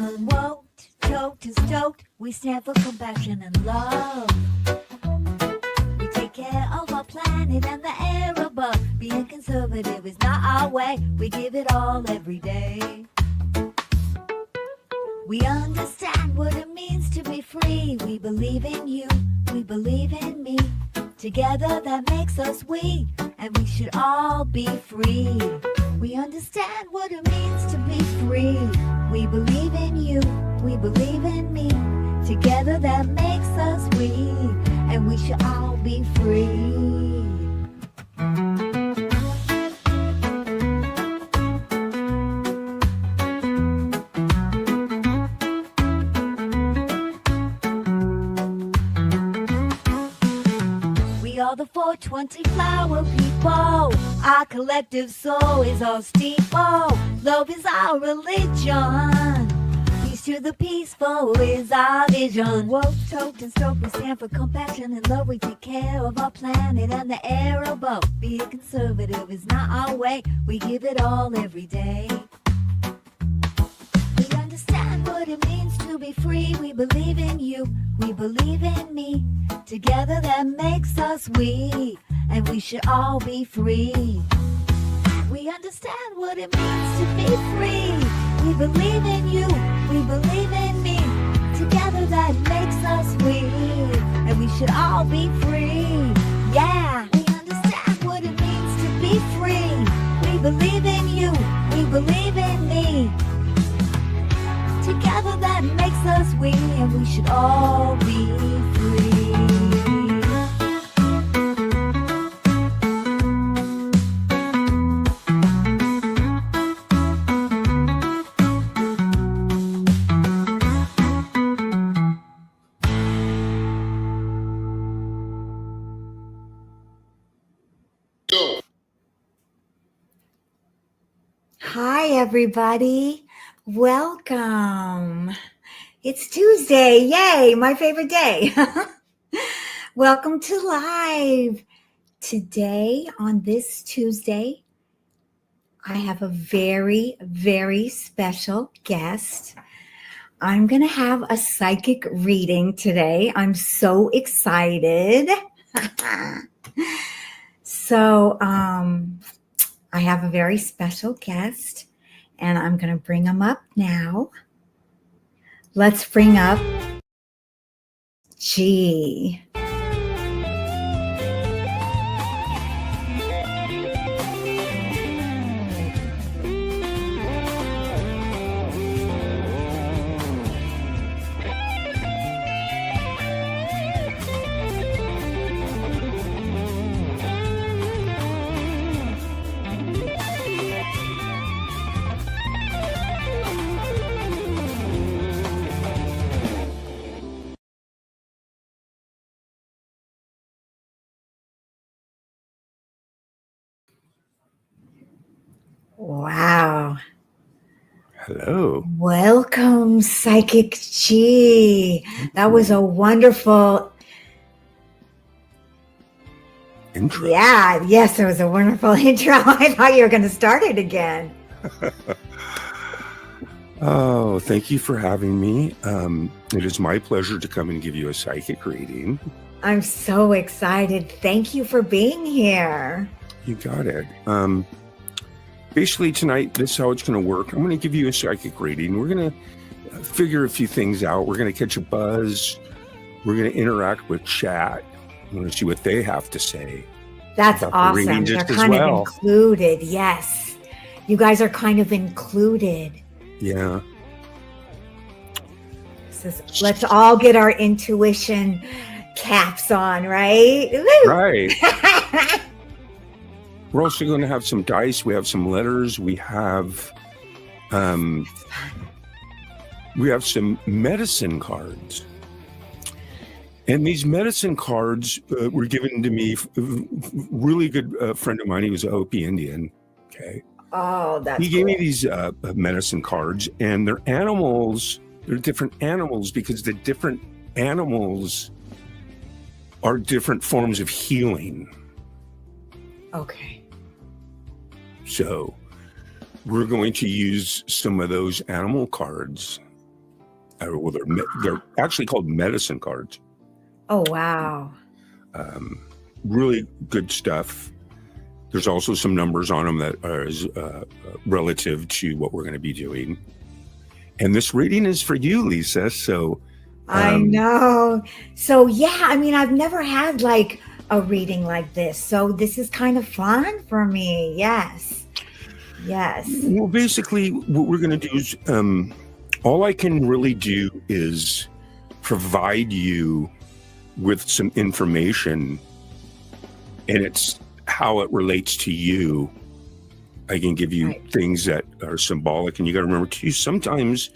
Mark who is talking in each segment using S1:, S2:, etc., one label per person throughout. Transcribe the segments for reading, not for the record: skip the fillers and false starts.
S1: Unwoke, choked, and stoked, we stand for compassion and love. We take care of our planet and the air above. Being conservative is not our way, we give it all every day. We understand what it means to be free. We believe in you, we believe in me. Together that makes us we, and we should all be free. We understand what it means to be free. We believe in you, we believe in me. Together that makes us we, and we should all be free. We are the 420 flower people. Our collective soul is our steeple. Love is our religion. Peace to the peaceful is our vision. Woke, choked, and stoked, we stand for compassion and love. We take care of our planet and the air above. Being conservative is not our way, we give it all every day. We understand what it means to be free. We believe in you, we believe in me. Together that makes us we, and we should all be free. We understand what it means to be free. We believe in you, we believe in me. Together that makes us we, and we should all be free. Yeah, we understand what it means to be free. We believe in you, we believe in me. Together that makes us we, and we should all be free.
S2: Go.
S1: Hi, everybody. Welcome. It's Tuesday. Yay, my favorite day. Welcome to Live. Today, on this Tuesday, I have a very, very special guest. I'm going to have a psychic reading today. I'm so excited. So, I have a very special guest, and I'm going to bring him up now. Let's bring up G. Wow.
S2: Hello.
S1: Welcome, Psychic G. That was a wonderful
S2: Intro.
S1: Yeah, yes, it was a wonderful intro. I thought you were going to start it again.
S2: Oh, thank you for having me. It is my pleasure to come and give you a psychic reading.
S1: I'm so excited. Thank you for being here.
S2: You got it. Basically tonight, this is how it's going to work. I'm going to give you a psychic reading. We're going to figure a few things out. We're going to catch a buzz. We're going to interact with chat. I'm going to see what they have to say.
S1: That's
S2: about the reading
S1: awesome. They're
S2: just as
S1: kind of
S2: well.
S1: included. Yes. You guys are kind of included.
S2: Yeah.
S1: Let's all get our intuition caps on, right? Woo!
S2: Right. We're also going to have some dice. We have some letters. We have some medicine cards. And these medicine cards were given to me. Really good friend of mine. He was a Hopi Indian. Okay.
S1: Oh, that's
S2: He gave me these medicine cards, and they're animals. They're different animals because the different animals are different forms of healing.
S1: Okay.
S2: So we're going to use some of those animal cards well, they're actually called medicine cards.
S3: Oh, wow.
S2: Really good stuff. There's also some numbers on them that are relative to what we're going to be doing. And this reading is for you, Lisa. So
S3: I know. So, yeah, I mean, I've never had like a reading like this. So this is kind of fun for me. Yes. Yes.
S2: Well, basically, what we're going to do is all I can really do is provide you with some information, and it's how it relates to you. I can give you things that are symbolic, and you got to remember too, sometimes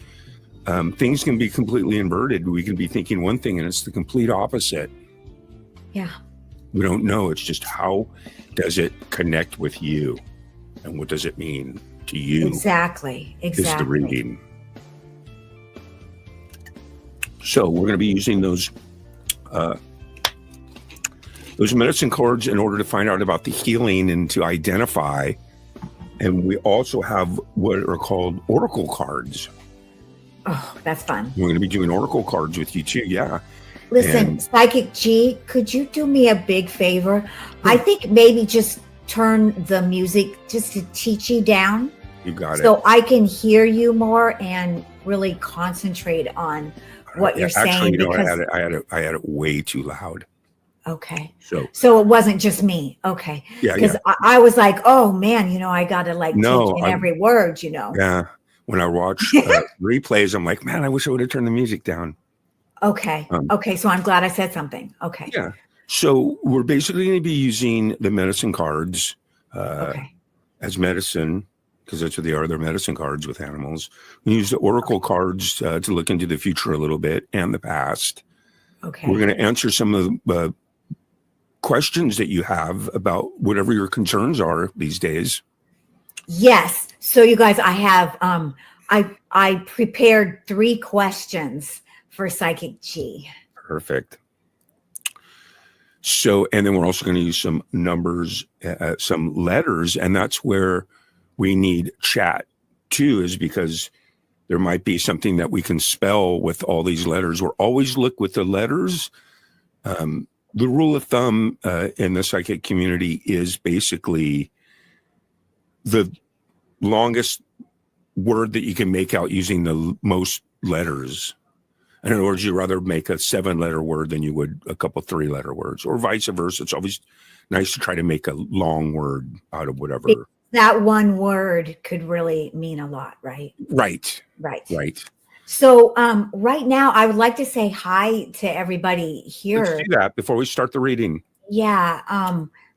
S2: things can be completely inverted. We can be thinking one thing and it's the complete opposite.
S3: Yeah.
S2: We don't know. It's just how does it connect with you, and what does it mean to you?
S3: Exactly.
S2: Is the
S3: Exactly.
S2: reading. So we're going to be using those medicine cards in order to find out about the healing and to identify. And we also have what are called oracle cards.
S3: Oh, that's fun.
S2: We're going to be doing oracle cards with you too. Yeah.
S3: Listen,
S2: And-
S3: Psychic G, could you do me a big favor? I think maybe just turn the music just to teachy down
S2: You got it.
S3: so I can hear you more and really concentrate on what you're
S2: Actually,
S3: saying.
S2: you know,
S3: Because
S2: I had it way too loud.
S3: okay.
S2: So
S3: It wasn't just me. Okay.
S2: yeah,
S3: Because I was like, oh man, I got to like
S2: No,
S3: take in
S2: I'm-
S3: every word,
S2: yeah. When I watch replays, I'm like, man, I wish I would have turned the music down.
S3: Okay. Okay. So I'm glad I said something. Okay.
S2: Yeah. So we're basically going to be using the medicine cards
S3: Okay.
S2: as medicine, because that's what they are. They're medicine cards with animals. We use the oracle cards to look into the future a little bit and the past.
S3: Okay.
S2: We're going to answer some of the questions that you have about whatever your concerns are these days.
S3: Yes. So you guys, I have I prepared 3 questions for Psychic G.
S2: Perfect. So, and then we're also going to use some numbers, some letters, and that's where we need chat too, is because there might be something that we can spell with all these letters. We're always look with the letters. The rule of thumb in the psychic community is basically the longest word that you can make out using the most letters. In other words, you'd rather make a 7-letter word than you would a couple 3-letter words, or vice versa. It's always nice to try to make a long word out of whatever.
S3: That one word could really mean a lot, right?
S2: Right.
S3: Right. So right now I would like to say hi to everybody here.
S2: Let's do that before we start the reading.
S3: Yeah.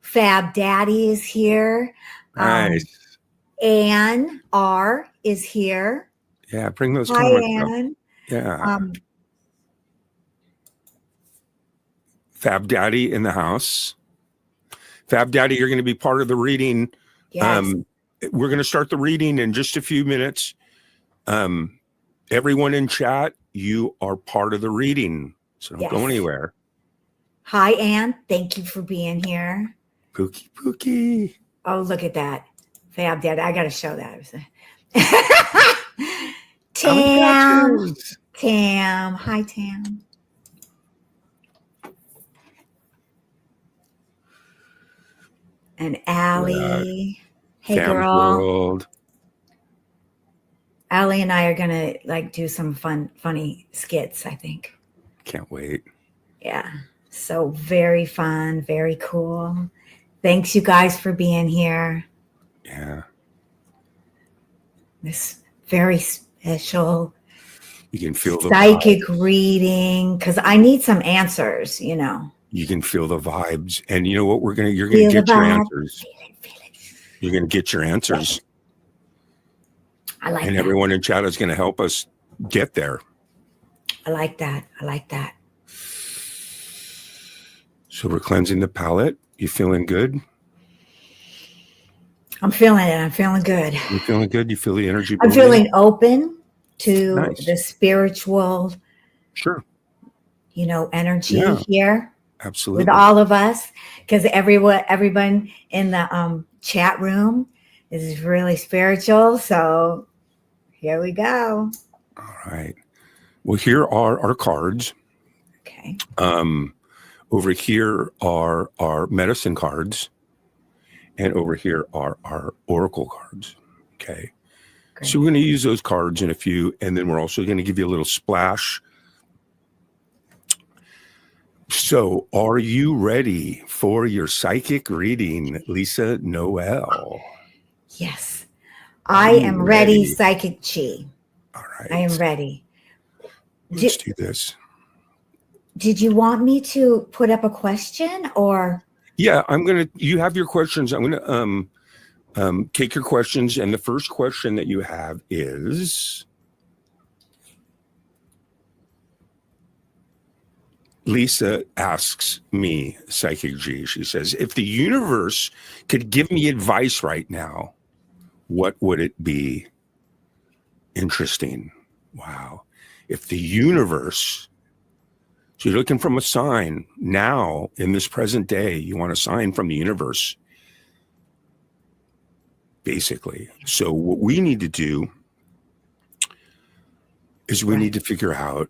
S3: Fab Daddy is here.
S2: Nice.
S3: Anne R is here.
S2: Yeah, bring those
S3: Hi,
S2: comments up.
S3: Anne.
S2: Yeah. Fab Daddy in the house. Fab Daddy, you're going to be part of the reading.
S3: Yes.
S2: We're going to start the reading in just a few minutes. Everyone in chat, you are part of the reading, so don't go
S3: Yes.
S2: anywhere.
S3: Hi, Anne. Thank you for being here.
S2: Pookie.
S3: Oh, look at that. Fab Daddy. I got to show that. Tam. Tam. Hi, Tam. And Allie. Hey,
S2: Sam's
S3: girl.
S2: World.
S3: Allie and I are going to like do some funny skits, I think.
S2: Can't wait.
S3: Yeah. So very fun, very cool. Thanks you guys for being here.
S2: Yeah.
S3: This very special
S2: You can feel the
S3: psychic reading, because I need some answers,
S2: You can feel the vibes. And you know what you're gonna
S3: Feel the
S2: get your
S3: vibe.
S2: answers.
S3: Feel it.
S2: You're gonna get your answers.
S3: I like
S2: And
S3: that.
S2: everyone in chat is gonna help us get there.
S3: I like that. I like that.
S2: So we're cleansing the palate. You feeling good?
S3: I'm feeling it. I'm feeling good.
S2: You feeling good? You feel the energy
S3: I'm
S2: building?
S3: feeling open to
S2: Nice.
S3: the spiritual,
S2: Sure.
S3: energy
S2: Yeah.
S3: here
S2: Absolutely.
S3: with all of us, because everyone in the chat room is really spiritual. So here we go.
S2: All right. Well, here are our cards.
S3: Okay.
S2: Over here are our medicine cards, and over here are our oracle cards. Okay.
S3: Great.
S2: So we're going to use those cards in a few, and then we're also going to give you a little splash. So are you ready for your psychic reading, Lisa Noel?
S3: Yes.
S2: Are
S3: I
S2: you
S3: am ready,
S2: ready?
S3: Psychic Chi.
S2: All right.
S3: I am ready.
S2: Let's do this.
S3: Did you want me to put up a question or?
S2: Yeah, you have your questions. I'm going to take your questions. And the first question that you have is, Lisa asks me, Psychic G, she says, if the universe could give me advice right now, what would it be? Interesting. Wow. If the universe, so you're looking from a sign now in this present day, you want a sign from the universe, basically. So what we need to do is we need to figure out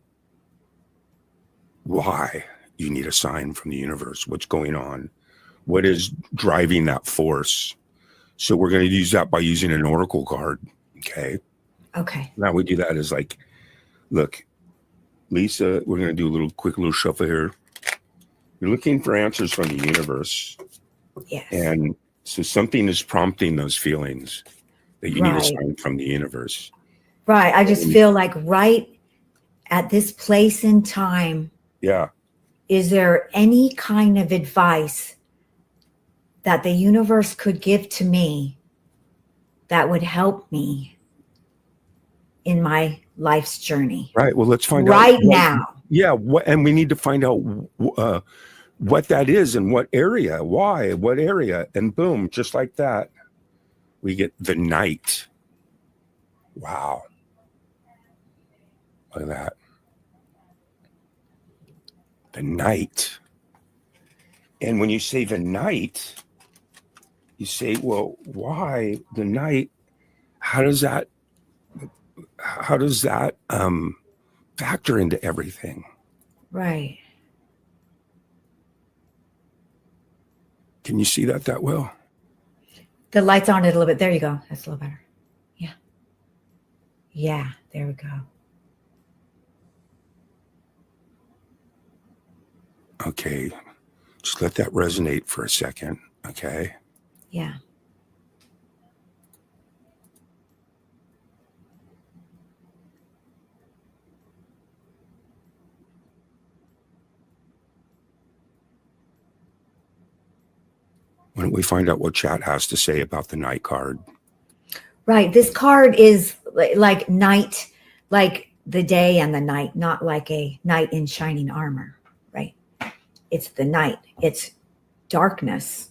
S2: why you need a sign from the universe, what's going on, what is driving that force. So we're going to use that by using an oracle card. Okay.
S3: Okay.
S2: Now we do that as like, look, Lisa, we're going to do a quick little shuffle here. You're looking for answers from the universe.
S3: Yes.
S2: And so something is prompting those feelings that you need a sign from the universe.
S3: Right. I just feel like right at this place in time.
S2: Yeah.
S3: Is there any kind of advice that the universe could give to me that would help me in my life's journey?
S2: Right. Well, let's find out
S3: right now.
S2: Yeah. And we need to find out what that is and what area, why, what area. And boom, just like that, we get the Knight. Wow. Look at that. The Knight. And when you say the Knight, you say, well, why the Knight? How does that factor into everything?
S3: Right.
S2: Can you see that well?
S3: The light's on it a little bit. There you go. That's a little better. Yeah. Yeah. There we go.
S2: Okay. Just let that resonate for a second. Okay.
S3: Yeah.
S2: Why don't we find out what chat has to say about the Knight card?
S3: Right. This card is like night, like the day and the night, not like a knight in shining armor, right? It's the night. It's darkness.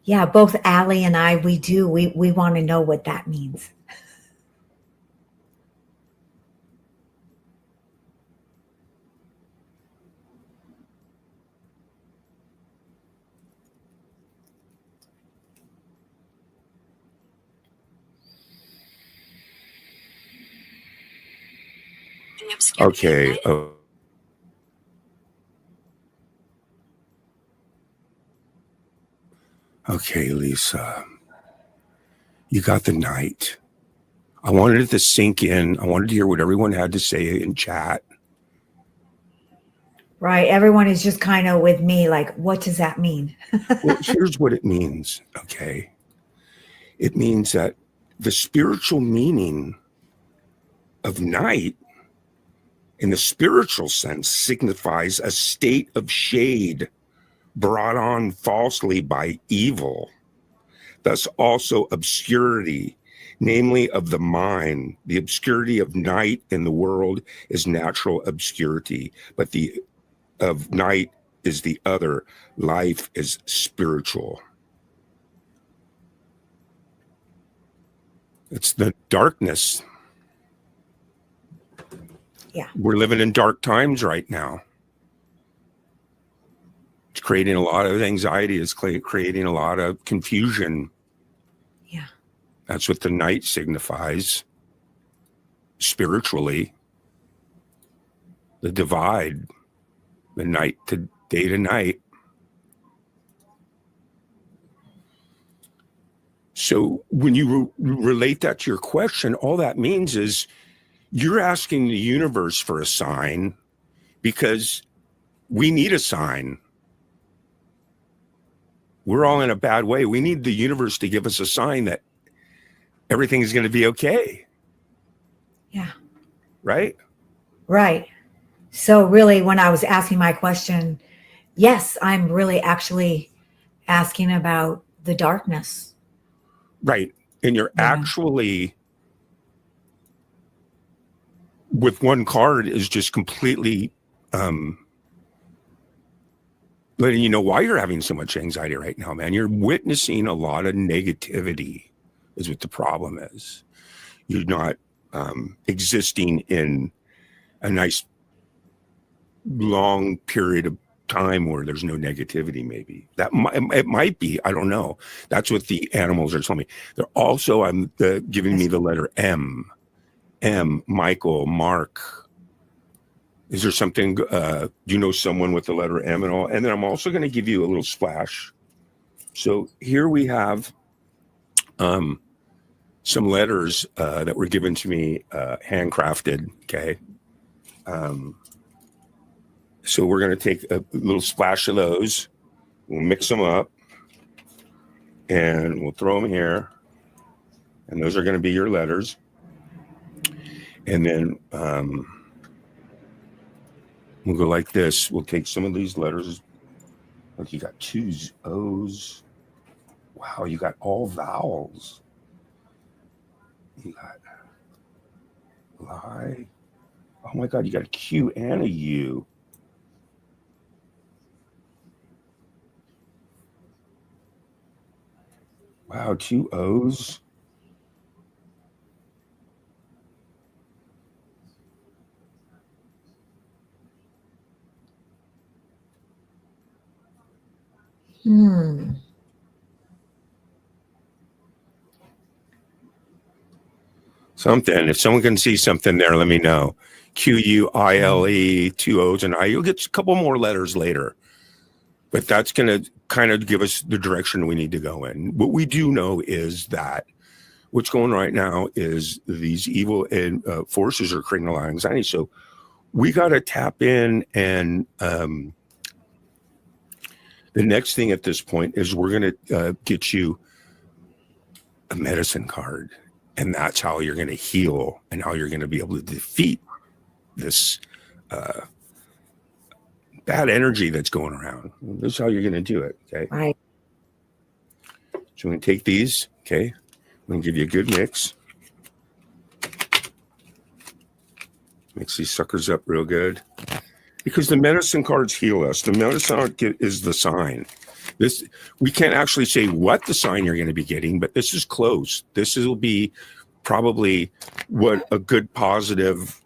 S3: Yeah, both Allie and I, we want to know what that means.
S2: Okay. Okay, Lisa. You got the Knight. I wanted it to sink in. I wanted to hear what everyone had to say in chat.
S3: Right. Everyone is just kind of with me like, what does that mean?
S2: Well, here's what it means, okay? It means that the spiritual meaning of night in the spiritual sense signifies a state of shade brought on falsely by evil, thus also obscurity, namely of the mind. The obscurity of night in the world is natural obscurity, but the of night is the other. Life is spiritual. It's the darkness.
S3: Yeah.
S2: We're living in dark times right now. It's creating a lot of anxiety. It's creating a lot of confusion.
S3: Yeah.
S2: That's what the night signifies spiritually. The divide, the night to day to night. So when you relate that to your question, all that means is you're asking the universe for a sign because we need a sign. We're all in a bad way. We need the universe to give us a sign that everything is going to be okay.
S3: Yeah.
S2: Right?
S3: Right. So really, when I was asking my question, yes, I'm really actually asking about the darkness.
S2: Right. And you're
S3: Yeah.
S2: actually, with one card, is just completely letting you know why you're having so much anxiety right now, man. You're witnessing a lot of negativity is what the problem is. You're not existing in a nice long period of time where there's no negativity. Maybe that it might be, I don't know. That's what the animals are telling me. They're also giving me the letter M, Michael, Mark. Is there something, do you know someone with the letter M and all? And then I'm also going to give you a little splash. So here we have some letters that were given to me, handcrafted. Okay. So we're going to take a little splash of those. We'll mix them up and we'll throw them here. And those are going to be your letters. And then we'll go like this. We'll take some of these letters. Look, you got 2 O's. Wow, you got all vowels. You got lie. Oh my God, you got a Q and a U. Wow, 2 O's. Something. If someone can see something there, let me know. Quile, 2 O's and I. You'll get a couple more letters later. But that's going to kind of give us the direction we need to go in. What we do know is that what's going on right now is these evil forces are creating a lot of anxiety. So we got to tap in, and the next thing at this point is we're going to get you a medicine card, and that's how you're going to heal and how you're going to be able to defeat this bad energy that's going around. This is how you're going to do it. Okay.
S3: Right.
S2: So we're going to take these. Okay. I'm going to give you a good mix. Mix these suckers up real good. Because the medicine cards heal us. The medicine card is the sign. We can't actually say what the sign you're going to be getting, but this is close. This will be probably what a good positive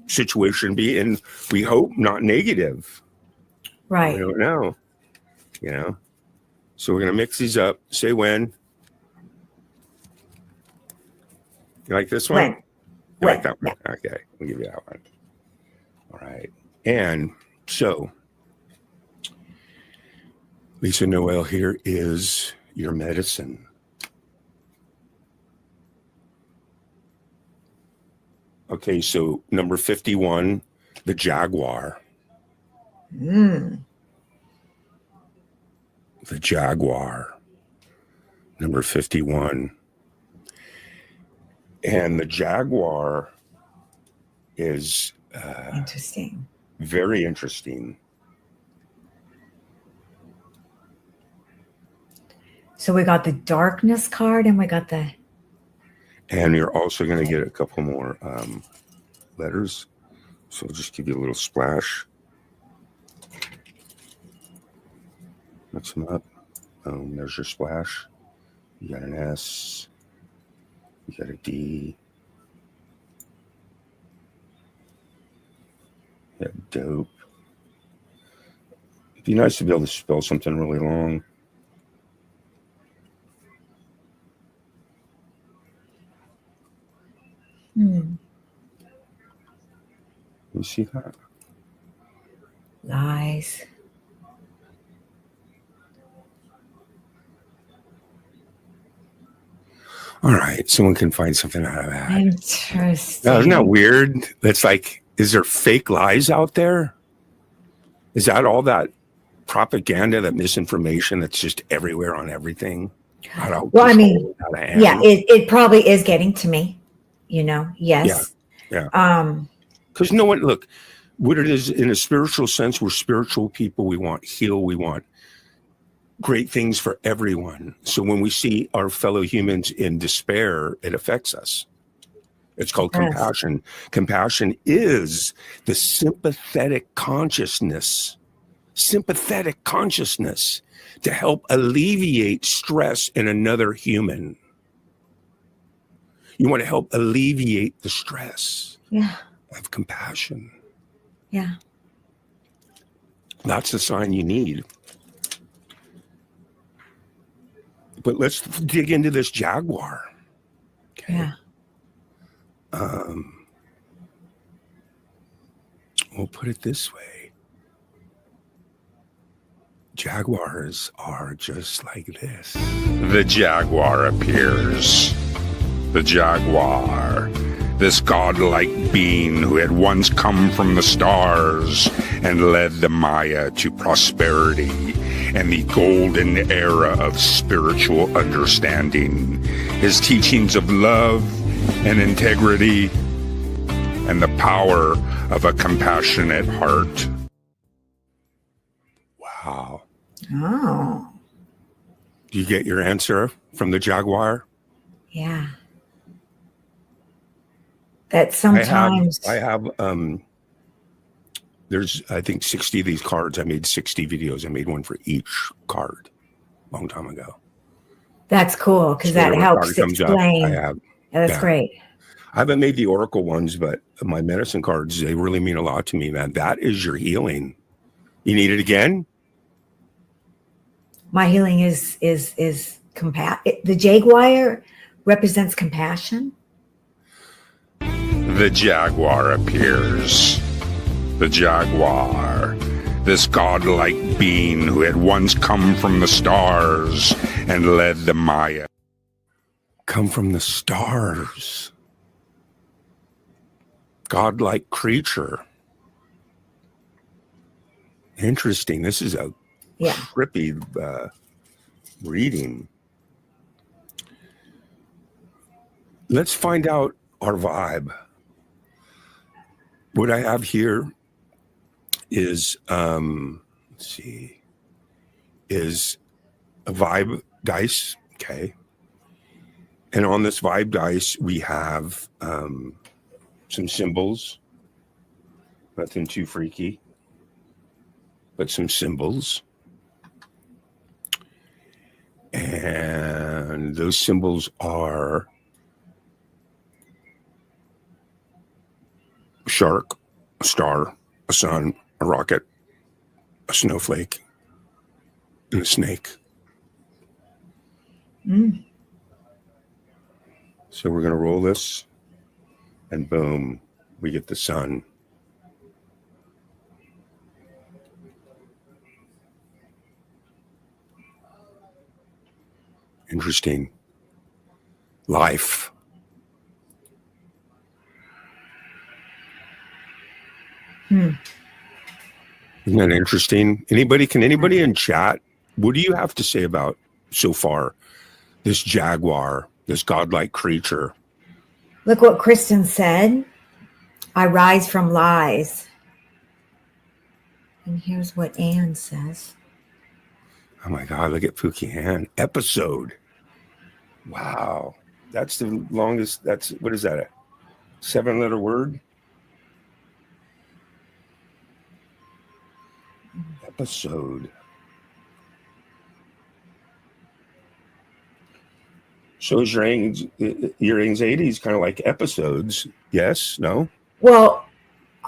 S2: situation be, and we hope not negative.
S3: Right.
S2: I don't know. So we're going to mix these up. Say when. You like this one?
S3: When.
S2: You like that one? Yeah. Okay, we'll give you that one. All right. And so, Lisa Noel, here is your medicine. Okay, so number 51, the Jaguar. The Jaguar. Number 51. And the Jaguar is
S3: interesting.
S2: Very interesting.
S3: So we got the darkness card and we got the...
S2: And you're also going to get a couple more letters. So I'll just give you a little splash. Mix them up. There's your splash. You got an S. You got a D. You got dope. Be nice to be able to spell something really long. You see that?
S3: Lies.
S2: All right, someone can find something out of that.
S3: Interesting.
S2: Now, isn't that weird? That's like, is there fake lies out there? Is that all that propaganda, that misinformation that's just everywhere on everything?
S3: Well, I mean, yeah, it probably is getting to me, yes.
S2: Yeah. Because no one, look, what it is in a spiritual sense, we're spiritual people. We want heal. We want great things for everyone. So when we see our fellow humans in despair, it affects us. It's called compassion. Compassion is the sympathetic consciousness to help alleviate stress in another human. You want to help alleviate the stress.
S3: Yeah.
S2: Have compassion.
S3: Yeah.
S2: That's the sign you need. But let's dig into this jaguar. Okay.
S3: Yeah.
S2: We'll put it this way. Jaguars are just like this. The jaguar appears. The jaguar, this godlike being who had once come from the stars and led the Maya to prosperity and the golden era of spiritual understanding. His teachings of love and integrity and the power of a compassionate heart. Wow.
S3: Oh.
S2: Do you get your answer from the jaguar?
S3: Yeah. That sometimes
S2: I have there's I think 60 of these cards. I made 60 videos. I made one for each card a long time ago.
S3: That's cool because that helps explain. That's great.
S2: I haven't made the oracle ones, but my medicine cards, they really mean a lot to me, man. That is your healing. You need it again?
S3: My healing is the jaguar represents compassion.
S2: The jaguar appears. The jaguar, this godlike being who had once come from the stars and led the Maya. Come from the stars. Godlike creature. Interesting. This is a trippy reading. Let's find out our vibe. What I have here is, let's see, is a vibe dice. Okay. And on this vibe dice, we have some symbols. Nothing too freaky, but some symbols. And those symbols are a shark, a star, a sun, a rocket, a snowflake, and a snake. So we're going to roll this, and boom, we get the sun. Interesting. Life. Isn't that interesting? Can anybody in chat, what do you have to say about so far this jaguar, this godlike creature?
S3: Look what Kristen said. I rise from lies. And here's what Anne says.
S2: Oh my God, look at Pookie Han. Episode. Wow. That's the longest, what is that, a 7-letter word? Episode. So is your anxiety is kind of like episodes. Yes? No?
S3: Well,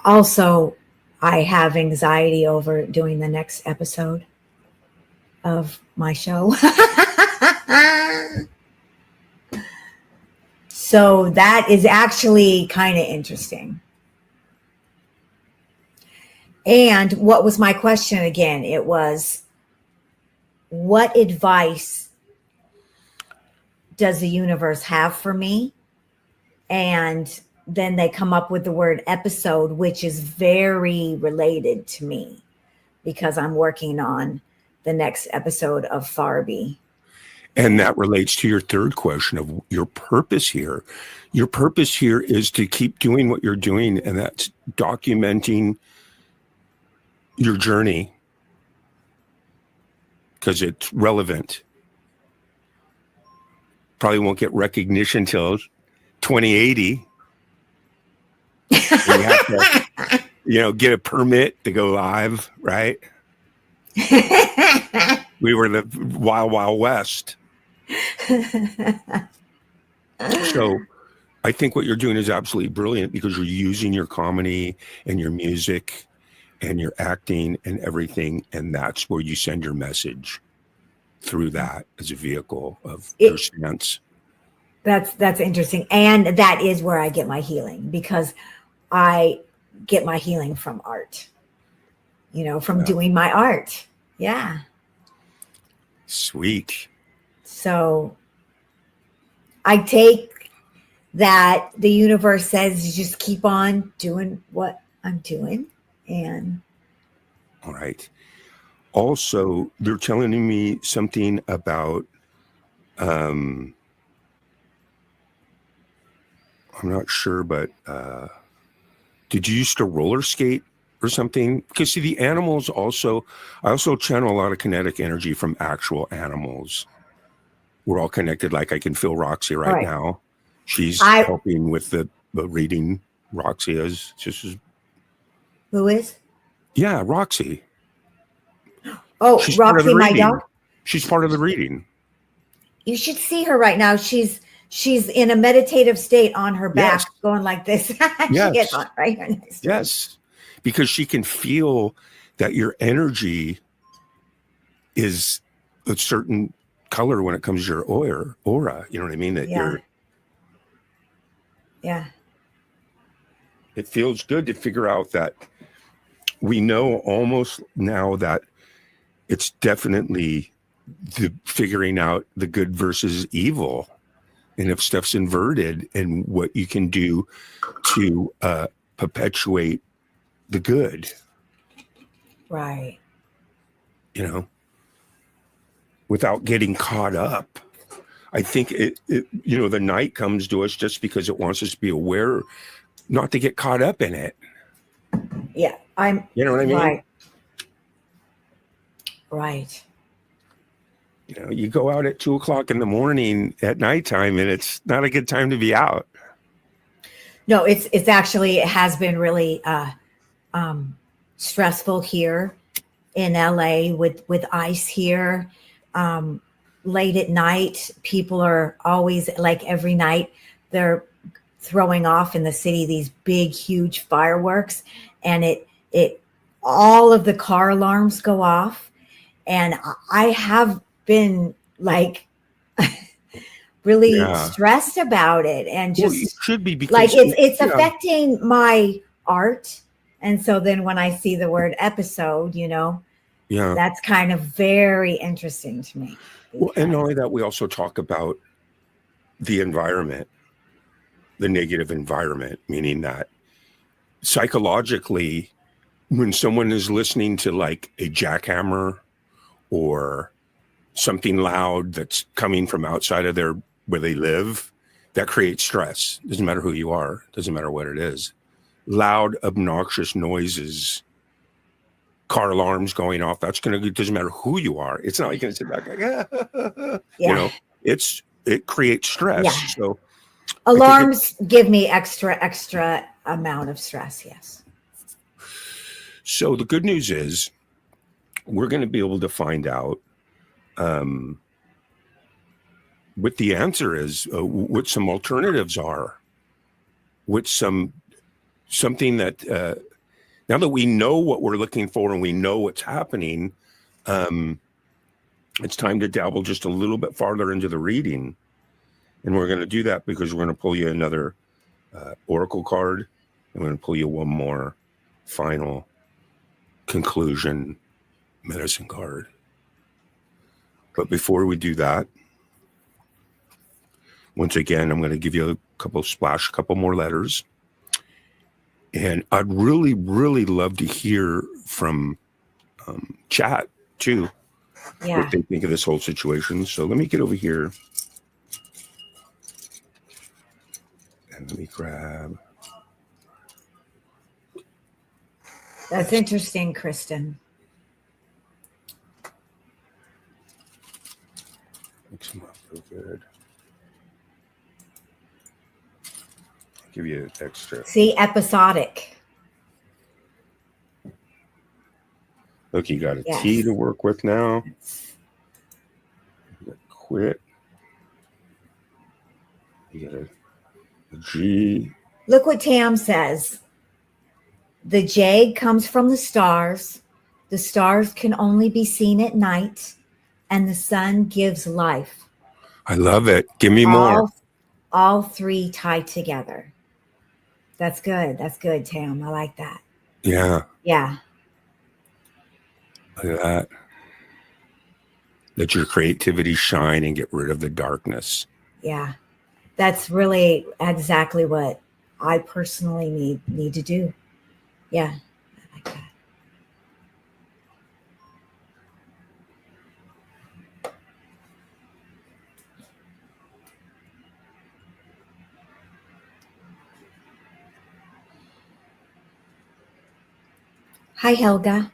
S3: also, I have anxiety over doing the next episode of my show. So that is actually kind of interesting. And what was my question again? It was, what advice does the universe have for me? And then they come up with the word episode, which is very related to me because I'm working on the next episode of Farby.
S2: And that relates to your third question of your purpose here. Your purpose here is to keep doing what you're doing, and that's documenting your journey because it's relevant. Probably won't get recognition till 2080. You have to, get a permit to go live, right? We were the wild, wild west. So I think what you're doing is absolutely brilliant because you're using your comedy and your music and your acting and everything. And that's where you send your message through that as a vehicle of your stance.
S3: That's interesting. And that is where I get my healing because I get my healing from art, from doing my art. Yeah.
S2: Sweet.
S3: So I take that the universe says you just keep on doing what I'm doing. And
S2: all right. Also, they're telling me something about I'm not sure, but did you used to roller skate or something? Because see, the animals I also channel a lot of kinetic energy from actual animals. We're all connected. Like I can feel Roxy right now. She's helping with the reading. Roxy is just.
S3: Who is?
S2: Yeah, Roxy.
S3: Oh, she's Roxy, my dog.
S2: She's part of the reading.
S3: You should see her right now. She's in a meditative state on her back, going like this. She gets on right here next to me.
S2: Because she can feel that your energy is a certain color when it comes to your aura. You know what I mean? That it feels good to figure out that we know almost now that it's definitely the figuring out the good versus evil. And if stuff's inverted and what you can do to perpetuate the good.
S3: Right.
S2: Without getting caught up. I think the night comes to us just because it wants us to be aware, not to get caught up in it.
S3: Yeah.
S2: You know what I mean?
S3: Right.
S2: You go out at 2:00 in the morning at nighttime and it's not a good time to be out.
S3: No, it's actually, it has been really stressful here in LA with ice here. Late at night, people are always, like every night, they're throwing off in the city these big, huge fireworks, and it all of the car alarms go off, and I have been like really stressed about it, and just
S2: it should be because
S3: like it's affecting my art. And so then when I see the word episode, that's kind of very interesting to me.
S2: Well, and not only that, we also talk about the environment, the negative environment, meaning that psychologically, when someone is listening to like a jackhammer or something loud that's coming from outside of where they live, that creates stress. Doesn't matter who you are. Doesn't matter what it is. Loud, obnoxious noises, car alarms going off. It doesn't matter who you are. It's not like you're going to sit back, it creates stress. Yeah. So
S3: alarms give me extra amount of stress. Yes.
S2: So the good news is we're going to be able to find out what the answer is, what some alternatives are, what something that now that we know what we're looking for and we know what's happening, it's time to dabble just a little bit farther into the reading. And we're going to do that because we're going to pull you another oracle card. And we're going to pull you one more final conclusion medicine card. But before we do that, once again, I'm going to give you a couple more letters. And I'd really, really love to hear from chat too,
S3: Yeah.
S2: what they think of this whole situation. So let me get over here. And let me grab.
S3: That's interesting, Kristen.
S2: Mix them up real good. Give you an extra.
S3: See, episodic.
S2: Look, you got a
S3: Yes.
S2: T to work with now. You got quit. You got a G.
S3: Look what Tam says. The jade comes from the stars. The stars can only be seen at night, and the sun gives life.
S2: I love it. Give me more.
S3: All three tied together. That's good. That's good, Tam. I like that.
S2: Yeah.
S3: Yeah.
S2: Look at that. Let your creativity shine and get rid of the darkness.
S3: Yeah. That's really exactly what I personally need to do. Yeah. I like that. Hi, Helga.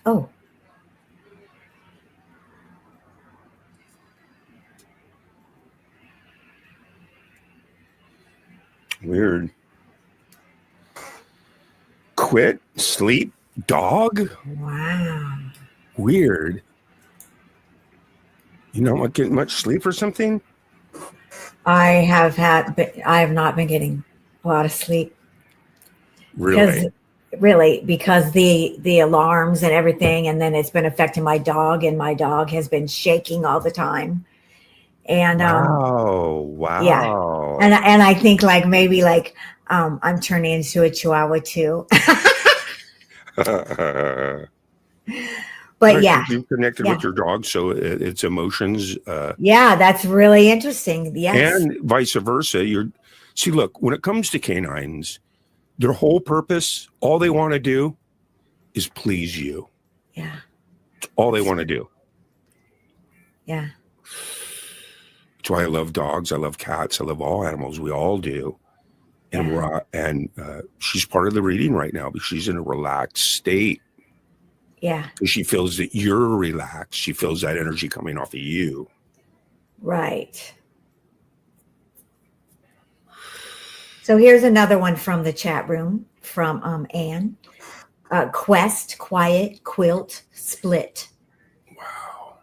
S3: Oh,
S2: Weird. Quit, sleep, dog.
S3: wow.
S2: Weird. You not getting much sleep or something?
S3: I have not been getting a lot of sleep.
S2: Really?
S3: Because the alarms and everything, and then it's been affecting my dog, and my dog has been shaking all the time. And
S2: Wow.
S3: yeah. And I think maybe I'm turning into a chihuahua too. But yeah.
S2: You connected
S3: Yeah.
S2: with your dog, so its emotions.
S3: Yeah, that's really interesting. Yes.
S2: And vice versa. See, look, when it comes to canines, their whole purpose, all they want to do is please you.
S3: Yeah.
S2: It's all they want to do.
S3: Yeah.
S2: That's why I love dogs. I love cats. I love all animals. We all do. And she's part of the reading right now because she's in a relaxed state.
S3: Yeah.
S2: She feels that you're relaxed. She feels that energy coming off of you.
S3: Right. So here's another one from the chat room from Anne. Quest, quiet, quilt, split.
S2: Wow.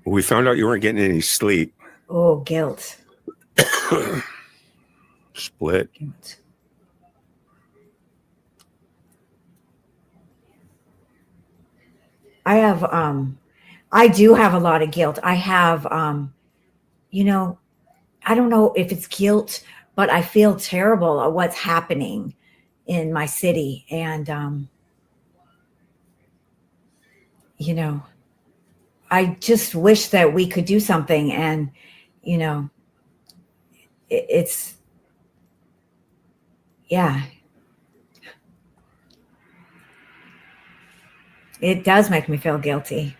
S2: We found out you weren't getting any sleep.
S3: Oh, guilt.
S2: Split.
S3: Guilt. I do have a lot of guilt. I have, I don't know if it's guilt, but I feel terrible at what's happening in my city. And, I just wish that we could do something. And, it's, yeah. It does make me feel guilty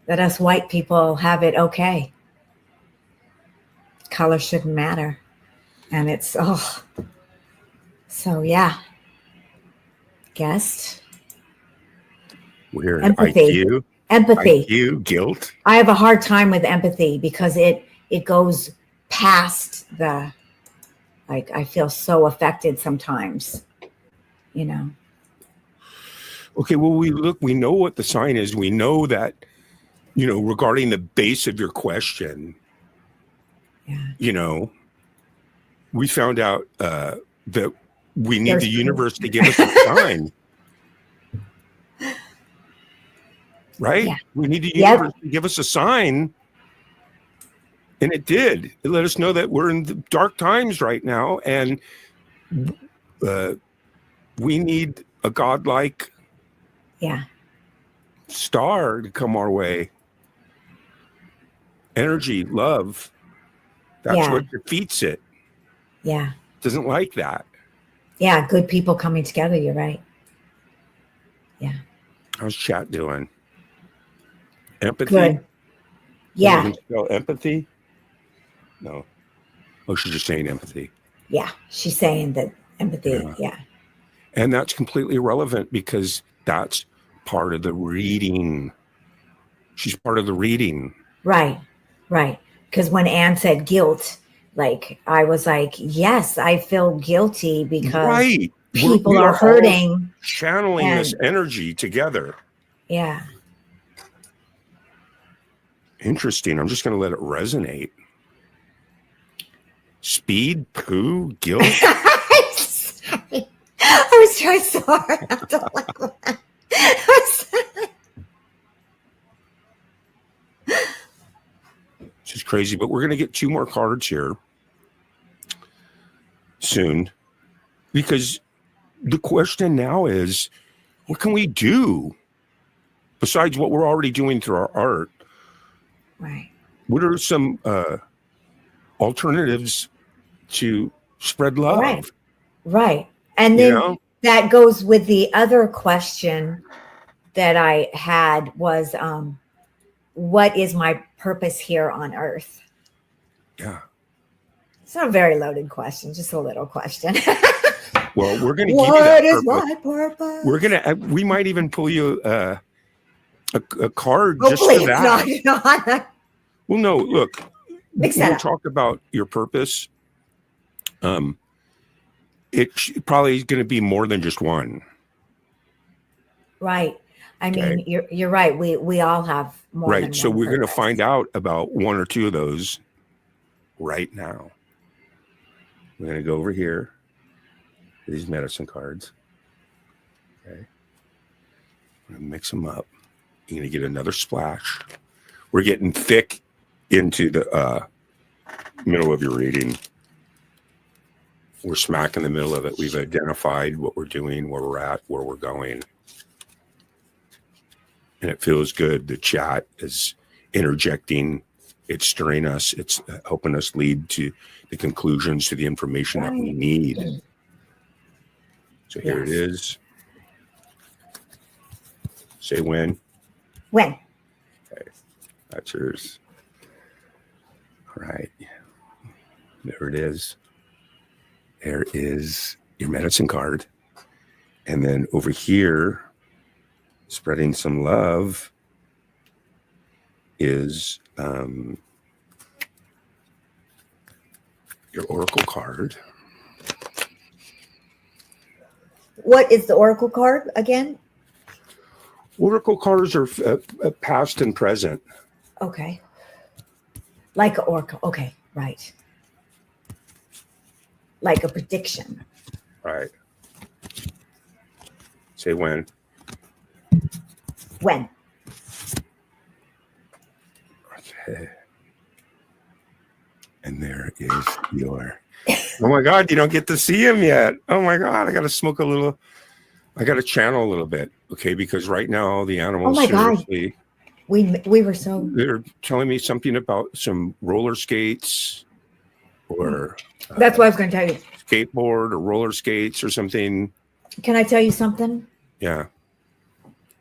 S3: that us white people have it okay. Color shouldn't matter. And it's, so yeah. Guessed.
S2: Weird.
S3: Empathy.
S2: IQ.
S3: Empathy.
S2: IQ. Guilt.
S3: I have a hard time with empathy because it goes past I feel so affected sometimes. you know.
S2: Okay, well, we know what the sign is. We know that, regarding the base of your question,
S3: Yeah.
S2: we found out that we need
S3: There's
S2: the
S3: proof.
S2: universe to give us a sign. Right?
S3: Yeah.
S2: We need the
S3: Yep.
S2: universe to give us a sign. And it did. It let us know that we're in the dark times right now. And we need a godlike
S3: Yeah.
S2: star to come our way. Energy, love. That's
S3: Yeah.
S2: what defeats it.
S3: Yeah.
S2: Doesn't like that.
S3: Yeah. Good people coming together. You're right. Yeah.
S2: How's chat doing? Empathy?
S3: Good. Yeah.
S2: Can you spell empathy? No. Oh, she's just saying empathy.
S3: Yeah. She's saying that empathy. Yeah.
S2: And that's completely irrelevant because that's part of the reading. She's part of the reading.
S3: Right. Right. Because when Anne said guilt, like I was like, yes, I feel guilty because people
S2: We
S3: are
S2: all
S3: hurting.
S2: channeling this energy together.
S3: Yeah.
S2: Interesting. I'm just going to let it resonate. Speed, poo, guilt.
S3: I'm sorry. I was trying so hard not to laugh.
S2: It's just crazy, but we're going to get 2 more cards here soon because the question now is, what can we do besides what we're already doing through our art?
S3: Right.
S2: What are some alternatives to spread love?
S3: Right. Right. And then that goes with the other question that I had was, what is my purpose here on earth?
S2: Yeah.
S3: It's not a very loaded question, just a little question.
S2: Well, we're going to give you that
S3: What is
S2: purpose.
S3: my purpose?
S2: We're going to, we might even pull you a card
S3: Hopefully
S2: just for that.
S3: it's not.
S2: Well, no, look,
S3: Mix
S2: when
S3: that
S2: we
S3: up.
S2: talk about your purpose, it's probably going to be more than just one.
S3: Right. I
S2: Okay.
S3: mean, you're right. We all have more than
S2: Right. So
S3: one
S2: we're going to
S3: purpose.
S2: find out about 1 or 2 of those right now. We're going to go over here. These medicine cards. Okay. I'm going to mix them up. You're going to get another splash. We're getting thick into the middle of your reading. We're smack in the middle of it. We've identified what we're doing, where we're at, where we're going. And it feels good. The chat is interjecting. It's stirring us. It's helping us lead to the conclusions, to the information that we need. So here it is. Say when.
S3: When?
S2: Okay. That's yours. All right. There it is. There is your medicine card. And then over here, spreading some love is your oracle card.
S3: What is the oracle card again?
S2: Oracle cards are past and present.
S3: Okay. Like an oracle. Okay. Right. Like a prediction.
S2: Right. Say when.
S3: When?
S2: Okay. And there is your. Oh my God, you don't get to see him yet. Oh my God, I got to smoke a little. I got to channel a little bit, okay? Because right now the animals,
S3: Oh my God.
S2: seriously,
S3: We were so.
S2: they're telling me something about some roller skates or
S3: That's what I was going to tell you.
S2: skateboard or roller skates or something.
S3: Can I tell you something?
S2: Yeah.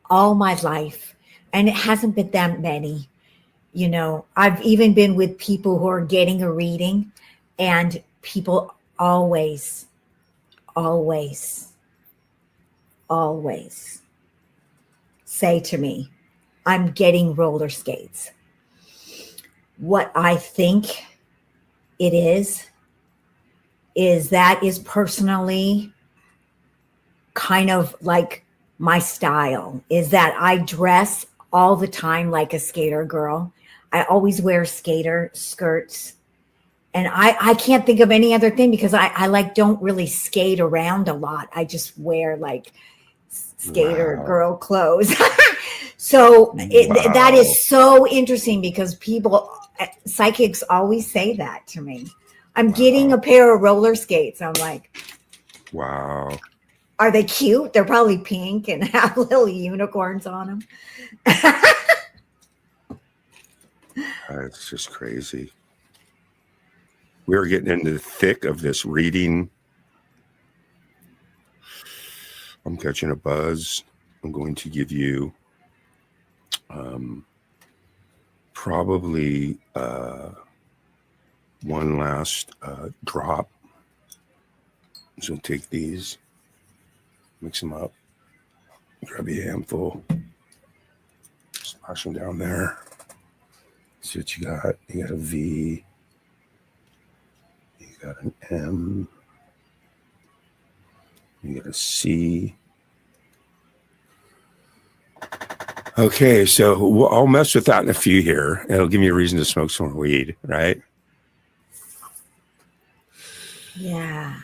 S3: All my life, and it hasn't been that many. You know, I've even been with people who are getting a reading, and people always say to me, I'm getting roller skates. What I think it is that is personally kind of like my style is that I dress all the time like a skater girl. I always wear skater skirts. And I can't think of any other thing because I like don't really skate around a lot. I just wear like skater
S2: Wow.
S3: girl clothes. So that
S2: Wow.
S3: is so interesting because people, psychics always say that to me. I'm getting a pair of roller skates. I'm like,
S2: Wow.
S3: are they cute? They're probably pink and have little unicorns on them.
S2: It's just crazy. We're getting into the thick of this reading. I'm catching a buzz. I'm going to give you probably one last drop. So take these, mix them up, grab you a handful, splash them down there. See what you got. You got a V. You got an M. You got a C. Okay, so I'll mess with that in a few here. It'll give me a reason to smoke some more weed, right?
S3: Yeah.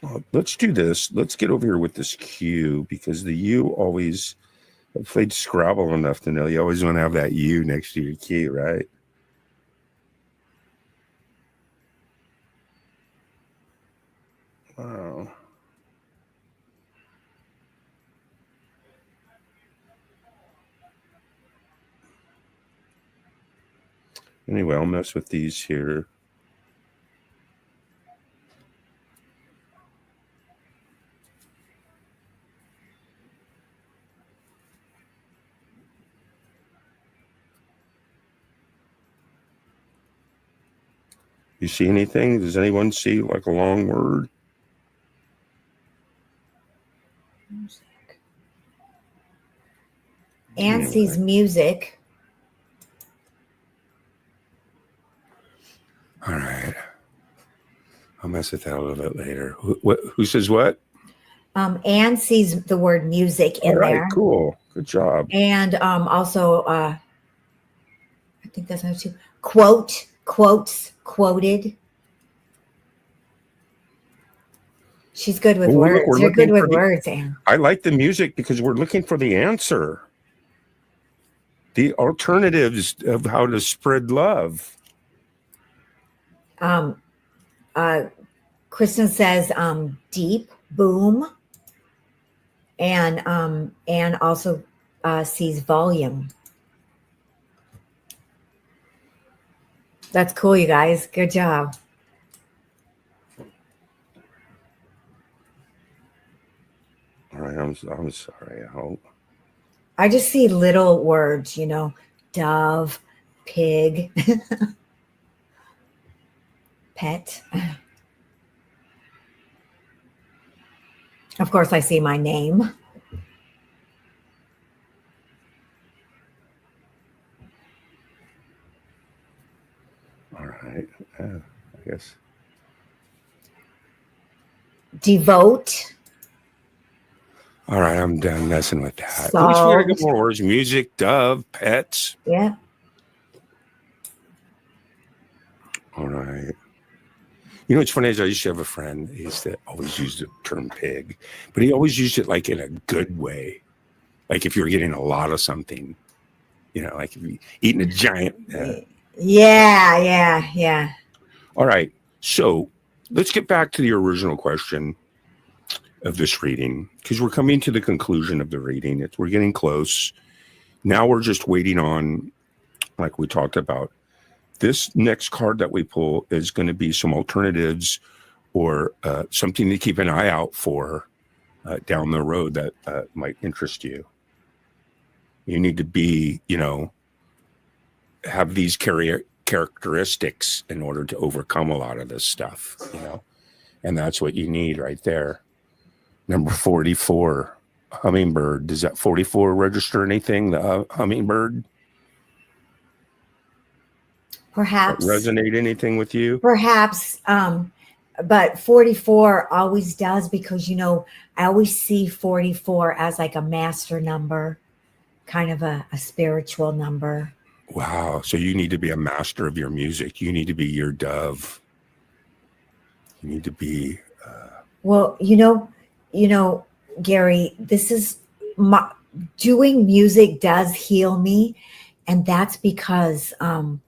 S2: Well, let's do this. Let's get over here with this Q because the U always, I've played Scrabble enough to know you always want to have that U next to your Q, right? Wow. Anyway, I'll mess with these here. You see anything? Does anyone see like a long word?
S3: And sees music.
S2: All right. I'll mess with that a little bit later. Who says what?
S3: Anne sees the word music in
S2: All right,
S3: there.
S2: cool. Good job.
S3: And also, I think that's how to quote, quotes, quoted. She's good with words.
S2: We're
S3: You're good
S2: looking
S3: with
S2: for the-
S3: words, Anne.
S2: I like the music because we're looking for the answer. The alternatives of how to spread love.
S3: Kristen says deep, boom. And Anne also sees volume. That's cool, you guys. Good job.
S2: All right, I'm sorry.
S3: I just see little words, dove, pig, pet. Of course, I see my name.
S2: All right. I guess.
S3: Devote.
S2: All right, I'm done messing with that. At least we got a couple more words. Music, dove, pets.
S3: Yeah.
S2: All right. You know what's funny is I used to have a friend. He used to always use the term pig, but he always used it like in a good way. Like if you were getting a lot of something, like if you're eating a giant.
S3: Yeah.
S2: All right. So let's get back to the original question of this reading because we're coming to the conclusion of the reading. We're getting close. Now we're just waiting on, like we talked about, this next card that we pull is going to be some alternatives or something to keep an eye out for down the road that might interest you. You need to be, have these characteristics in order to overcome a lot of this stuff, and that's what you need right there. Number 44, hummingbird. Does that 44 register anything? The hummingbird?
S3: Perhaps.
S2: Resonate anything with you?
S3: Perhaps but 44 always does, because, you know, I always see 44 as like a master number, kind of a spiritual number.
S2: Wow. So you need to be a master of your music. You need to be your dove. You need to be.
S3: Well, Gary, this is doing music does heal me. And that's because I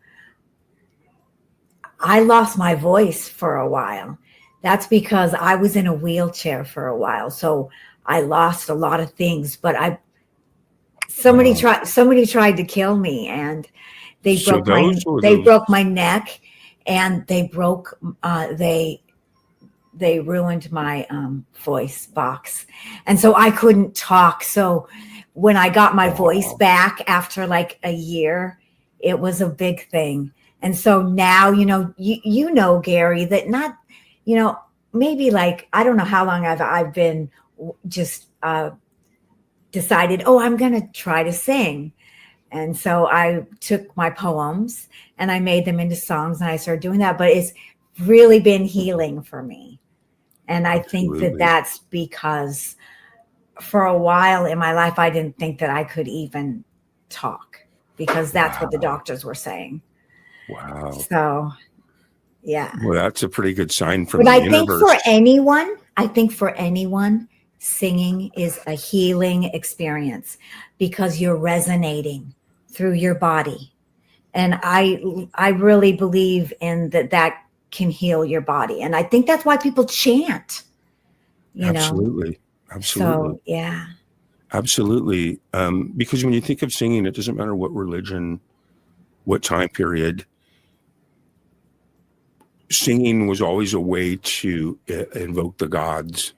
S3: lost my voice for a while. That's because I was in a wheelchair for a while. So I lost a lot of things, but somebody tried to kill me, and they
S2: So
S3: broke my neck, and they ruined my voice box. And so I couldn't talk. So when I got my voice back after like a year, it was a big thing. And so now, Gary, that not, maybe like, I don't know how long I've been just decided, I'm going to try to sing. And so I took my poems and I made them into songs, and I started doing that. But it's really been healing for me. And I think that that's because for a while in my life, I didn't think that I could even talk, because that's what the doctors were saying.
S2: Wow.
S3: So, yeah.
S2: Well, that's a pretty good sign from
S3: the
S2: universe.
S3: I think for anyone, singing is a healing experience, because you're resonating through your body. And I really believe in that can heal your body. And I think that's why people chant,
S2: Absolutely.
S3: So, yeah.
S2: Absolutely. Because when you think of singing, it doesn't matter what religion, what time period. Singing was always a way to invoke the gods,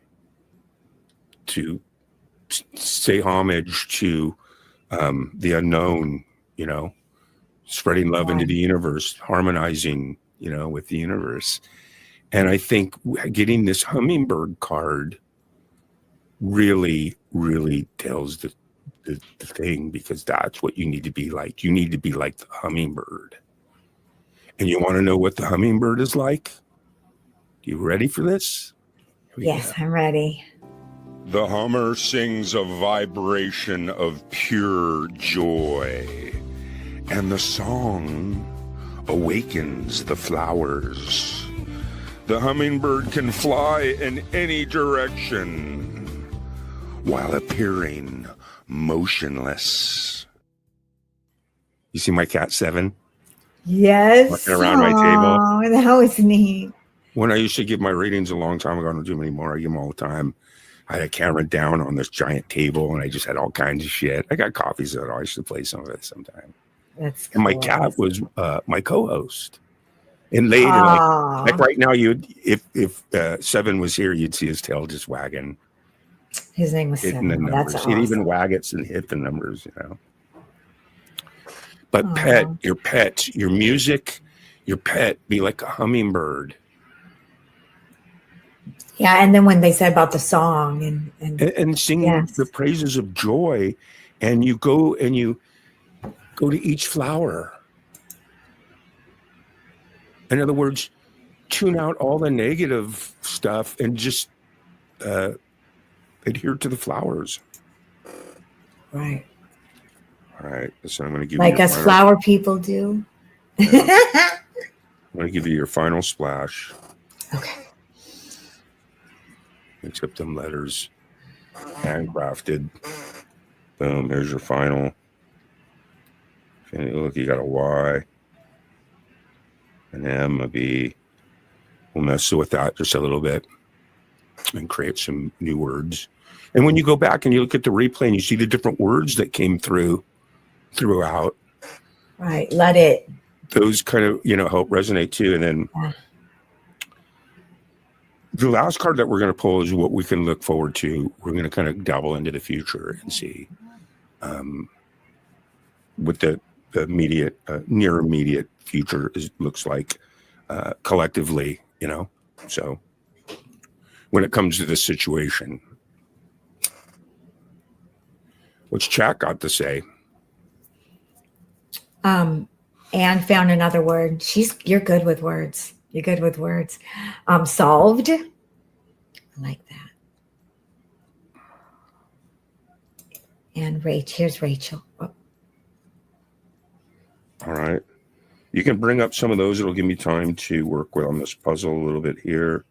S2: to say homage to the unknown, spreading love into the universe, harmonizing, with the universe. And I think getting this hummingbird card really, really tells the thing, because that's what you need to be like. You need to be like the hummingbird. And you want to know what the hummingbird is like? You ready for this?
S3: Yes, I'm ready.
S2: The hummer sings a vibration of pure joy, and the song awakens the flowers. The hummingbird can fly in any direction while appearing motionless. You see my cat Seven?
S3: Yes.
S2: Walking around my table.
S3: Oh, that was neat.
S2: When I used to give my readings a long time ago, I don't do them anymore. I give them all the time. I had a camera down on this giant table, and I just had all kinds of shit. I got copies of it. I should play some of it sometime.
S3: That's cool.
S2: And my cat was my co-host. And later, like right now, if Seven was here, you'd see his tail just wagging.
S3: His name was Seven. That's awesome.
S2: He'd even wag it and hit the numbers, But your pet, your music, your pet, be like a hummingbird.
S3: Yeah, and then when they said about the song
S2: and singing the praises of joy, and you go to each flower. In other words, tune out all the negative stuff and just adhere to the flowers.
S3: Right.
S2: All right. So I'm going to give
S3: you us flower people do.
S2: I'm going to give you your final splash.
S3: Okay.
S2: Accept them letters, handcrafted. Boom. Here's your final. Look, you got a Y, an M, a B. We'll mess with that just a little bit and create some new words. And when you go back and you look at the replay and you see the different words that came throughout.
S3: Right. Let it.
S2: Those kind of, help resonate too. And then the last card that we're going to pull is what we can look forward to. We're going to kind of dabble into the future and see what the immediate, near immediate future looks like collectively, So when it comes to this situation, what's chat got to say?
S3: Anne found another word. You're good with words. You're good with words. Solved. I like that. And here's Rachel. Oh,
S2: All right. You can bring up some of those. It'll give me time to work with on this puzzle a little bit here.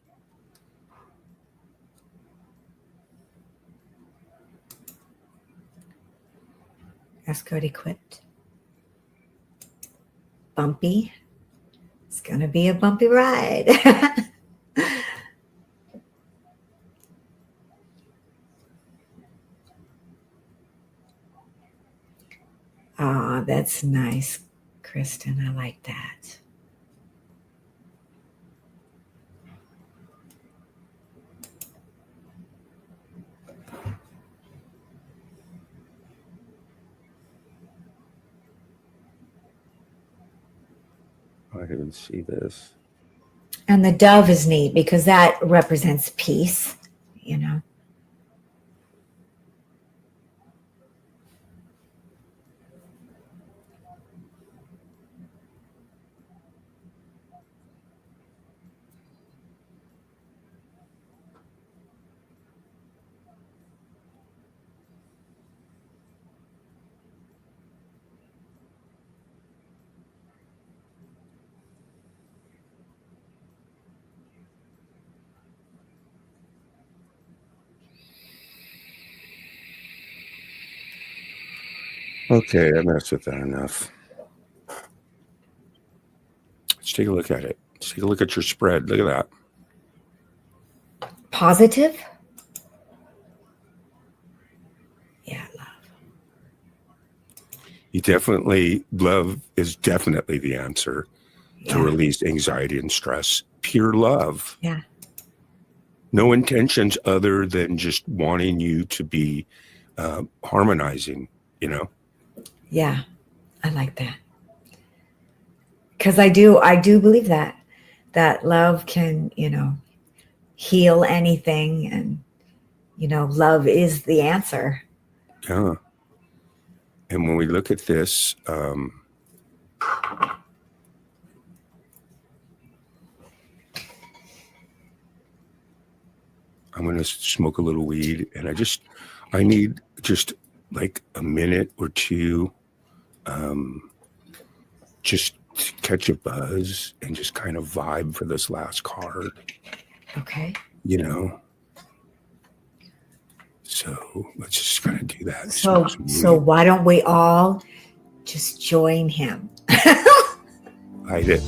S3: escort equipped. Bumpy. It's going to be a bumpy ride. Ah, that's nice, Kristen. I like that.
S2: I didn't see this.
S3: And the dove is neat because that represents peace, you know.
S2: Okay, I messed with that enough. Let's take a look at it. Let's take a look at your spread. Look at that.
S3: Positive? Yeah, love.
S2: Love is definitely the answer to release anxiety and stress. Pure love.
S3: Yeah.
S2: No intentions other than just wanting you to be harmonizing, you know?
S3: Yeah, I like that. Because I do believe that love can, you know, heal anything, and, you know, love is the answer.
S2: Yeah. And when we look at this, I'm going to smoke a little weed, and I need just like a minute or two, just to catch a buzz and just kind of vibe for this last card.
S3: Okay.
S2: You know? So let's just kind of do that.
S3: So why don't we all just join him?
S2: Hide it.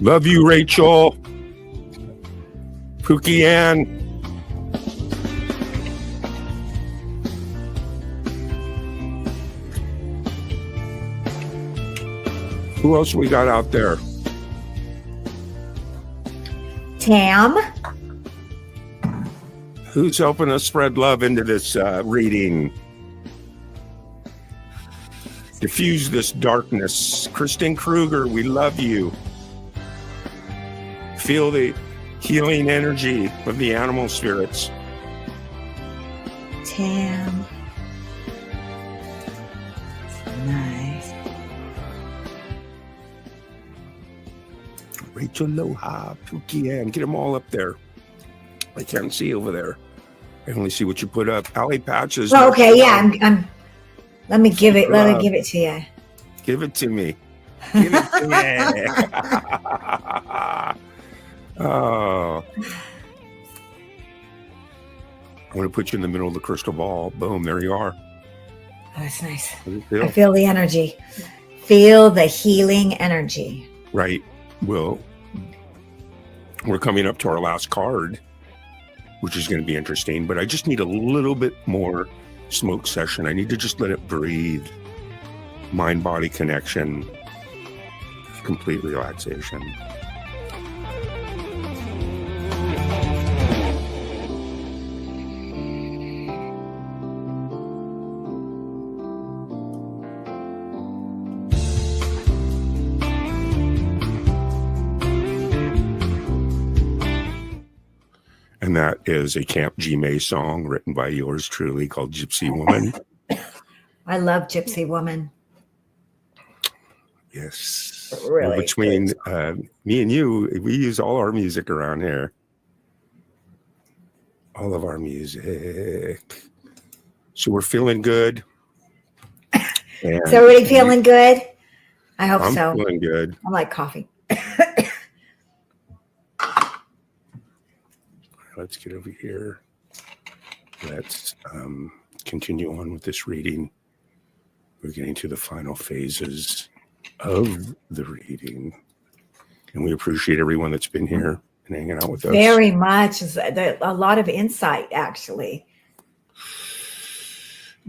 S2: Love you, Rachel. Pookie Ann. Who else we got out there?
S3: Tam.
S2: Who's helping us spread love into this reading? Diffuse this darkness. Kristen Kruger, we love you. Feel the healing energy of the animal spirits.
S3: Tam. Nice.
S2: Rachel Loha, Pookie Ann, get them all up there. I can't see over there. I only see what you put up. Allie Patches.
S3: Well, okay, yeah, I'm let me give it to you.
S2: Give it to me. Give it to me. Oh. I'm going to put you in the middle of the crystal ball. Boom, there you are.
S3: Oh, that's nice.
S2: How do you feel?
S3: I feel the energy. Feel the healing energy.
S2: Right. Well, we're coming up to our last card. which is going to be interesting. But I just need a little bit more smoke session. I need to just let it breathe. Mind-body connection, complete relaxation. And that is a Camp G May song written by yours truly called Gypsy Woman.
S3: I love Gypsy Woman.
S2: Yes.
S3: Really
S2: Well, between me and you, we use all our music around here. All of our music. So we're feeling good. And
S3: Is everybody feeling good? I hope
S2: I'm
S3: so.
S2: feeling good.
S3: I like coffee.
S2: Let's get over here. Let's continue on with this reading. We're getting to the final phases of the reading. And we appreciate everyone that's been here and hanging out with us.
S3: Very much. A lot of insight, actually.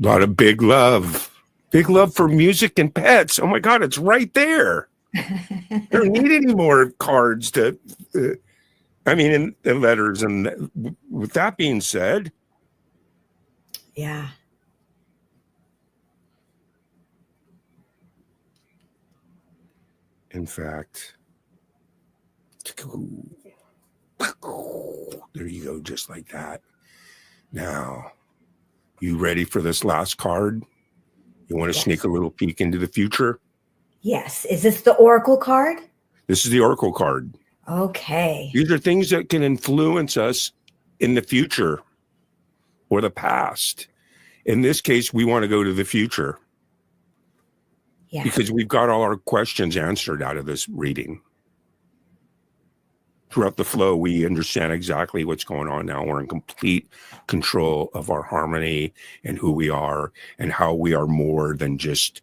S2: A lot of big love. Big love for music and pets. Oh my God, it's right there. I don't need any more cards to... and letters. And with that being said,
S3: Yeah.
S2: in fact, there you go, just like that. Now, you ready for this last card? You want to sneak a little peek into the future?
S3: Yes. Is this the Oracle card?
S2: This is the Oracle card.
S3: Okay.
S2: These are things that can influence us in the future or the past. In this case, we want to go to the future
S3: Yeah.
S2: because we've got all our questions answered out of this reading. Throughout the flow, we understand exactly what's going on now. We're in complete control of our harmony and who we are and how we are more than just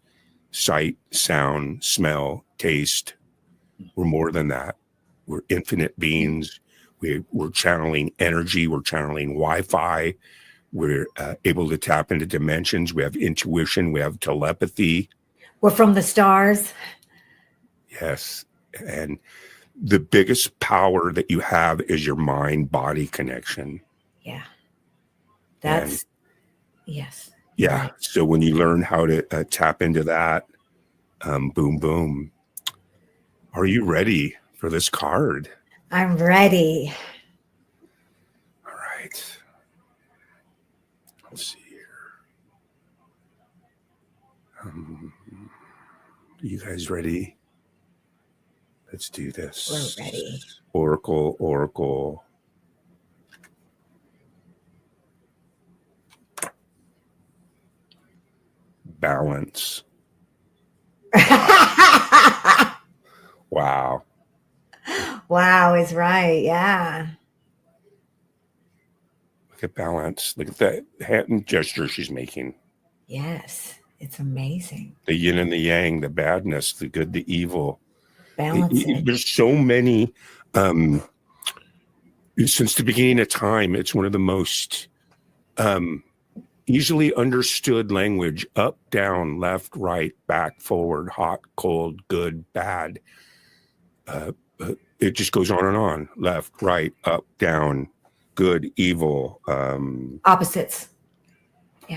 S2: sight, sound, smell, taste. We're more than that. We're infinite beings. We're channeling energy. We're channeling Wi-Fi. We're able to tap into dimensions. We have intuition. We have telepathy.
S3: We're from the stars.
S2: Yes. And the biggest power that you have is your mind-body connection.
S3: Yeah. That's, yes.
S2: Yeah.
S3: Right.
S2: So when you learn how to tap into that, boom, boom. Are you ready for this card?
S3: I'm ready.
S2: All right. Let's see here. You guys ready? Let's do this.
S3: We're ready.
S2: Oracle, Oracle. Balance. Wow.
S3: Wow is right. Yeah.
S2: Look at balance. Look at that hand gesture she's making.
S3: Yes. It's amazing.
S2: The yin and the yang, the badness, the good, the evil.
S3: Balancing.
S2: There's so many. Since the beginning of time, it's one of the most easily understood language. Up, down, left, right, back, forward, hot, cold, good, bad. It just goes on and on. Left, right, up, down, good, evil.
S3: Opposites.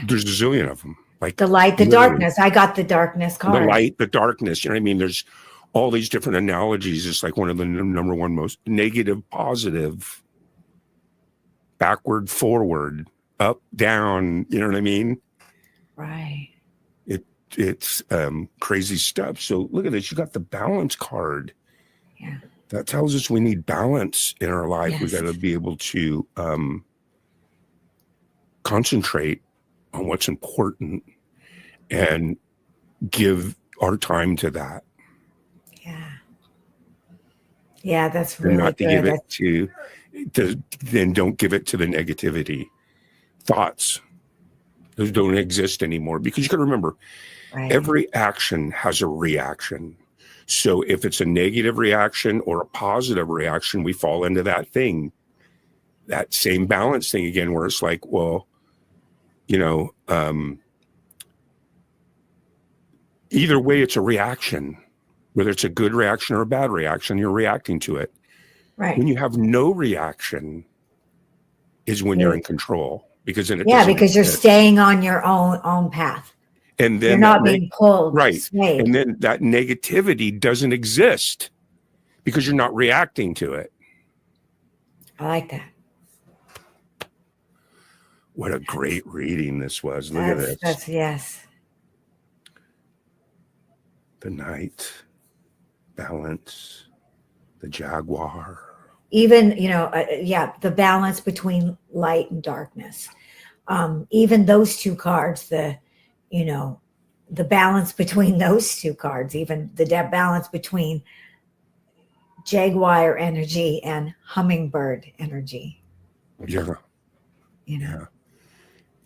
S2: There's a zillion of them. Like
S3: The light, the
S2: literally.
S3: darkness. I got the darkness card.
S2: The light, the darkness. You know what I mean? There's all these different analogies. It's like one of the number one most negative, positive, backward, forward, up, down. You know what I mean?
S3: Right.
S2: It's crazy stuff. So look at this. You got the balance card.
S3: Yeah.
S2: That tells us we need balance in our life.
S3: Yes.
S2: We got to be able to concentrate on what's important and give our time to that.
S3: Yeah. Yeah, that's
S2: And
S3: really
S2: not to
S3: good.
S2: give it to then don't give it to the negativity. Thoughts, those don't exist anymore, because you got to remember,
S3: Right.
S2: every action has a reaction. So if it's a negative reaction or a positive reaction, we fall into that thing. that same balance thing again, where it's like, well, you know, either way, it's a reaction, whether it's a good reaction or a bad reaction, you're reacting to it.
S3: Right.
S2: When you have no reaction is when you're in control, because then it
S3: Yeah,
S2: doesn't
S3: because you're
S2: exist.
S3: staying on your own path.
S2: And then
S3: You're not being pulled,
S2: right.
S3: swayed.
S2: And then that negativity doesn't exist because you're not reacting to it.
S3: I like that.
S2: What a great reading this was. Look at this.
S3: That's yes.
S2: The Knight, balance, the Jaguar.
S3: Even, you know, the balance between light and darkness. Even those two cards, the balance between those two cards, even the balance between Jaguar energy and hummingbird energy.
S2: Yeah.
S3: You know,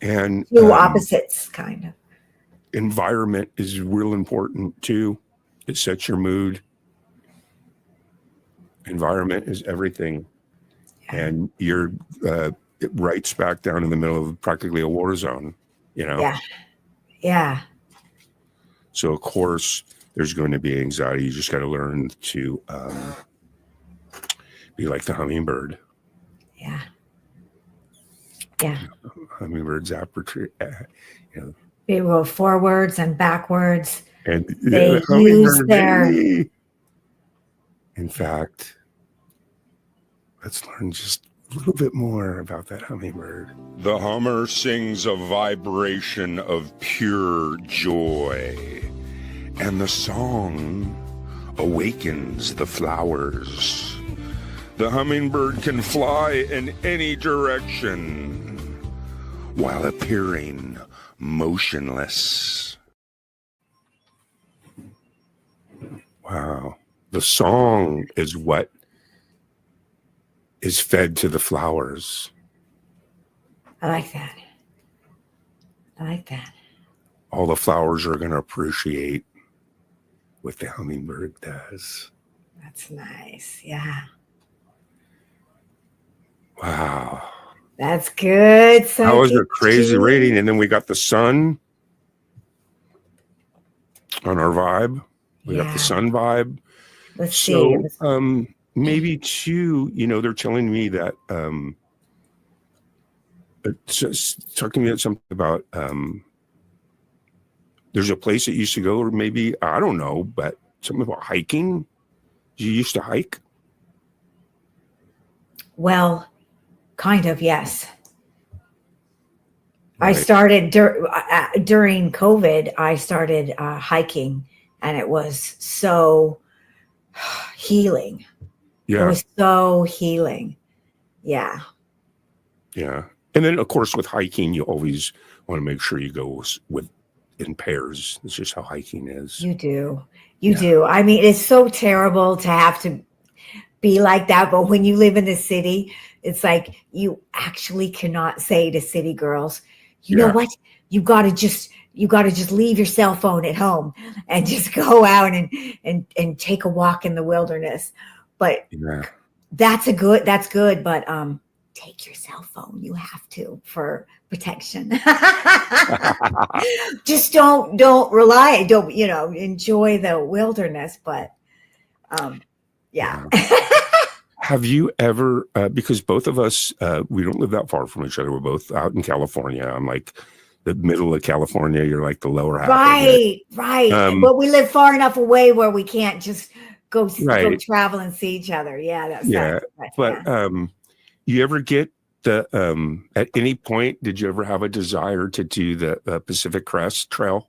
S2: And
S3: two opposites, kind of.
S2: environment is real important too. It sets your mood. Environment is everything.
S3: Yeah.
S2: And you're right smack down in the middle of practically a war zone, you know?
S3: Yeah. Yeah.
S2: So, of course, there's going to be anxiety. You just got to learn to be like the hummingbird.
S3: Yeah. Yeah.
S2: Hummingbirds,
S3: They go forwards and backwards.
S2: and
S3: They
S2: the hummingbird,
S3: use their-
S2: hey. In fact, let's learn just a little bit more about that hummingbird. The hummer sings a vibration of pure joy, and the song awakens the flowers. The hummingbird can fly in any direction while appearing motionless. Wow. The song is what is fed to the flowers.
S3: I like that. I like that.
S2: All the flowers are going to appreciate what the hummingbird does.
S3: That's nice. Yeah.
S2: Wow.
S3: That's good.
S2: That was a
S3: Psychic
S2: crazy
S3: G.
S2: reading. And then we got the sun on our vibe. We got
S3: Yeah.
S2: the sun vibe.
S3: Let's see.
S2: So maybe too, you know, they're telling me that it's just talking to me something about there's a place that used to go, or maybe I don't know, but something about hiking. You used to hike?
S3: Well, kind of, yes. I
S2: Right.
S3: started during COVID. I started hiking, and it was so healing. It
S2: Yeah.
S3: was so healing. Yeah.
S2: Yeah. And then, of course, with hiking, you always want to make sure you go in pairs. It's just how hiking is.
S3: You do. You do. I mean, it's so terrible to have to be like that. But when you live in the city, it's like you actually cannot say to city girls, you know what? You got to just leave your cell phone at home and just go out and take a walk in the wilderness. But
S2: Yeah.
S3: that's good. But take your cell phone. You have to for protection. Just don't rely. Don't, enjoy the wilderness. But yeah.
S2: Have you ever, because both of us, we don't live that far from each other. We're both out in California. I'm like the middle of California. You're like the lower half.
S3: Right. But we live far enough away where we can't just go travel and see each other. Yeah.
S2: You ever get at any point, did you ever have a desire to do the Pacific Crest Trail?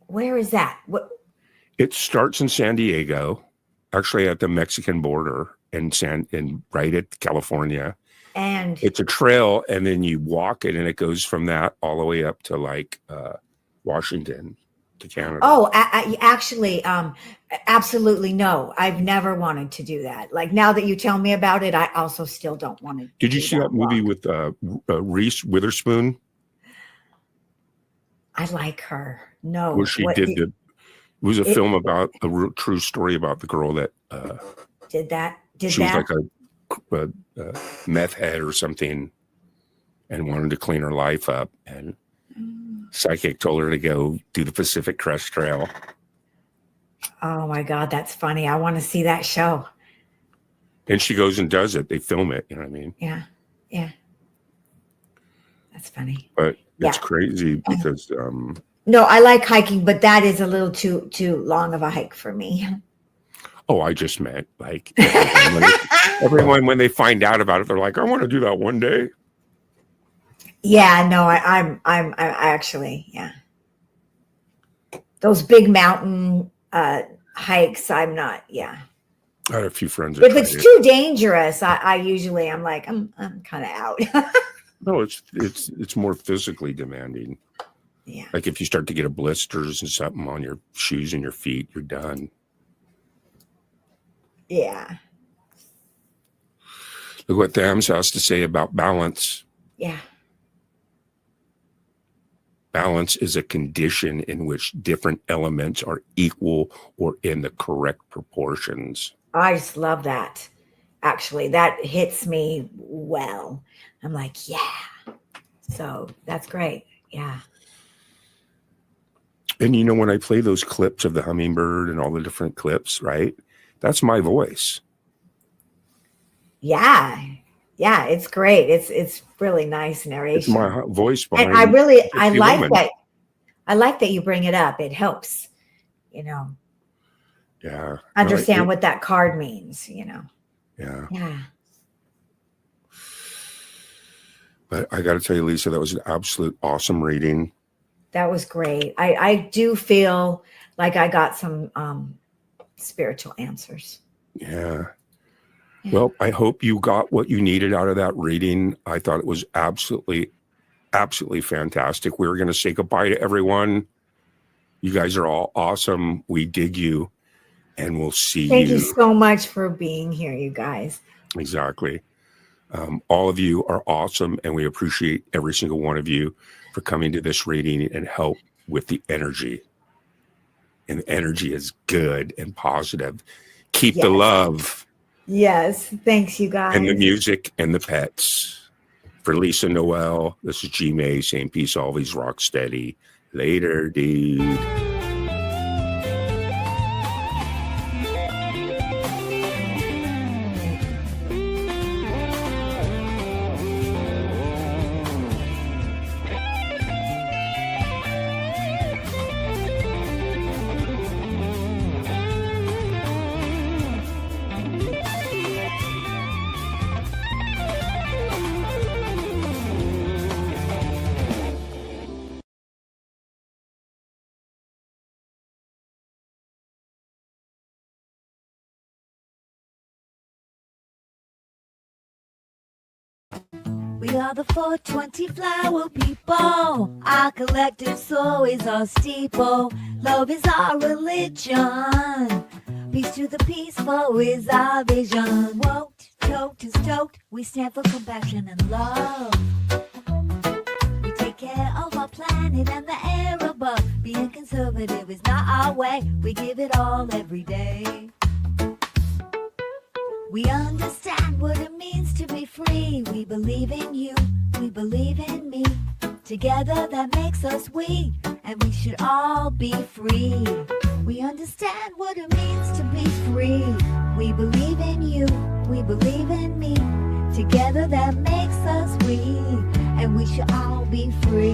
S3: Where is that? What?
S2: It starts in San Diego, actually at the Mexican border in right at California.
S3: And
S2: it's a trail, and then you walk it, and it goes from that all the way up to like Washington to Canada.
S3: Oh, actually, absolutely no. I've never wanted to do that. Like now that you tell me about it, I also still don't want to.
S2: Did you see that movie with Reese Witherspoon?
S3: I like her. No,
S2: where she it was a film about a real true story about the girl that
S3: did that.
S2: She was like meth head or something and wanted to clean her life up. And psychic told her to go do the Pacific Crest Trail.
S3: Oh my God, that's funny. I want to see that show.
S2: And she goes and does it. They film it. You know what I mean?
S3: Yeah. Yeah. That's funny.
S2: But it's
S3: Yeah.
S2: crazy because
S3: No, I like hiking, but that is a little too long of a hike for me.
S2: I just meant like everyone when they find out about it, they're like, I want to do that one day.
S3: Yeah, no, I actually, yeah. Those big mountain hikes, I'm not, yeah.
S2: I had a few friends. That
S3: If it's
S2: tried it.
S3: too dangerous, I usually I'm like, I'm kind of out.
S2: No, it's more physically demanding.
S3: Yeah.
S2: Like if you start to get a blisters and something on your shoes and your feet, you're done.
S3: Yeah.
S2: Look what Thams has to say about balance.
S3: Yeah.
S2: Balance is a condition in which different elements are equal or in the correct proportions.
S3: I just love that. Actually, that hits me well. I'm like, yeah. So that's great. Yeah.
S2: And you know, when I play those clips of the hummingbird and all the different clips, right? That's my voice.
S3: Yeah. Yeah. It's great. It's really nice narration.
S2: It's my voice behind.
S3: And I
S2: Gypsy
S3: like
S2: Woman.
S3: that. I like that you bring it up. It helps,
S2: Yeah.
S3: understand
S2: Right.
S3: what that card means,
S2: Yeah.
S3: Yeah.
S2: But I got to tell you, Lisa, that was an absolute awesome reading.
S3: That was great. I do feel like I got some spiritual answers.
S2: Yeah. Well, I hope you got what you needed out of that reading. I thought it was absolutely fantastic. We were going to say goodbye to everyone. You guys are all awesome. We dig you. And we'll see
S3: Thank you so much for being here, you guys.
S2: Exactly. All of you are awesome. And we appreciate every single one of you for coming to this reading and help with the energy. And the energy is good and positive. Keep the
S3: Yes.
S2: love.
S3: Yes. Thanks, you guys.
S2: And the music and the pets. For Lisa Noel, this is G May saying peace always, rock steady. Later, dude.
S1: We are the 420 flower people. Our collective soul is our steeple. Love is our religion. Peace to the peaceful is our vision. Woked, choked, and stoked. We stand for compassion and love. We take care of our planet and the air above. Being conservative is not our way. We give it all every day. We understand what it means to be free. We believe in you, we believe in me. Together that makes us we, and we should all be free. We understand what it means to be free. We believe in you, we believe in me. Together that makes us we, and we should all be free.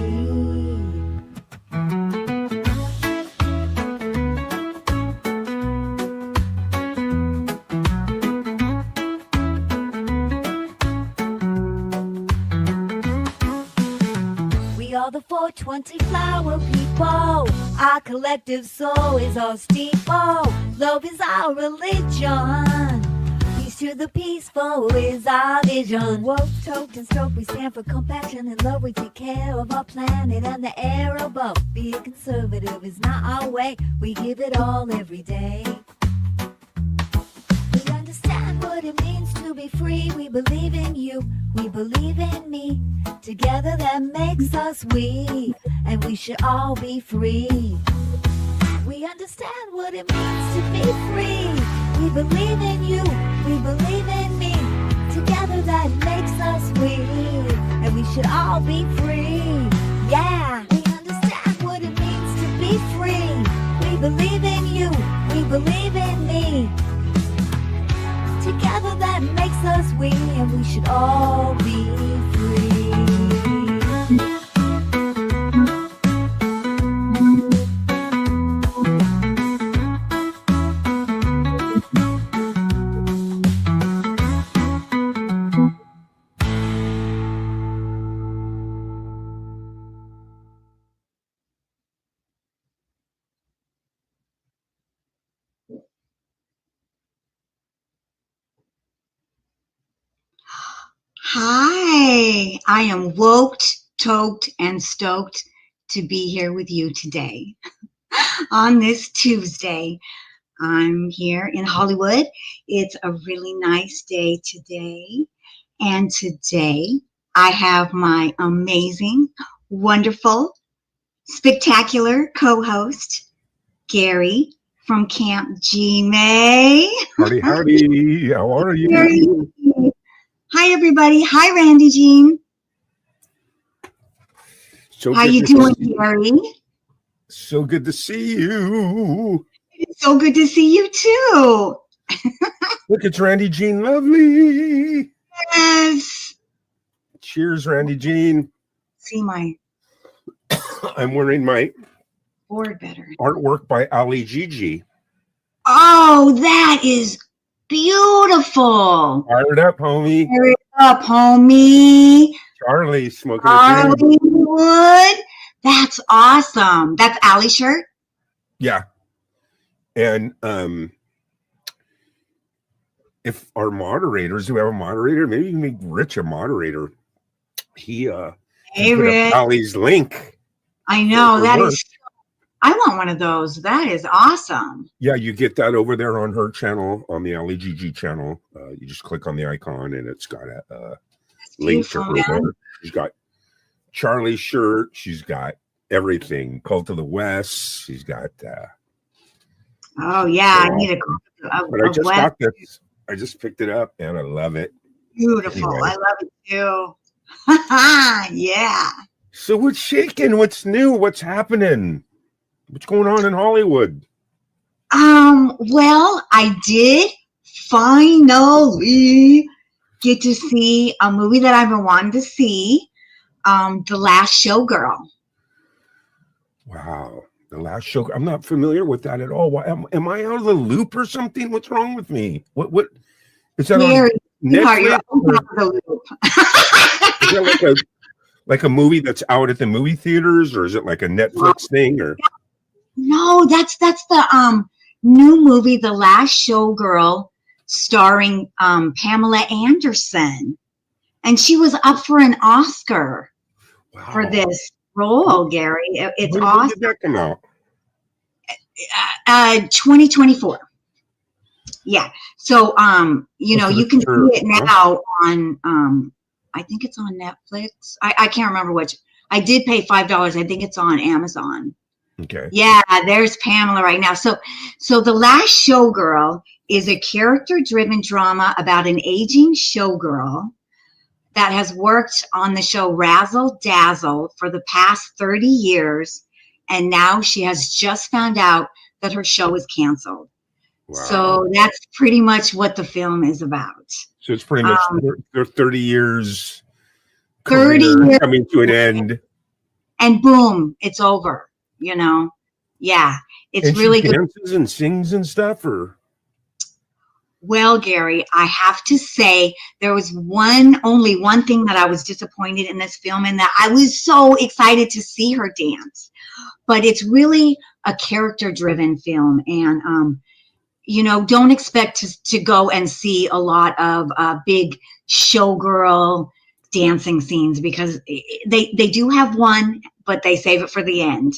S1: We are the 420 flower people. Our collective soul is our steeple. Love is our religion. Peace to the peaceful is our vision. Woke, toked, and stoked. We stand for compassion and love. We take care of our planet and the air above. Being conservative is not our way. We give it all every day. We understand what it means to be free. We believe in you, we believe in me. Together that makes us we, and we should all be free. We understand what it means to be free. We believe in you, we believe in me. Together that makes us we, and we should all be free. Yeah, we understand what it means to be free. We believe in you, we believe in me. Together that makes us we, and we should all be free.
S4: Hi, I am woked, toked, and stoked to be here with you today. On this Tuesday, I'm here in Hollywood. It's a really nice day today. And today, I have my amazing, wonderful, spectacular co-host, Gary from Camp G-May.
S2: Howdy, howdy. How are you?
S4: Gary. Hi, everybody. Hi, Randy Jean.
S2: So
S4: How
S2: good
S4: you
S2: to
S4: doing,
S2: see-
S4: Gary?
S2: So good to see you.
S4: It's so good to see you, too.
S2: Look, it's Randy Jean Lovely.
S4: Yes.
S2: Cheers, Randy Jean.
S4: See my
S2: I'm wearing my
S4: board better.
S2: artwork by Ali Gigi.
S4: Oh, that is beautiful.
S2: Fired up, homie.
S4: Hurry up, homie.
S2: Charlie smoking a joint.
S4: Hollywood. That's awesome. That's Allie's shirt?
S2: Yeah. And if our moderators, do we have a moderator? Maybe you can make Rich a moderator. He
S4: Hey,
S2: put up
S4: Rick.
S2: Ali's link.
S4: I know.
S2: for
S4: That
S2: work.
S4: is. I want one of those. That is awesome.
S2: Yeah, you get that over there on her channel, on the Ali Gigi channel. You just click on the icon and it's got a link to
S4: beautiful,
S2: her.
S4: man.
S2: She's got Charlie's shirt. She's got everything. Cult of the West. She's got.
S4: Oh, yeah. I
S2: so
S4: need a
S2: But I just
S4: wet-
S2: got this. I just picked it up and I love it.
S4: Beautiful.
S2: Anyway.
S4: I love it too. Yeah.
S2: So what's shaking? What's new? What's happening? What's going on in Hollywood?
S4: Well, I did finally get to see a movie that I've been wanting to see, The Last Showgirl.
S2: Wow. The Last Show. I'm not familiar with that at all. Why am I out of the loop or something? What's wrong with me? What is that
S4: Mary,
S2: on
S4: sweetheart, you're
S2: Netflix?
S4: on
S2: Or
S4: top of the loop.
S2: is that like a movie that's out at the movie theaters, or is it like a Netflix thing? Or
S4: No, that's the new movie, The Last Showgirl, starring Pamela Anderson, and she was up for an Oscar
S2: wow.
S4: for this role, Gary. It's
S2: When
S4: awesome.
S2: did that come out?
S4: 2024. Yeah. So you know,
S2: Okay,
S4: you can
S2: sure.
S4: see it now on I think it's on Netflix. I can't remember which. I did pay $5. I think it's on Amazon.
S2: Okay.
S4: Yeah, there's Pamela right now. So The Last Showgirl is a character-driven drama about an aging showgirl that has worked on the show Razzle Dazzle for the past 30 years, and now she has just found out that her show is canceled.
S2: Wow.
S4: So that's pretty much what the film is about.
S2: So it's pretty much their 30 years
S4: 30
S2: career
S4: years.
S2: coming to an end.
S4: And boom, it's over, you know? Yeah, it's
S2: And
S4: really
S2: she
S4: good.
S2: dances and sings and stuff, or
S4: Well, Gary, I have to say there was only one thing that I was disappointed in this film, and that I was so excited to see her dance. But it's really a character-driven film, and you know, don't expect to go and see a lot of big showgirl dancing scenes, because they do have one, but they save it for the end.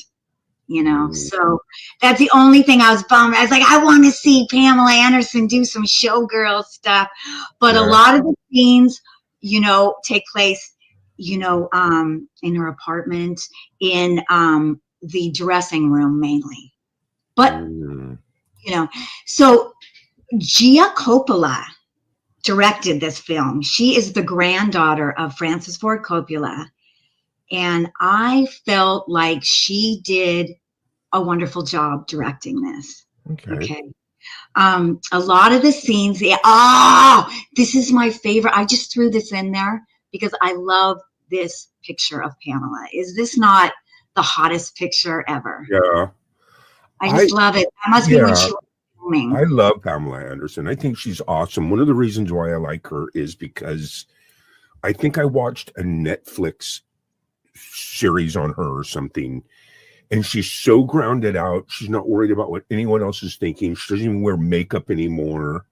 S4: You know, so that's the only thing I was bummed. I was like, I want to see Pamela Anderson do some showgirl stuff, but
S2: Yeah.
S4: a lot of the scenes, you know, take place, you know, in her apartment, in the dressing room mainly. But you know, so Gia Coppola directed this film. She is the granddaughter of Francis Ford Coppola. And I felt like she did a wonderful job directing this. Okay. A lot of the scenes, this is my favorite. I just threw this in there because I love this picture of Pamela. Is this not the hottest picture ever?
S2: Yeah.
S4: I just love it. That must be when she was filming.
S2: I love Pamela Anderson. I think she's awesome. One of the reasons why I like her is because I think I watched a Netflix series on her or something, and she's so grounded out. She's not worried about what anyone else is thinking. She doesn't even wear makeup anymore.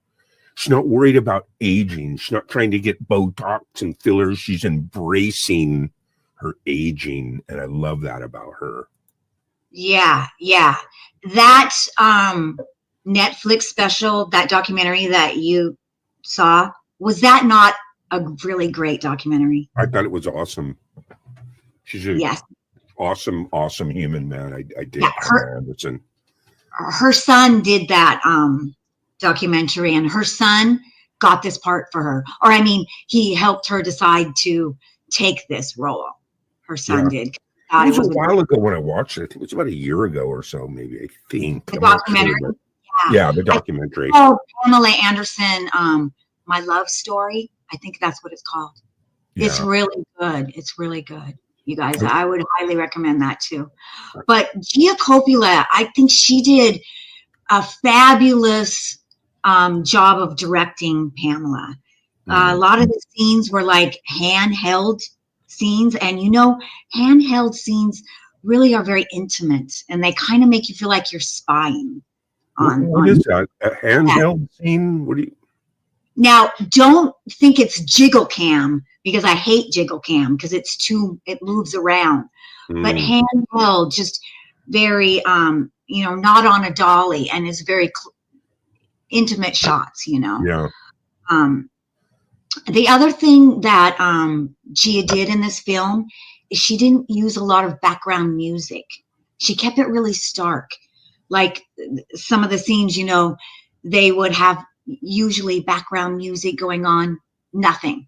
S2: She's not worried about aging. She's not trying to get Botox and fillers. She's embracing her aging, and I love that about her.
S4: Yeah. That Netflix special, that documentary that you saw, was that not a really great documentary?
S2: I thought it was awesome. She's a awesome human, man. I did. Pamela Anderson.
S4: Her son did that documentary, and her son got this part for her. Or I mean, he helped her decide to take this role. Her son did.
S2: It was a while ago when I watched it. I think it was about a year ago or so, maybe. I think.
S4: The documentary.
S2: Yeah, the documentary.
S4: Pamela Anderson, My Love Story. I think that's what it's called. Yeah. It's really good. It's really good. You guys, I would highly recommend that too. But Gia Coppola, I think she did a fabulous job of directing Pamela. A lot of the scenes were like handheld scenes, and handheld scenes really are very intimate, and they kind of make you feel like you're spying on.
S2: What is that? A handheld scene? What do you?
S4: Now, don't think it's jiggle cam, because I hate jiggle cam because it moves around. But handheld, just very, not on a dolly, and is very intimate shots,
S2: Yeah.
S4: The other thing that Gia did in this film is she didn't use a lot of background music. She kept it really stark. Like some of the scenes, they would have usually background music going on, nothing,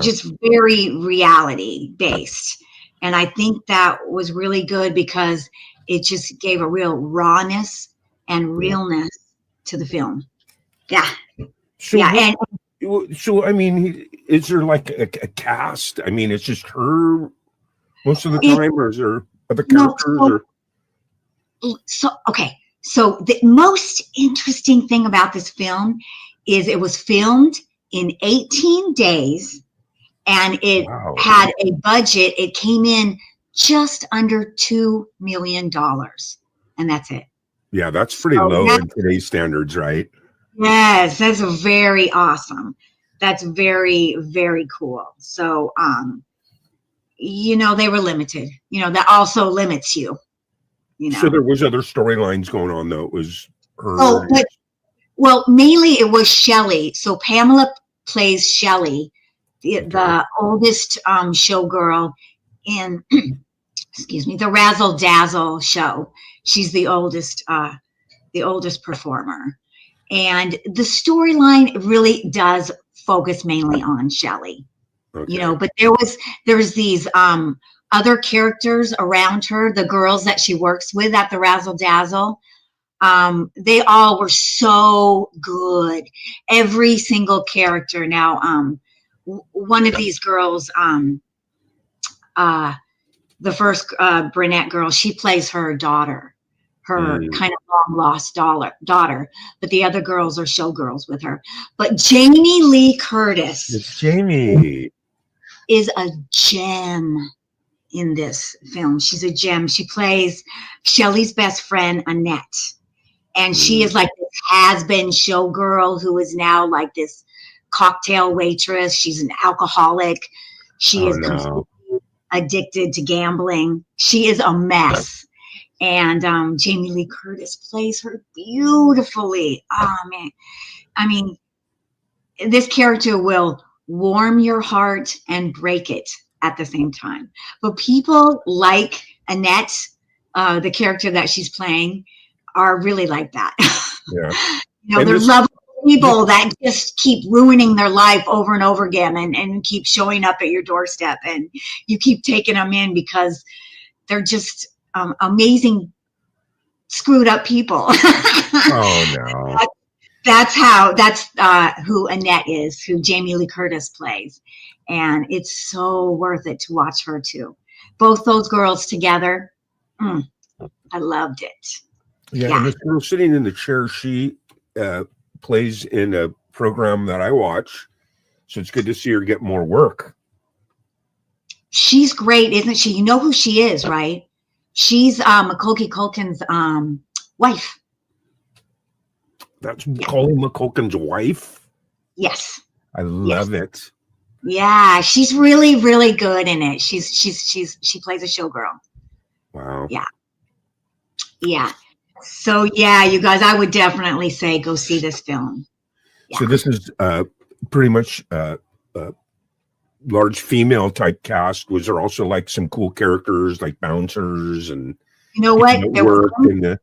S4: just very reality based. And I think that was really good because it just gave a real rawness and realness to the film. Yeah.
S2: So I mean, is there like a cast? I mean, it's just her most of the time, or is there other characters?
S4: So the most interesting thing about this film is it was filmed in 18 days, and it had a budget. It came in just under $2 million, and that's it.
S2: Yeah, that's pretty low in today's standards, right?
S4: Yes, that's very awesome. That's very, very cool. So, they were limited. That also limits you.
S2: So there was other storylines going on, though. It was her.
S4: Well, mainly it was Shelley. So Pamela plays Shelley, the oldest showgirl in, the Razzle Dazzle show. She's the oldest performer. And the storyline really does focus mainly on Shelley, but there was these other characters around her, the girls that she works with at the Razzle Dazzle. They all were so good. Every single character. Now, one of these girls, the first brunette girl, she plays her daughter. Her kind of long lost daughter, but the other girls are showgirls with her. But Jamie Lee Curtis is a gem in this film. She's a gem. She plays Shelley's best friend, Annette, and she is like this has-been showgirl who is now like this cocktail waitress. She's an alcoholic. She is completely addicted to gambling. She is a mess. And Jamie Lee Curtis plays her beautifully. Oh, man. I mean, this character will warm your heart and break it at the same time. But people like Annette, the character that she's playing, are really like that.
S2: Yeah.
S4: They're lovable people that just keep ruining their life over and over again and keep showing up at your doorstep, and you keep taking them in because they're just amazing, screwed up people.
S2: Oh no.
S4: That's who Annette is, who Jamie Lee Curtis plays. And it's so worth it to watch her too. Both those girls together. I loved it.
S2: Yeah,
S4: Yeah.
S2: and this girl sitting in the chair, she plays in a program that I watch. So it's good to see her get more work.
S4: She's great, isn't she? You know who she is, right? She's Macaulay Culkin's wife.
S2: That's Macaulay Culkin's wife.
S4: Yes.
S2: I love it.
S4: Yeah, she's really, really good in it. She plays a showgirl.
S2: Wow.
S4: Yeah. So yeah, you guys, I would definitely say go see this film.
S2: So this is pretty much large female type cast. Was there also like some cool characters like bouncers and
S4: You know what? There was
S2: work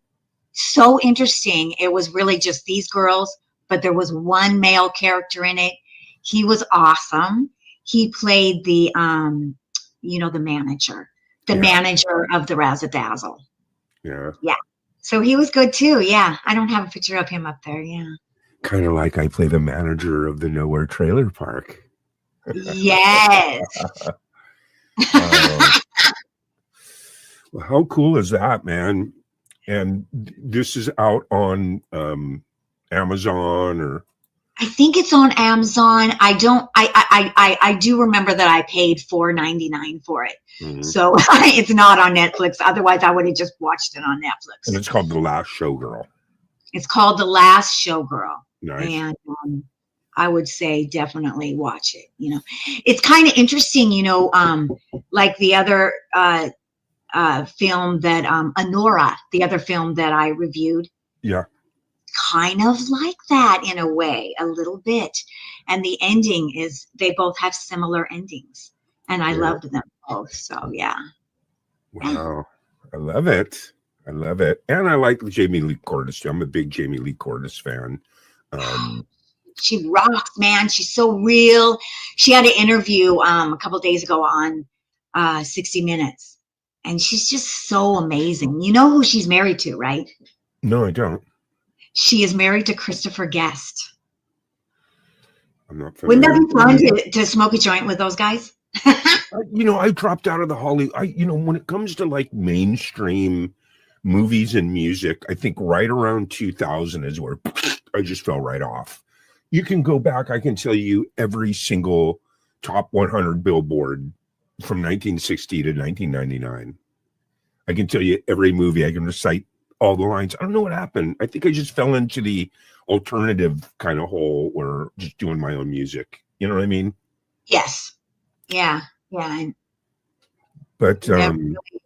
S4: so interesting. It was really just these girls, but there was one male character in it. He was awesome. He played the the manager, manager of the Razzle Dazzle.
S2: Yeah.
S4: So he was good too. Yeah. I don't have a picture of him up there. Yeah.
S2: Kind of like I play the manager of the Nowhere Trailer Park.
S4: Yes.
S2: Well, how cool is that, man? And this is out on Amazon, or
S4: I think it's on Amazon. I do remember that I paid $4.99 for it. So it's not on Netflix. Otherwise I would have just watched it on Netflix.
S2: And it's called The Last Showgirl.
S4: It's called The Last Showgirl.
S2: Nice.
S4: And I would say definitely watch it. It's kind of interesting, like the other film that Anora, the other film that I reviewed.
S2: Yeah.
S4: Kind of like that in a way, a little bit. And the ending is they both have similar endings. And I loved them both. So yeah.
S2: Wow. I love it. I love it. And I like Jamie Lee Curtis. I'm a big Jamie Lee Curtis fan.
S4: She rocks, man. She's so real. She had an interview a couple days ago on 60 Minutes. And she's just so amazing. You know who she's married to, right?
S2: No, I don't.
S4: She is married to Christopher Guest.
S2: I'm not familiar.
S4: Wouldn't that be fun to smoke a joint with those guys?
S2: I dropped out of the Hollywood. When it comes to like mainstream movies and music, I think right around 2000 is where I just fell right off. You can go back. I can tell you every single top 100 Billboard from 1960 to 1999. I can tell you every movie. I can recite all the lines. I don't know what happened. I think I just fell into the alternative kind of hole or just doing my own music. You know what I mean?
S4: Yes. Yeah. Yeah.
S2: But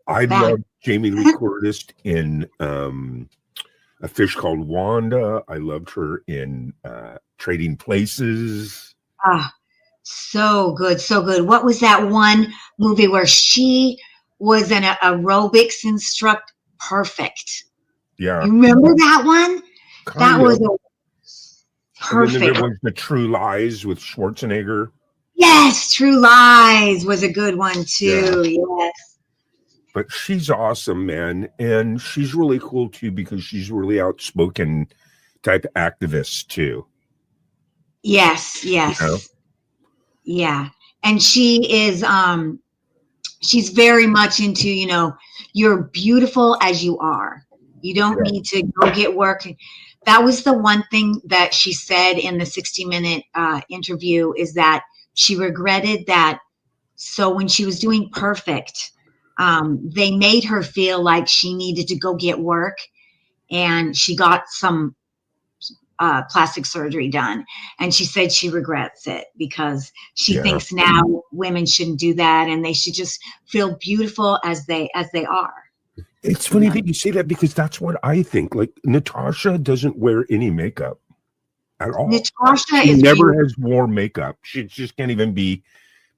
S2: I love Jamie Lee Curtis in A Fish Called Wanda. I loved her in Trading Places.
S4: So good. So good. What was that one movie where she was an aerobics instructor? Perfect.
S2: Yeah.
S4: You remember that one? That was perfect.
S2: And then there was The True Lies with Schwarzenegger.
S4: Yes, True Lies was a good one too. Yeah. Yes.
S2: But she's awesome, man. And she's really cool too because she's really outspoken type activist too.
S4: Yes, yes. Yeah. And she is she's very much into, you're beautiful as you are. You don't need to go get work. That was the one thing that she said in the 60-minute interview, is that she regretted that. So when she was doing Perfect, they made her feel like she needed to go get work, and she got some plastic surgery done. And she said she regrets it because she thinks now women shouldn't do that, and they should just feel beautiful as they are.
S2: It's funny that you say that because that's what I think. Like Natasha doesn't wear any makeup at all.
S4: Natasha
S2: she
S4: is
S2: never
S4: beautiful.
S2: has worn makeup. She just can't even be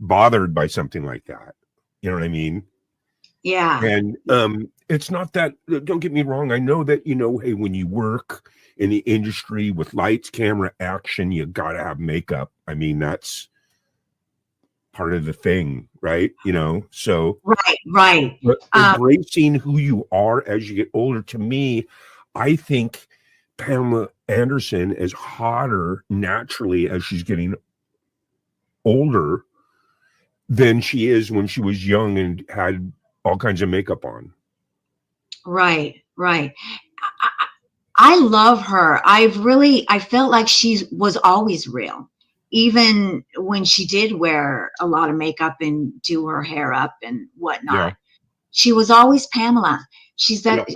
S2: bothered by something like that. You know what I mean?
S4: Yeah.
S2: And
S5: it's not that, don't get me wrong. I know that, hey, when you work in the industry with lights, camera, action, you got to have makeup. I mean, that's part of the thing, right? So
S4: Right.
S5: but embracing who you are as you get older, to me, I think Pamela Anderson is hotter naturally as she's getting older than she is when she was young and had all kinds of makeup on.
S4: Right. I love her. I felt like she was always real. Even when she did wear a lot of makeup and do her hair up and whatnot.
S5: Yeah.
S4: She was always Pamela. She's that,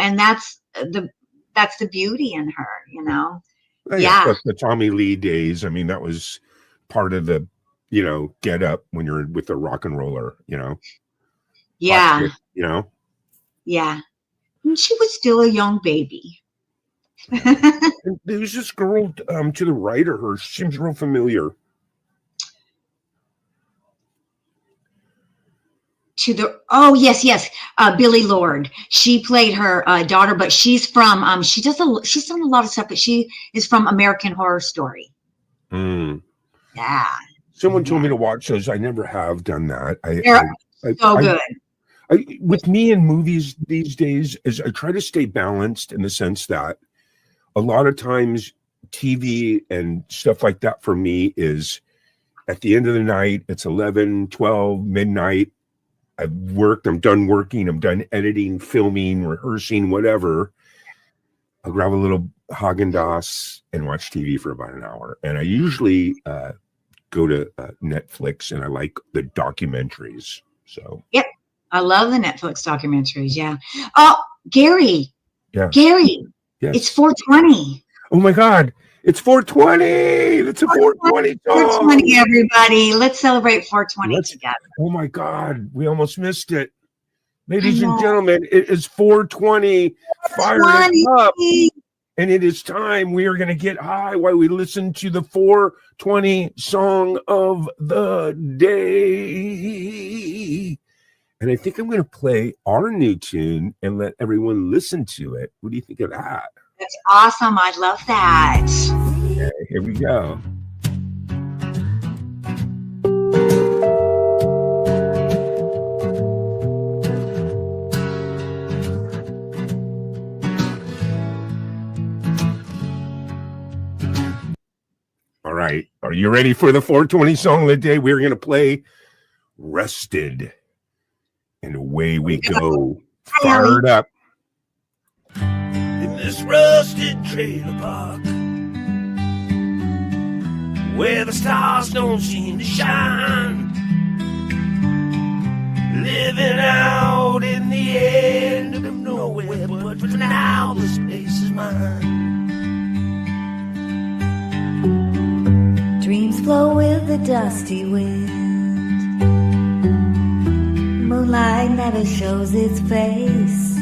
S4: and that's the beauty in her, Yeah.
S5: The Tommy Lee days. I mean, that was part of the, get up when you're with the rock and roller,
S4: Yeah.
S5: Yeah.
S4: And she was still a young baby.
S5: And there's this girl to the right of her. She seems real familiar.
S4: Yes. Billie Lourd. She played her daughter, but she's from she's done a lot of stuff, but she is from American Horror Story. Yeah.
S5: Someone told me to watch those. I never have done that.
S4: So good.
S5: With me in movies these days is I try to stay balanced in the sense that a lot of times TV and stuff like that for me is at the end of the night, it's 11, 12, midnight. I've worked, I'm done working, I'm done editing, filming, rehearsing, whatever. I'll grab a little Haagen-Dazs and watch TV for about an hour. And I usually go to Netflix, and I like the documentaries. So
S4: yep, I love the Netflix documentaries. Yeah. Oh, Gary.
S5: Yeah.
S4: Gary.
S5: Yes.
S4: It's 420.
S5: Oh my God. It's 420. It's a 420 song.
S4: 420, everybody. Let's celebrate 420 together.
S5: Oh my God. We almost missed it. Ladies and gentlemen, it is 420. Fire it up. And it is time we are going to get high while we listen to the 420 song of the day. And I think I'm going to play our new tune and let everyone listen to it. What do you think of that?
S4: That's awesome. I love that.
S5: Okay, here we go. All right. Are you ready for the 420 song of the day? We're going to play Rested. And away we go. Fired up.
S6: In this rusted trailer park, where the stars don't seem to shine, living out in the end of nowhere, but for now this place is mine.
S1: Dreams flow with the dusty wind. Moonlight never shows its face,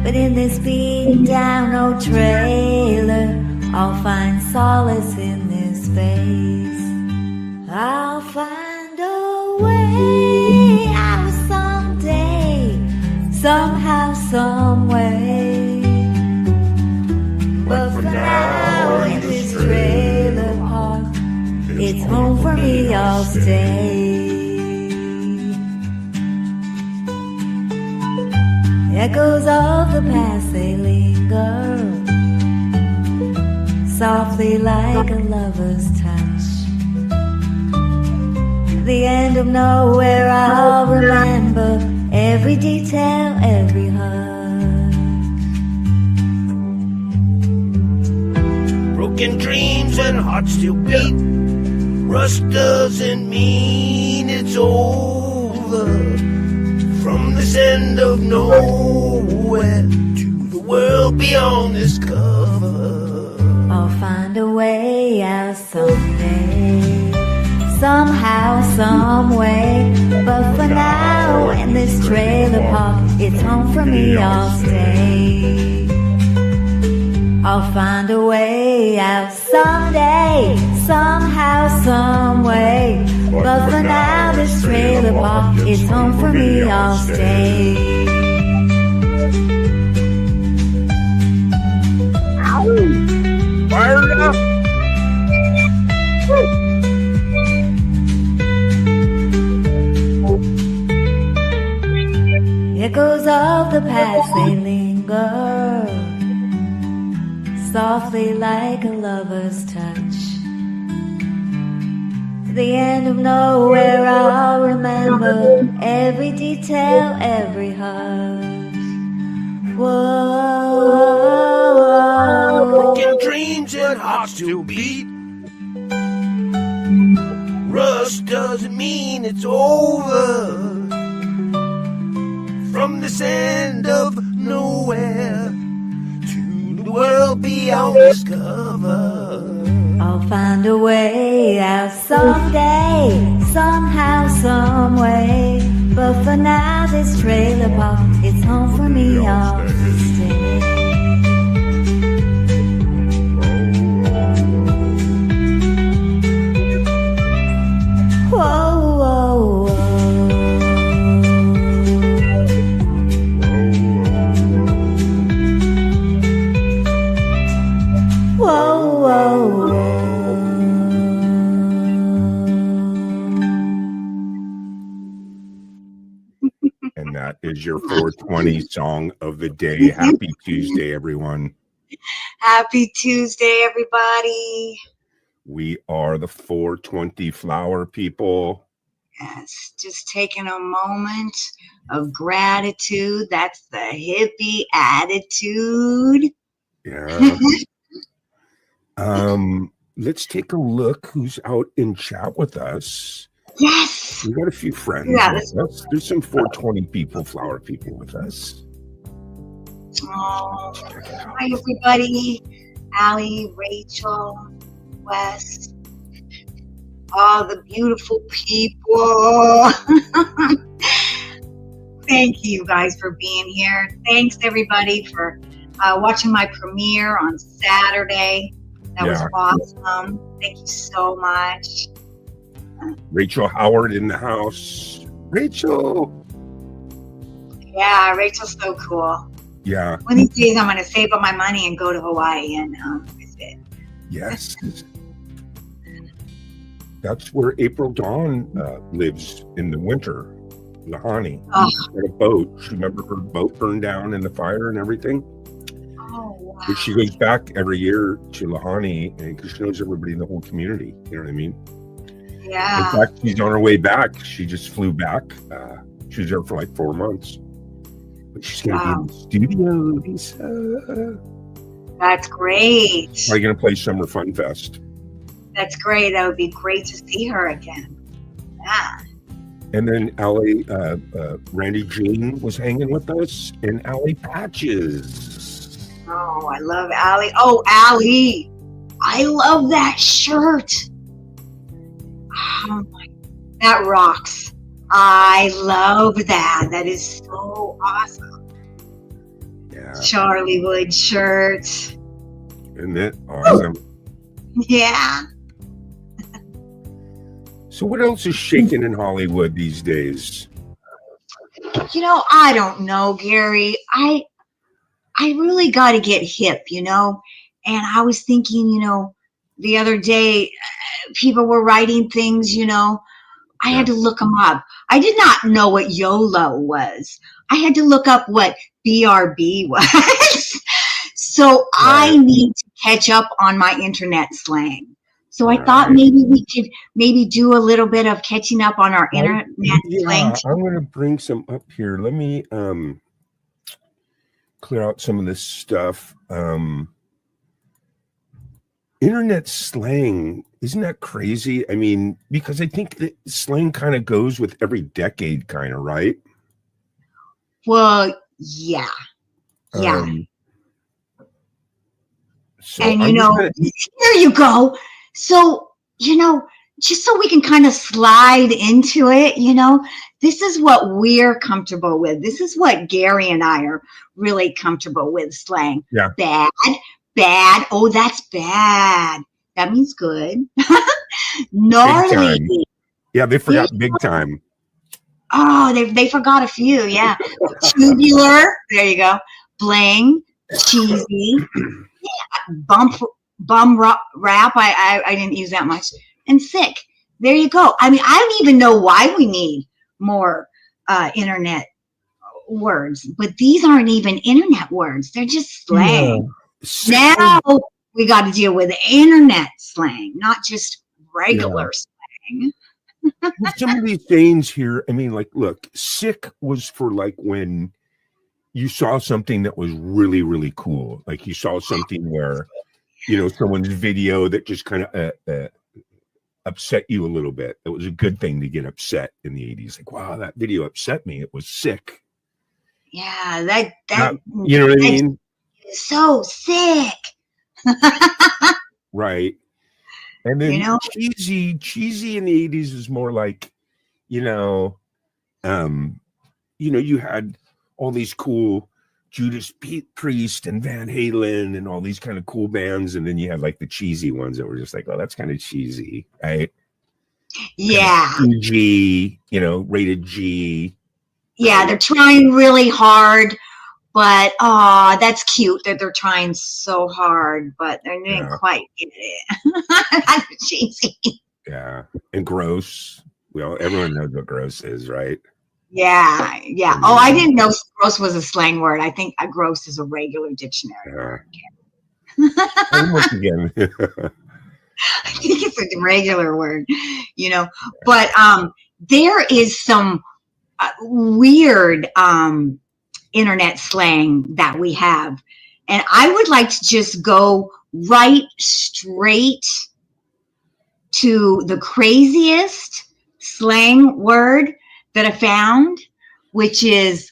S1: but in this beaten down old trailer, I'll find solace in this space. I'll find a way out someday, somehow, some way. But for now, in this trailer park, it's home for me, I'll stay. Echoes of the past, they linger softly like a lover's touch. The end of nowhere, I'll remember every detail, every hush.
S6: Broken dreams and hearts still beat. Rust doesn't mean it's over. From this end of nowhere to the world beyond this cover,
S1: I'll find a way out someday, somehow, some way. But for now, in this trailer park, it's home for me, I'll stay. I'll find a way out someday, somehow, some way. But for now, this trailer park. It's home for me, I'll stay.
S5: Fired up.
S1: Echoes of the past, they linger softly like a lover's touch. To the end of nowhere, I'll remember every detail, every hush. Whoa.
S6: Broken dreams and hearts still beat. Rust doesn't mean it's over. From this end of nowhere to the world beyond this cover.
S1: I'll find a way out someday, somehow, some way. But for now, this trailer park, it's home for me, I'll stay. Whoa, whoa, whoa. Whoa, whoa, whoa.
S5: And that is your 420 song of the day. Happy Tuesday, everyone.
S4: Happy Tuesday, everybody.
S5: We are the 420 Flower People.
S4: Yes, just taking a moment of gratitude. That's the hippie attitude.
S5: Yeah. Let's take a look who's out in chat with us.
S4: Yes.
S5: We got a few friends
S4: Yeah,
S5: with us. There's some 420 people, flower people with us.
S4: Oh, hi, everybody. Allie, Rachel, Wes, all the beautiful people. Thank you guys for being here. Thanks, everybody, for watching my premiere on Saturday. That was awesome. Thank you so much.
S5: Rachel Howard in the house. Rachel.
S4: Yeah, Rachel's so cool.
S5: Yeah.
S4: One of these days, I'm going to save up my money and go to Hawaii and visit.
S5: Yes. That's where April Dawn lives in the winter. Lahani.
S4: Oh.
S5: She's got a boat. She remember her boat burned down in the fire and everything.
S4: Oh, wow.
S5: But she goes back every year to Lahani and because she knows everybody in the whole community. You know what I mean?
S4: Yeah.
S5: In fact, she's on her way back. She just flew back. She was there for like 4 months. But she's going to be in the studio, Lisa.
S4: That's great.
S5: Probably going to play Summer Fun Fest.
S4: That's great. That would be great to see her again. Yeah.
S5: And then Allie, Randy Jean was hanging with us, and Allie Patches.
S4: Oh, I love Allie. Oh, Allie. I love that shirt. Oh my, that rocks. I love that. That is so awesome.
S5: Yeah.
S4: Charlie Wood shirt.
S5: Isn't it awesome?
S4: Yeah.
S5: So what else is shaking in Hollywood these days?
S4: You know, I don't know, Gary. I really got to get hip, you know. And I was thinking, you know, the other day, people were writing things, you know. I had to look them up. I did not know what YOLO was. I had to look up what BRB was. So I need to catch up on my internet slang. So I thought maybe we could do a little bit of catching up on our internet slang.
S5: I'm going to bring some up here. Let me clear out some of this stuff. Internet slang, isn't that crazy? I mean, because I think that slang kind of goes with every decade, kind of, right?
S4: Well, yeah. Yeah.
S5: So
S4: and,
S5: I'm
S4: you know, here you go. So, you know, just so we can kind of slide into it, you know, this is what we're comfortable with. This is what Gary and I are really comfortable with, slang.
S5: Yeah.
S4: Bad. Oh, that's bad. That means good. Gnarly.
S5: Yeah, they forgot big time.
S4: Oh, they forgot a few. Yeah. Tubular. There you go. Bling. Cheesy. Bum rap. I didn't use that much. And sick. There you go. I mean, I don't even know why we need more internet words, but these aren't even internet words. They're just slang.
S5: Yeah.
S4: Now we got to deal with internet slang, not just regular slang.
S5: Some of these sayings here, I mean, like, look, sick was for like when you saw something that was really, really cool. Like you saw something where, someone's video that just kind of upset you a little bit. It was a good thing to get upset in the 80s. Like, wow, that video upset me. It was sick.
S4: Yeah, that
S5: you know what I mean?
S4: Is so sick.
S5: Right. And then cheesy in the 80s is more like, you had all these cool Judas Priest and Van Halen and all these kind of cool bands, and then you had like the cheesy ones that were just like, oh, that's kind of cheesy, right?
S4: Yeah.
S5: G, rated G.
S4: Yeah, they're trying really hard, but that's cute that they're trying so hard, but they didn't quite get it. That's cheesy.
S5: Yeah, and gross. Everyone knows what gross is, right?
S4: Yeah. Oh, I didn't know gross was a slang word. I think gross is a regular dictionary word.
S5: And once again,
S4: I think it's a regular word, But there is some weird internet slang that we have, and I would like to just go right straight to the craziest slang word that I found, which is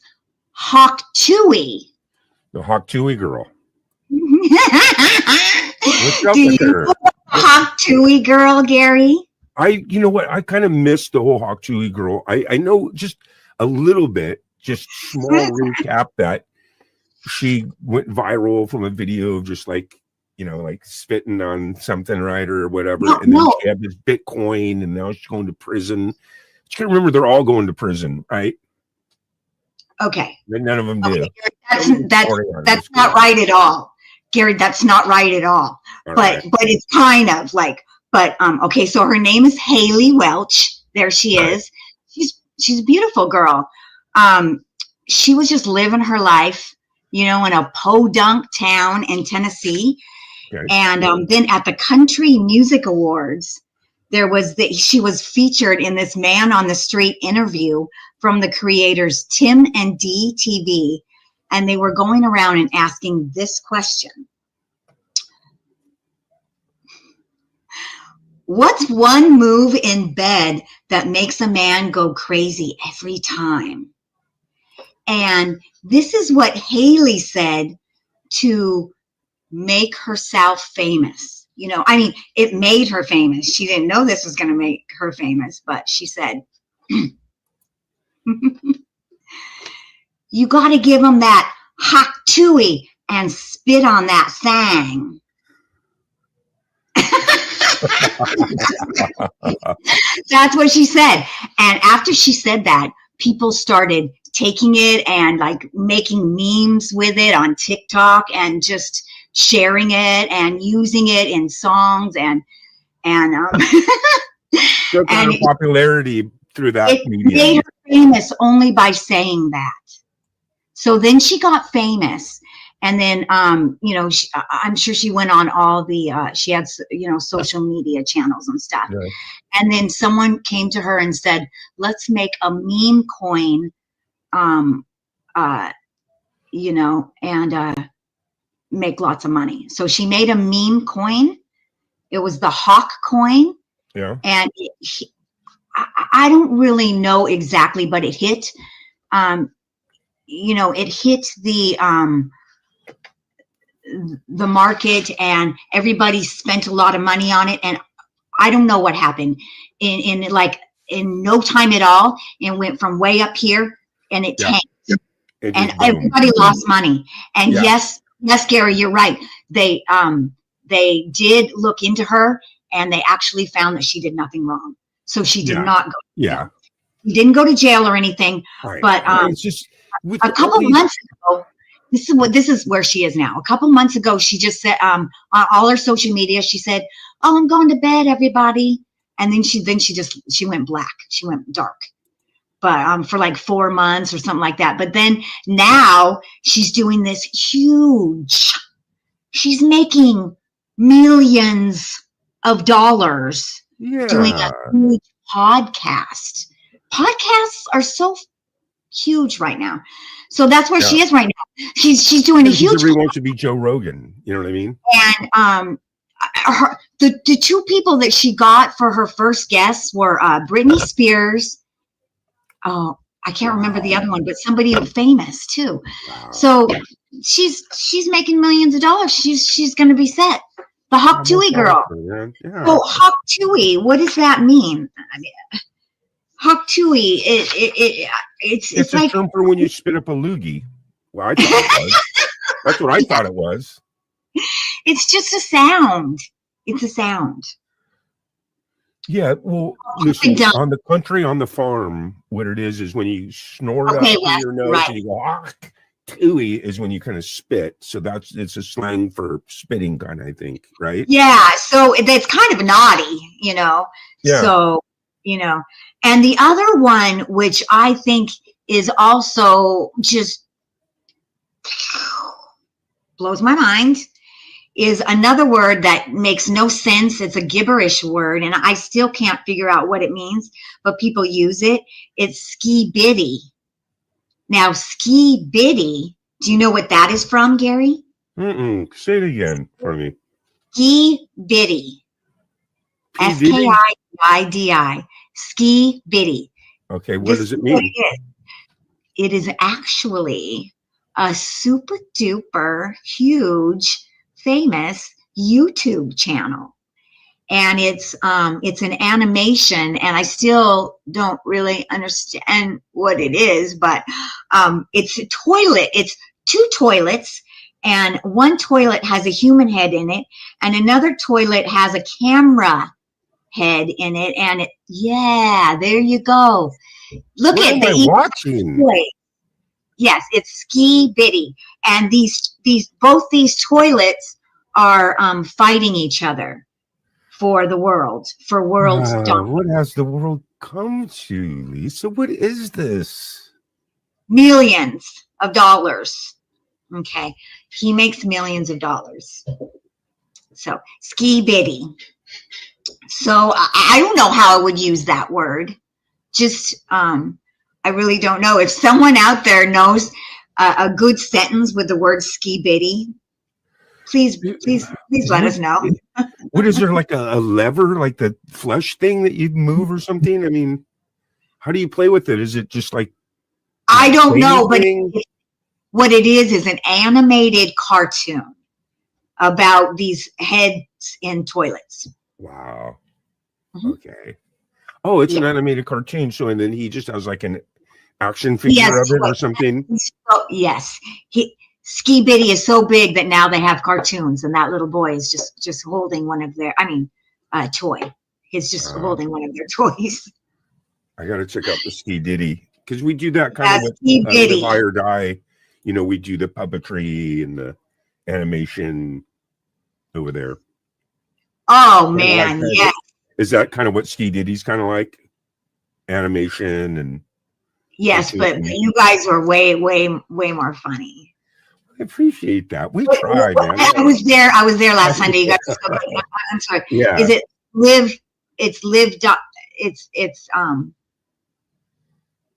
S4: Hawk Tuohy.
S5: The Hawk Tuohy girl.
S4: What's up with her? Hawk Tuohy girl, Gary?
S5: You know what? I kind of missed the whole Hawk Tuohy girl. I know just a little bit, just small recap that she went viral from a video of just like, like spitting on something, right, or whatever. And then she had this Bitcoin, and now she's going to prison. You can remember they're all going to prison, right?
S4: Okay.
S5: But none of them do.
S4: That's not right at all, Gary. That's not right at all. But it's kind of like. But okay. So her name is Haley Welch. There she is. She's a beautiful girl. She was just living her life, in a podunk town in Tennessee. Okay. And then at the Country Music Awards, she was featured in this Man on the Street interview from the creators Tim and Dee TV, and they were going around and asking this question: what's one move in bed that makes a man go crazy every time? And this is what Haley said to make herself famous. It made her famous. She didn't know this was going to make her famous, but she said, you got to give him that Hawk Tuohy and spit on that thing. That's what she said. And after she said that, people started taking it and like making memes with it on TikTok and just sharing it and using it in songs and
S5: so kind of popularity through that medium.
S4: It made her famous only by saying that. So then she got famous, and then I'm sure she went on all the she had social media channels and stuff. Right. And then someone came to her and said, "Let's make a meme coin, and make lots of money." So she made a meme coin. It was the Hawk coin.
S5: Yeah.
S4: And I don't really know exactly, but it hit, it hit the market, and everybody spent a lot of money on it. And I don't know what happened in no time at all. It went from way up here and it tanked. And everybody lost money. And yes, Gary, you're right. They did look into her, and they actually found that she did nothing wrong. So she did not go.
S5: Yeah.
S4: He didn't go to jail or anything.
S5: Right.
S4: But
S5: It's just with
S4: a couple
S5: all these-
S4: months ago, this is where she is now. A couple months ago, she just said on all her social media, she said, "Oh, I'm going to bed, everybody." And then she went black. She went dark. But for like 4 months or something like that. But then now she's doing this huge. She's making millions of dollars doing a huge podcast. Podcasts are so huge right now. So that's where she is right now. She's doing a huge.
S5: Everybody wants to be Joe Rogan. You know what I mean?
S4: And the two people that she got for her first guests were Britney Spears. Oh, I can't remember the other one, but somebody famous too.
S5: Wow.
S4: So she's making millions of dollars. She's going to be set. The Hawk Tuohy girl.
S5: Yeah.
S4: So Hawk Tuohy, what does that mean? I mean, Hawk Tuohy, it's
S5: a
S4: like
S5: term for when you spit up a loogie. Well, I thought it was. That's what I thought it was.
S4: it's just a sound. It's a sound.
S5: Yeah, well, listen, on the country, on the farm, what it is when you snort up through your nose and you go, "Hawk Tuohy," is when you kind of spit. So it's a slang for spitting kind of, I think, right?
S4: Yeah, so that's kind of naughty, you know.
S5: Yeah.
S4: So, you know, and the other one, which I think is also just blows my mind, is another word that makes no sense. It's a gibberish word, and I still can't figure out what it means, but people use it. It's ski-biddy. Now, ski-biddy, do you know what that is from, Gary?
S5: Say it again for me.
S4: Ski-biddy. S-K-I-I-D-I. Ski-biddy.
S5: Okay, what does it mean?
S4: It is actually a super duper huge famous YouTube channel, and it's an animation, and I still don't really understand what it is, but it's a toilet. It's two toilets, and one toilet has a human head in it, and another toilet has a camera head in it, and there you go. Look
S5: what
S4: at
S5: am
S4: the
S5: I watching?
S4: Wait. Yes, it's ski-biddy, and both these toilets are fighting each other for the world, for world dominance.
S5: What has the world come to, Lisa? What is this?
S4: Millions of dollars. Okay, he makes millions of dollars. So ski-biddy. So I don't know how I would use that word. Just I really don't know. If someone out there knows a good sentence with the word ski-biddy, please let us know.
S5: What is there, like a lever, like the flush thing that you move or something? I mean, how do you play with it? Is it just like
S4: I don't know, but what it is an animated cartoon about these heads in toilets.
S5: Wow.
S4: Mhm.
S5: Okay. Oh, it's an animated cartoon. So, and then he just has like an action figure of it or something.
S4: So, yes, ski-biddy is so big that now they have cartoons, and that little boy is just holding one of their, toy. He's just holding one of their toys.
S5: I got to check out the ski-diddy because we do that kind of with
S4: ski-biddy.
S5: Live High or Die. You know, we do the puppetry and the animation over there.
S4: Oh man, yeah.
S5: Is that kind of what ski-diddy's kind of like? Animation and
S4: yes, but you guys were way more funny.
S5: I appreciate that. We tried, man.
S4: I was there last Sunday. You guys I'm sorry.
S5: Yeah.
S4: Is it live? It's live. It's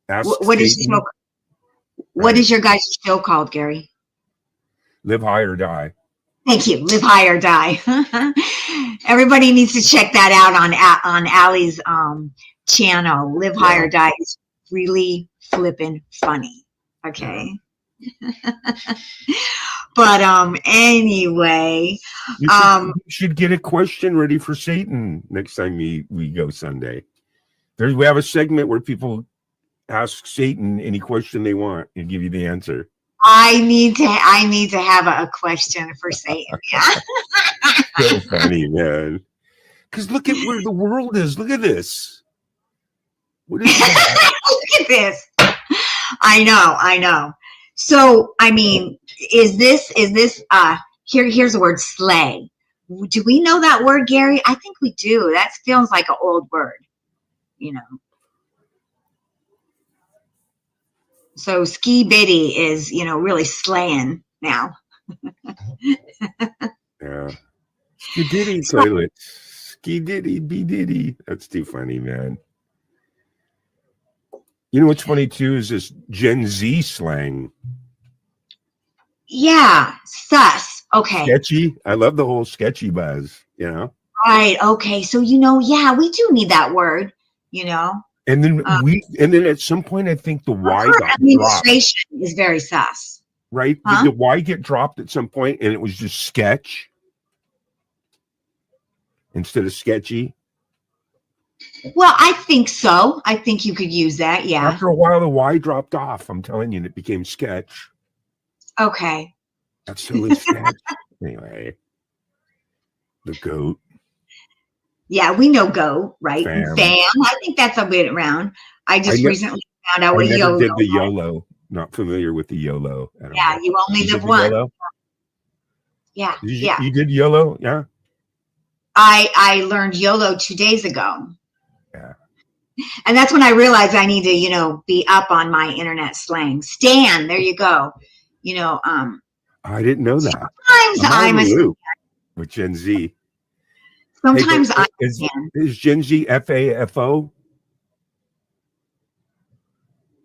S4: what is your show? What is your guys' show called, Gary?
S5: Live High or Die.
S4: Thank you. Live High or Die. Everybody needs to check that out on Allie's channel. Live High or Die is really flippin' funny. Okay. But anyway,
S5: you should get a question ready for Satan next time we go Sunday. We have a segment where people ask Satan any question they want and give you the answer.
S4: I need to have a question for Satan. Yeah.
S5: So funny, man. Because look at where the world is. Look at this. What is that?
S4: Look at this. I know. So, I mean, is this here's the word slay. Do we know that word, Gary? I think we do. That feels like an old word, you know. So ski biddy is, you know, really slaying now.
S5: Yeah. Skididdy toilet. Skididdy be diddy. That's too funny, man. You know what's funny too is this Gen Z slang.
S4: Yeah, sus. Okay.
S5: Sketchy. I love the whole sketchy buzz, you know.
S4: Right. Okay. So, you know, yeah, we do need that word, you know.
S5: And then and then at some point I think the Y
S4: Our
S5: got dropped,
S4: administration is very sus.
S5: right?
S4: Huh?
S5: Did the Y get dropped at some point and it was just sketch instead of sketchy?
S4: Well, I think so. I think you could use that. Yeah.
S5: After a while the Y dropped off, I'm telling you, and it became sketch.
S4: Okay.
S5: That's silly sketch. Anyway. The goat.
S4: Yeah, we know go, right?
S5: Fam.
S4: I think that's a bit around. I just recently found out
S5: I
S4: what
S5: never
S4: YOLO
S5: did the
S4: was.
S5: YOLO. Not familiar with the YOLO. I don't
S4: Yeah,
S5: know.
S4: you only
S5: You
S4: live
S5: did the
S4: once.
S5: YOLO?
S4: Yeah,
S5: You,
S4: yeah.
S5: you did YOLO? Yeah.
S4: I learned YOLO 2 days ago.
S5: Yeah.
S4: And that's when I realized I need to, you know, be up on my internet slang. Stan, there you go. You know,
S5: I didn't know that.
S4: sometimes I'm
S5: out of the
S4: a
S5: loop with Gen Z.
S4: sometimes
S5: Hey, but
S4: I'm a
S5: is
S4: Stan.
S5: Gen Z FAFO?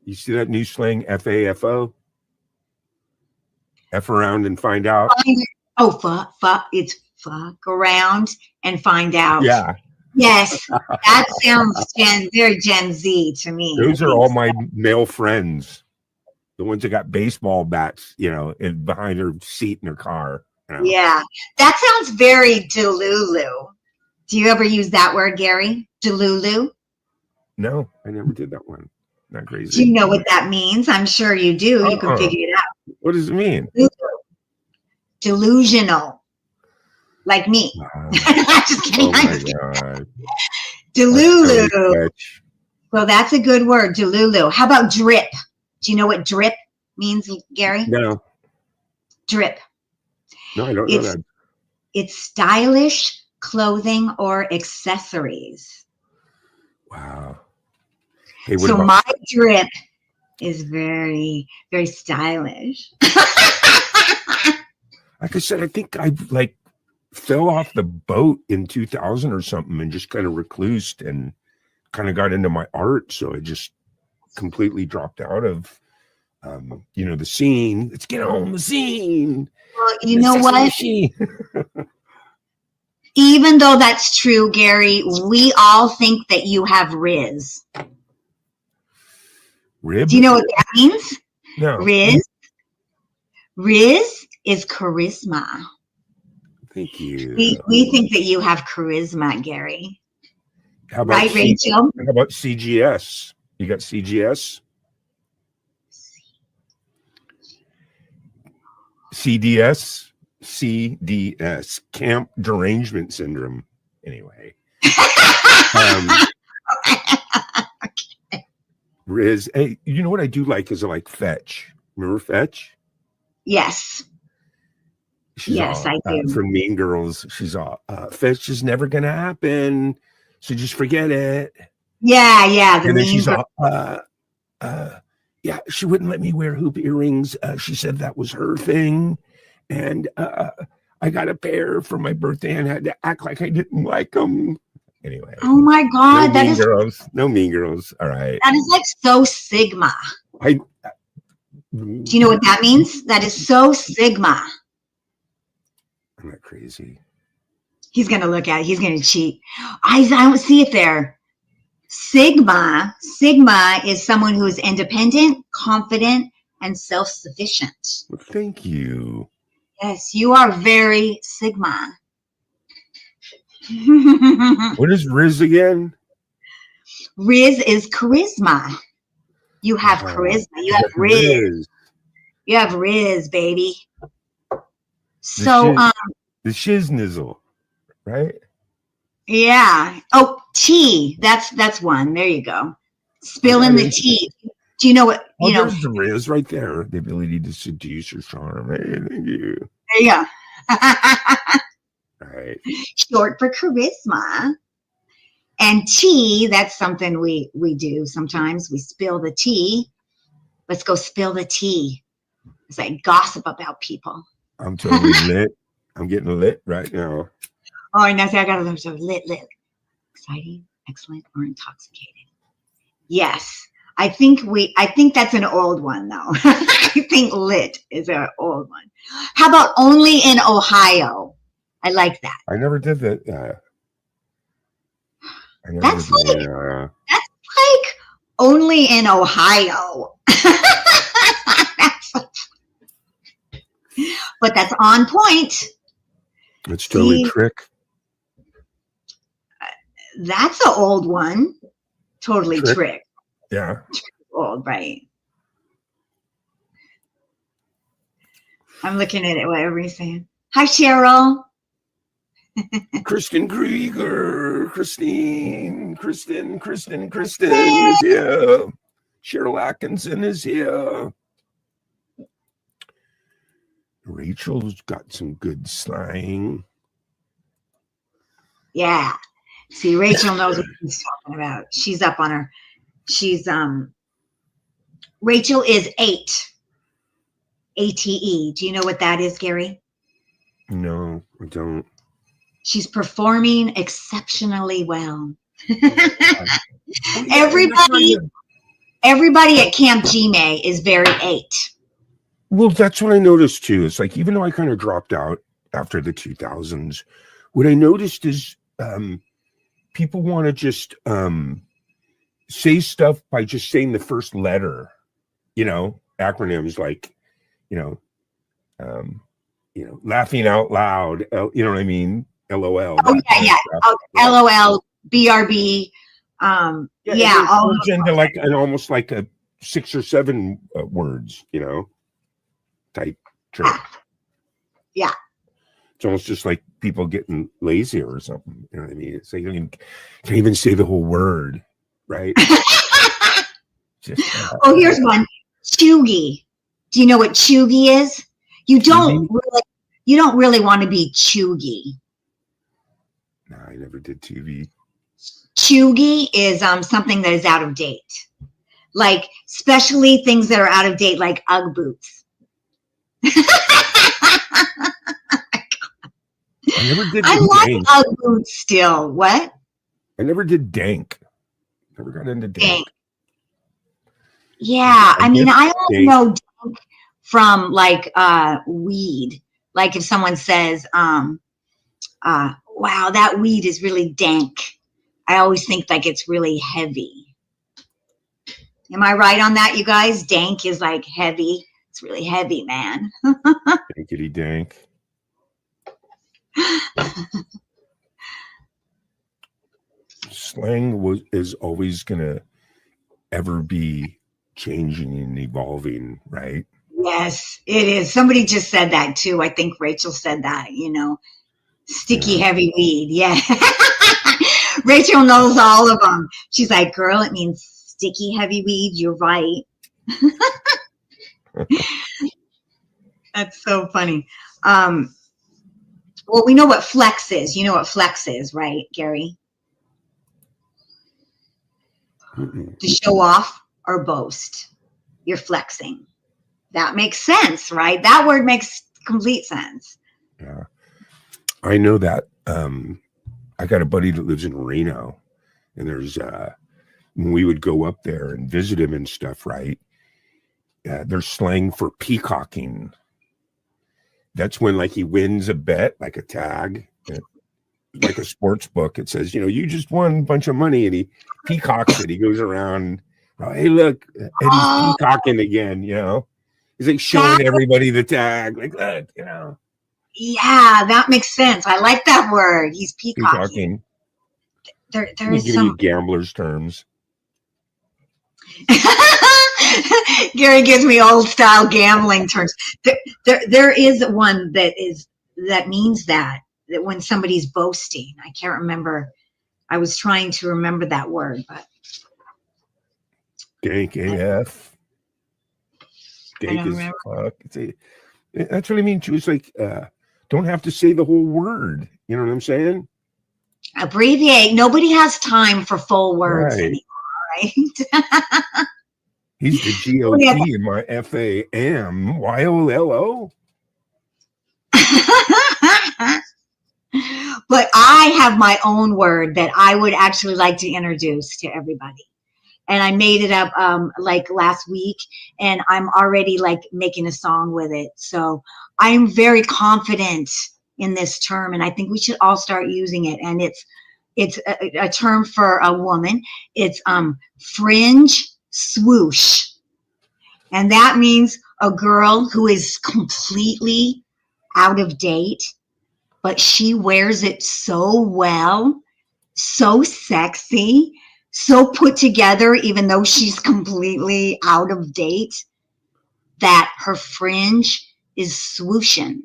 S5: You see that new slang FAFO? F around and find out.
S4: Oh, fuck. It's fuck around and find out.
S5: Yeah,
S4: Yes, that sounds very Gen Z to me.
S5: those
S4: I
S5: are
S4: think
S5: all
S4: so.
S5: my male friends. The ones that got baseball bats, you know, behind their seat in their car. You know?
S4: Yeah, that sounds very Delulu. Do you ever use that word, Gary? Delulu?
S5: No, I never did that one. Not
S4: Do
S5: crazy.
S4: you know what that means? I'm sure you do. You can
S5: Uh-uh.
S4: figure it out.
S5: What does it mean?
S4: Delusional. Like me.
S5: Wow.
S4: Just kidding.
S5: Oh my god.
S4: Delulu.
S5: Sketch.
S4: Well, that's a good word, Delulu. How about drip? Do you know what drip means, Gary?
S5: No,
S4: Drip.
S5: no, I don't know
S4: It's
S5: that.
S4: it's stylish clothing or accessories.
S5: Wow. Hey, what
S4: So
S5: about
S4: my drip is very, very stylish.
S5: like I said, I think I like fell off the boat in 2000 or something and just kind of reclused and kind of got into my art. So I just completely dropped out of, you know, the scene. Let's get on the scene.
S4: Well, you
S5: The
S4: know
S5: Sesame
S4: what?
S5: Machine.
S4: Even though that's true, Gary, we all think that you have Riz.
S5: Rib?
S4: Do you know what that means?
S5: No.
S4: Riz? Riz is charisma.
S5: Thank you.
S4: We think that you have charisma, Gary.
S5: How about
S4: Right, Rachel?
S5: How about CGS? You got CGS? CDS? CDS. Camp Derangement Syndrome. Anyway. Riz. Hey, you know what I do like is I like Fetch. Remember Fetch?
S4: Yes.
S5: She's
S4: Yes,
S5: all,
S4: I do.
S5: from Mean Girls. She's all, Fetch is never going to happen. So just forget it.
S4: Yeah, yeah. The
S5: And then
S4: mean
S5: she's
S4: girl.
S5: all, yeah, she wouldn't let me wear hoop earrings. She said that was her thing. And I got a pair for my birthday and had to act like I didn't like them. Anyway.
S4: Oh my God,
S5: no
S4: that
S5: mean
S4: is
S5: girls. No mean girls. All right.
S4: that is like so Sigma.
S5: I
S4: Do you know what that means? That is so Sigma.
S5: I'm not crazy.
S4: He's gonna look at it. He's gonna cheat. I don't see it there. Sigma is someone who is independent, confident, and self-sufficient.
S5: Well, thank you.
S4: Yes, you are very Sigma.
S5: What is Riz again?
S4: Riz is charisma. You have
S5: Oh,
S4: charisma. You have Riz.
S5: Riz.
S4: You have Riz, baby. So,
S5: The shiznizzle, right?
S4: yeah. Oh, T. That's one. There you go. Spilling the tea. Do you know what,
S5: Oh,
S4: you know,
S5: there's the Riz right there. The ability to seduce or charm. Hey, thank you.
S4: there you go.
S5: All right.
S4: Short for charisma. And tea, that's something we do sometimes. We spill the tea. Let's go spill the tea. It's like gossip about people.
S5: I'm totally lit. I'm getting lit right now.
S4: Oh, and that's I got to so lit. Exciting, excellent, or intoxicated. Yes. I think that's an old one though. I think lit is an old one. How about only in Ohio? I like that.
S5: I never did that. I never
S4: That's
S5: did
S4: like,
S5: that.
S4: that's like only in Ohio. But that's on point.
S5: It's totally
S4: See?
S5: trick.
S4: That's an old one. Totally
S5: Trick.
S4: trick.
S5: Yeah.
S4: Old, right? I'm looking at it. Whatever you're saying. Hi, Cheryl.
S5: Kristen Krieger. Kristen is here. Cheryl Atkinson is here. Rachel's got some good slang.
S4: Yeah. See, Rachel knows what she's talking about. She's up on her. She's Rachel is 8. ATE. Do you know what that is, Gary?
S5: No, I don't.
S4: She's performing exceptionally well.
S5: Oh,
S4: Everybody at Camp G-May is very 8.
S5: Well, that's what I noticed too. It's like, even though I kind of dropped out after the 2000s, what I noticed is people want to just say stuff by just saying the first letter, acronyms like, laughing out loud, you know what I mean? LOL.
S4: Oh, yeah. Oh, LOL, BRB.
S5: It
S4: all
S5: turns into like almost like a 6 or 7 words, type trick.
S4: Yeah.
S5: It's almost just like people getting lazier or something. You know what I mean? It's like you can't even say the whole word, right?
S4: Oh, here's one. Chuggy. Do you know what chuggy is? You don't really want to be chuggy.
S5: No, I never did TV.
S4: Chuggy is something that is out of date. Like, especially things that are out of date, like Ugg boots.
S5: I never did.
S4: I like Ugg boots still. What?
S5: I never did dank. Never got into dank.
S4: Yeah, I mean, I only
S5: dank.
S4: know dank from like weed. Like if someone says, wow, that weed is really dank. I always think like it's really heavy. Am I right on that, you guys? Dank is like heavy. It's really heavy, man.
S5: Dankity dank. Slang is always gonna ever be changing and evolving, right?
S4: Yes, it is. Somebody just said that too. I think Rachel said that, sticky, heavy weed. Yeah. Rachel knows all of them. She's like, girl, it means sticky, heavy weed. You're right. That's so funny. Well, we know what flex is. You know what flex is, right, Gary? To show off or boast. You're flexing. That makes sense, right? That word makes complete sense.
S5: Yeah. I know that. I got a buddy that lives in Reno, and there's when we would go up there and visit him and stuff, right? There's slang for peacocking. That's when like he wins a bet, like a tag, like a sports book. It says, you just won a bunch of money, and he peacocks it. He goes around, hey, look, Eddie's peacocking again, He's like showing everybody the tag, like, look,
S4: Yeah, that makes sense. I like that word. He's peacocking. There is some
S5: gambler's terms.
S4: Gary gives me old style gambling terms. There is one that means that when somebody's boasting. I can't remember. I was trying to remember that word, but
S5: Dank AF. Dank
S4: don't
S5: as
S4: remember.
S5: fuck. That's what I mean. She was like, don't have to say the whole word. You know what I'm saying?
S4: Abbreviate. Nobody has time for full words
S5: Right.
S4: anymore, right?
S5: He's the GOP in my FAMYOLO.
S4: But I have my own word that I would actually like to introduce to everybody. And I made it up like last week, and I'm already like making a song with it. So I'm very confident in this term, and I think we should all start using it. And it's a term for a woman. It's fringe swoosh. And that means a girl who is completely out of date, but she wears it so well, so sexy, so put together, even though she's completely out of date, that her fringe is swooshing.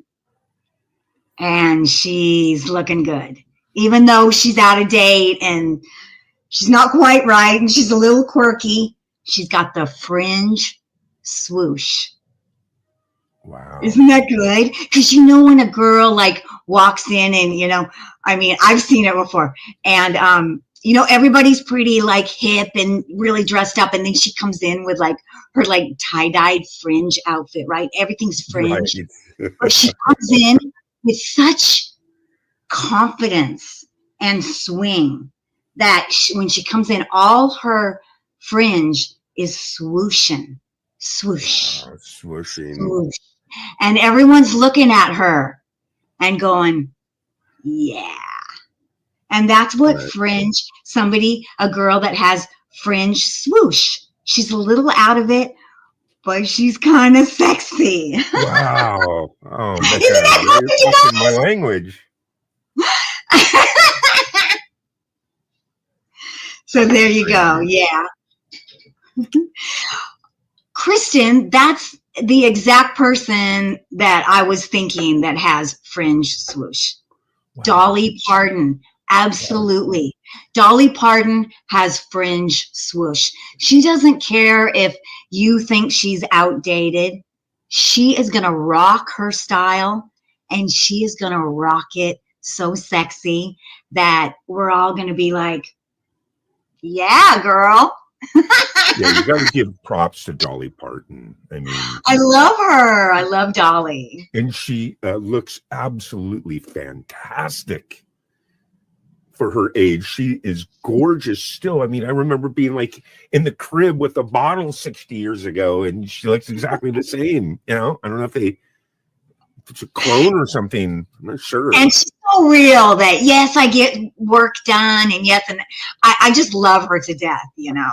S4: And she's looking good. Even though she's out of date and she's not quite right and she's a little quirky, she's got the fringe swoosh.
S5: Wow.
S4: Isn't that good? Because you know when a girl like walks in and, you know, I mean, I've seen it before. And, you know, everybody's pretty like hip and really dressed up. And then she comes in with like her like tie-dyed fringe outfit, right? Everything's fringe.
S5: Right.
S4: But she comes in with such confidence and swing that when she comes in, all her fringe is swooshing. Swoosh.
S5: Oh, swooshing.
S4: Swoosh. And everyone's looking at her and going, yeah. And that's what
S5: Right.
S4: fringe, a girl that has fringe swoosh. She's a little out of it, but she's kind of sexy.
S5: Wow. Oh, my
S4: Isn't that
S5: God.
S4: good,
S5: You're talking my language.
S4: So there you go. Yeah. Kristen, that's the exact person that I was thinking that has fringe swoosh.
S5: Wow.
S4: Dolly Parton. Absolutely. Dolly Parton has fringe swoosh. She doesn't care if you think she's outdated. She is going to rock her style, and she is going to rock it so sexy that we're all going to be like, yeah, girl.
S5: Yeah, you got to give props to Dolly Parton. I mean,
S4: I love her. I love Dolly.
S5: and she looks absolutely fantastic for her age. She is gorgeous still. I mean, I remember being like in the crib with a bottle 60 years ago, and she looks exactly the same. You know, I don't know if it's a clone or something. I'm not sure.
S4: And she's so real that, yes, I get work done. And yes, and I just love her to death, you know.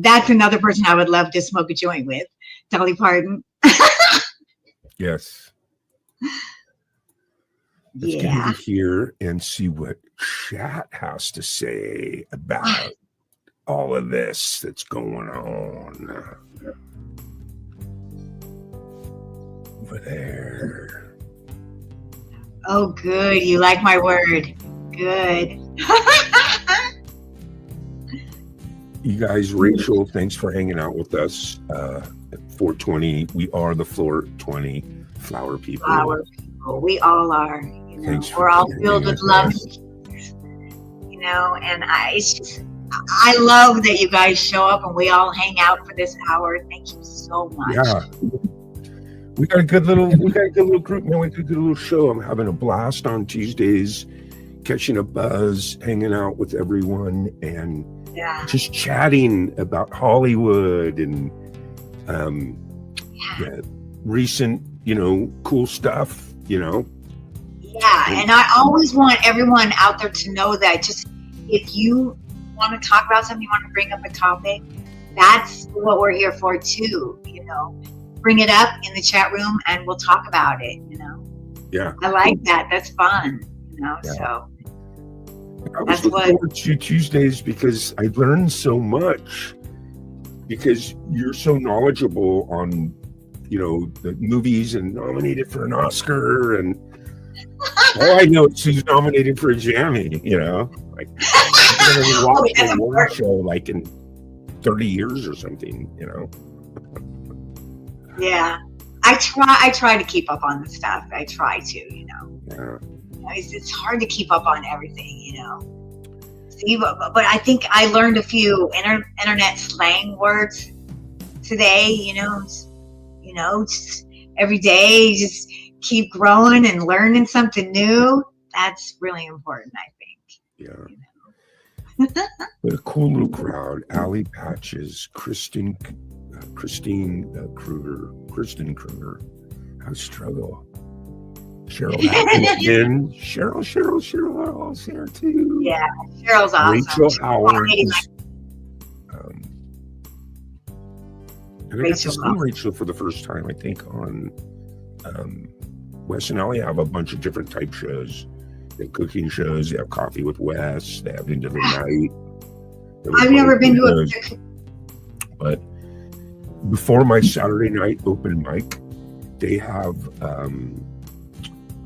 S4: That's another person I would love to smoke a joint with, Dolly Parton.
S5: Yes. Let's get
S4: Yeah.
S5: over here and see what chat has to say about all of this that's going on. Over there.
S4: Oh, good. You like my word. Good.
S5: You guys, Rachel, thanks for hanging out with us at 420. We are the Floor 20 Flower People.
S4: Flower people. We all are. You know,
S5: Thanks for
S4: we're all
S5: being
S4: filled
S5: with
S4: with love.
S5: us.
S4: You know, and I love that you guys show up and we all hang out for this hour. Thank you so much.
S5: Yeah. We got a good little group, man. We got a good little show. I'm having a blast on Tuesdays, catching a buzz, hanging out with everyone, and
S4: Yeah.
S5: just chatting about Hollywood and yeah, recent, cool stuff,
S4: Yeah, and I always want everyone out there to know that just if you want to talk about something, you want to bring up a topic, that's what we're here for too, Bring it up in the chat room and we'll talk about it,
S5: Yeah.
S4: I like that. That's fun,
S5: Yeah.
S4: so.
S5: I was
S4: That's
S5: looking
S4: what-
S5: forward to Tuesdays because I learned so much, because you're so knowledgeable on, the movies and nominated for an Oscar, and all I know is she's nominated for a Jammy, like I'm gonna watch
S4: that's
S5: the award show like in 30 years or something, you know.
S4: Yeah. I try to keep up on the stuff. I try to, you know.
S5: Yeah.
S4: It's hard to keep up on everything, you know. See, but I think I learned a few internet slang words today, you know, just every day, just keep growing and learning something new. That's really important, I think.
S5: Yeah. What a cool little crowd. Allie Patches, Kristen Kruger, I struggle. Cheryl again. Cheryl's here too.
S4: Yeah, Cheryl's awesome.
S5: Rachel Howard. And I got to see Rachel for the first time, I think, on Wes and Allie have a bunch of different type shows. They have cooking shows, they have Coffee with Wes, they have Into the Night.
S4: I've never been to a
S5: but before my Saturday night open mic, they have a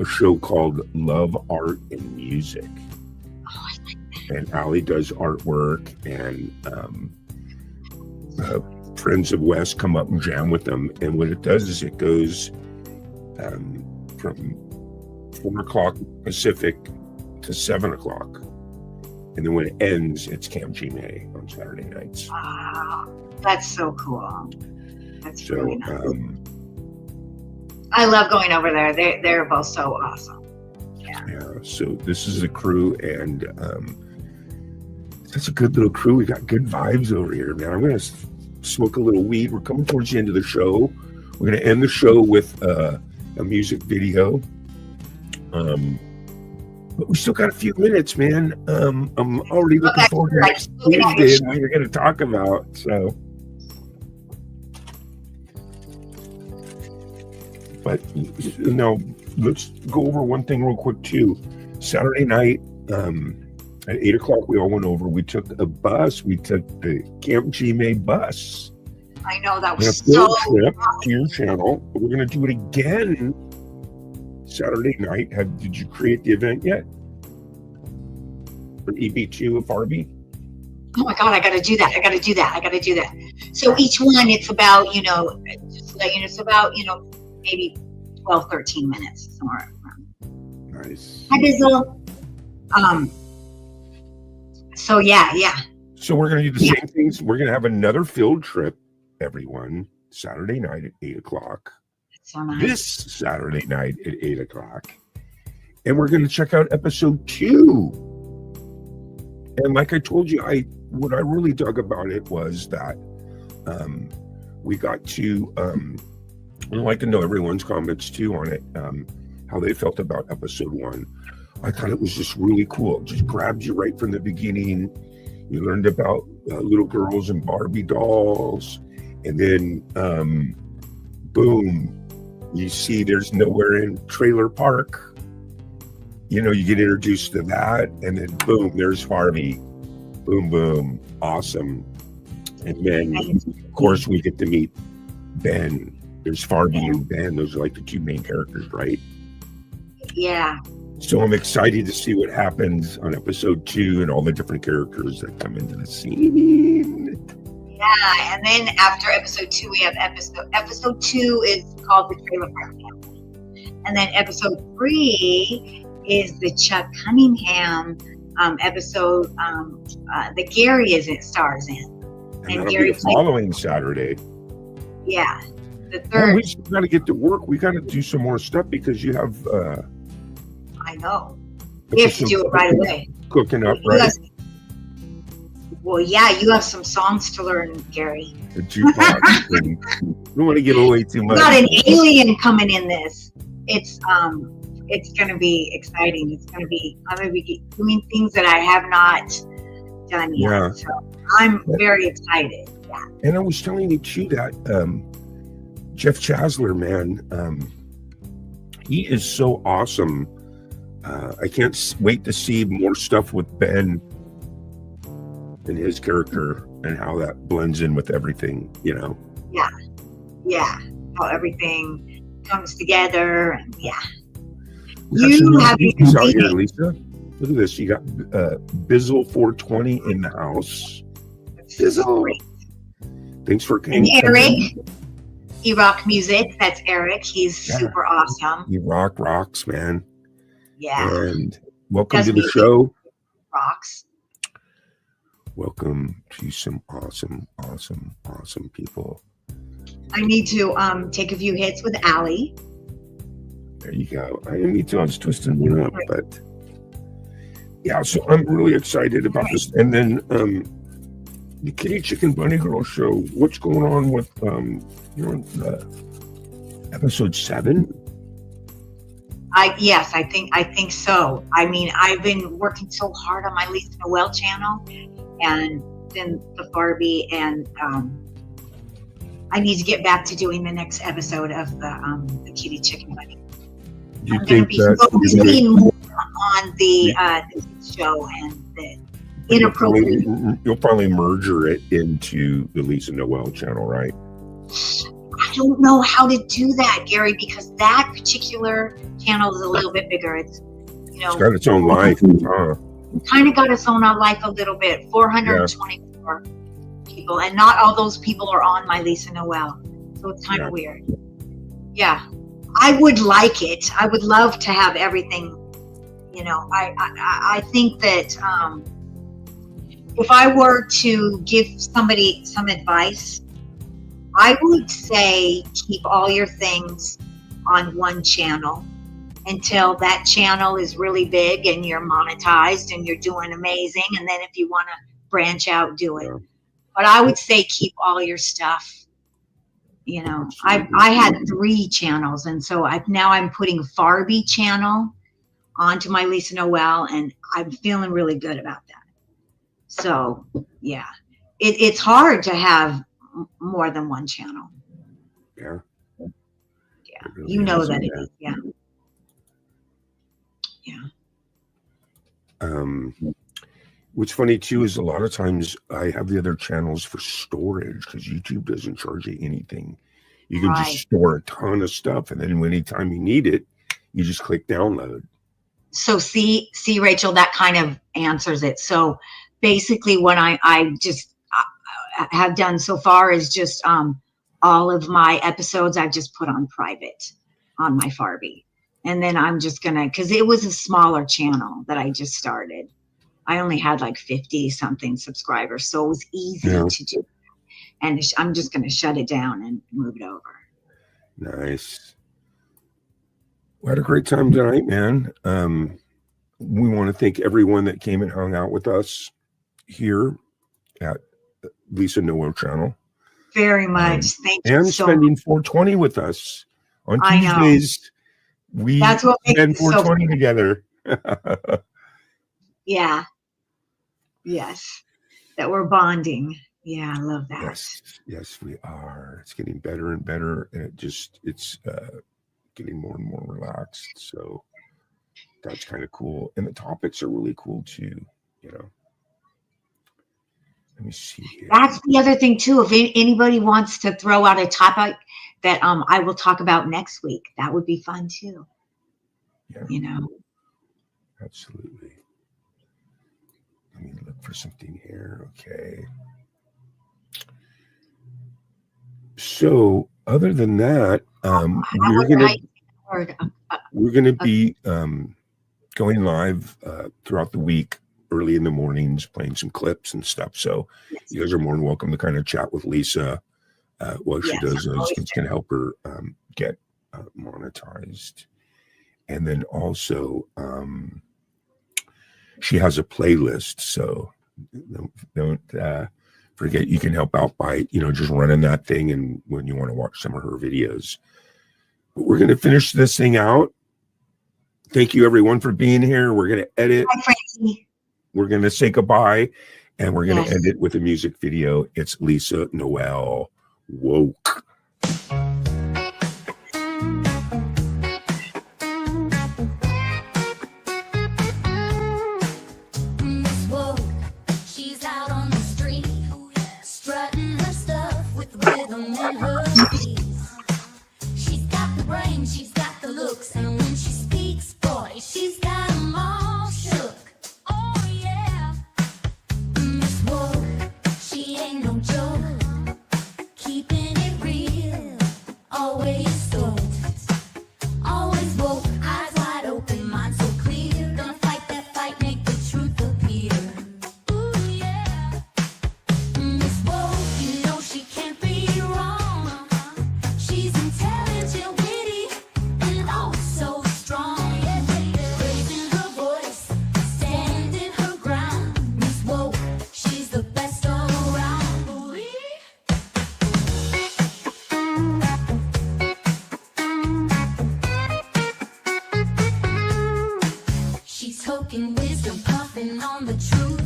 S5: show called Love, Art, and Music.
S4: Oh, I like that.
S5: And Allie does artwork, and friends of Wes come up and jam with them. And what it does is it goes from 4 o'clock Pacific to 7 o'clock. And then when it ends, it's Camp G-May on Saturday nights.
S4: Wow, that's so cool. That's
S5: So,
S4: really nice. I love going over there. They're both so awesome.
S5: yeah, so this is the crew, and that's a good little crew. We got good vibes over here, man. I'm going to smoke a little weed. We're coming towards the end of the show. We're going to end the show with a music video. But we still got a few minutes, man. I'm already looking forward to next Tuesday and what you're going to talk about. So, but let's go over one thing real quick too. Saturday night at 8 o'clock, we all went over. We took a bus. We took the Camp G-May bus.
S4: I know that
S5: We
S4: was
S5: had a field
S4: so
S5: trip to your channel. We're going to do it again Saturday night. Did you create the event yet? For EB2 of Barbie?
S4: Oh my God, I got to do that. So each one, it's about, just to let you know, it's about, maybe 12, 13 minutes, somewhere around.
S5: Nice.
S4: Hi, Bizzle. So yeah.
S5: So we're going to do the same things. We're going to have another field trip, everyone, Saturday night at 8 o'clock.
S4: So nice.
S5: This Saturday night at 8 o'clock. And we're going to check out episode 2. And like I told you, what I really dug about it was that we got to, I'd like to know everyone's comments too on it, how they felt about episode 1. I thought it was just really cool. It just grabbed you right from the beginning. You learned about little girls and Barbie dolls. And then, boom, you see there's nowhere in Trailer Park. You get introduced to that, and then boom, there's Barbie. Boom, boom, awesome. And then, of course, we get to meet Ben. There's Barbie and Ben. Those are like the 2 main characters, right?
S4: Yeah.
S5: So I'm excited to see what happens on episode 2 and all the different characters that come into the scene.
S4: Yeah, and then after episode 2, we have episode 2 is called The Trailer Park Family. And then episode 3 is the Chuck Cunningham episode that Gary stars in.
S5: And that'll be the following Saturday.
S4: Yeah, the
S5: Well,
S4: 3rd.
S5: we still got to get to work. We got to do some more stuff because you have
S4: I know. We have to do it right away.
S5: Cooking up,
S4: You
S5: right?
S4: have- Well, yeah, you have some songs to learn, Gary.
S5: The jukebox. And we don't want to give away too
S4: We
S5: much.
S4: got an alien coming in this. It's going to be exciting. I'm going to be doing things that I have not done yet.
S5: Yeah.
S4: So I'm very excited. Yeah.
S5: And I was telling you too that Jeff Chasler, man, he is so awesome. I can't wait to see more stuff with Ben and his character and how that blends in with everything,
S4: Yeah. How everything comes together. And yeah.
S5: We got
S4: You
S5: some
S4: have
S5: new
S4: been
S5: movies out here,
S4: reading.
S5: Lisa. Look at this. You got Bizzle 420 in the house. Bizzle.
S4: Great.
S5: Thanks for
S4: And
S5: coming.
S4: Eric, E-Rock Music. That's Eric. He's
S5: Yeah.
S4: super awesome.
S5: You rocks, man.
S4: Yeah,
S5: And welcome
S4: Does
S5: to the
S4: me.
S5: show.
S4: rocks.
S5: Welcome to some awesome people.
S4: I need to take a few hits with Allie.
S5: There you go. Me too. I was twisting one up, but yeah. So I'm really excited about this. And then the Kitty Chicken Bunny Girl show. What's going on with you're on episode 7?
S4: Yes, I think so. I mean, I've been working so hard on my Lisa Noel channel, and then the Barbie, and I need to get back to doing the next episode of the Kitty Chicken Bunny.
S5: Do you
S4: I'm going to
S5: think
S4: be
S5: that
S4: focusing more on the this show and the inappropriate.
S5: you'll probably merger it into the Lisa Noel channel, right?
S4: I don't know how to do that, Gary, because that particular channel is a little bit bigger. It's,
S5: It's got its own life. Huh?
S4: kind of got its own life a little bit. 424 people, and not all those people are on my Lisa Noel, so it's kind of weird. Yeah, I would like it. I would love to have everything. I think that if I were to give somebody some advice, I would say keep all your things on one channel until that channel is really big and you're monetized and you're doing amazing. And then if you want to branch out, do it. But I would say keep all your stuff. I had 3 channels, and so I'm putting Barbie channel onto my Lisa Noel, and I'm feeling really good about that. So yeah, it's hard to have more than one channel.
S5: Yeah.
S4: Yeah,
S5: really
S4: you know
S5: is,
S4: that it
S5: yeah.
S4: is. Yeah. Yeah.
S5: What's funny too is a lot of times I have the other channels for storage because YouTube doesn't charge you anything. You can
S4: Right.
S5: just store a ton of stuff, and then anytime you need it, you just click download.
S4: So see, Rachel, that kind of answers it. So basically what I just have done so far is just all of my episodes I've just put on private on my Barbie. And then I'm just gonna, because it was a smaller channel that I just started. I only had like 50 something subscribers, so it was easy
S5: Yeah.
S4: to do. And I'm just gonna shut it down and move it over.
S5: Nice. We had a great time tonight, man. We want to thank everyone that came and hung out with us here at Lisa Noel channel
S4: Very much. Thank you
S5: and
S4: so
S5: spending
S4: much.
S5: 420 with us on
S4: I know.
S5: Tuesdays. We
S4: That's what makes
S5: spend
S4: it so
S5: 420 together.
S4: Yeah. Yes. That we're bonding. Yeah, I love that.
S5: Yes, we are. It's getting better and better, and it's getting more and more relaxed. So that's kind of cool, and the topics are really cool too. Let me see here.
S4: That's the other thing too. If anybody wants to throw out a topic that I will talk about next week, that would be fun too.
S5: Yeah. Absolutely. Let me look for something here. Okay. So, other than that, we're gonna be going live throughout the week, early in the mornings, playing some clips and stuff. So, you guys are more than welcome to kind of chat with Lisa while she does those. It's going to help her get monetized. And then also, she has a playlist, so don't forget you can help out by just running that thing, and when you want to watch some of her videos. But we're going to finish this thing out. Thank you everyone for being here. We're going to edit.
S4: Hi, Francie.
S5: We're going to say goodbye, and we're going to end it with a music video. It's Lisa Noel, Woke.
S7: Miss Woke, she's out on the street, strutting her stuff with rhythm in her feet. She's got the brain, she's got the looks, and when she speaks, boy, she's got 'em all shook. Oh yeah, Miss Woke, she ain't no joke. talking wisdom, puffing on the truth,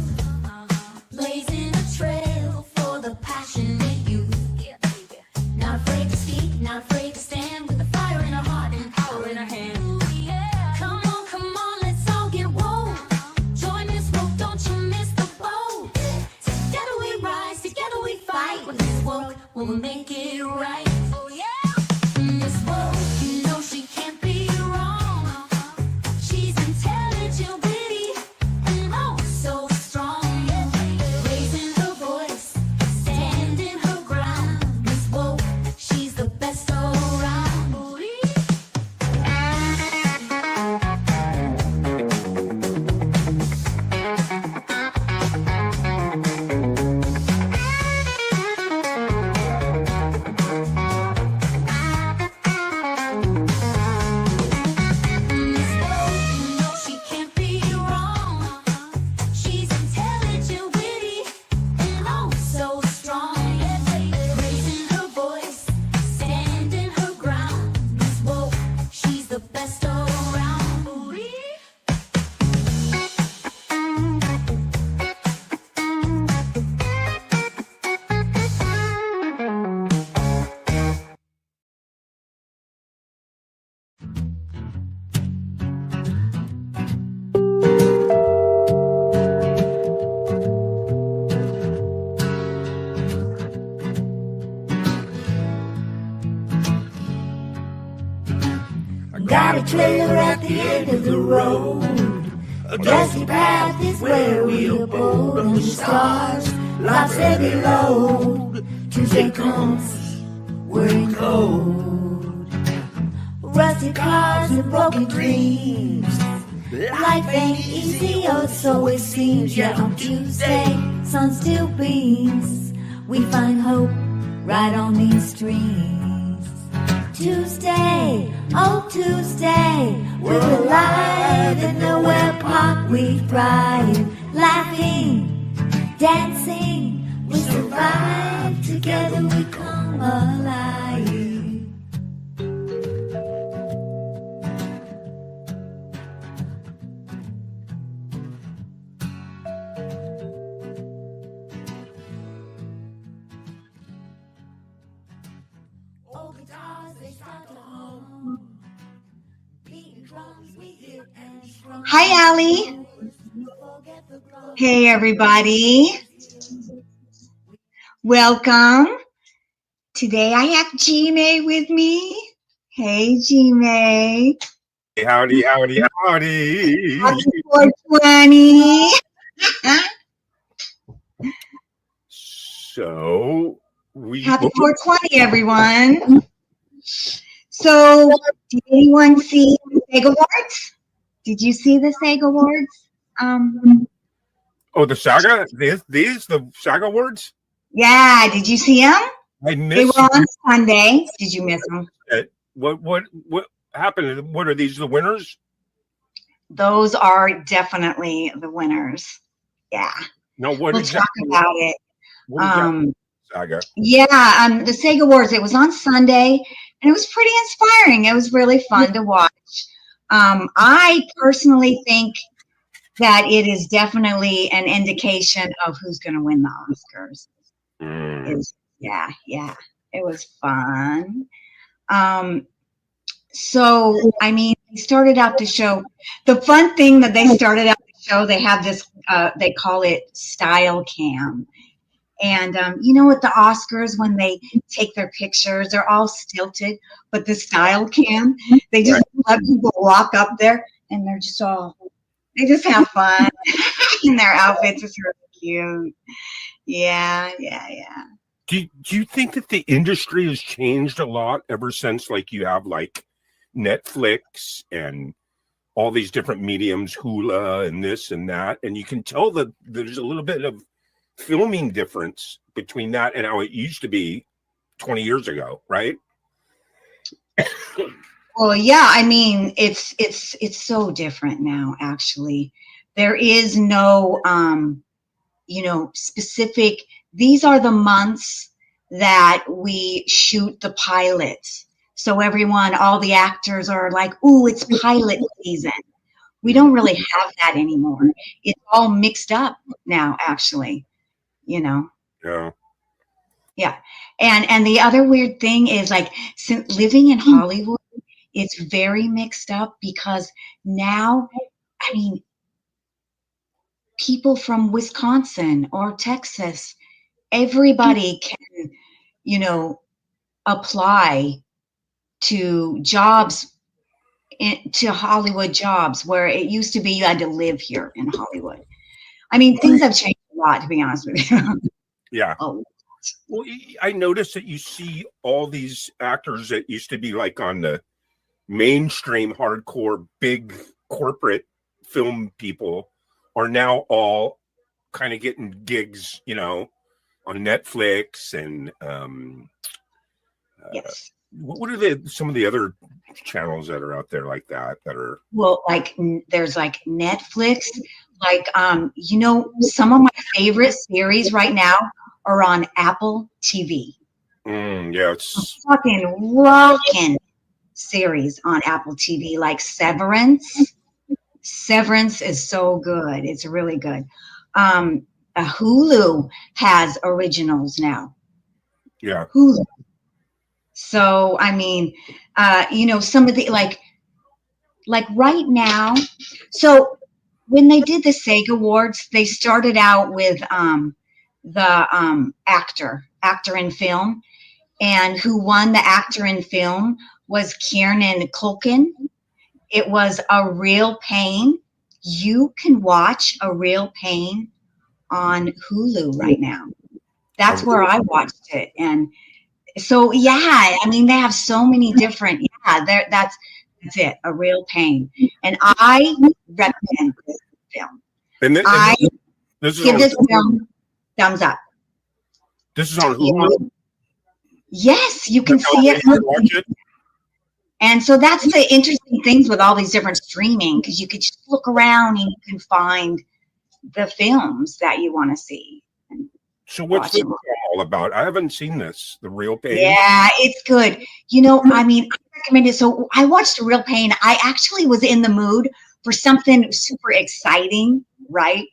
S7: blazing a trail for the passionate youth. Not afraid to speak, not afraid to stand, with the fire in our heart and power in our hand. Come on, let's all get woke. Join this woke, don't you miss the boat. Together we rise, together we fight. With this woke, we'll make it right. Oh yeah. Miss Woke, you know she can't be wrong. She's intelligent, witty, and oh so strong. Raising her voice, standing her ground. Miss Woke, she's the best all around. Miss Woke, you know she can't be wrong. She's intelligent, witty, and oh so strong. Raising her voice, standing her ground. Miss Woke, she's the best all around.
S1: Got a trailer at the end of the road. A dusty path is where we abode on the stars. Life's heavy load. Tuesday comes, we're in cold. Rusty cars and broken dreams. Life ain't easy, oh so it seems. Yet on Tuesday, sun still beams. We find hope right on these streams. Tuesday, oh Tuesday, we're alive in the web park we thrive. Laughing, dancing, we survive. Together we come alive. Old guitars, they start to hum. Beating drums, we hit and strum.
S4: Hi, Allie. Hey, everybody. Welcome. Today I have G-May with me. Hey, G-May.
S5: Howdy, howdy, howdy.
S4: Happy 420.
S5: So
S4: Happy 420, everyone. So, did anyone see the SAG Awards? Did you see the SAG Awards?
S5: Oh, the saga? These the saga awards?
S4: Yeah, did you see them?
S5: I
S4: They
S5: missed
S4: were on Sunday. Did you miss them?
S5: it. What happened? What are these, the winners?
S4: Those are definitely the winners. Yeah,
S5: No, what
S4: we'll
S5: exactly?
S4: talk about it.
S5: What exactly saga?
S4: Yeah, the SAG Awards, it was on Sunday, and it was pretty inspiring. It was really fun to watch. I personally think that it is definitely an indication of who's going to win the Oscars. Yeah, it was fun. So, I mean, they started out the show. The fun thing that they started out the show, they have this, they call it style cam. And you know, at the Oscars, when they take their pictures, they're all stilted, but the style cam, they just let people walk up there and they're just all, they just have fun. And their outfits is really cute. Yeah.
S5: Do you think that the industry has changed a lot ever since, like, you have like Netflix and all these different mediums, Hula and this and that, and you can tell that there's a little bit of filming difference between that and how it used to be 20 years ago, right?
S4: Well, yeah, I mean, it's so different now, actually. There is no specific, these are the months that we shoot the pilots. So everyone, all the actors are like, ooh, it's pilot season. We don't really have that anymore. It's all mixed up now, actually, you know.
S5: Yeah.
S4: Yeah. And the other weird thing is, like, since living in Hollywood, it's very mixed up because now, I mean, people from Wisconsin or Texas, everybody can, you know, apply to jobs, to Hollywood jobs, where it used to be you had to live here in Hollywood. I mean, things have changed a lot, to be honest with you.
S5: Yeah.
S4: Oh,
S5: Well, I noticed that you see all these actors that used to be like on the mainstream hardcore big corporate film people are now all kind of getting gigs, you know, on Netflix and
S4: yes.
S5: what are some of the other channels that are out there like that are
S4: Well, like there's like Netflix, like you know, some of my favorite series right now are on Apple TV.
S5: yeah, it's
S4: Fucking rockin' series on Apple TV, like Severance. Severance is so good. It's really good. Hulu has originals now.
S5: yeah.
S4: Hulu. So I mean, you know, some of the like right now. So when they did the SAG Awards, they started out with the actor in film, and who won the actor in film was Kieran Culkin. It was A Real Pain. You can watch A Real Pain on Hulu right now. That's where I watched it. And so, yeah, I mean, they have so many different, that's it, A Real Pain. And I recommend this film.
S5: And
S4: I
S5: this is
S4: give
S5: on,
S4: this film thumbs up.
S5: this is on
S4: You
S5: Hulu.
S4: know? Yes, you can
S5: That's
S4: see
S5: how
S4: it.
S5: you can watch it.
S4: And so that's the interesting things with all these different streaming, because you could just look around and you can find the films that you want to see.
S5: So what's
S4: Watch
S5: this
S4: them.
S5: all about? I haven't seen this. The Real Pain.
S4: Yeah, it's good. You know, I mean, I recommend it. So I watched Real Pain. I actually was in the mood for something super exciting, right?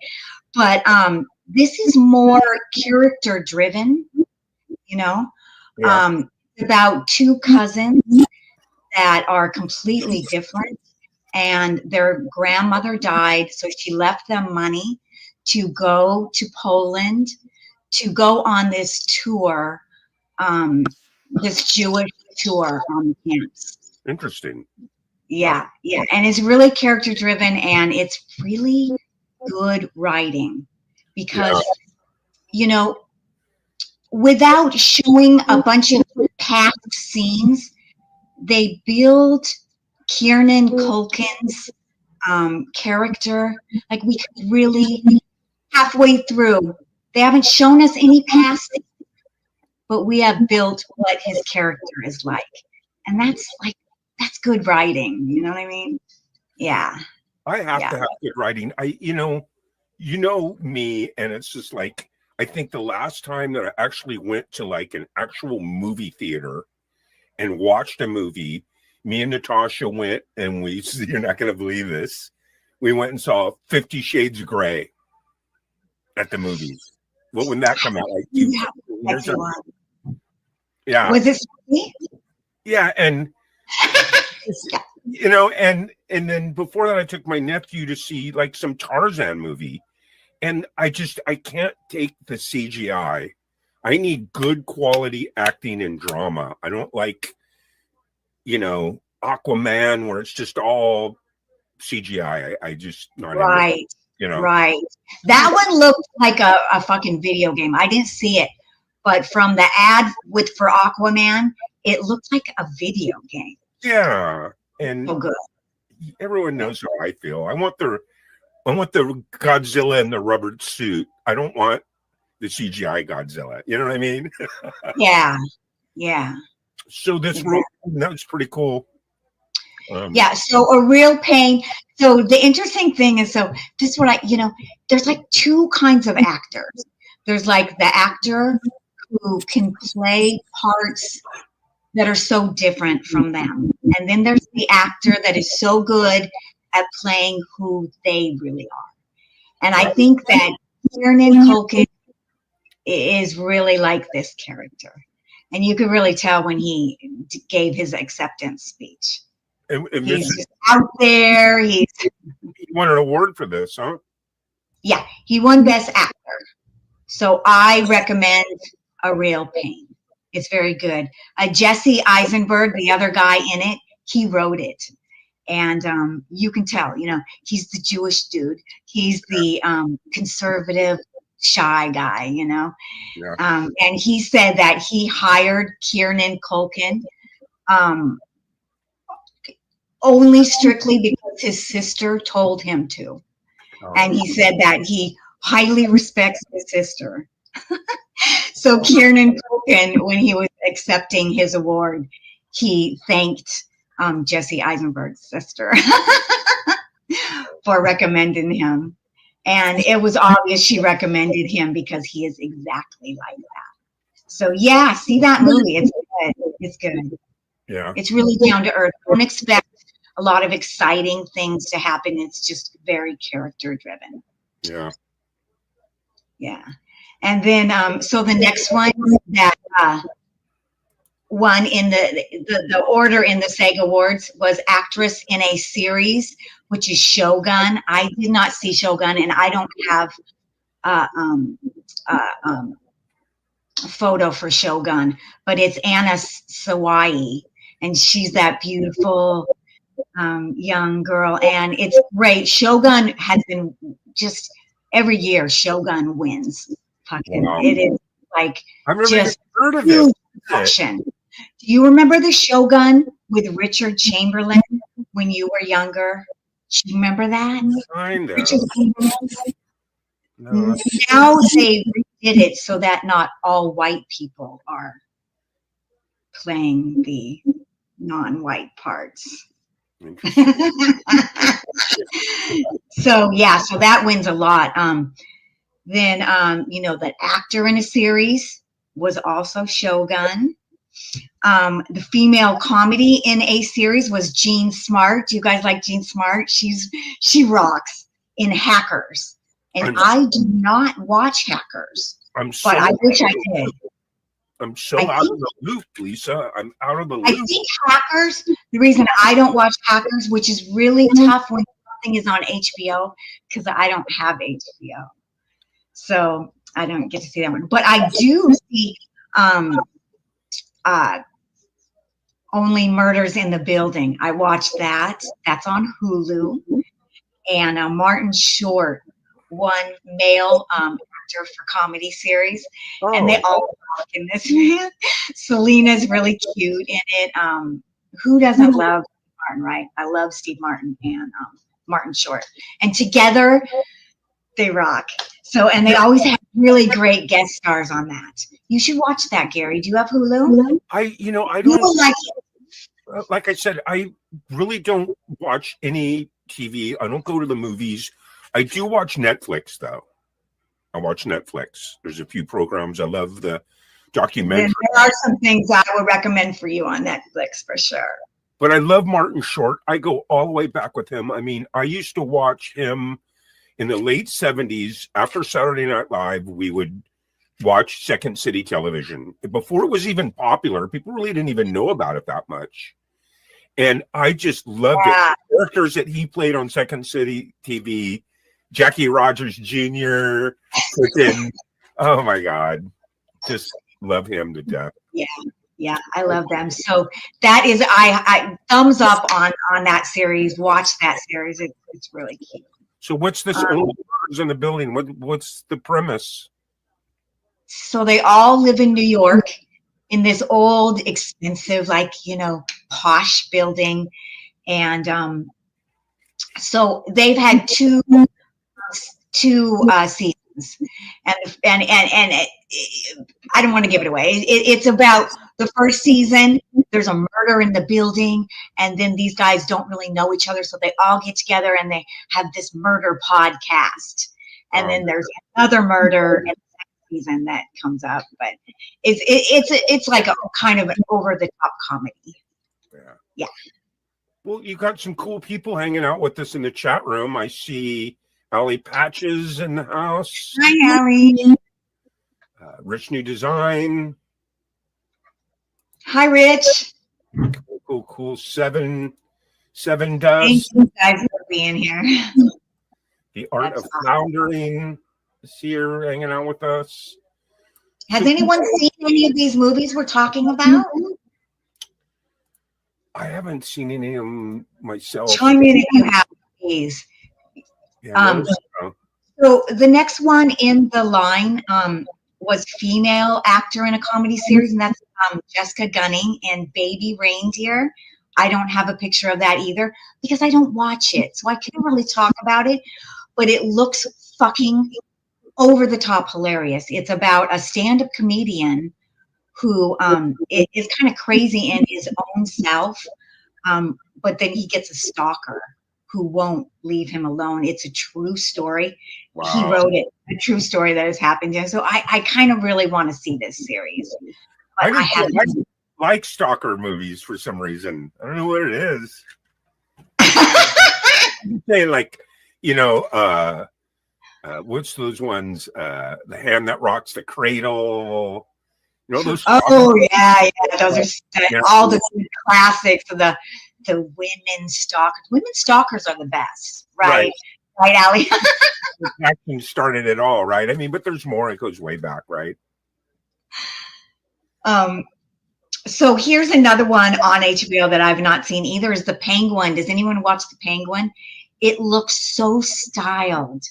S4: But this is more character driven, you know.
S5: Yeah.
S4: About two cousins that are completely different, and their grandmother died, so she left them money to go to Poland to go on this tour, this Jewish tour on the camps.
S5: Interesting.
S4: Yeah, and it's really character driven, and it's really good writing because, you know, without showing a bunch of past scenes, they build Kieran Culkin's character. Like, we could really, halfway through, they haven't shown us any past, but we have built what his character is like. And that's good writing. You know what I mean? Yeah.
S5: I have to have good writing. You know me, and it's just like, I think the last time that I actually went to like an actual movie theater and watched a movie, me and Natasha went, and you're not going to believe this, we went and saw 50 Shades of Grey at the movies. What when that come out? Like years ago? Yeah.
S4: Was it funny?
S5: Yeah, and you know, and then before that, I took my nephew to see like some Tarzan movie, and I can't take the CGI. I need good quality acting and drama. I don't like, you know, Aquaman where it's just all CGI. I just not
S4: right.
S5: Into it, you know.
S4: Right. That one looked like a fucking video game. I didn't see it, but from the ad for Aquaman, it looked like a video game.
S5: Yeah, and
S4: So good.
S5: everyone knows how I feel. I want the Godzilla in the rubber suit. I don't want the CGI Godzilla. You know what I mean?
S4: Yeah. Yeah.
S5: So this room, that was pretty cool.
S4: Yeah. So A Real Pain. So the interesting thing is, so this is what there's like two kinds of actors. There's like the actor who can play parts that are so different from them. And then there's the actor that is so good at playing who they really are. And I think that Kieran Culkin is really like this character. And you could really tell when he gave his acceptance speech.
S5: And
S4: He's
S5: this is,
S4: just out there.
S5: he won an award for this, huh?
S4: Yeah, he won Best Actor. So I recommend A Real Pain. It's very good. Jesse Eisenberg, the other guy in it, he wrote it. And you can tell, he's the Jewish dude. He's the conservative, shy guy,
S5: Yeah.
S4: And he said that he hired Kieran Culkin only strictly because his sister told him to. And he said that he highly respects his sister. So Kieran Culkin, when he was accepting his award, he thanked Jesse Eisenberg's sister for recommending him. And it was obvious she recommended him because he is exactly like that. So yeah, see that movie. It's good. It's good.
S5: Yeah.
S4: It's really down to earth. Don't expect a lot of exciting things to happen. It's just very character driven.
S5: Yeah.
S4: Yeah. And then so the next one that won in the order in the SAG Awards was Actress in a Series, which is Shogun. I did not see Shogun, and I don't have a photo for Shogun, but it's Anna Sawai, and she's that beautiful young girl, and it's great. Shogun has been just every year. Shogun wins. Fucking,
S5: Wow.
S4: it is like
S5: I've never
S4: just
S5: even heard of
S4: huge
S5: it.
S4: production. Do you remember the Shogun with Richard Chamberlain when you were younger? Do you remember that?
S5: Kind of.
S4: Richard Chamberlain?
S5: No,
S4: Now they redid it so that not all white people are playing the non-white parts.
S5: interesting.
S4: So yeah, so that wins a lot. Then the actor in a series was also Shogun. The female comedy in a series was Jean Smart. Do you guys like Jean Smart? She rocks in Hackers. And I do not watch Hackers,
S5: I'm so
S4: but I wish I did.
S5: I'm so
S4: I
S5: out of
S4: think-
S5: the loop, Lisa. I'm out of the
S4: I
S5: loop.
S4: think Hackers, the reason I don't watch Hackers, which is really tough when something is on HBO, because I don't have HBO. So I don't get to see that one. But I do see Only Murders in the Building. I watched that. That's on Hulu. And Martin Short won male actor for comedy series. And they all talk in this, man. Selena's really cute in it. Who doesn't love Martin, right? I love Steve Martin and Martin Short. And together, they rock. So, and they always have really great guest stars on that. You should watch that, Gary. Do you have Hulu?
S5: I
S4: You
S5: don't
S4: will like it.
S5: like I said, I really don't watch any TV. I don't go to the movies. I do watch Netflix though. I watch Netflix. There's a few programs. I love the documentary.
S4: And there are some things I would recommend for you on Netflix for sure.
S5: But I love Martin Short. I go all the way back with him. I mean, I used to watch him in the late 70s. After Saturday Night Live, we would watch Second City Television. Before it was even popular, people really didn't even know about it that much. And I just loved
S4: Yeah.
S5: it. Characters that he played on Second City TV, Jackie Rogers Jr., freaking, oh my God. Just love him to death.
S4: Yeah, I love them. So that is, I thumbs up on that series. Watch that series. It's really cute.
S5: So what's this Only Murders in the Building? What's the premise?
S4: So they all live in New York in this old, expensive, posh building. And so they've had two seasons. And I don't want to give it away. It's about the first season. There's a murder in the building, and then these guys don't really know each other, so they all get together and they have this murder podcast. And then there's another murder in the second season that comes up, but it's like a kind of an over the top comedy.
S5: Yeah. Well, you got some cool people hanging out with us in the chat room. I see Allie Patches in the house.
S4: Hi, Allie.
S5: Rich New Design.
S4: Hi, Rich.
S5: Cool. Seven
S4: Thank
S5: Dust.
S4: you guys for being here.
S5: The Art
S4: That's
S5: of Floundering is here hanging out with us.
S4: Has anyone seen any of these movies we're talking about?
S5: I haven't seen any of them myself.
S4: Chime in if you have, please.
S5: Yeah,
S4: Um,
S5: no,
S4: So the next one in the line was female actor in a comedy series, and that's Jessica Gunning in Baby Reindeer. I don't have a picture of that either because I don't watch it, so I can't really talk about it. But it looks fucking over the top hilarious. It's about a stand-up comedian who is kind of crazy in his own self, but then he gets a stalker who won't leave him alone. It's a true story.
S5: wow.
S4: He wrote it, a true story that has happened to him. So I kind of really want to see this series. But I haven't.
S5: I like stalker movies for some reason. I don't know what it is. I'm saying, like, you know, what's those ones? The Hand That Rocks the Cradle. You know those?
S4: Oh yeah, those are
S5: Yeah.
S4: all the classics of the women stalkers. Women stalkers are the best, right? Right, Allie?
S5: Action started it all, right? I mean, but there's more. It goes way back, right?
S4: So here's another one on HBO that I've not seen either. Is The Penguin? Does anyone watch The Penguin? It looks so styled.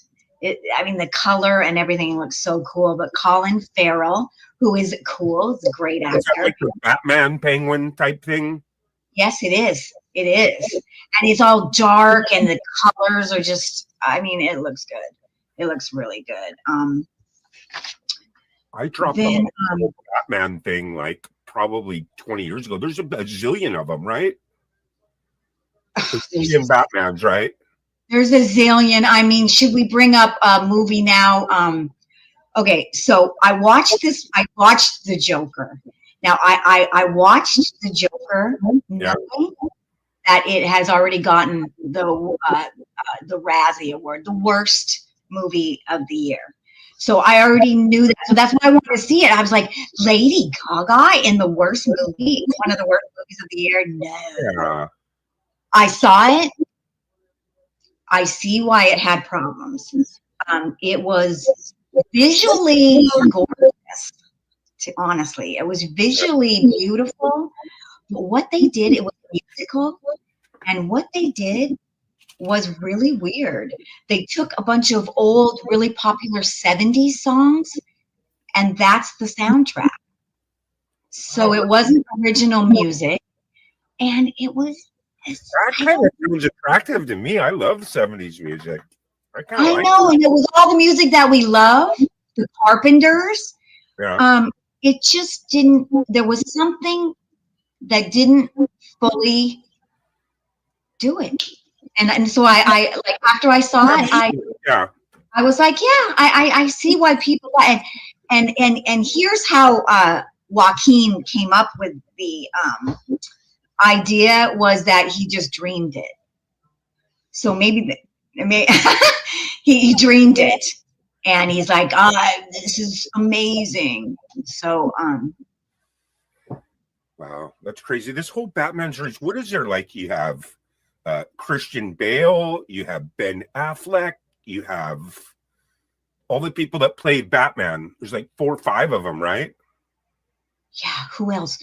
S4: I mean, the color and everything looks so cool. But Colin Farrell, who is cool, is a great
S5: Is that
S4: actor.
S5: like the Batman Penguin type thing?
S4: Yes, it is. It is. And it's all dark and the colors are just, I mean, it looks good. It looks really good.
S5: I dropped
S4: Then,
S5: off the Batman thing like probably 20 years ago. There's a zillion of them, right? A zillion Batmans, right?
S4: There's a zillion. I mean, should we bring up a movie now? Okay, so I watched The Joker. Now, I watched The Joker knowing that it has already gotten the Razzie Award, the worst movie of the year. So I already knew that. So that's why I wanted to see it. I was like, Lady Gaga in the worst movie, one of the worst movies of the year? No.
S5: Yeah.
S4: I saw it. I see why it had problems. It was visually gorgeous. Honestly, it was visually beautiful. But what they did, it was musical, and what they did was really weird. They took a bunch of old, really popular 70s songs, and that's the soundtrack. So it wasn't original music, and it was.
S5: That kind of sounds attractive to me. I love 70s music.
S4: I know, and it was all the music that we love, the Carpenters.
S5: Yeah.
S4: It just didn't. There was something that didn't fully do it, and so I like after I saw it, I was like, yeah, I see why people and here's how Joaquin came up with the idea was that he just dreamed it. So maybe he dreamed it, and he's like, this is amazing. So
S5: wow, that's crazy. This whole Batman series, what is there like? You have Christian Bale, you have Ben Affleck, you have all the people that played Batman. There's like 4 or 5 of them, right?
S4: Yeah, who else?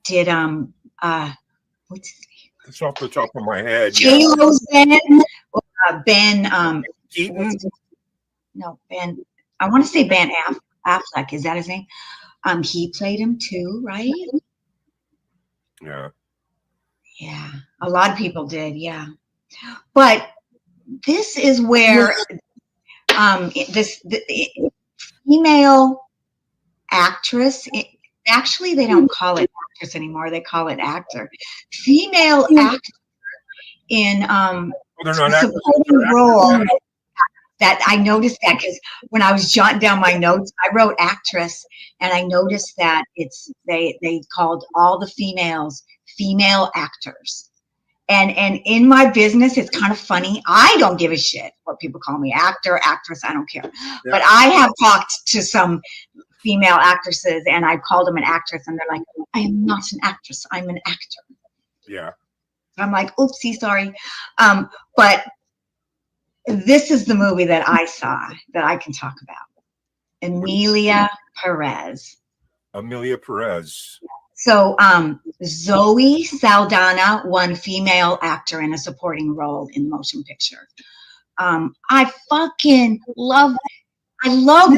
S4: Did what's his name?
S5: It's off the top of my head.
S4: J-Lo's Ben
S5: Keaton.
S4: No, Ben. I want to say Ben Affleck. Is that his name? He played him too, right?
S5: Yeah.
S4: Yeah, a lot of people did. Yeah, but this is where the female actress. Actually, they don't call it actress anymore. They call it actor. Female actor in
S5: They're not
S4: supporting role. That I noticed that because when I was jotting down my notes, I wrote actress, and I noticed that they called all the females female actors. And in my business, it's kind of funny. I don't give a shit what people call me, actor, actress, I don't care.
S5: Yeah.
S4: But I have talked to some female actresses and I called them an actress and they're like, I am not an actress, I'm an actor.
S5: Yeah.
S4: I'm like, oopsie, sorry. But this is the movie that I saw that I can talk about. Emilia Perez.
S5: Amelia Perez.
S4: So Zoe Saldana won female actor in a supporting role in motion picture. I fucking love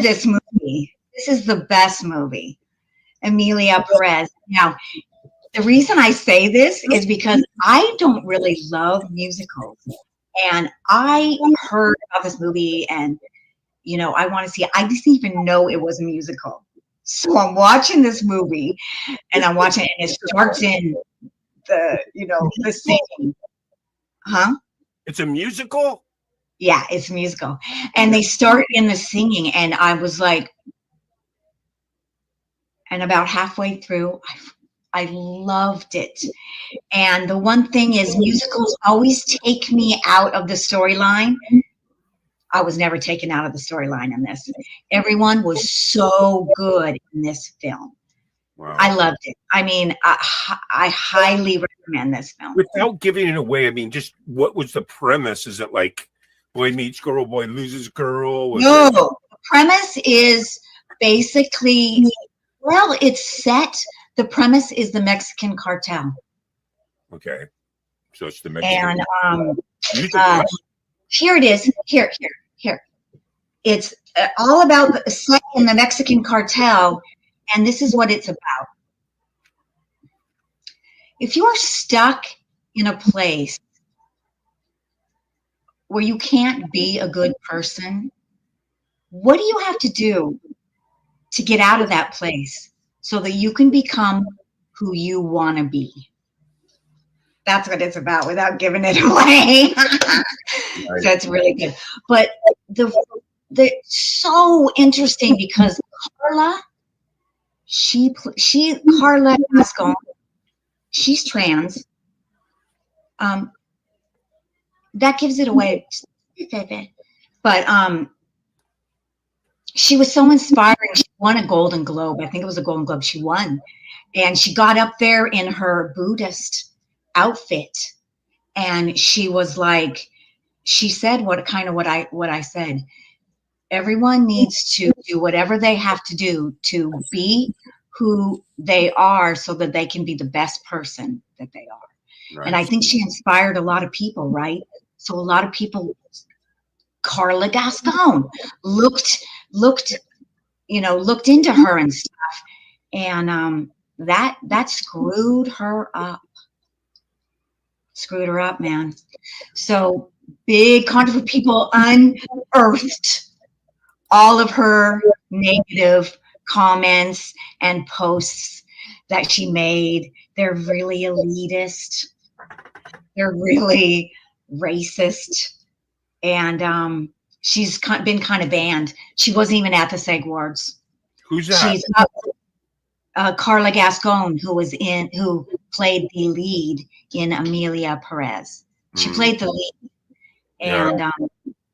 S4: this movie. This is the best movie. Emilia Perez. Now, the reason I say this is because I don't really love musicals. And I heard about this movie and, you know, I want to see it. I didn't even know it was a musical. So I'm watching this movie and I'm watching it and it starts in the, you know, the singing. Huh?
S5: It's a musical?
S4: Yeah, it's a musical. And they start in the singing and I was like, and about halfway through, I loved it. And the one thing is musicals always take me out of the storyline. I was never taken out of the storyline in this. Everyone was so good in this film.
S5: Wow.
S4: I loved it. I mean, I highly recommend this film.
S5: Without giving it away, I mean, just what was the premise? Is it like boy meets girl, boy loses girl?
S4: No, the premise is basically, well, it's set. The premise is the Mexican cartel.
S5: Okay. So it's the Mexican.
S4: And
S5: musical.
S4: here it is. Here. It's all about the set in the Mexican cartel, and this is what it's about. If you're stuck in a place where you can't be a good person, what do you have to do to get out of that place so that you can become who you want to be? That's what it's about without giving it away. So it's really good. But the so interesting because Carla Gascon, she's trans. That gives it away. But she was so inspiring. She won a Golden Globe. I think it was a Golden Globe she won. And she got up there in her Buddhist outfit. And she was like, she said what I said. Everyone needs to do whatever they have to do to be who they are so that they can be the best person that they are.
S5: Right.
S4: And I think she inspired a lot of people, right? So a lot of people, Carla Gascon looked into her and stuff. And that screwed her up. Screwed her up, man. So big controversy. People unearthed all of her negative comments and posts that she made. They're really elitist. They're really racist. And she's been kind of banned. She wasn't even at the SAG Awards.
S5: Who's that?
S4: She's Carla Gascon, who played the lead in Emilia Perez. She played the lead. And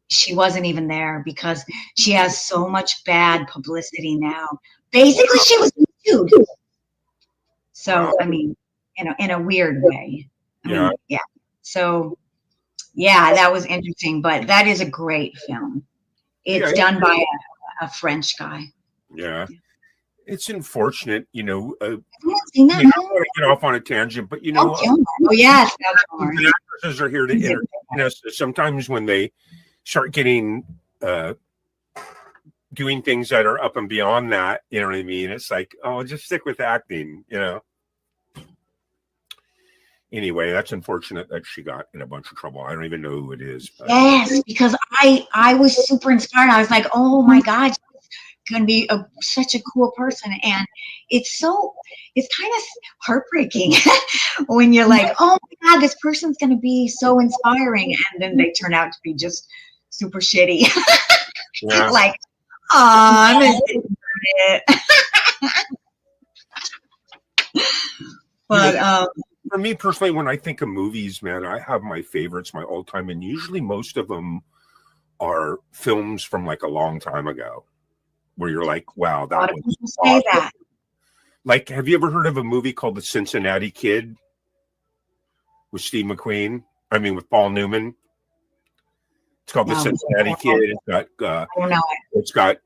S4: she wasn't even there because she has so much bad publicity now. Basically, she was sued. So, I mean, in a weird way. I mean, yeah. So, yeah, that was interesting. But that is a great film. It's done by a French guy.
S5: Yeah. It's unfortunate,
S4: I haven't seen that.
S5: I don't want to get off on a tangent, but
S4: Oh, yes.
S5: the actresses are here to entertain us. Sometimes when they start getting doing things that are up and beyond that, you know what I mean? It's like, oh, just stick with acting, Anyway, that's unfortunate that she got in a bunch of trouble. I don't even know who it is. But.
S4: Yes, because I was super inspired. I was like, oh my God, she's going to be such a cool person. And it's kind of heartbreaking when you're like, oh my God, this person's going to be so inspiring. And then they turn out to be just super shitty.
S5: Yeah.
S4: Like, oh, I'm it. But
S5: For me personally, when I think of movies, man, I have my favorites, my all time, and usually most of them are films from like a long time ago, where you're like, wow,
S4: A lot
S5: that
S4: of
S5: was
S4: people say
S5: awesome.
S4: that.
S5: Like, have you ever heard of a movie called The Cincinnati Kid with Steve McQueen? I mean, with Paul Newman. It's called The
S4: No.
S5: Cincinnati Kid.
S4: I don't know.
S5: It's got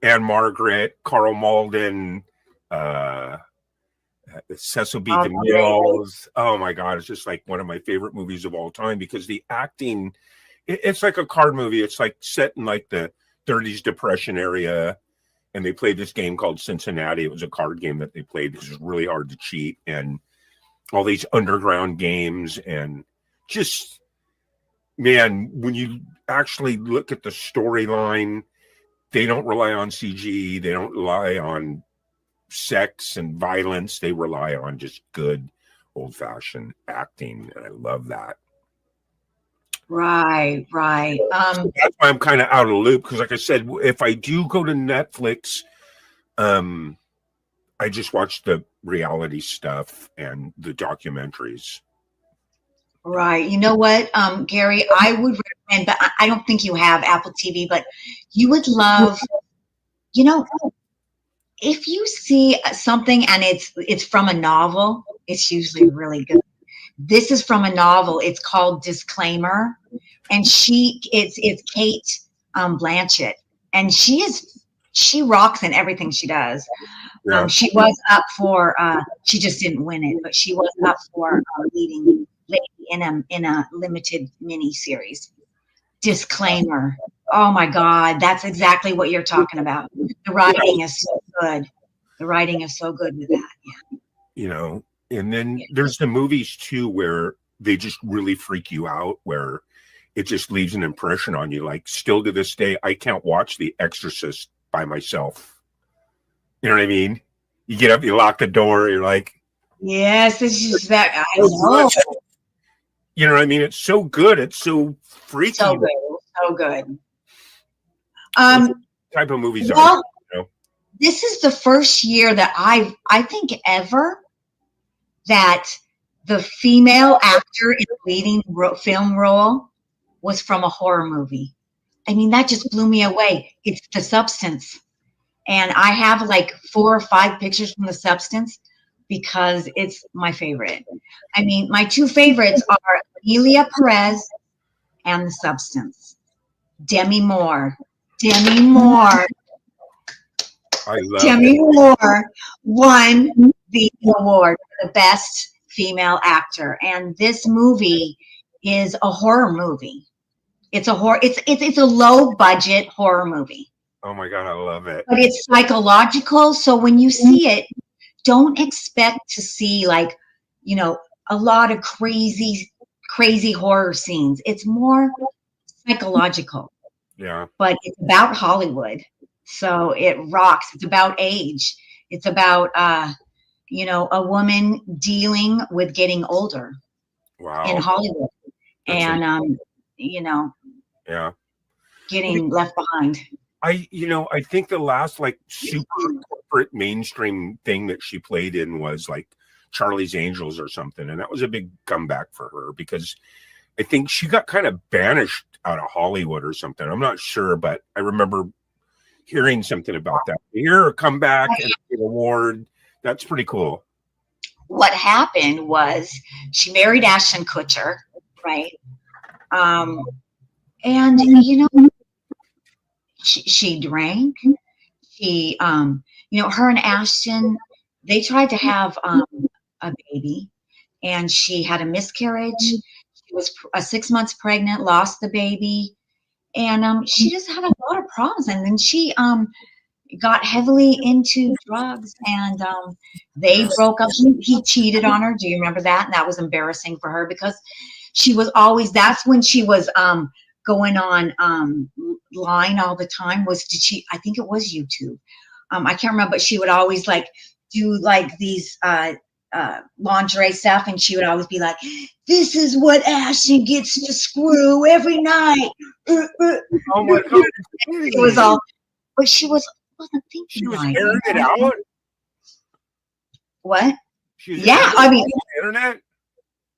S5: Anne Margaret, Carl Malden, Cecil B.
S4: Oh,
S5: DeMille. Oh my God, it's just like one of my favorite movies of all time because the acting, it's like a card movie. It's like set in like the 30s Depression area, and they played this game called Cincinnati. It was a card game that they played. This is really hard to cheat, and all these underground games, and just, man, when you actually look at the storyline, they don't rely on CG. They don't rely on sex and violence. They rely on just good old-fashioned acting, and I love that.
S4: Right.
S5: That's why I'm kind of out of the loop because, like I said, if I do go to Netflix, I just watch the reality stuff and the documentaries.
S4: Right. You know what, Gary, I would recommend, but I don't think you have Apple TV, but you would love, you know, if you see something and it's from a novel, it's usually really good. This is from a novel. It's called Disclaimer, and it's Kate Blanchett, and she rocks in everything she does.
S5: Yeah.
S4: She was up for she just didn't win it, but she was up for leading lady in a limited mini series. Disclaimer. Oh my God, that's exactly what you're talking about. The writing is so good. The writing is so good with that. Yeah.
S5: You know, and then there's the movies too where they just really freak you out, where it just leaves an impression on you. Like, still to this day, I can't watch The Exorcist by myself. You know what I mean? You get up, you lock the door, you're like,
S4: Yes, it's just that I know.
S5: you know what I mean? It's so good. It's so freaky.
S4: So good. So good.
S5: Type of movies are.
S4: Well,
S5: You know?
S4: this is the first year that I think ever that the female actor in the leading film role was from a horror movie. I mean, that just blew me away. It's The Substance. And I have like 4 or 5 pictures from The Substance because it's my favorite. I mean, my 2 favorites are Amelia Perez and The Substance. Demi Moore. Demi Moore.
S5: I love
S4: Demi
S5: it.
S4: Moore won the award for the best female actor, and this movie is a horror movie. It's a horror. It's a low budget horror movie,
S5: Oh my God, I love it.
S4: but it's psychological. So when you see it, don't expect to see like, you know, a lot of crazy horror scenes. It's more psychological,
S5: Yeah.
S4: but it's about Hollywood. So it rocks. It's about age. It's about, you know, a woman dealing with getting older
S5: Wow.
S4: in Hollywood
S5: That's
S4: and, you know,
S5: Yeah.
S4: getting left behind.
S5: I think the last like super corporate mainstream thing that she played in was like Charlie's Angels or something. And that was a big comeback for her because I think she got kind of banished out of Hollywood or something. I'm not sure, but I remember hearing something about that. To hear her come back and get an award, that's pretty cool.
S4: What happened was she married Ashton Kutcher, right? And you know, she drank. She, you know, her and Ashton, they tried to have a baby, and she had a miscarriage. She was 6 months pregnant, lost the baby, and she just had a lot of problems. And then she got heavily into drugs, and they broke up. He cheated on her. Do you remember that? And that was embarrassing for her because she was always. That's when she was going on line all the time. I think it was YouTube. I can't remember, but she would always like do like these lingerie stuff, and she would always be like, "This is what Ashton gets to screw every night."
S5: Oh my God.
S4: It was all, but she wasn't thinking.
S5: She was
S4: right.
S5: airing it out.
S4: What?
S5: She was
S4: Yeah,
S5: airing
S4: I mean,
S5: it internet?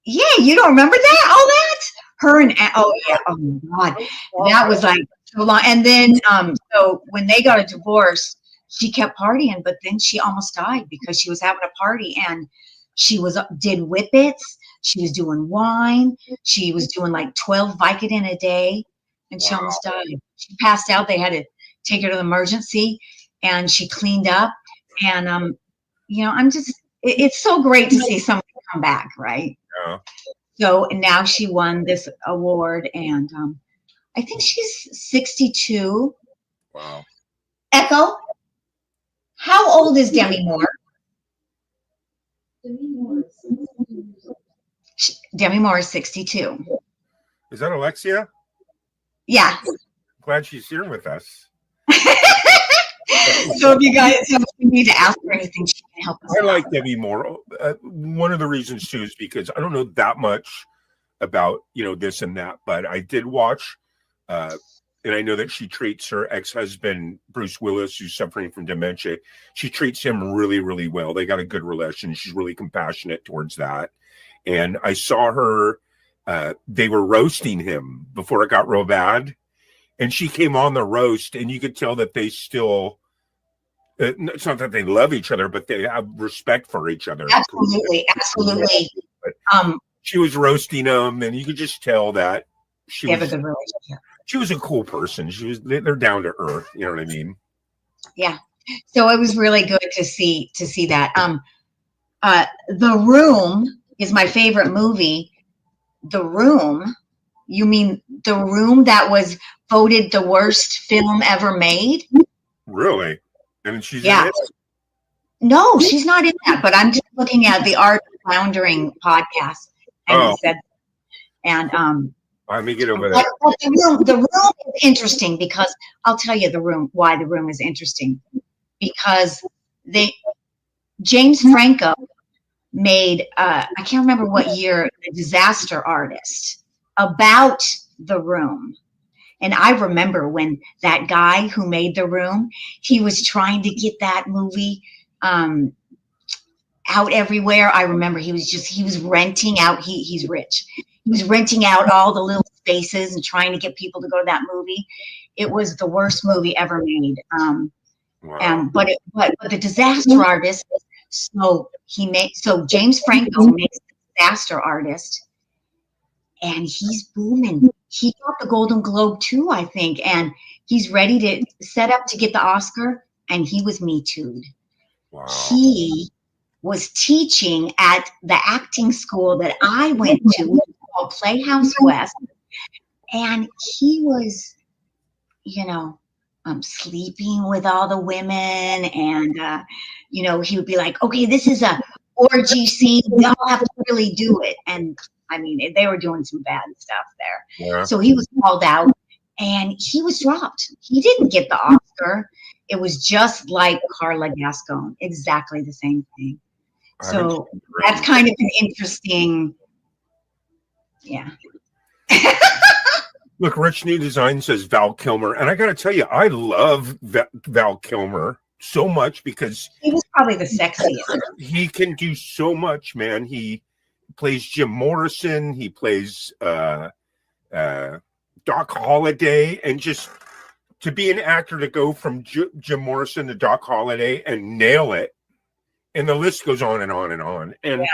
S4: Yeah, you don't remember that? Oh, that her and oh yeah, oh my God, that was like so long. And then so when they got a divorce, she kept partying, but then she almost died because she was having a party and she was did whippets, she was doing wine, she was doing like 12 Vicodin a day, and she almost died. She passed out. They had to take her to the emergency, and she cleaned up. And you know, it's so great to see somebody come back, right?
S5: Yeah.
S4: So now she won this award, and I think she's 62.
S5: Wow.
S4: Echo, how old is Demi Moore? Demi Moore is 62.
S5: Is that Alexia?
S4: Yeah.
S5: Glad she's here with us.
S4: So if you need to ask her anything, she can help us.
S5: I like Debbie Moore. One of the reasons too is because I don't know that much about, you know, this and that, but I did watch, and I know that she treats her ex-husband Bruce Willis, who's suffering from dementia. She treats him really, really well. They got a good relation. She's really compassionate towards that. And I saw her. They were roasting him before it got real bad, and she came on the roast, and you could tell that they still. It's not that they love each other, but they have respect for each other.
S4: Absolutely, absolutely.
S5: She was roasting him, and you could just tell that
S4: They have a good relationship.
S5: she was a cool person. They're down to earth. You know what I mean?
S4: Yeah. So it was really good to see that. The Room is my favorite movie. The Room, you mean The Room that was voted the worst film ever made?
S5: Really? And she's
S4: Yeah.
S5: in it?
S4: No, she's not in that, but I'm just looking at the Art of Floundering podcast, and
S5: Oh.
S4: it said, and
S5: Let me get over
S4: but
S5: that.
S4: the room is interesting because I'll tell you why The Room is interesting, because James Franco made I can't remember what year, The Disaster Artist, about The Room. And I remember when that guy who made The Room, he was trying to get that movie out everywhere. I remember he was renting out, he's rich. He was renting out all the little spaces and trying to get people to go to that movie. It was the worst movie ever made.
S5: Wow.
S4: But The Disaster Artist, so James Franco makes The Disaster Artist, and he's booming. He got the Golden Globe too, I think, and he's ready to set up to get the Oscar, and he was Me Too'd.
S5: Wow.
S4: He was teaching at the acting school that I went to called Playhouse West, and he was, sleeping with all the women, and he would be like, okay, this is a orgy scene, we all have to really do it. And I mean, they were doing some bad stuff there.
S5: Yeah.
S4: So he was called out, and he was dropped. He didn't get the Oscar. It was just like Carla Gascon, exactly the same thing. So that's kind of an interesting, yeah.
S5: Look, Rich New Design says Val Kilmer, and I got to tell you, I love Val Kilmer so much because
S4: He was probably the sexiest.
S5: he can do so much, man. He plays Jim Morrison, he plays Doc Holliday, and just to be an actor to go from Jim Morrison to Doc Holliday and nail it, and the list goes on and on and on. And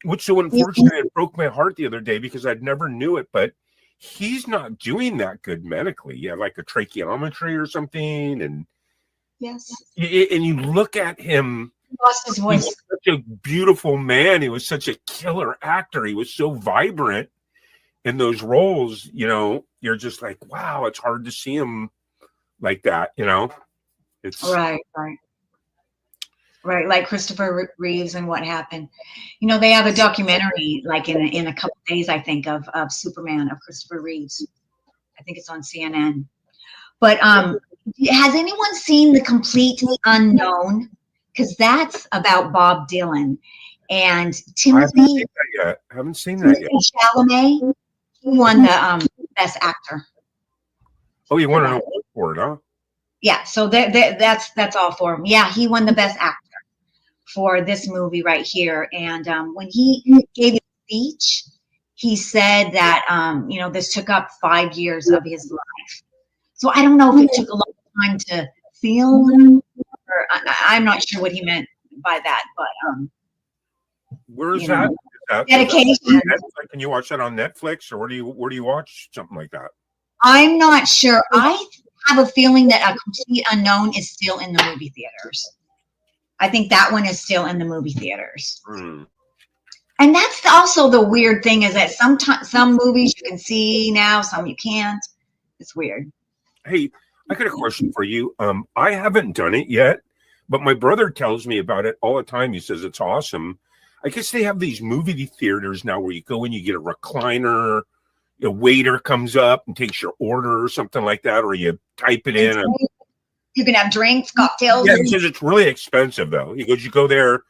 S5: what's so unfortunate, it broke my heart the other day because I'd never knew it, but he's not doing that good medically. He had like a tracheometry or something, and
S4: Yes.
S5: and you look at him.
S4: He lost his
S5: He
S4: voice.
S5: was such a beautiful man. He was such a killer actor. He was so vibrant in those roles. You're just like, wow, it's hard to see him like that. It's
S4: Right. Like Christopher Reeves and What Happened. They have a documentary like in a couple days, I think, of Superman, of Christopher Reeves. I think it's on CNN. But has anyone seen The Complete Unknown? Because that's about Bob Dylan and Timothy
S5: Haven't seen that yet.
S4: Chalamet. He won the Best Actor.
S5: Oh, you want to know for it, huh?
S4: Yeah, so that's all for him. Yeah, he won the Best Actor. for this movie right here. And when he gave his speech, he said that, this took up 5 years of his life. So I don't know if it took a long time to film, or I'm not sure what he meant by that, but
S5: Where is
S4: you
S5: that?
S4: know,
S5: Is that
S4: dedication.
S5: Netflix? Can you watch that on Netflix, or where do you watch something like that?
S4: I'm not sure. I have a feeling that A Complete Unknown is still in the movie theaters. I think that one is still in the movie theaters.
S5: Hmm.
S4: And that's also the weird thing, is that sometimes some movies you can see now, some you can't. It's weird.
S5: Hey, I got a question for you. I haven't done it yet, but my brother tells me about it all the time. He says it's awesome. I guess they have these movie theaters now where you go in, you get a recliner, a waiter comes up and takes your order or something like that, or you type it in.
S4: You can have drinks, cocktails.
S5: Yeah, he says it's really expensive though. He goes, you go there,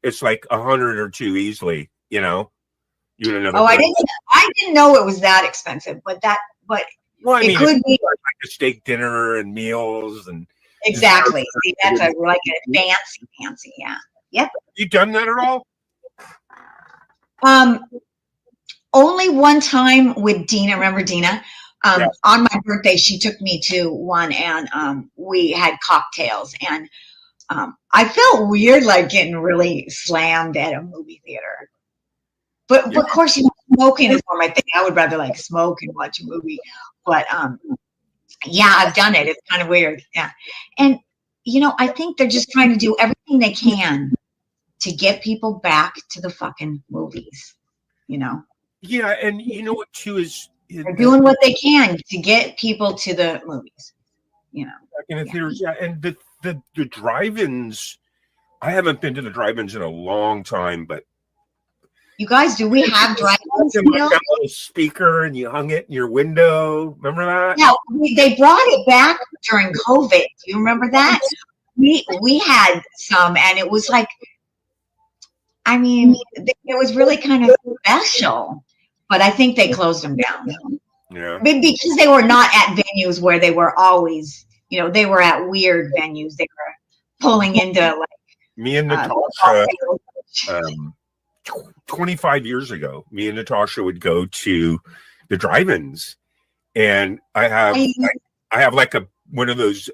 S5: it's like 100 or two easily. You know, you and another.
S4: Oh, I didn't know it was that expensive, but
S5: Well, I
S4: it
S5: mean,
S4: could be.
S5: like a steak dinner and meals and
S4: Exactly. See, that's a fancy, yeah. Yep.
S5: you done that at all?
S4: Only one time with Dina. Remember Dina?
S5: Yeah.
S4: On my birthday, she took me to one, and we had cocktails, and I felt weird, like getting really slammed at a movie theater. But
S5: Yeah.
S4: of course, smoking is more my thing. I would rather like smoke and watch a movie. But yeah, I've done it. It's kind of weird. Yeah, and I think they're just trying to do everything they can to get people back to the fucking movies.
S5: Yeah, and you know what too is
S4: They're doing what they can to get people to the movies.
S5: back in the theaters. Yeah, and the drive-ins. I haven't been to the drive-ins in a long time, but
S4: You guys, do we have drive-ins
S5: you got
S4: still?
S5: that little speaker and you hung it in your window. Remember that?
S4: Yeah, they brought it back during COVID. Do you remember that? We had some, and it was like, I mean, it was really kind of special. But I think they closed them down.
S5: Yeah.
S4: Because they were not at venues where they were always, they were at weird venues. They were pulling into like
S5: Me and Natasha, 25 years ago, me and Natasha would go to the drive-ins, and I have like one of those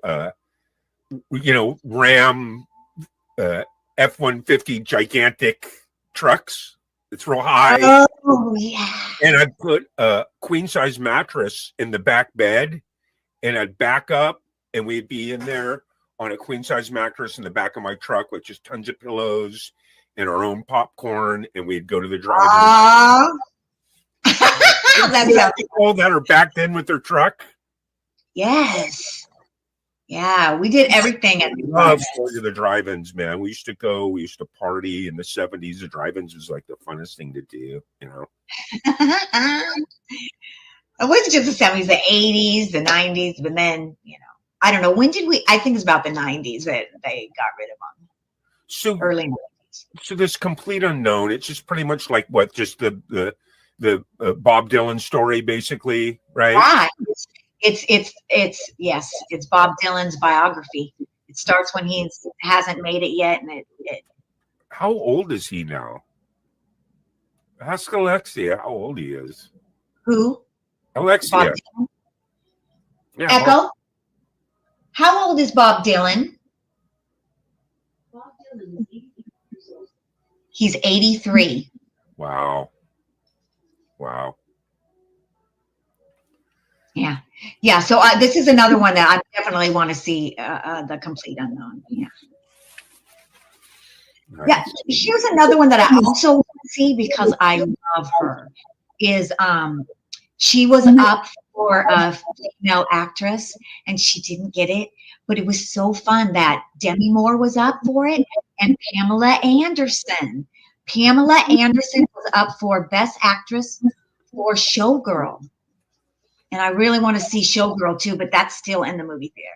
S5: Ram F-150 gigantic trucks. It's real high.
S4: Oh yeah.
S5: And I'd put a queen size mattress in the back bed, and I'd back up, and we'd be in there on a queen size mattress in the back of my truck with just tons of pillows and our own popcorn, and we'd go to the drive-in.
S4: That's how-
S5: People that are backed in with their truck.
S4: Yes. Yeah, we did everything at
S5: We love going to the drive-ins, man. We used to party in the 70s. The drive-ins was like the funnest thing to do,
S4: It wasn't just the 70s, the 80s, the 90s, but then, I don't know. When did I think it's about the 90s that they got rid of them.
S5: So
S4: Early 90s.
S5: So this Complete Unknown, it's just pretty much like what, just the Bob Dylan story, basically, right?
S4: Right. It's Bob Dylan's biography. It starts when he hasn't made it yet, and it
S5: How old is he now? Ask Alexia how old he is.
S4: who?
S5: Alexia.
S4: Bob Dylan?
S5: Yeah,
S4: Echo? How old is Bob Dylan? He's 83.
S5: Wow.
S4: Yeah. So this is another one that I definitely want to see, the Complete Unknown. Yeah.
S5: Nice.
S4: Yeah. Here's another one that I also want to see because I love her. Is she was up for a female actress and she didn't get it, but it was so fun that Demi Moore was up for it and Pamela Anderson. Pamela Anderson was up for Best Actress for Showgirl. And I really want to see Showgirl too, but that's still in the movie theater.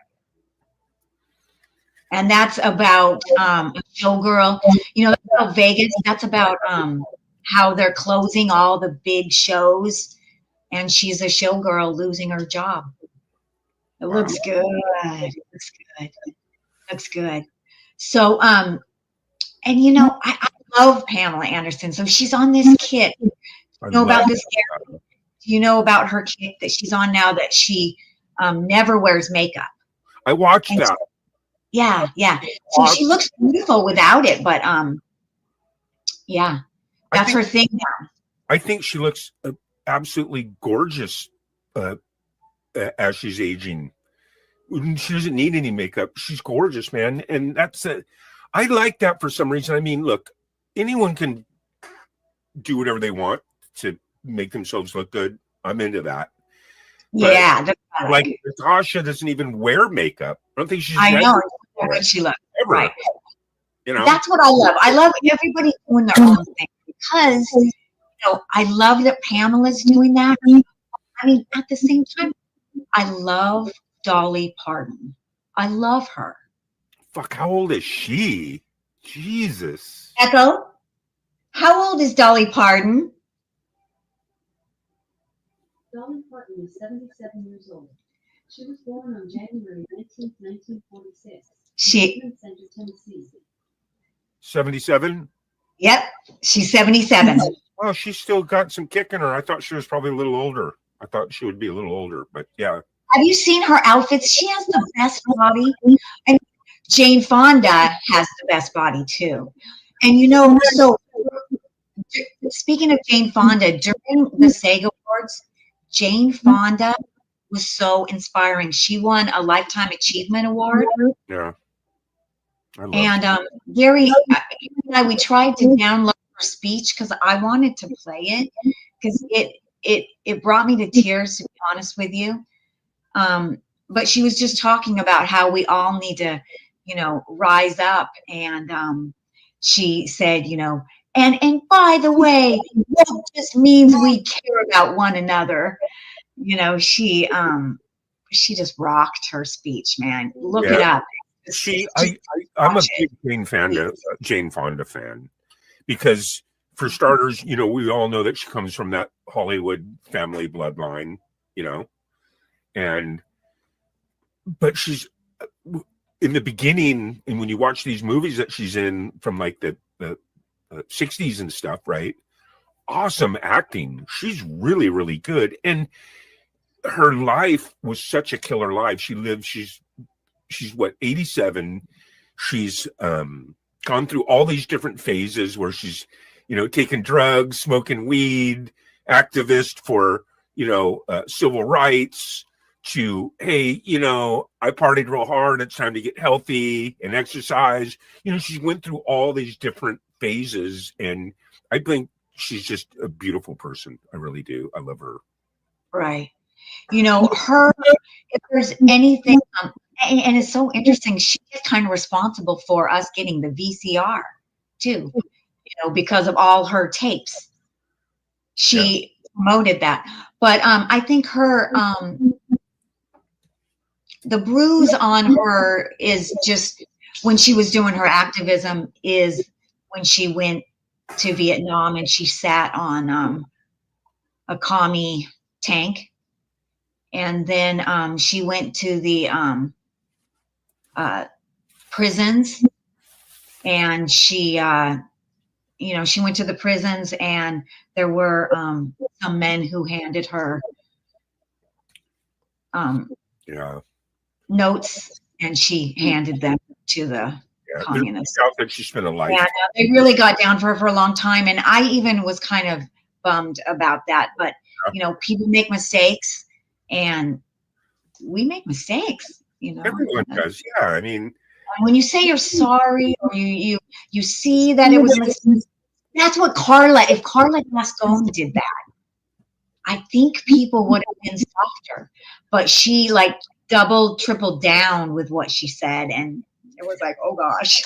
S4: And that's about a showgirl. That's about Vegas. That's about how they're closing all the big shows. And she's a showgirl losing her job. It looks good. It looks good. Looks good. So, And I love Pamela Anderson. So she's on this kit.
S5: I
S4: Know about
S5: love
S4: this? Do you know about her kit that she's on now, that she never wears makeup?
S5: I watched
S4: And
S5: that.
S4: Yeah, yeah. So she looks beautiful without it, but yeah,
S5: I
S4: that's
S5: think-
S4: her thing now.
S5: I think she looks absolutely gorgeous as she's aging. She doesn't need any makeup. She's gorgeous, man. And that's I like that for some reason. I mean, look, anyone can do whatever they want to make themselves look good. I'm into that. But,
S4: Yeah, that's what I
S5: like Natasha doesn't even wear makeup. I don't think she's
S4: I
S5: ever,
S4: know how good she looks.
S5: ever,
S4: Right.
S5: you know.
S4: That's what I love. I love everybody doing their own thing, because I love that Pamela's doing that. I mean, at the same time, I love Dolly Parton. I love her.
S5: Fuck, how old is she? Jesus.
S4: Echo, how old is Dolly Parton?
S8: Dolly Parton is 77 years old. She was born on January 19, 1946.
S4: She,
S8: in Center, Tennessee.
S5: 77?
S4: yep, she's 77.
S5: Well, she's still got some kick in her. I thought she was probably a little older. I thought she would be a little older, but yeah.
S4: Have you seen her outfits? She has the best body. And Jane Fonda has the best body too. And so speaking of Jane Fonda, during the SAG Awards, Jane Fonda was so inspiring. She won a Lifetime Achievement Award.
S5: Yeah. I love
S4: And Gary, you and I, we tried to download her speech because I wanted to play it, because it brought me to tears, to be honest with you. But she was just talking about how we all need to, rise up. And she said, and by the way, that just means we care about one another. She just rocked her speech, man. Look it up.
S5: I'm a big Jane Fonda fan, because for starters, we all know that she comes from that Hollywood family bloodline, but she's in the beginning, and when you watch these movies that she's in from like the 60s and stuff, right? Awesome acting. She's really, really good. And her life was such a killer life. She's what, 87. She's gone through all these different phases where she's, taking drugs, smoking weed, activist for, civil rights, to, hey, I partied real hard. It's time to get healthy and exercise. She went through all these different phases, and I think she's just a beautiful person. I really do. I love her.
S4: Right. Her, if there's anything, and it's so interesting, she is kind of responsible for us getting the VCR too, because of all her tapes. She promoted that. But I think her, the bruise on her is just when she was doing her activism, is when she went to Vietnam and she sat on a commie tank. And then she went to the prisons, and she went to the prisons, and there were some men who handed her notes, and she handed them to the communists.
S5: I think she spent a life.
S4: And they really got down for her for a long time. And I even was kind of bummed about that. But, people make mistakes, and we make mistakes,
S5: Everyone does. Yeah. I mean,
S4: when you say you're sorry, or you see that it was a mistake, that's what if Carla Gascon did that, I think people would have been softer. But she doubled, tripled down with what she said, and it was like, oh gosh.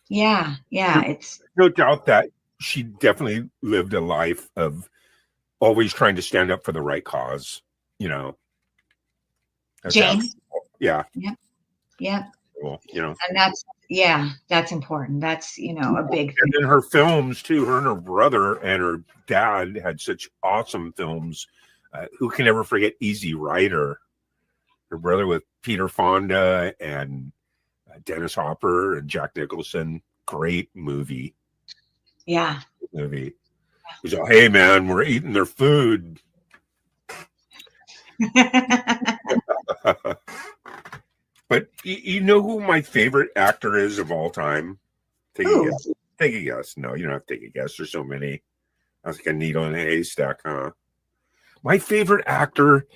S4: Yeah. It's
S5: no doubt that she definitely lived a life of always trying to stand up for the right cause,
S4: Jane.
S5: Yeah.
S4: Cool,
S5: And
S4: that's important. That's, a big thing.
S5: And in her films too, her and her brother and her dad had such awesome films. Who can ever forget Easy Rider? Her brother with Peter Fonda and Dennis Hopper and Jack Nicholson. Great movie.
S4: Yeah.
S5: He's like, hey man, we're eating their food. But you know who my favorite actor is of all time? Take a guess. Take a guess. No, you don't have to take a guess. There's so many. I was like a needle in a haystack, huh? My favorite actor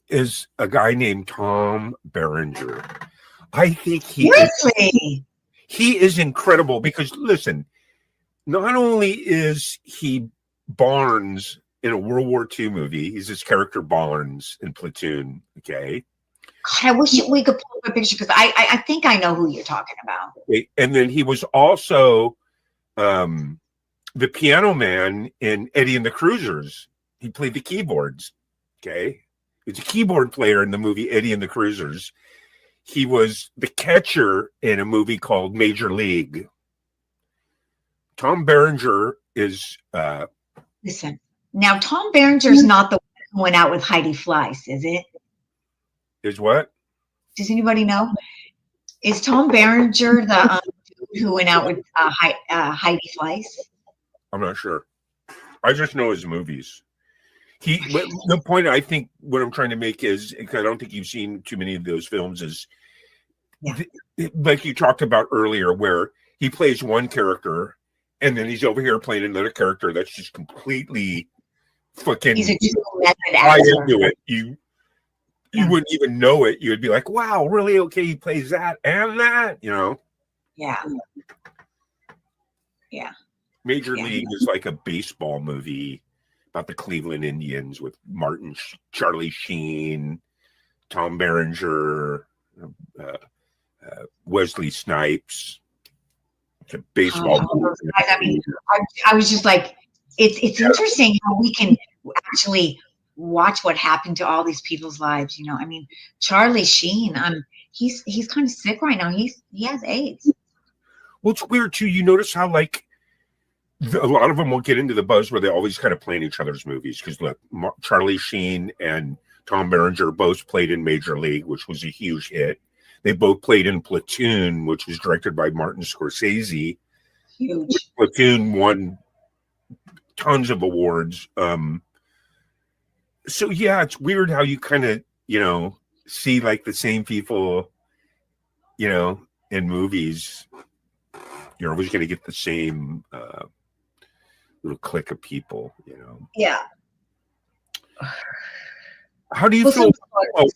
S5: is a guy named Tom Berenger. I think he is incredible because listen, not only is he Barnes in a World War II movie, he's his character Barnes in Platoon. Okay.
S4: God, I wish we could pull up a picture because I think I know who you're talking about.
S5: Okay. And then he was also the piano man in Eddie and the Cruisers. He played the keyboards. Okay. He's a keyboard player in the movie Eddie and the Cruisers. He was the catcher in a movie called Major League. Tom Berenger is
S4: Listen, now Tom Berenger's not the one who went out with Heidi Fleiss, is it?
S5: Is what?
S4: Does anybody know? Is Tom Berenger the dude who went out with Heidi Fleiss?
S5: I'm not sure. I just know his movies. The point I think what I'm trying to make is, because I don't think you've seen too many of those films, is like you talked about earlier, where he plays one character and then he's over here playing another character that's just completely fucking
S4: He's a true method
S5: high
S4: actor.
S5: into it. You wouldn't even know it. You would be like, wow, really? Okay, he plays that and that, you know?
S4: Yeah.
S5: Major League is like a baseball movie about the Cleveland Indians with Charlie Sheen, Tom Berenger, Wesley Snipes. It's a baseball movie.
S4: I mean, I was just like, it's interesting how we can actually watch what happened to all these people's lives. You know, I mean, Charlie Sheen, he's kind of sick right now. He has AIDS.
S5: Well, it's weird too. You notice how like a lot of them will get into the buzz where they always kind of play in each other's movies. Because look, Charlie Sheen and Tom Berenger both played in Major League, which was a huge hit. They both played in Platoon, which was directed by Martin Scorsese.
S4: Huge.
S5: Platoon won tons of awards. So yeah, it's weird how you kind of, you know, see like the same people, you know, in movies. You're always going to get the same little clique of people, you know.
S4: Yeah.
S5: How do you feel?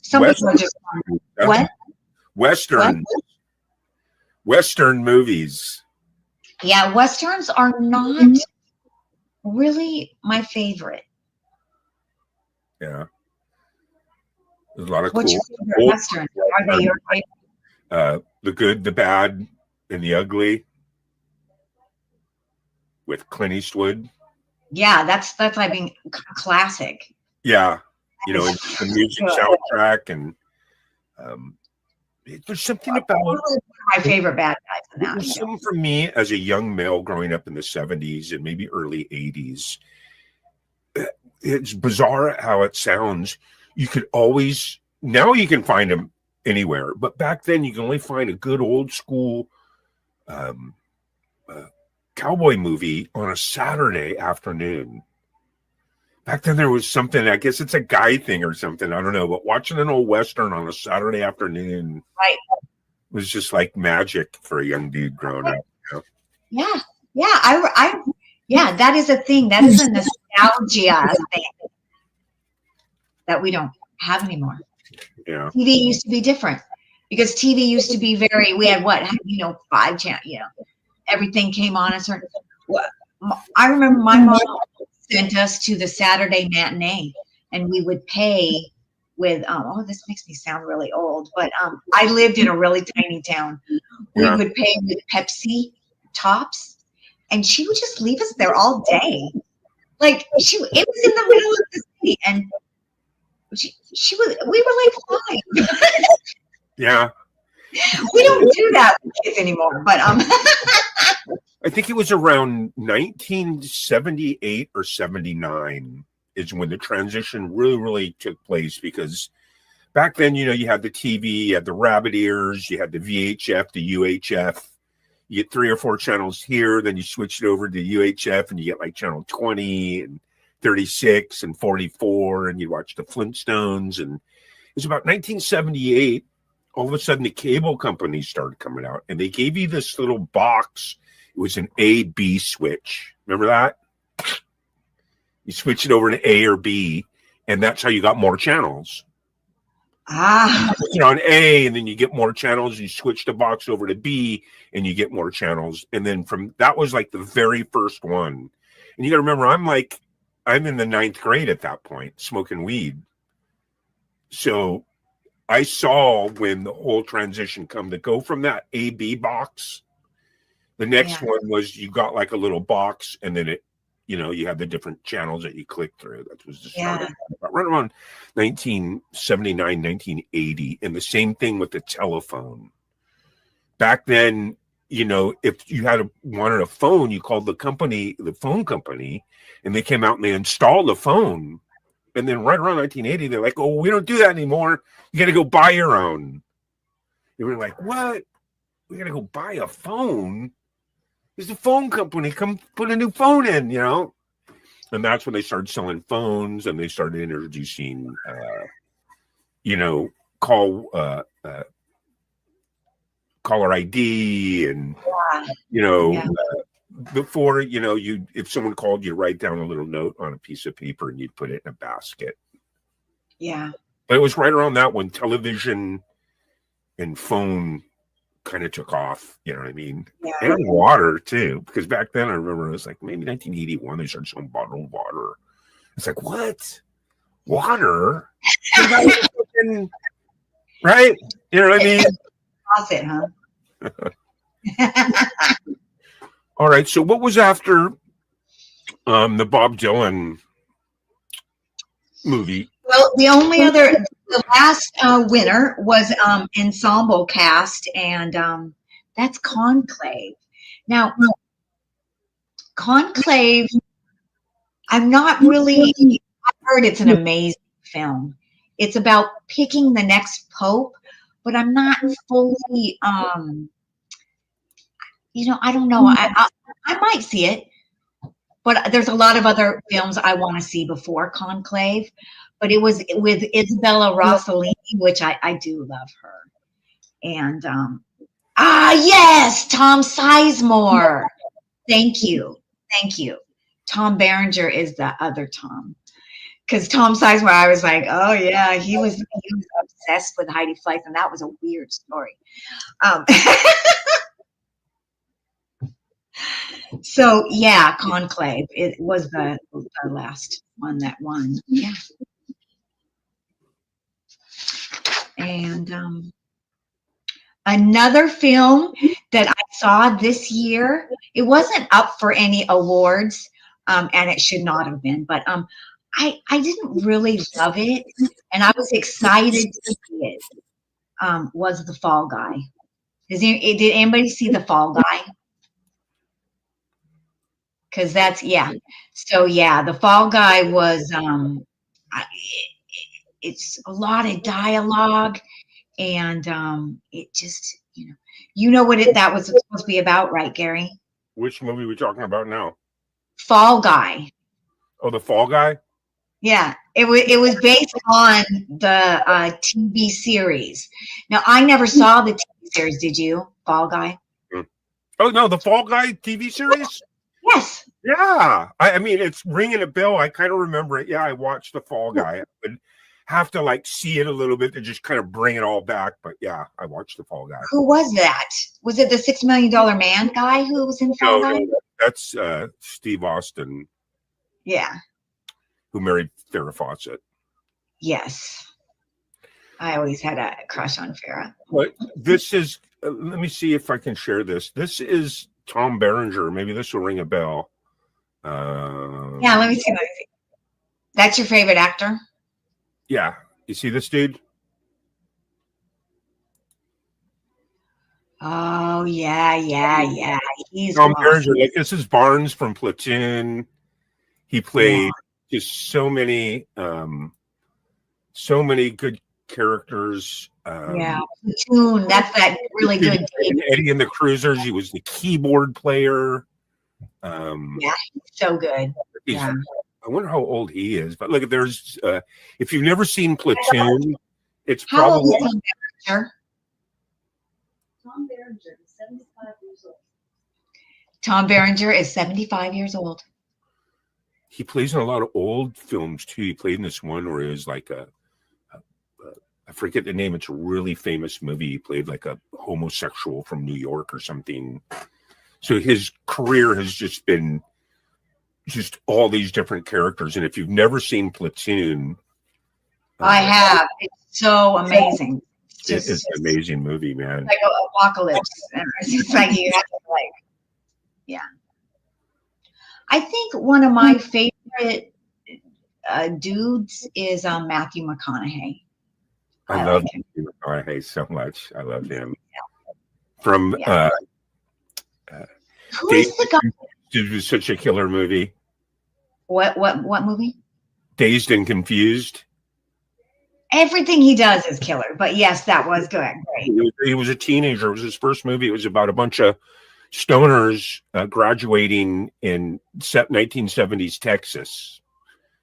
S4: Some people are just what?
S5: Western movies.
S4: Yeah, Westerns are not really my favorite.
S5: Yeah. There's a lot of
S4: What's
S5: cool.
S4: your favorite Western? Are they your favorite?
S5: The Good, the Bad, and the Ugly with Clint Eastwood.
S4: Yeah, that's I mean classic.
S5: Yeah. You know, the music soundtrack and there's something about
S4: My favorite bad guys in that.
S5: there's something for me as a young male growing up in the 70s and maybe early 80s. It's bizarre how it sounds. You could always, now you can find them anywhere, but back then you can only find a good old school cowboy movie on a Saturday afternoon. Back then there was something, I guess it's a guy thing or something, I don't know, but watching an old Western on a Saturday afternoon was just like magic for a young dude growing up. You know?
S4: Yeah, that is a thing. That is a nostalgia thing that we don't have anymore.
S5: Yeah.
S4: TV used to be different because TV used to be very. We had 5 channels. You know, everything came on a certain. I remember my mom sent us to the Saturday matinee, and we would pay with. This makes me sound really old, but I lived in a really tiny town. We would pay with Pepsi tops. And she would just leave us there all day. Like it was in the middle of the city, and we were like 5.
S5: Yeah.
S4: We don't do that with kids anymore, but
S5: I think it was around 1978 or 79 is when the transition really, really took place because back then, you know, you had the TV, you had the rabbit ears, you had the VHF, the UHF. You get 3 or 4 channels here, then you switch it over to UHF, and you get like channel 20 and 36 and 44, and you watch the Flintstones. And it was about 1978. All of a sudden, the cable companies started coming out, and they gave you this little box. It was an A/B switch. Remember that? You switch it over to A or B, and that's how you got more channels.
S4: Ah,
S5: You're on A, and then you get more channels. You switch the box over to B, and you get more channels. And then from that was like the very first one. And you got to remember, I'm in the 9th grade at that point, smoking weed. So I saw when the whole transition come to go from that A/B box. The next
S4: Yeah.
S5: one was you got like a little box, and then it, you know, you had the different channels that you click through. That was the start of it. Right around 1979, 1980. And the same thing with the telephone. Back then, you know, if you wanted a phone, you called the phone company, and they came out and they installed the phone. And then right around 1980, they're like, oh, we don't do that anymore. You got to go buy your own. And we're like, what? We got to go buy a phone? Is the phone company come put a new phone in, you know? And that's when they started selling phones, and they started introducing, you know, caller ID, and you know,
S4: Yeah.
S5: before, you know, if someone called, you write down a little note on a piece of paper and you'd put it in a basket.
S4: Yeah.
S5: But it was right around that when television and phone kind of took off, you know what I mean?
S4: Yeah.
S5: And water too, because back then I remember it was like maybe 1981 they started selling bottled water. It's like, what? Water? Right? You know what I mean?
S4: Faucet, huh?
S5: All right. So what was after the Bob Dylan movie?
S4: Well, the last winner was Ensemble Cast, and that's Conclave. Now, Conclave, I've not really, I've heard it's an amazing film. It's about picking the next pope, but I'm not fully, you know, I don't know. I might see it, but there's a lot of other films I want to see before Conclave. But it was with Isabella Rossellini, which I do love her. And yes, Tom Sizemore. Thank you. Tom Berenger is the other Tom. Because Tom Sizemore, I was like, oh yeah, he was obsessed with Heidi Fleiss, and that was a weird story. So yeah, Conclave. It was the last one that won. Yeah. And another film that I saw this year, it wasn't up for any awards, and it should not have been, but I didn't really love it, and I was excited to see it, was The Fall Guy. Did anybody see The Fall Guy? Because that's, yeah. So yeah, The Fall Guy was, it's a lot of dialogue, and it just, you know what that was supposed to be about, right, Gary?
S5: Which movie are we talking about now?
S4: Fall Guy.
S5: Oh, The Fall Guy?
S4: Yeah, it was based on the TV series. Now, I never saw the TV series. Did you? Fall Guy?
S5: Oh no, The Fall Guy TV series?
S4: Yes.
S5: Yeah. I mean, it's ringing a bell. I kind of remember it. Yeah, I watched The Fall Guy. I would have to like see it a little bit to just kind of bring it all back. But yeah, I watched The Fall Guy.
S4: Who was that? Was it the $6 Million Man guy who was in Fall Guy?
S5: No, that's Steve Austin.
S4: Yeah.
S5: Who married Farrah Fawcett.
S4: Yes. I always had a crush on Farrah.
S5: But this is, let me see if I can share this. This is Tom Berenger. Maybe this will ring a bell.
S4: Yeah, let me see. That's your favorite actor?
S5: Yeah. You see this dude?
S4: Oh, yeah. He's
S5: Tom
S4: awesome.
S5: Berenger. Like, this is Barnes from Platoon. He played just so many good characters.
S4: Yeah, Platoon. That's that really good.
S5: Eddie and the Cruisers. He was the keyboard player.
S4: Yeah, so good. Yeah.
S5: I wonder how old he is. But look, there's if you've never seen Platoon, it's
S4: How old
S5: probably
S4: is Tom Berenger?
S8: Tom Berenger is 75 years old.
S4: Tom Berenger is 75 years old.
S5: he plays in a lot of old films too. He played in this one where he was like I forget the name. It's a really famous movie. He played like a homosexual from New York or something. So his career has just been just all these different characters. And if you've never seen Platoon,
S4: I have. It's so amazing.
S5: It's an amazing movie, man.
S4: Like Apocalypse. It's just like you have to like, yeah. I think one of my favorite dudes is Matthew McConaughey.
S5: I love Matthew McConaughey so much. I love him. From
S4: Who is the guy?
S5: it was such a killer movie.
S4: What movie?
S5: Dazed and Confused.
S4: Everything he does is killer, but yes, that was good. Great.
S5: He was a teenager. It was his first movie. It was about a bunch of stoners graduating in 1970s Texas.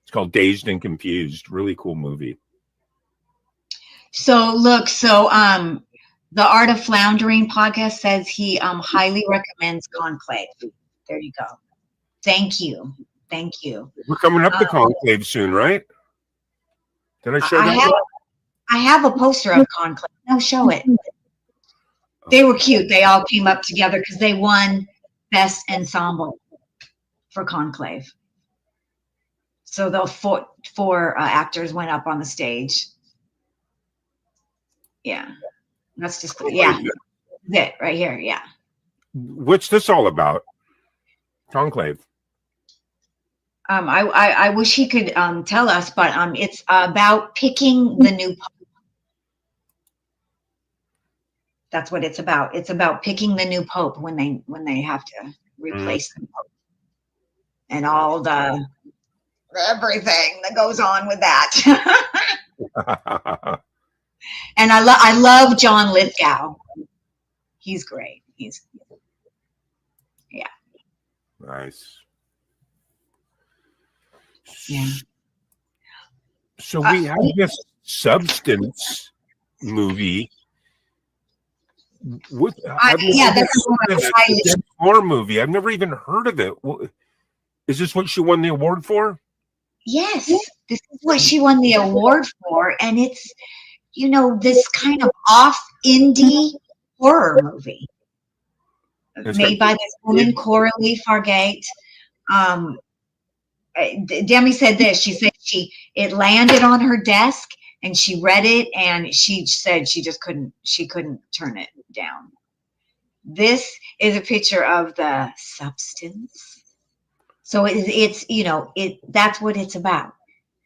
S5: It's called Dazed and Confused. Really cool movie.
S4: So look, the Art of Floundering podcast says he highly recommends Conclave. There you go. Thank you.
S5: We're coming up to Conclave soon, right? Did I show that?
S4: I have a poster of Conclave. No, show it. They were cute. They all came up together because they won Best Ensemble for Conclave. So the four actors went up on the stage. Yeah, that's just it right here. Yeah.
S5: What's this all about? Conclave.
S4: I wish he could tell us, but it's about picking the new pope. That's what it's about. It's about picking the new pope when they have to replace the pope, and all the everything that goes on with that. And I love John Lithgow. He's great.
S5: Nice.
S4: Yeah.
S5: So we have this Substance movie. That's a horror movie. I've never even heard of it. Is this what she won the award for?
S4: Yes, this is what she won the award for, and it's this kind of off indie horror movie made by this woman, Coralie Fargate. Demi said this. She said it landed on her desk and she read it and she said she couldn't turn it down. This is a picture of the substance. So it's that's what it's about.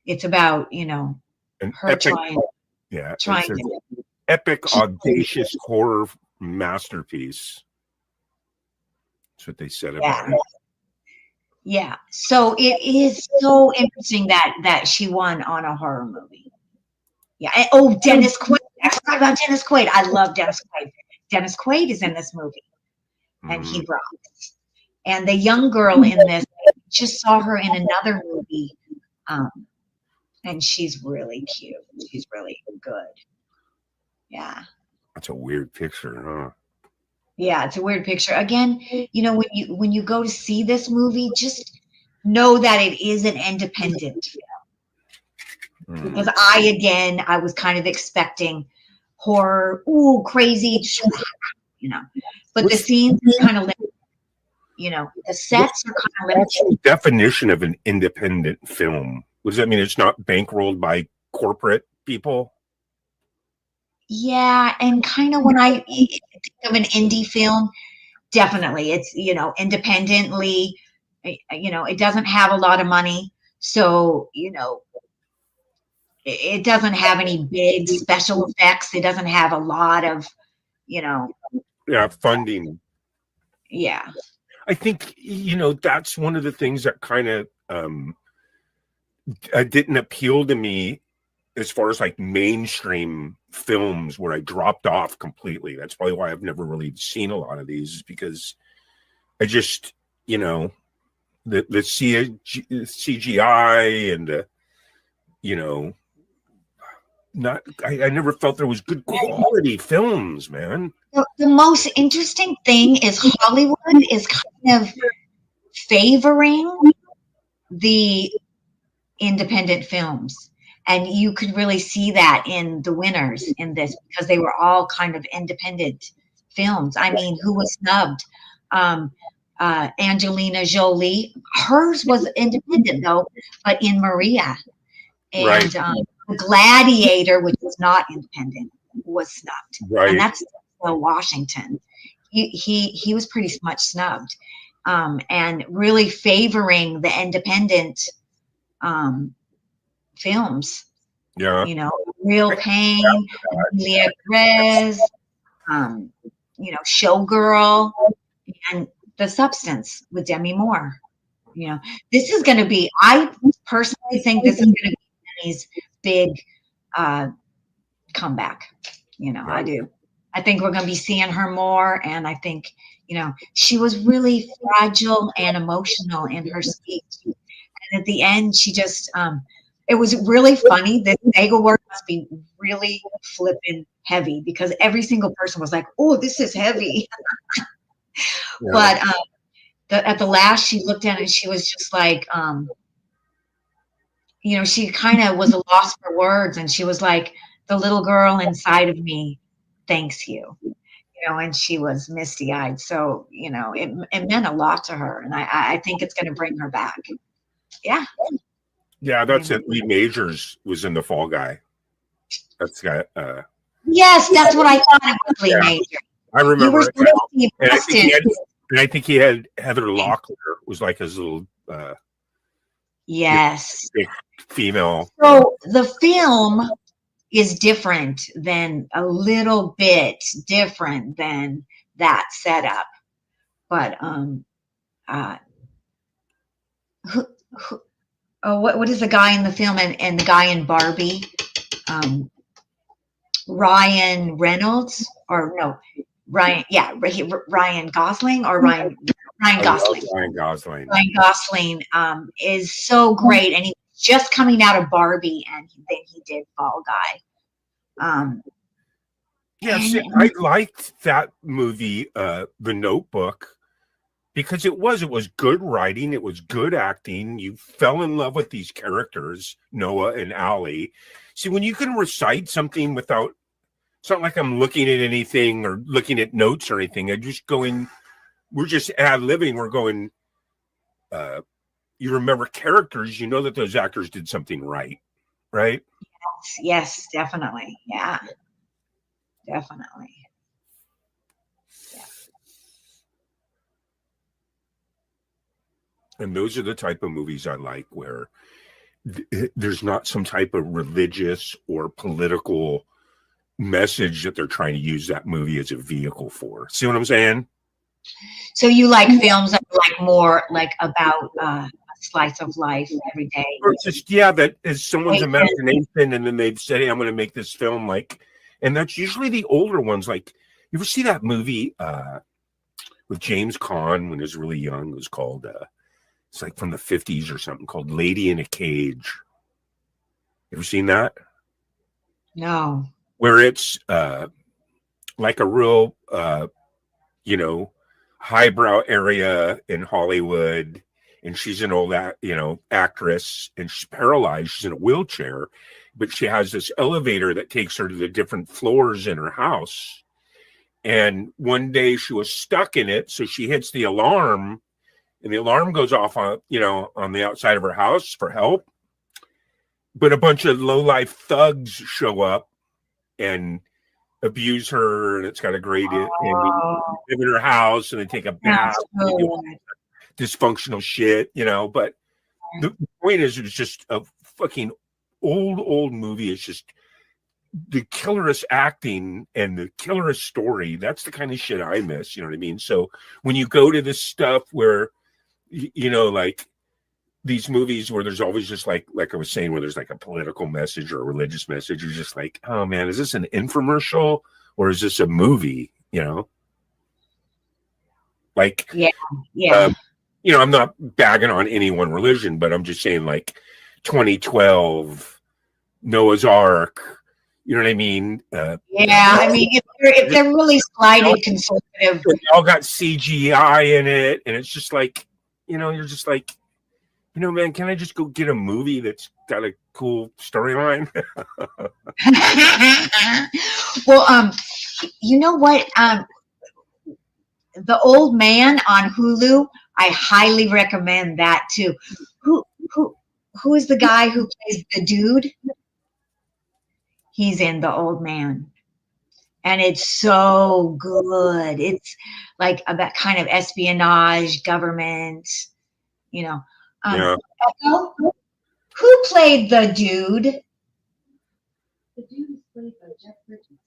S4: It's about her trying.
S5: Yeah,
S4: trying
S5: it's
S4: to
S5: an epic, audacious horror masterpiece. That's what they said about it.
S4: Yeah. So it is so interesting that she won on a horror movie. Yeah. And, Dennis Quaid. I forgot about Dennis Quaid. I love Dennis Quaid. Dennis Quaid is in this movie, and he rocks. And the young girl in this, I just saw her in another movie, and she's really cute. She's really good. Yeah.
S5: That's a weird picture, huh?
S4: Yeah, it's a weird picture. Again, when you go to see this movie, just know that it is an independent film. Because I was kind of expecting horror, crazy, but the scenes are kind of limited. The sets are kind of limited.
S5: What's the definition of an independent film? Does that mean it's not bankrolled by corporate people?
S4: Yeah, and kind of when I think of an indie film, definitely it's independently. It doesn't have a lot of money, so it doesn't have any big special effects. It doesn't have a lot of
S5: funding.
S4: Yeah,
S5: I think that's one of the things that kind of didn't appeal to me as far as like mainstream films where I dropped off completely. That's probably why I've never really seen a lot of these, is because I just, you know, the CGI and you know, I never felt there was good quality films, man.
S4: The most interesting thing is Hollywood is kind of favoring the independent films. And you could really see that in the winners in this, because they were all kind of independent films. I mean, who was snubbed? Angelina Jolie. Hers was independent though, but in Maria. And Gladiator, which was not independent, was snubbed.
S5: Right.
S4: And that's Washington. He was pretty much snubbed. And really favoring the independent films.
S5: Yeah.
S4: You know, Real Pain, Leah Perez, you know, Showgirl, and The Substance with Demi Moore. You know, this is going to be, I personally think this is going to be Demi's big comeback. You know, I do. I think we're going to be seeing her more. And I think, you know, she was really fragile and emotional in her speech. And at the end, she just, it was really funny. The Sega word must be really flipping heavy, because every single person was like, oh, this is heavy. But at the last, she looked at it and she was just like, you know, she kind of was lost for words. And she was like, the little girl inside of me thanks you. You know, and she was misty eyed. So, you know, it meant a lot to her. And I think it's going to bring her back. Yeah.
S5: Yeah, that's it. Lee Majors was in The Fall Guy. That's got
S4: yes, that's what I thought it was, Lee Majors.
S5: I remember it.
S4: And
S5: I think he had Heather Locklear was like his little
S4: yes,
S5: female.
S4: So the film is different than a little bit different than that setup. But what is the guy in the film and the guy in Barbie? Ryan Reynolds, or no, Ryan? Yeah, Ryan Gosling or Ryan Gosling.
S5: Ryan Gosling.
S4: Ryan Gosling is so great, and he's just coming out of Barbie, and then he did Fall Guy.
S5: Yeah, see, I liked that movie, The Notebook, because it was good writing, it was good acting. You fell in love with these characters, Noah and Allie. See, when you can recite something without, it's not like I'm looking at anything or looking at notes or anything. I just going, we're just ad-libbing. We're going, you remember characters, you know that those actors did something right?
S4: Yes, definitely. Yeah, definitely. Yeah.
S5: And those are the type of movies I like, where there's not some type of religious or political message that they're trying to use that movie as a vehicle for. See what I'm saying?
S4: So you like films that are like more like about a slice of life every day?
S5: Or just, yeah, that is someone's imagination, and then they've said, hey, I'm going to make this film, like, and that's usually the older ones. Like, you ever see that movie with James Caan when he was really young? It was called it's like from the 50s or something, called Lady in a Cage. You ever seen that?
S4: No.
S5: Where it's like a real, you know, highbrow area in Hollywood, and she's an old, you know, actress, and she's paralyzed. She's in a wheelchair, but she has this elevator that takes her to the different floors in her house. And one day she was stuck in it, so she hits the alarm, and the alarm goes off on, you know, on the outside of her house for help. But a bunch of low-life thugs show up and abuse her, and it's got a great and live in her house, and they take a bath, dysfunctional shit, you know. But the point is, it's just a fucking old movie. It's just the killerest acting and the killerest story. That's the kind of shit I miss, you know what I mean? So when you go to this stuff where, you know, like these movies where there's always just like I was saying, where there's like a political message or a religious message. You're just like, oh man, is this an infomercial or is this a movie? You know, like,
S4: Yeah.
S5: you know, I'm not bagging on any one religion, but I'm just saying, like 2012, Noah's Ark. You know what I mean?
S4: Yeah, I mean, if they're really slighted conservative,
S5: They all got CGI in it, and it's just like, you know, you're just like, you know, man, can I just go get a movie that's got a cool storyline?
S4: well, you know what? The Old Man on Hulu, I highly recommend that too. Who is the guy who plays the dude? He's in The Old Man. And it's so good. It's like that kind of espionage, government, you know.
S5: Yeah.
S4: Echo, who played the dude?
S8: The dude is played by Jeff Bridges.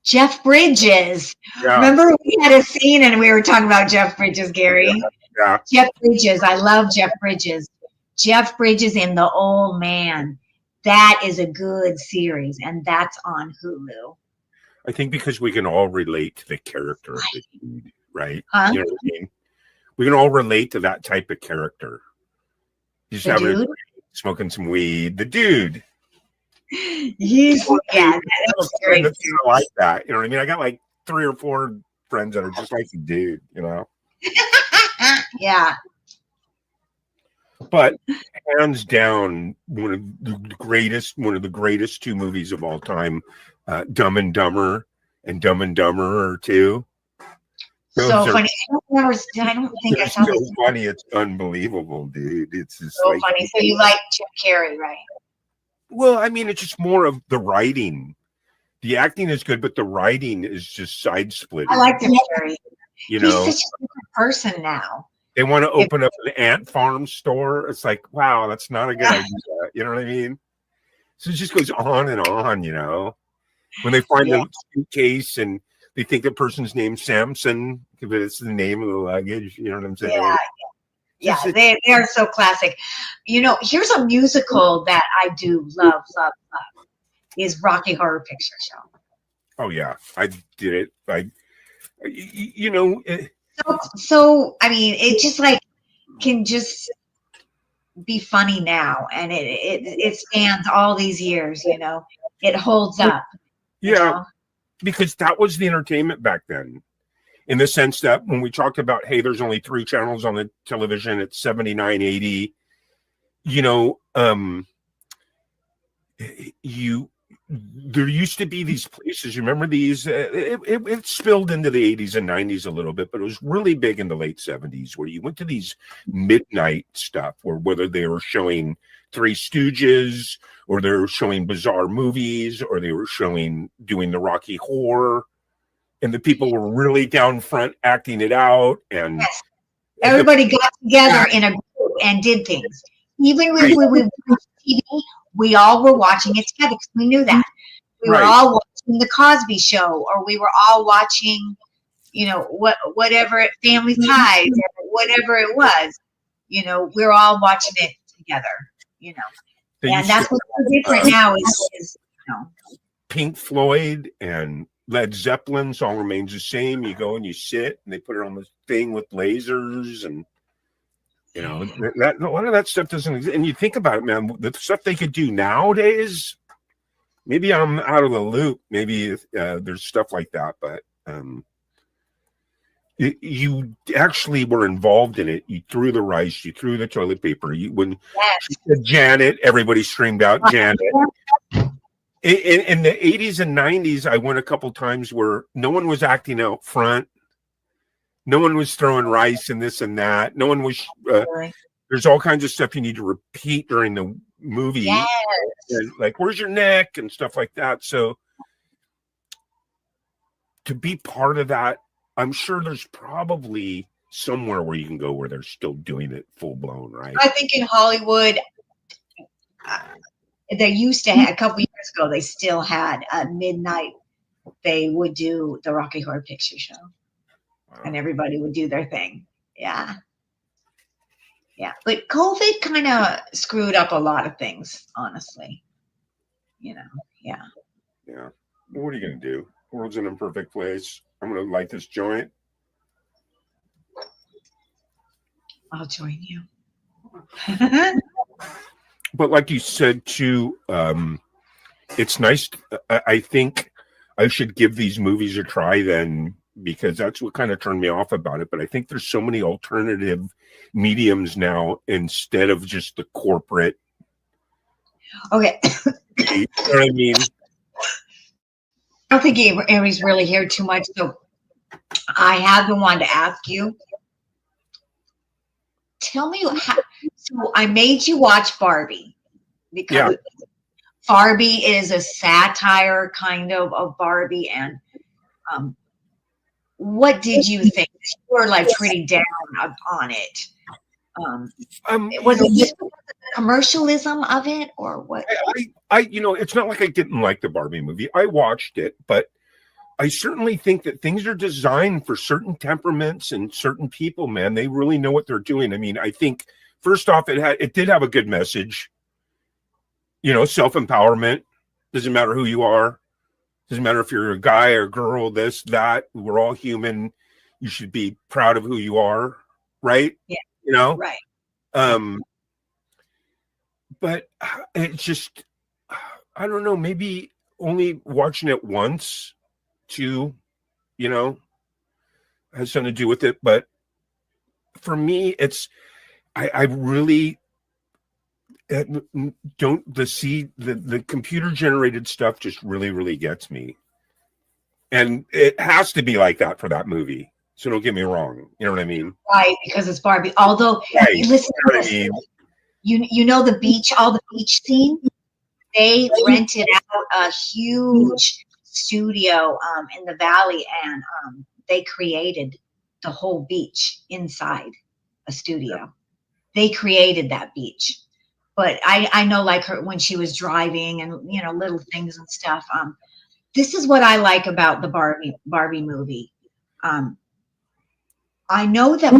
S4: Jeff Bridges.
S5: Yeah.
S4: Remember we had a scene and we were talking about Jeff Bridges, Gary?
S5: Yeah.
S4: Jeff Bridges. I love Jeff Bridges. Jeff Bridges in The Old Man. That is a good series, and that's on Hulu.
S5: I think because we can all relate to the character of the dude, right?
S4: Huh?
S5: You know what I mean? We can all relate to that type of character. He's
S4: The
S5: having
S4: dude?
S5: smoking some weed. The dude.
S4: He's, yeah, that was
S5: Friend
S4: great.
S5: that's kinda like that. You know what I mean? I got like 3 or 4 friends that are just like the dude, you know?
S4: Yeah.
S5: But hands down, one of the greatest 2 movies of all time, Dumb and Dumber and Dumb and Dumber 2. Those
S4: So
S5: are
S4: funny. I don't think I
S5: they're
S4: saw
S5: so
S4: this.
S5: funny. It's unbelievable, dude. It's just
S4: So
S5: like,
S4: funny. So you like Jim Carrey, right?
S5: well, I mean, it's just more of the writing. The acting is good, but the writing is just side splitting.
S4: I like Jim Carrey.
S5: You
S4: He's
S5: know,
S4: such a different person now.
S5: they want to open up an ant farm store. It's like, wow, that's not a good idea. You know what I mean? So it just goes on and on, you know. When they find the suitcase and they think the person's named Samson, if it's the name of the luggage, you know what I'm saying?
S4: Yeah. Yeah,
S5: Just-
S4: they're so classic. You know, here's a musical that I do love, is Rocky Horror Picture Show.
S5: Oh yeah, I did it. You know,
S4: So I mean, it just like can just be funny now, and it spans all these years. You know, it holds up. you
S5: yeah,
S4: know?
S5: because that was the entertainment back then, in the sense that when we talked about, hey, there's only 3 channels on the television, it's 79, 80. You know, there used to be these places. You remember these? It spilled into the 80s and 90s a little bit, but it was really big in the late 70s, where you went to these midnight stuff, or whether they were showing Three Stooges, or they were showing bizarre movies, or they were doing the Rocky Horror, and the people were really down front acting it out, and
S4: Yes. Everybody got together in a group and did things. Even when we watched TV, we all were watching it together because we knew that. We were
S5: Right.
S4: all watching The Cosby Show, or we were all watching, you know, whatever Family Ties, or whatever it was. You know, we're all watching it together. You know,
S5: they
S4: and
S5: used
S4: that's
S5: to-
S4: what's so different now is you know.
S5: Pink Floyd and Led Zeppelin song remains the same. You go and you sit, and they put it on the thing with lasers, and you know that a lot of that stuff doesn't exist. And you think about it, man, the stuff they could do nowadays. Maybe I'm out of the loop. Maybe there's stuff like that, but you actually were involved in it. You threw the rice, you threw the toilet paper. When she said Janet, everybody screamed out Janet. In the 80s and 90s, I went a couple times where no one was acting out front. No one was throwing rice and this and that. No one was. There's all kinds of stuff you need to repeat during the movie.
S4: Yes.
S5: And like, where's your neck and stuff like that. So to be part of that, I'm sure there's probably somewhere where you can go where they're still doing it full blown, right?
S4: I think in Hollywood, they used to have, a couple years ago, they still had at midnight, they would do the Rocky Horror Picture Show, and everybody would do their thing. Yeah. Yeah, but COVID kind of screwed up a lot of things, honestly. Yeah.
S5: Yeah. What are you gonna do? The world's an imperfect place. I'm gonna light this joint.
S4: I'll join you.
S5: But like you said too, it's nice. I think I should give these movies a try then, because that's what kind of turned me off about it. But I think there's so many alternative mediums now instead of just the corporate.
S4: Okay.
S5: You know what I mean?
S4: I don't think Aries really heard too much, so I have been wanting to ask you. Tell me how. So I made you watch Barbie because Barbie is a satire kind of Barbie, and what did you think? You were like pretty down on it. Was it just the commercialism of it, or what?
S5: It's not like I didn't like the Barbie movie. I watched it, but I certainly think that things are designed for certain temperaments and certain people, man. They really know what they're doing. I mean, I think first off, it did have a good message. Self-empowerment. Doesn't matter who you are. Doesn't matter if you're a guy or girl, this, that. We're all human. You should be proud of who you are, right?
S4: Yeah. Right.
S5: But it's just, I don't know, maybe only watching it once too, has something to do with it. But for me, it's, I really don't, the computer generated stuff just really, really gets me. And it has to be like that for that movie. So don't get me wrong. You know what I mean?
S4: Right, because it's Barbie. Although, listen to this. You know the beach, all the beach scene? They rented out a huge studio in the valley, and they created the whole beach inside a studio. They created that beach. But I know, like, her when she was driving and little things and stuff. This is what I like about the Barbie movie. I know that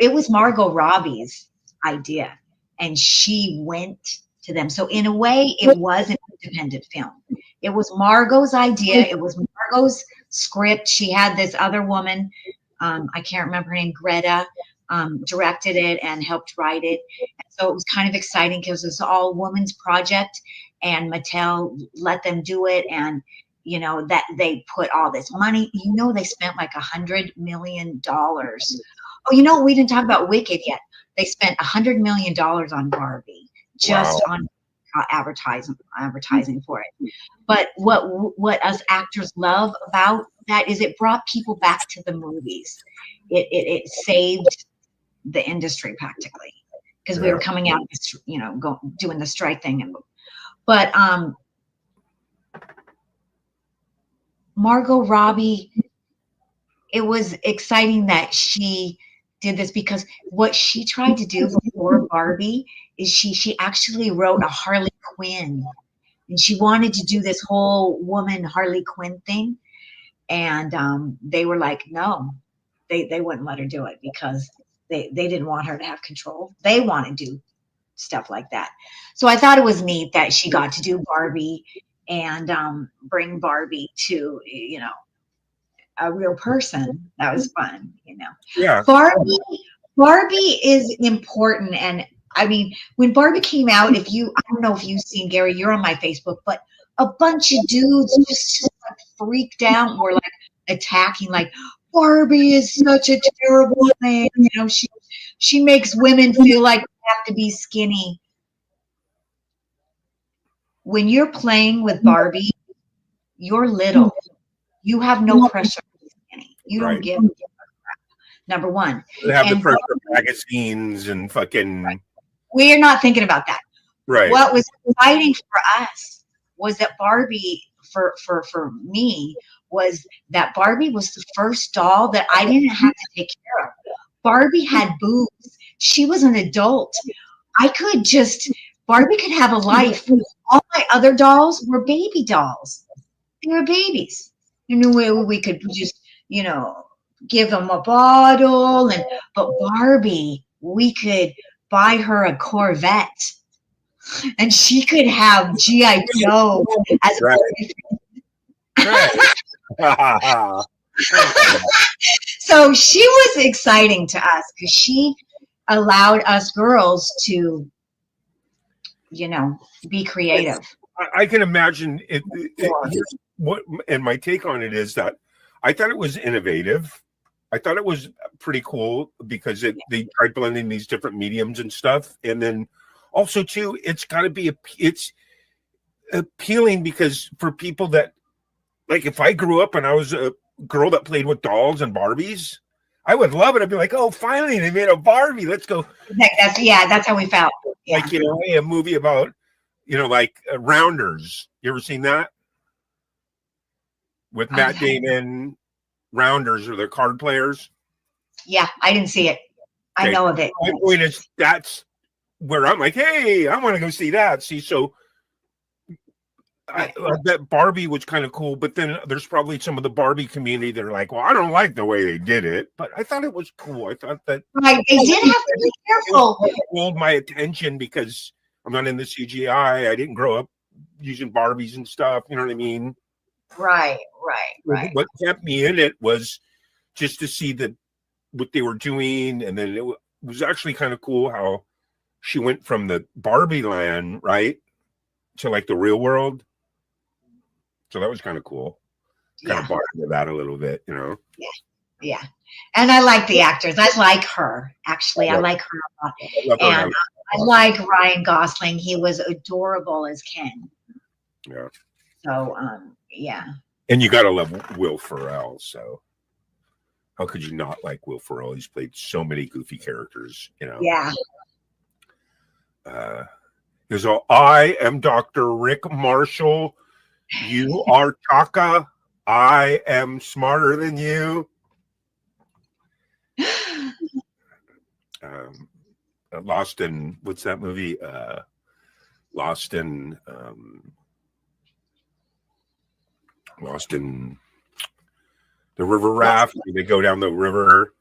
S4: it was Margot Robbie's idea, and she went to them. So in a way, it was an independent film. It was Margot's idea. It was Margot's script. She had this other woman, I can't remember her name, Greta, directed it and helped write it. And so it was kind of exciting because it's all women's project, and Mattel let them do it. And that they put all this money. They spent like $100 million. Oh, we didn't talk about Wicked yet. They spent $100 million on Barbie just on advertising for it. But what us actors love about that is it brought people back to the movies. It saved the industry practically, because we were coming out, doing the strike thing. But Margot Robbie, it was exciting that she did this, because what she tried to do before Barbie is she actually wrote a Harley Quinn, and she wanted to do this whole woman Harley Quinn thing. And they were like, no, they wouldn't let her do it, because they didn't want her to have control. They want to do stuff like that. So I thought it was neat that she got to do Barbie and bring Barbie to, a real person. That was fun,
S5: Yeah.
S4: Barbie is important. And I mean, when Barbie came out, I don't know if you've seen, Gary, you're on my Facebook, but a bunch of dudes just like freaked out and were like attacking, like, Barbie is such a terrible thing. She makes women feel like they have to be skinny. When you're playing with Barbie, you're little. You have no pressure to be skinny. You don't give a crap. Number one.
S5: They have the pressure of magazines and fucking.
S4: We're not thinking about that.
S5: Right.
S4: What was exciting for us was that Barbie, for me, was that Barbie was the first doll that I didn't have to take care of. Barbie had boobs. She was an adult. Barbie could have a life. All my other dolls were baby dolls. They were babies. We could just, give them a bottle. But Barbie we could buy her a Corvette and she could have G.I. Joe as a
S5: Right.
S4: boyfriend.
S5: Right.
S4: So she was exciting to us because she allowed us girls to, you know, be creative.
S5: I can imagine here's what, and my take on it is that I thought it was innovative. I thought it was pretty cool because they tried blending these different mediums and stuff, and then also too, it's got to be it's appealing because for people that, like, if I grew up and I was a girl that played with dolls and Barbies, I would love it. I'd be like, oh, finally they made a Barbie. Let's go.
S4: That's how we felt. Yeah.
S5: Like, you know, hey, a movie about, you know, like Rounders. You ever seen that? With Matt Damon, Rounders, or the card players.
S4: Yeah, I didn't see it. I
S5: Okay.
S4: know of it.
S5: My point is, that's where I'm like, hey, I want to go see that. See, so that Barbie was kind of cool, but then there's probably some of the Barbie community that are like, well, I don't like the way they did it, but I thought it was cool. I thought that
S4: Right. They did have to be careful.
S5: it hold my attention because I'm not in the CGI. I didn't grow up using Barbies and stuff. You know what I mean?
S4: Right.
S5: What kept me in it was just to see what they were doing, and then it was actually kind of cool how she went from the Barbie land, right, to like the real world. So that was kind of cool. Kind
S4: Yeah.
S5: of bought into that a little bit, you know.
S4: Yeah. And I like the actors. I like her, actually. I like her a lot.
S5: I love her
S4: And
S5: having-
S4: I like Ryan Gosling. He was adorable as Ken.
S5: Yeah.
S4: So, yeah.
S5: And you gotta love Will Ferrell. So how could you not like Will Ferrell? He's played so many goofy characters, you know.
S4: Yeah.
S5: There's all, I am Dr. Rick Marshall. You are Chaka. I am smarter than you. Lost in, what's that movie? Lost in the river raft. They go down the river.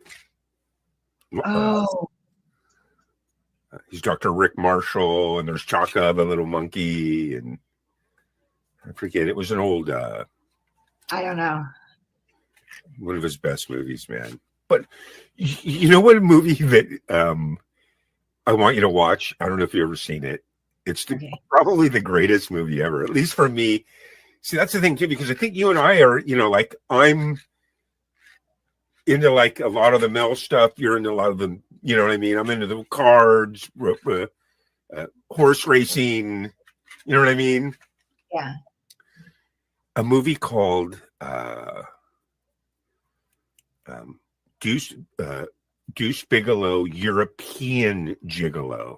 S4: Oh,
S5: He's Dr. Rick Marshall, and there's Chaka, the little monkey, and I forget. It was an old
S4: I don't know.
S5: one of his best movies, man. But you know what movie that I want you to watch? I don't know if you've ever seen it. It's probably the greatest movie ever, at least for me. See, that's the thing too, because I think you and I are, you know, like I'm into like a lot of the Mel stuff. You're into a lot of the, you know what I mean? I'm into the cards, horse racing. You know what I mean?
S4: Yeah.
S5: A movie called Deuce Bigelow, European Gigolo.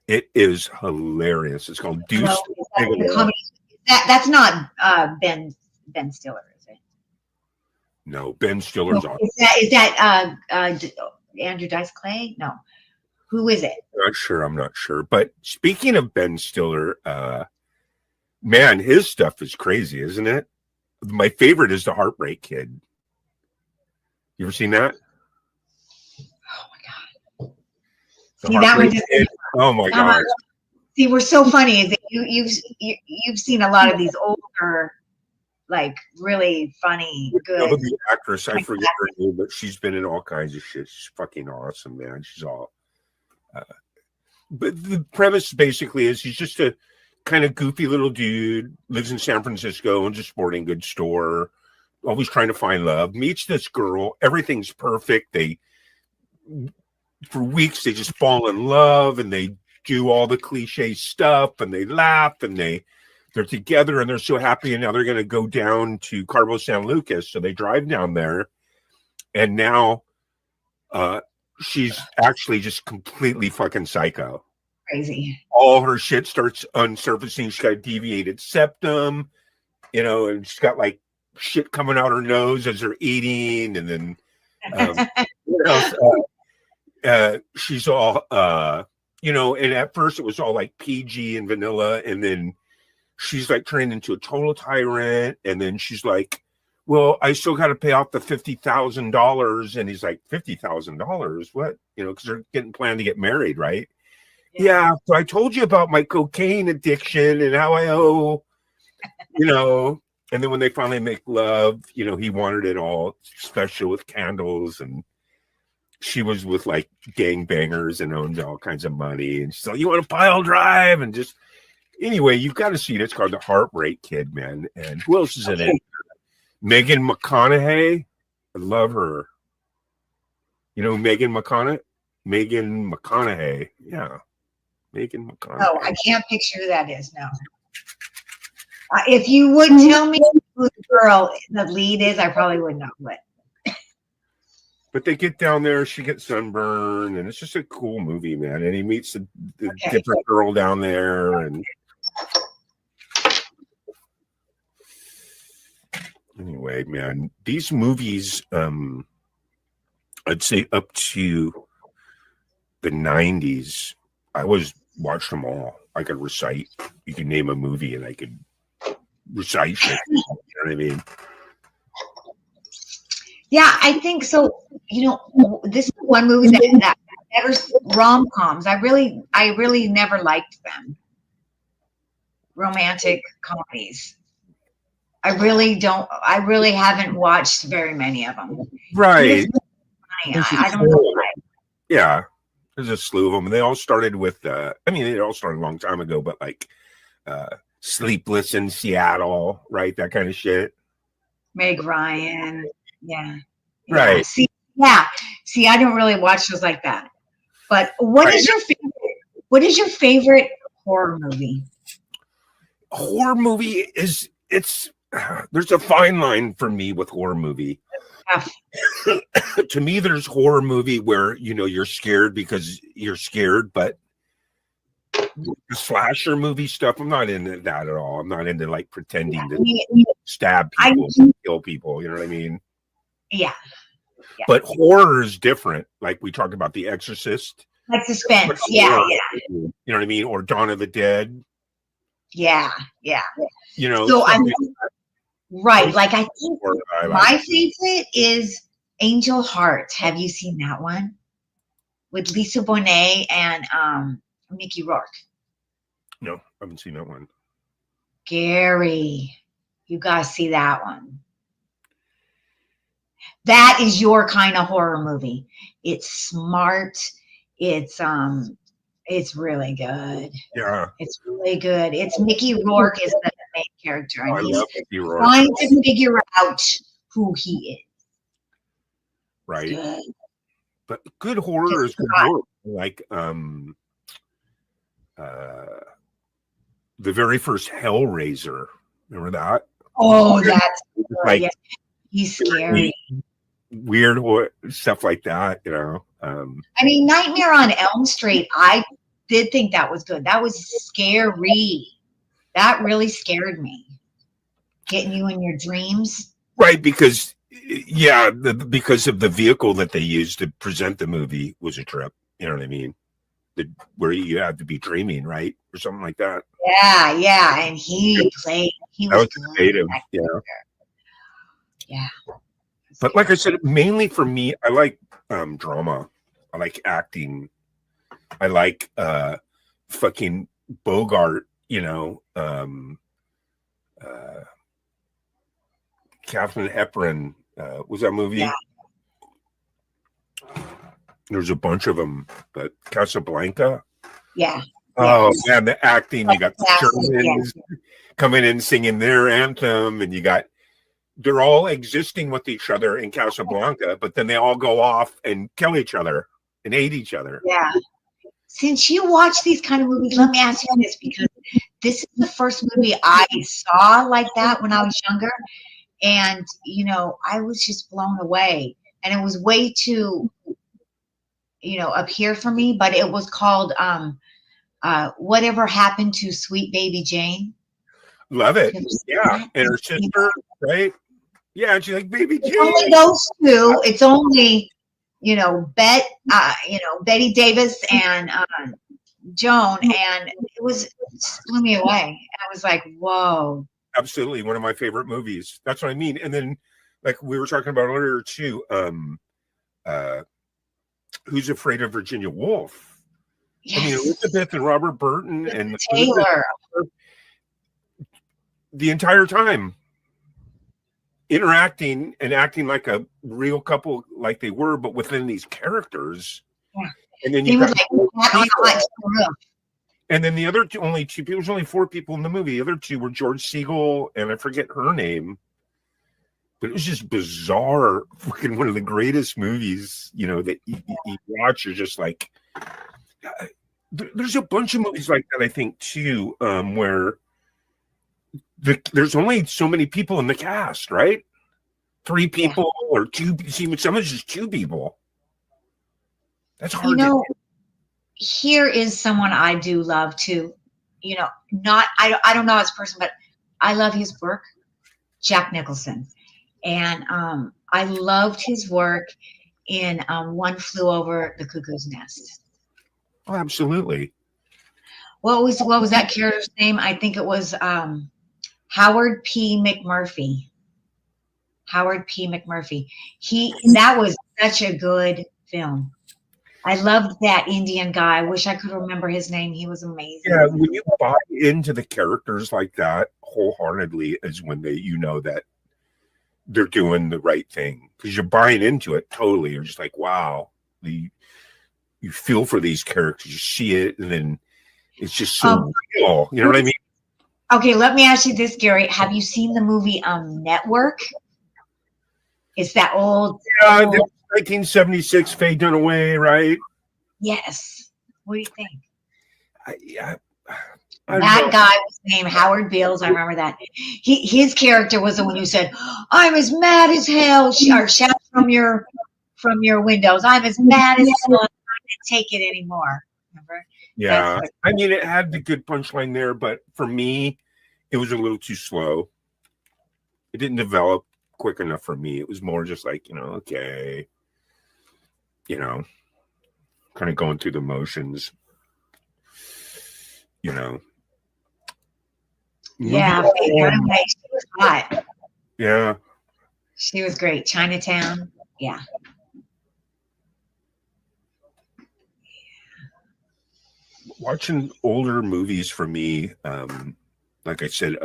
S5: It is hilarious. It's called Deuce
S4: Well, is that the
S5: Bigelow.
S4: comedy? That's not Ben Stiller, is it?
S5: No, Ben Stiller's on.
S4: Is that Andrew Dice Clay? No. Who is it?
S5: I'm not sure. But speaking of Ben Stiller, man, his stuff is crazy, isn't it? My favorite is The Heartbreak Kid. You ever seen that?
S4: Oh my God.
S5: The
S4: See, that one
S5: Heartbreak
S4: just-
S5: Kid? Oh my
S4: Come on.
S5: God.
S4: See, we're so funny. Is that you've seen a lot of these older, like really funny, good.
S5: The actress, I forget her name, but she's been in all kinds of shit. She's fucking awesome, man. She's all. But the premise basically is he's just a kind of goofy little dude, lives in San Francisco, owns a sporting goods store, always trying to find love. Meets this girl, everything's perfect. For weeks they just fall in love, and they do all the cliche stuff, and they laugh, and they're together, and they're so happy. And now they're going to go down to Cabo San Lucas, so they drive down there, and now she's actually just completely fucking psycho.
S4: Crazy.
S5: All her shit starts unsurfacing. She's got a deviated septum, you know, and she's got like shit coming out her nose as they're eating, and then what else? She's all you know, and at first it was all like PG and vanilla, and then she's like turning into a total tyrant, and then she's like well, I still got to pay off the $50,000. And he's like, $50,000? What? You know, because they're getting planned to get married, right? Yeah. So I told you about my cocaine addiction and how I owe, you know. And then when they finally make love, you know, he wanted it all special with candles, and she was with like gangbangers and owned all kinds of money. And she's like, you want a pile drive? And just, anyway, you've got to see it. It's called The Heartbreak Kid, man. And who else is in it? Megan McConaughey. I love her. You know Megan McConaughey? Megan McConaughey. Yeah. Megan McConaughey.
S4: No, I can't picture who that is. No. If you would tell me who the girl, the lead is, I probably would know.
S5: But they get down there, she gets sunburned, and it's just a cool movie, man. And he meets the different girl down there, and anyway, man, these movies, I'd say up to the 90s, I was watched them all. I could recite. You could name a movie, and I could recite it. You know what I mean?
S4: Yeah, I think so. You know, this is one movie that better rom-coms. I really never liked them. Romantic comedies. I really haven't watched very many of them.
S5: Right.
S4: I don't know why.
S5: Yeah. There's a slew of them. And they all started with, it all started a long time ago, but like Sleepless in Seattle, right? That kind of shit.
S4: Meg Ryan. Yeah.
S5: Right.
S4: See, I don't really watch shows like that. But what is your favorite horror movie?
S5: Horror movie is there's a fine line for me with horror movie. To me, there's horror movie where, you know, you're scared because you're scared, but the slasher movie stuff, I'm not into that at all. I'm not into like pretending to stab people and kill people. You know what I mean?
S4: Yeah.
S5: But horror is different. Like we talked about The Exorcist.
S4: Like suspense. Yeah.
S5: You know what I mean? Or Dawn of the Dead.
S4: Yeah.
S5: You know.
S4: So right. Like I think my favorite is Angel Heart. Have you seen that one? With Lisa Bonet and Mickey Rourke.
S5: No, I haven't seen that one.
S4: Gary, you gotta see that one. That is your kind of horror movie. It's smart. It's really good.
S5: Yeah.
S4: It's really good. It's Mickey Rourke is the main character, and he's
S5: Mickey Rourke.
S4: trying to figure out who he is.
S5: Right.
S4: Good.
S5: But good horror is good horror. Like the very first Hellraiser. Remember that?
S4: Oh, that's good.
S5: Like,
S4: Yeah. He's scary.
S5: Weird stuff like that, you know.
S4: I mean, Nightmare on Elm Street, I did think that was good. That was scary. That really scared me. Getting you in your dreams.
S5: Right, because because of the vehicle that they used to present the movie was a trip. You know what I mean? Where you had to be dreaming, right, or something like that.
S4: Yeah, and he was
S5: creative. Yeah.
S4: Yeah.
S5: But like I said, mainly for me, I like drama. I like acting. I like fucking Bogart, you know, Katharine Hepburn. Was that movie?
S4: Yeah.
S5: There's a bunch of them, but Casablanca.
S4: Yeah.
S5: Oh man, the acting! You got the
S4: Classic,
S5: Germans coming in singing their anthem, and they're all existing with each other in Casablanca, but then they all go off and kill each other and hate each other.
S4: Yeah. Since you watch these kind of movies, let me ask you this, because this is the first movie I saw like that when I was younger. And, you know, I was just blown away. And it was way too, you know, up here for me, but it was called Whatever Happened to Sweet Baby Jane.
S5: Love it. Yeah. And her sister, right? Yeah, and she's like, Baby Jane.
S4: Only those two. It's only, you know, Betty Davis and Joan, and it blew me away. I was like, whoa.
S5: Absolutely, one of my favorite movies. That's what I mean. And then like we were talking about earlier too. Who's Afraid of Virginia Woolf? I mean,
S4: Yes.
S5: Elizabeth and Robert Burton and
S4: Taylor.
S5: the entire time interacting and acting like a real couple, like they were, but within these characters.
S4: Yeah.
S5: And then
S4: They
S5: you
S4: were
S5: got
S4: like that on a hot roof.
S5: and then the other two, only two people, there's only 4 people in the movie. The other 2 were George Siegel and I forget her name. But it was just bizarre. Freaking one of the greatest movies, you know, that you watch. You're just like, there's a bunch of movies like that, I think, too, where there's only so many people in the cast, right? 3 people or 2. See, some is just 2 people. That's hard.
S4: You know, here is someone I do love too. You know, I don't know his person, but I love his work, Jack Nicholson. And I loved his work in One Flew Over the Cuckoo's Nest.
S5: Oh, absolutely.
S4: What was that character's name? I think it was Howard P. McMurphy. Howard P. McMurphy. That was such a good film. I loved that Indian guy. I wish I could remember his name. He was amazing.
S5: Yeah, when you buy into the characters like that wholeheartedly is when you know that they're doing the right thing, because you're buying into it totally. You're just like, wow, you feel for these characters, you see it, and then it's just so real. You know what I mean?
S4: Okay, let me ask you this, Gary. Have you seen the movie Network? It's that old.
S5: Yeah, the 1976 Faye Dunaway, right?
S4: Yes. What do you think?
S5: I
S4: That
S5: know.
S4: guy was named Howard Bills. I remember that. His character was the one who said, "I'm as mad as hell." Or shout from your windows. "I'm as mad as hell. I can't take it anymore." Remember?
S5: Yeah,
S4: That's
S5: I mean, it had the good punchline there, but for me, it was a little too slow. It didn't develop quick enough for me. It was more just like, okay, kind of going through the motions,
S4: Yeah, Faye Dunaway, she was hot.
S5: Yeah.
S4: She was great. Chinatown. Yeah.
S5: Watching older movies for me, like I said,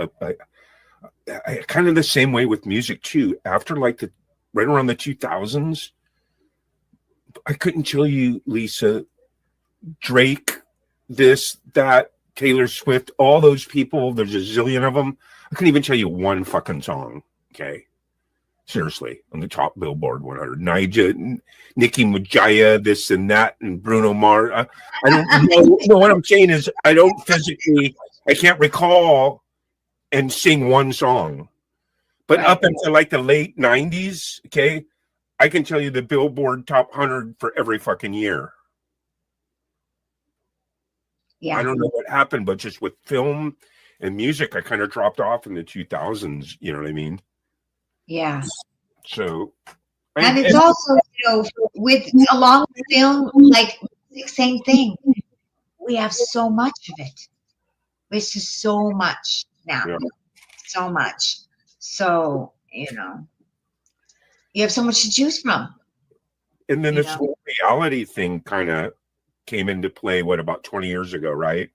S5: I kind of the same way with music too. After like right around the 2000s, I couldn't tell you, Lisa, Drake, this, that, Taylor Swift, all those people, there's a zillion of them. I couldn't even tell you one fucking song. Okay. Seriously, on the top Billboard 100. Nija, Nicki Minaj, this and that, and Bruno Mars. I don't know. No, what I'm saying is I can't recall and sing one song. But up until like the late 90s, okay, I can tell you the Billboard top 100 for every fucking year.
S4: Yeah.
S5: I don't know what happened, but just with film and music, I kind of dropped off in the 2000s. You know what I mean?
S4: Yeah.
S5: So,
S4: And it's also, with along with film, like same thing. We have so much of it. It's just so much now.
S5: Yeah.
S4: So much. So, you have so much to choose from.
S5: And then this whole reality thing kind of came into play, about 20 years ago, right?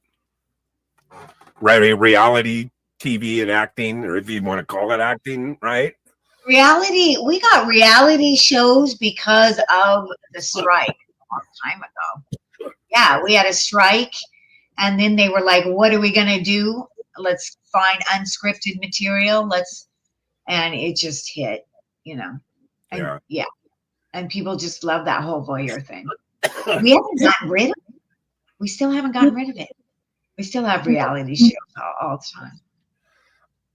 S5: Right, reality TV and acting, or if you want to call it acting, right?
S4: We got reality shows because of the strike a long time ago. Yeah, we had a strike, and then they were like, what are we going to do? Let's find unscripted material. And it just hit, And, yeah. And people just love that whole voyeur thing. We haven't gotten rid of it. We still haven't gotten rid of it. We still have reality shows all the time.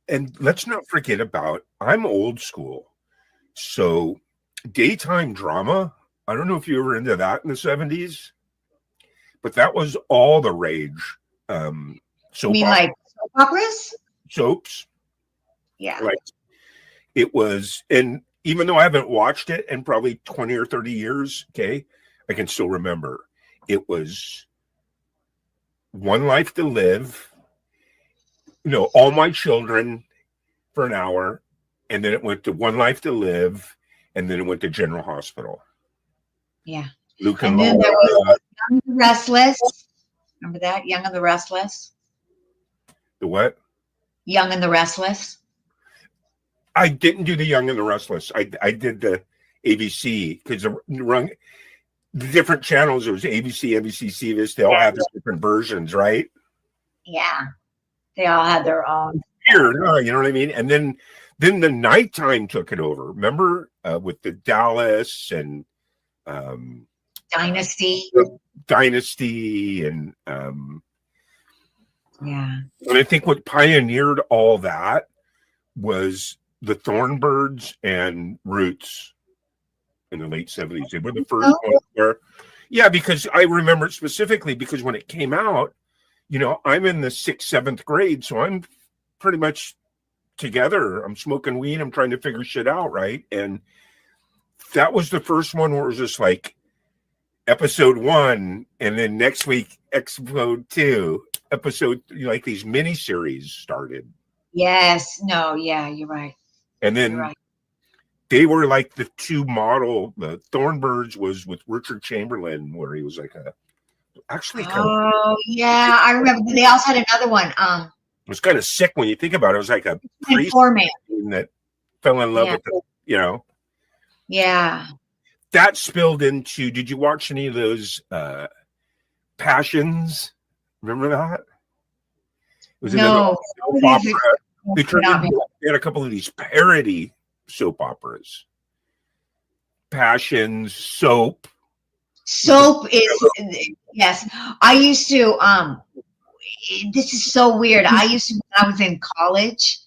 S5: And let's not forget I'm old school. So daytime drama, I don't know if you were into that in the 70s, but that was all the rage.
S4: You mean like soap operas?
S5: Soaps.
S4: Yeah.
S5: Like it was, and even though I haven't watched it in probably 20 or 30 years, okay, I can still remember. It was One Life to Live, All My Children for an hour, and then it went to One Life to Live, and then it went to General Hospital.
S4: Yeah.
S5: Luke
S4: And
S5: and
S4: then there
S5: Laura,
S4: was Young and the Restless. Remember that? Young and the Restless.
S5: the what?
S4: Young and the Restless.
S5: I didn't do the Young and the Restless. I did the ABC because the different channels. It was ABC, NBC, CBS. They all have their different versions, right?
S4: Yeah. They all had their own.
S5: Weird, huh? You know what I mean? And then the nighttime took it over. Remember with the Dallas and
S4: Dynasty.
S5: Dynasty and
S4: Yeah.
S5: and I think what pioneered all that was the Thornbirds and Roots in the late 70s. They were the first ones where, yeah, because I remember it specifically because when it came out, you know, I'm in the 6th, 7th grade, so I'm pretty much together. I'm smoking weed. I'm trying to figure shit out, right? And that was the first one where it was just like episode 1, and then next week, episode 2, like these mini series started.
S4: Yes. No. Yeah. You're right.
S5: And then
S4: You're right.
S5: they were like the two model. The Thornbirds was with Richard Chamberlain, where he was like actually kind of,
S4: Oh yeah, I remember. They also had another one.
S5: it was kind of sick when you think about it. It was like a priest
S4: Foreman.
S5: that fell in love
S4: Yeah.
S5: with the,
S4: Yeah.
S5: that spilled into. Did you watch any of those Passions? Remember that? It was
S4: No.
S5: soap opera. They had a couple of these parody soap operas. Passions, Soap.
S4: Soap is yes. I used to this is so weird. I used to, when I was in college,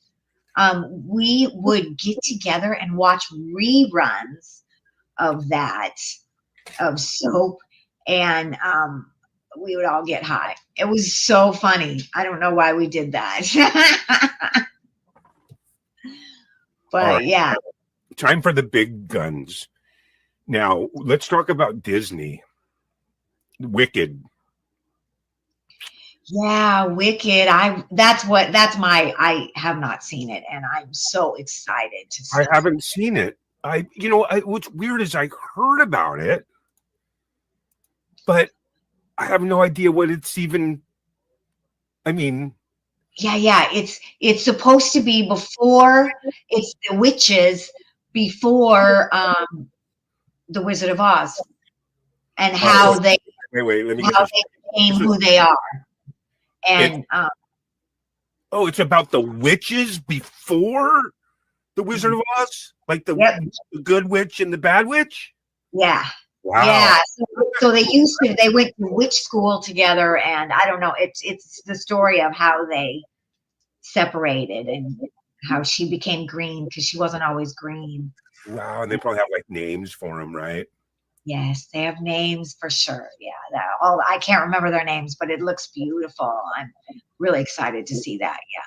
S4: we would get together and watch reruns of Soap, and we would all get high. It was so funny. I don't know why we did that. But
S5: All right.
S4: yeah.
S5: Time for the big guns. Now, let's talk about Disney. Wicked.
S4: Yeah, Wicked. I have not seen it, and I'm so excited to see
S5: I haven't seen it. What's weird is I heard about it, but I have no idea what it's even. I mean,
S4: Yeah. It's supposed to be before. It's the witches before the Wizard of Oz, and how they
S5: wait. Let me
S4: how
S5: get
S4: they became who they are. And
S5: it's about the witches before the Wizard of Oz, like the good witch and the bad witch.
S4: yeah.
S5: Wow.
S4: Yeah, so they went to witch school together, and I don't know. It's the story of how they separated and how she became green because she wasn't always green.
S5: Wow, and they probably have like names for them, right?
S4: Yes, they have names for sure. Yeah, I can't remember their names, but it looks beautiful. I'm really excited to see that. Yeah,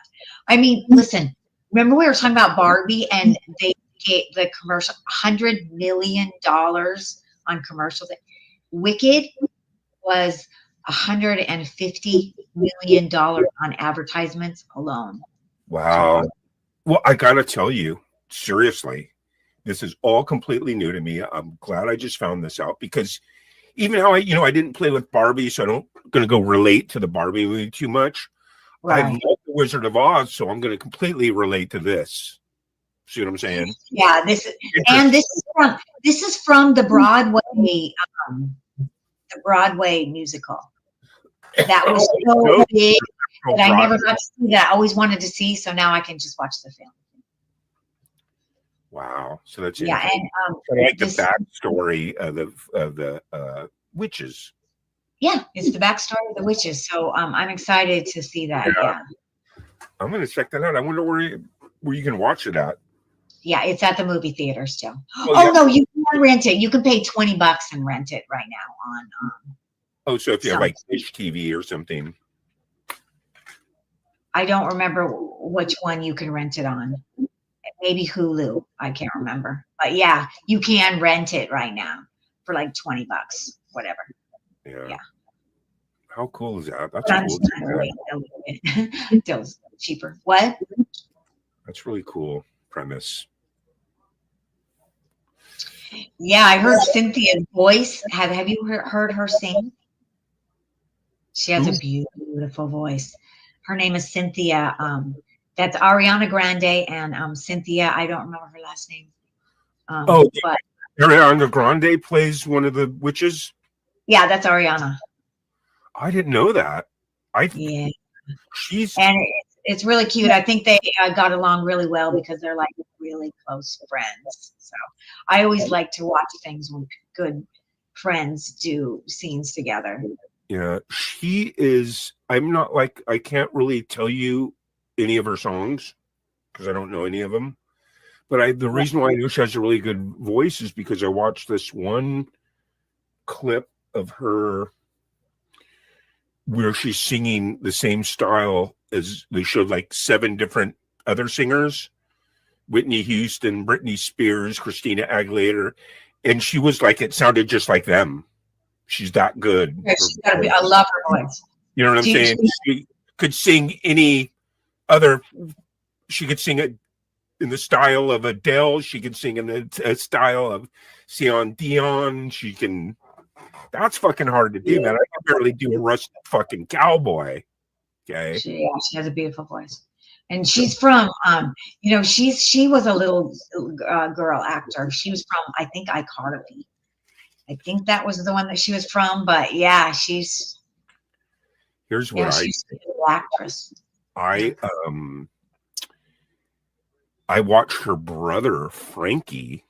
S4: I mean, listen. Remember we were talking about Barbie, and they gave the commercial $100 million on commercials. Wicked was $150 million on advertisements alone.
S5: Wow. Well, I gotta tell you, seriously, this is all completely new to me. I'm glad I just found this out because even how I didn't play with Barbie, so I don't gonna go relate to the Barbie movie too much.
S4: Right.
S5: I love the Wizard of Oz, so I'm gonna completely relate to this. See what I'm saying?
S4: Yeah, this is from the Broadway musical. That was so big that I never got to see that. I always wanted to see, so now I can just watch the film.
S5: Wow. So that's
S4: Yeah, and
S5: I like the backstory of the witches.
S4: Yeah, it's the backstory of the witches. So I'm excited to see that. Yeah.
S5: I'm gonna check that out. I wonder where you can watch it at.
S4: Yeah, it's at the movie theater still.
S5: Yeah.
S4: No, you can rent it. You can pay $20 and rent it right now on.
S5: So if you have like Dish TV or something.
S4: I don't remember which one you can rent it on. Maybe Hulu. I can't remember. But yeah, you can rent it right now for like $20, whatever.
S5: Yeah.
S4: Yeah.
S5: How cool is that? That's
S4: I'm
S5: cool.
S4: just trying to wait a little bit until it's cheaper. What?
S5: That's really cool. premise.
S4: Yeah, I heard Cynthia's voice. Have you heard her sing? She has a beautiful voice. Her name is Cynthia. That's Ariana Grande and Cynthia. I don't remember her last name. But
S5: Ariana Grande plays one of the witches.
S4: yeah, that's Ariana.
S5: I didn't know that.
S4: Yeah,
S5: She's
S4: and it's really cute. I think they got along really well because they're like really close friends. So I always like to watch things when good friends do scenes together.
S5: yeah, she is. I'm not like I can't really tell you any of her songs because I don't know any of them. But the reason why I know she has a really good voice is because I watched this one clip of her where she's singing the same style as they showed like 7 different other singers, Whitney Houston, Britney Spears, Christina Aguilera, and she was like, it sounded just like them. She's that good.
S4: Yeah, she's got to be. I love her voice.
S5: You know what I'm saying? She could sing any other. She could sing it in the style of Adele. She could sing in the style of Celine Dion. She can. That's fucking hard to do, man. I can barely do a rusted fucking cowboy. Okay.
S4: She has a beautiful voice, and she's from. She was a little girl actor. She was from, I think, iCarly. I think that was the one that she was from. But yeah, she's.
S5: Here's what
S4: she's a good actress.
S5: I watched her brother Frankie.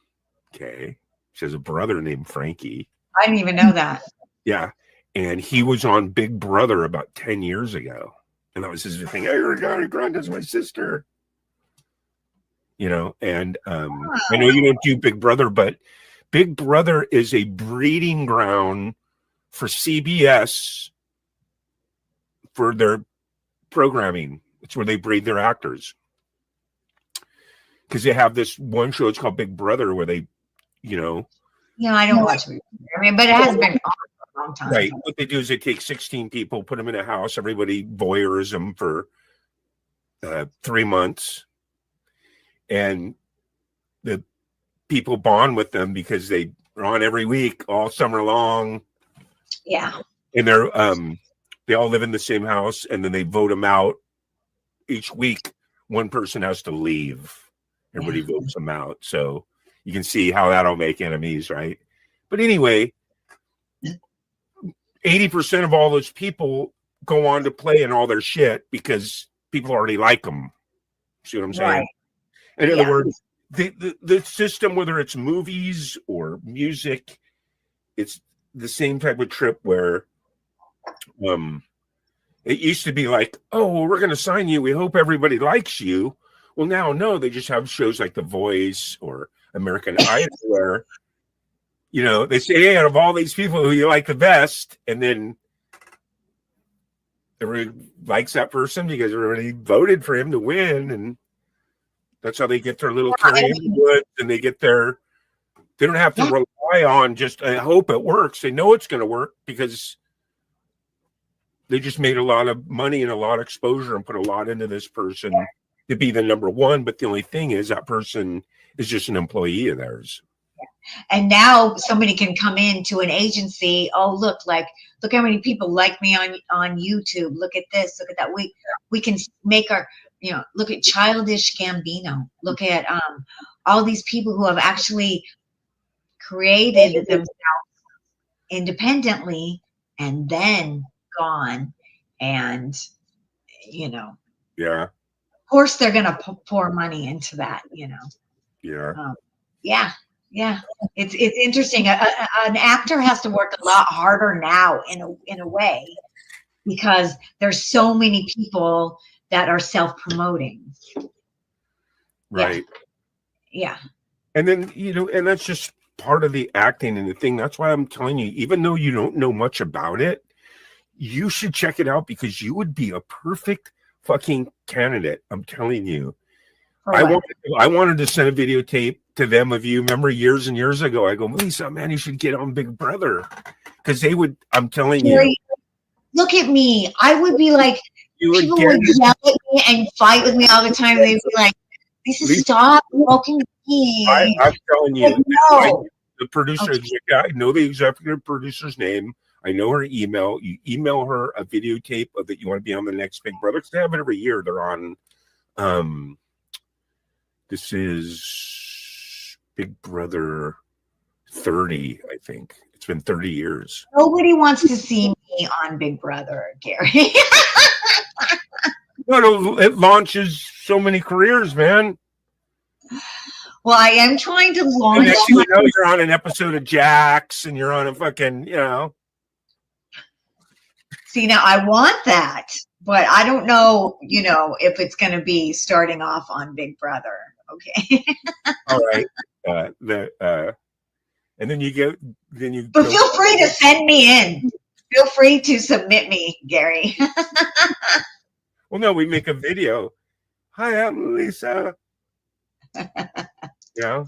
S5: Okay, she has a brother named Frankie.
S4: I didn't even know that.
S5: Yeah, and he was on Big Brother about 10 years ago, and that was his thing. Hey, Ariana Grande's my sister. You know, and I know you don't do Big Brother, but Big Brother is a breeding ground for CBS for their programming. It's where they breed their actors. Because they have this one show, it's called Big Brother, where they,
S4: I don't watch it. I mean, but it has been on for a long time.
S5: Right. What they do is they take 16 people, put them in a house, everybody voyeurs them for 3 months. And the people bond with them because they are on every week, all summer long.
S4: Yeah.
S5: And they all live in the same house, and then they vote them out. Each week, one person has to leave. Everybody votes them out. So you can see how that'll make enemies, right? But anyway, 80% of all those people go on to play in all their shit because people already like them. See what I'm saying?
S4: Right.
S5: In other words, the system, whether it's movies or music, it's the same type of trip where it used to be like, oh, well, we're going to sign you. We hope everybody likes you. Well, now, no, they just have shows like The Voice or American Idol where, they say, hey, out of all these people who you like the best, and then everybody likes that person because everybody voted for him to win, and that's how they get their little Carrie Underwood, and they don't have to rely on just, I hope it works. They know it's going to work because they just made a lot of money and a lot of exposure and put a lot into this person to be the number one. But the only thing is that person is just an employee of theirs.
S4: And now somebody can come into an agency. Oh, look how many people like me on YouTube. Look at this. Look at that. We can make our, look at Childish Gambino. Look at all these people who have actually created themselves independently and then gone and,
S5: Yeah.
S4: Of course, they're going to pour money into that,
S5: Yeah.
S4: Yeah. It's interesting. An actor has to work a lot harder now in a way because there's so many people that are self-promoting.
S5: Right.
S4: Yeah.
S5: And then, and that's just part of the acting and the thing. That's why I'm telling you, even though you don't know much about it, you should check it out because you would be a perfect fucking candidate. I'm telling you. I wanted to send a videotape to them of you. Remember years and years ago, I go, Lisa, man, you should get on Big Brother. Because they would, I'm telling you.
S4: Look at me. I would be like,
S5: you would
S4: people would yell at me and fight with me all the time. They'd be like, Lisa,
S2: Lisa-
S4: stop smoking weed.
S2: I'm telling you,
S4: No.
S2: the producer, I know the executive producer's name. I know her email. You email her a videotape of that you want to be on the next Big Brother. Because they have it every year. They're on. This is Big Brother 30, I think. It's been 30 years.
S4: Nobody wants to see me on Big Brother, Gary.
S2: No, it launches so many careers, man.
S4: Well, I am trying to
S2: And
S4: launch.
S2: next thing you know, you're on an episode of Jax, and you're on a fucking,
S4: See, now I want that, but I don't know, if it's going to be starting off on Big Brother. Okay.
S2: All right. And then you
S4: But feel free to send me in. Feel free to submit me, Gary.
S2: Well, no, we make a video. Hi, I'm Lisa. Yeah.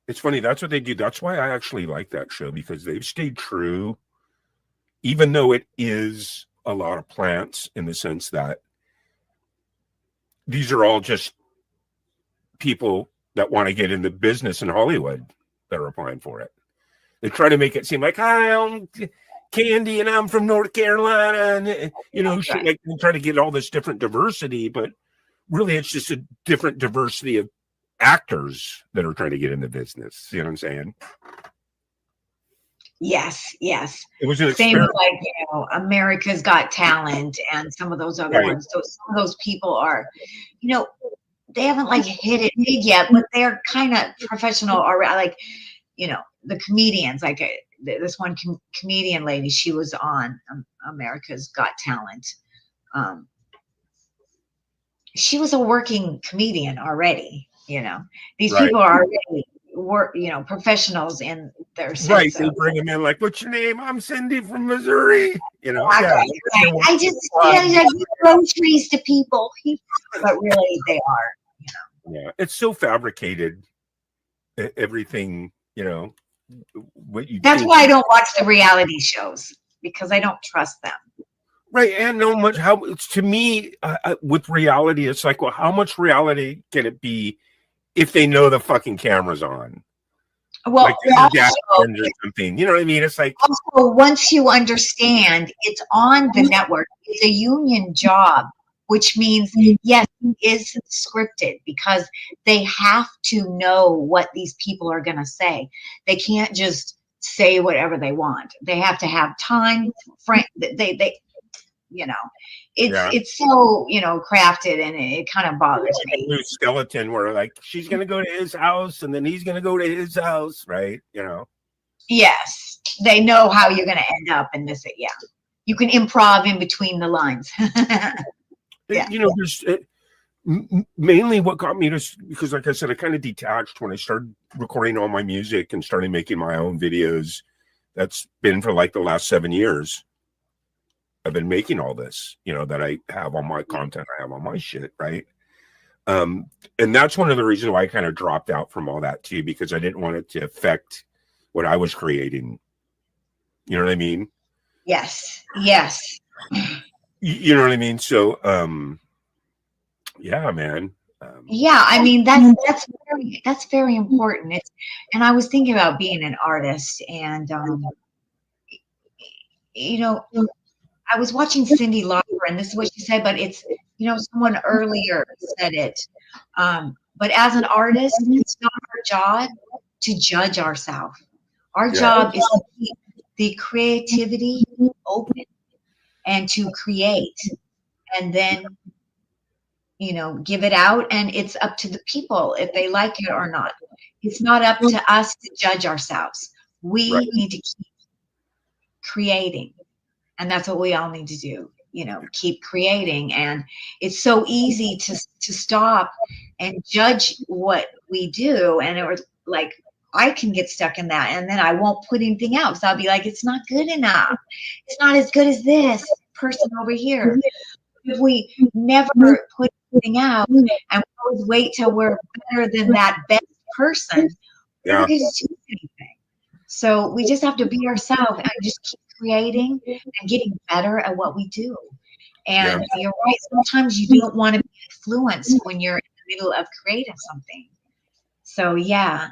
S2: It's funny. That's what they do. That's why I actually like that show, because they've stayed true, even though it is a lot of plants in the sense that these are all just people that want to get into business in Hollywood that are applying for it. They try to make it seem like, hi, I'm Candy and I'm from North Carolina. And, shit, like they try to get all this different diversity, but really it's just a different diversity of actors that are trying to get into business. You know what I'm saying?
S4: Yes.
S2: It was an
S4: Same
S2: experiment.
S4: like, America's Got Talent and some of those other
S2: Right.
S4: ones. So some of those people are, they haven't like hit it big yet, but they're kind of professional already. Like, the comedians, like this one comedian lady, she was on America's Got Talent. She was a working comedian already. These
S2: Right.
S4: people are already professionals in their sense.
S2: Right. They
S4: of-
S2: bring them in like, what's your name? I'm Cindy from Missouri. Yeah.
S4: Right. I just I give groceries to people, but really they are.
S2: Yeah. It's so fabricated. Everything, what you
S4: That's
S2: think.
S4: why I don't watch the reality shows, because I don't trust them.
S2: Right. And no much how it's to me with reality, it's like, well, how much reality can it be if they know the fucking camera's on?
S4: Well,
S2: Like there's a gas
S4: also,
S2: or something. You know what I mean? It's like,
S4: also, once you understand it's on the network, it's a union job, which means, yes, it is scripted because they have to know what these people are going to say. They can't just say whatever they want. They have to have time. It's so, crafted, and it kind of bothers
S2: like a
S4: me.
S2: new skeleton where like she's gonna go to his house and then he's gonna go to his house, right?
S4: Yes, they know how you're going to end up in this. Yeah, you can improv in between the lines. Yeah.
S2: There's mainly what got me to, because like I said, I kind of detached when I started recording all my music and started making my own videos. That's been for like the last 7 years. I've been making all this, that I have on my content, I have on my shit, right? And that's one of the reasons why I kind of dropped out from all that too, because I didn't want it to affect what I was creating. You know what I mean?
S4: Yes.
S2: You know what I mean? So, yeah, man.
S4: Yeah, I mean that's very important. And I was thinking about being an artist, and I was watching Cyndi Lauper, and this is what she said, but it's someone earlier said it. But as an artist, it's not our job to judge ourselves. Our job is to keep the creativity open and to create, and then give it out, and it's up to the people if they like it or not. It's not up to us to judge ourselves. We need to keep creating, and that's what we all need to do. Keep creating. And it's so easy to stop and judge what we do, and it was like I can get stuck in that, and then I won't put anything out. So I'll be like, it's not good enough. It's not as good as this person over here. If we never put anything out and we always wait till we're better than that best person, we're not going to do anything. So we just have to be ourselves and just keep creating and getting better at what we do. And you're right. Sometimes you don't want to be influenced when you're in the middle of creating something. So yeah,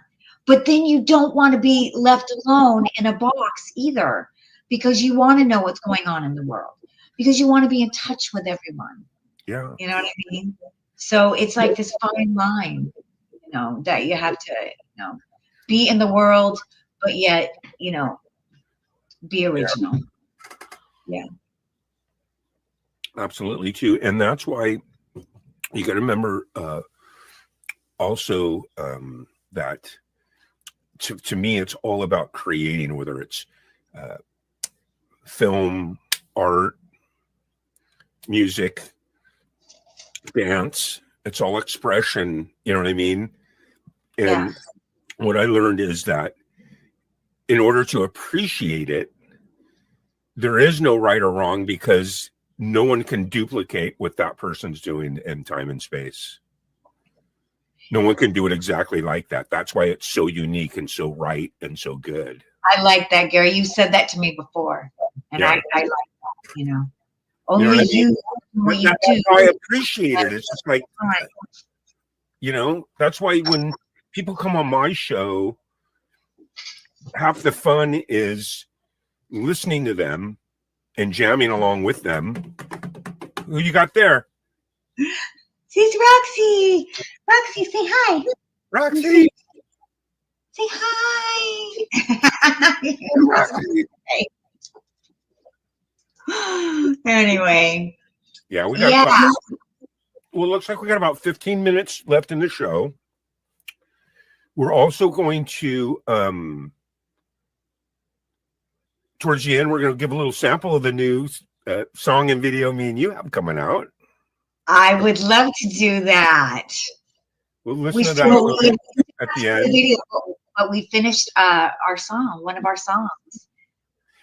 S4: but then you don't want to be left alone in a box either, because you want to know what's going on in the world, because you want to be in touch with everyone.
S5: Yeah.
S4: You know what I mean? So it's like this fine line, you know, that you have to, you know, be in the world, but yet, you know, be original. Yeah.
S5: Absolutely too. And that's why you got to remember also that to me, it's all about creating, whether it's film, art, music, dance. It's all expression. You know what I mean? And what I learned is that in order to appreciate it, there is no right or wrong, because no one can duplicate what that person's doing in time and space. No one can do it exactly like that. That's why it's so unique and so right and so good.
S4: I like that, Gary. You said that to me before, and I like that. You know, only
S5: what I mean?
S4: what you
S5: That's
S4: do.
S5: how I appreciate it. It's just like, you know, that's why when people come on my show, half the fun is listening to them and jamming along with them. Who you got there?
S4: It's Roxy. Roxy, say hi.
S5: Roxy.
S4: Say hi.
S5: Roxy.
S4: Anyway.
S5: Yeah, we got well, it looks like we got about 15 minutes left in the show. We're also going to towards the end, we're going to give a little sample of the new song and video me and you have coming out.
S4: I would love to do that.
S5: We'll listen to that at the end.
S4: Video, but we finished our song, one of our songs.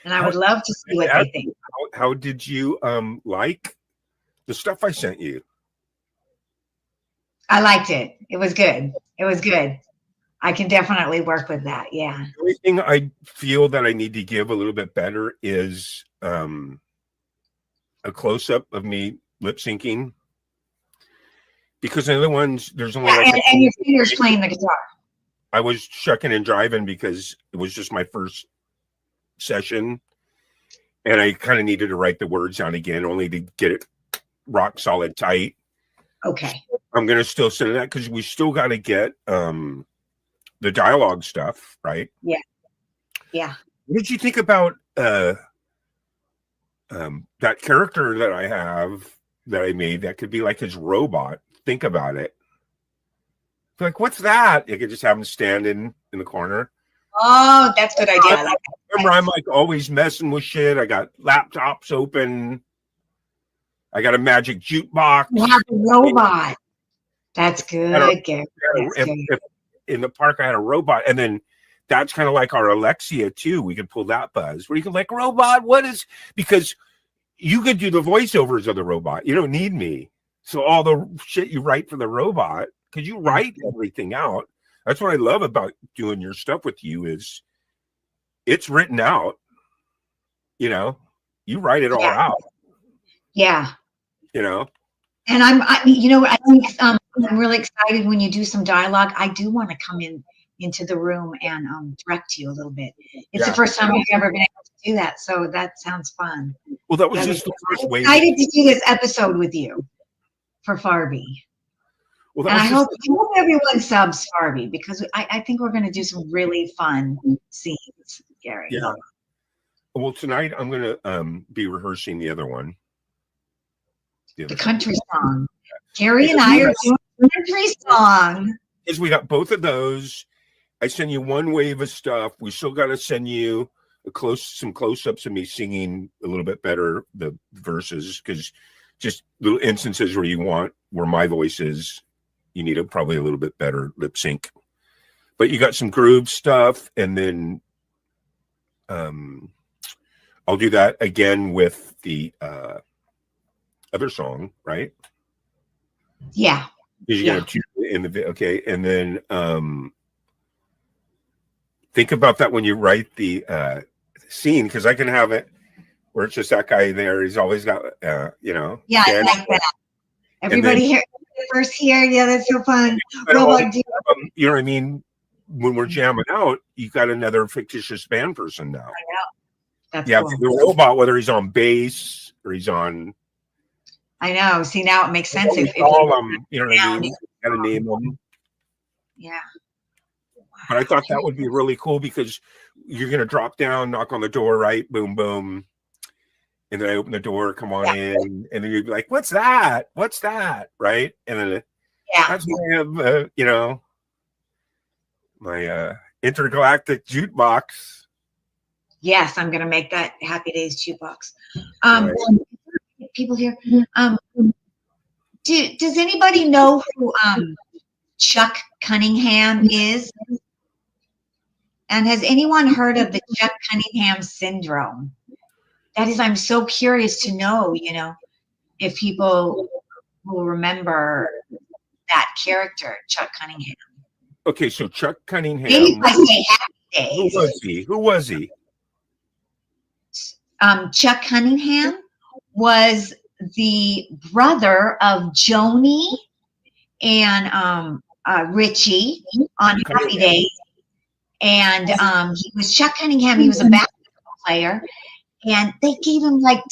S4: And I would love to see what they think.
S5: How did you like the stuff I sent you?
S4: I liked it. It was good. It was good. I can definitely work with that. Yeah.
S5: The only thing I feel that I need to give a little bit better is a close-up of me lip syncing. Because in the other ones, there's only like
S4: and your fingers playing the guitar.
S5: I was shucking and driving because it was just my first session. And I kind of needed to write the words down again, only to get it rock solid tight.
S4: Okay.
S5: I'm going to still send that because we still got to get the dialogue stuff, right?
S4: Yeah. Yeah.
S5: What did you think about that character that I have that I made that could be like his robot? Think about it. Like, what's that? You could just have him standing in the corner.
S4: Oh, that's a good idea. I like that.
S5: Remember, I'm like always messing with shit. I got laptops open. I got a magic jukebox.
S4: You have a robot. That's good, Gary.
S5: If in the park, I had a robot, and then that's kind of like our Alexia too. We could pull that buzz where you can like, robot, what is, because you could do the voiceovers of the robot. You don't need me. So all the shit you write for the robot, because you write everything out. That's what I love about doing your stuff with you is it's written out. You know, you write it all out.
S4: Yeah.
S5: You know.
S4: And I think I'm really excited when you do some dialogue. I do want to come into the room and direct you a little bit. It's the first time I've ever been able to do that, so that sounds fun.
S5: Well, that was just the first way.
S4: I'm excited to do this episode with you for Farby.
S5: Well,
S4: and I hope everyone subs Farby, because I think we're going to do some really fun scenes, Gary.
S5: Yeah. Well, tonight I'm going to be rehearsing the other one.
S4: The country song. Gary and I are doing a country song.
S5: Because we got both of those. I send you one wave of stuff. We still got to send you some close-ups of me singing a little bit better the verses, because just little instances where my voice is, you need probably a little bit better lip sync. But you got some groove stuff, and then I'll do that again with the other song, right?
S4: Yeah.
S5: You're gonna have two in the okay, and then think about that when you write the scene, because I can have it where it's just that guy there. He's always got, you know.
S4: Yeah, I
S5: Dan-
S4: like that. Everybody here first here. Yeah, that's so fun. Robot dude.
S5: You know what I mean? When we're jamming out, you got another fictitious band person now.
S4: That's
S5: Yeah,
S4: cool.
S5: the robot, whether he's on bass or he's on.
S4: I know. See, now it makes sense. If
S5: All them, you know what I mean? Got to name them.
S4: yeah.
S5: But I thought that would be really cool because you're going to drop down, knock on the door, right? Boom, boom. And then I open the door, come on in. And then you'd be like, what's that? What's that? Right? And then that's why I have, you know, my intergalactic jukebox.
S4: Yes, I'm gonna make that Happy Days jukebox.
S5: Right.
S4: People here. Does anybody know who Chuck Cunningham is? And has anyone heard of the Chuck Cunningham syndrome? That is, I'm so curious to know, you know, if people will remember that character, Chuck Cunningham.
S5: Okay, so Chuck Cunningham.
S4: Maybe if I say Happy
S5: Who
S4: Days.
S5: was he? Who was he?
S4: Chuck Cunningham was the brother of Joni and Richie on Happy Days. And he was Chuck Cunningham. He was a basketball player. And they gave him like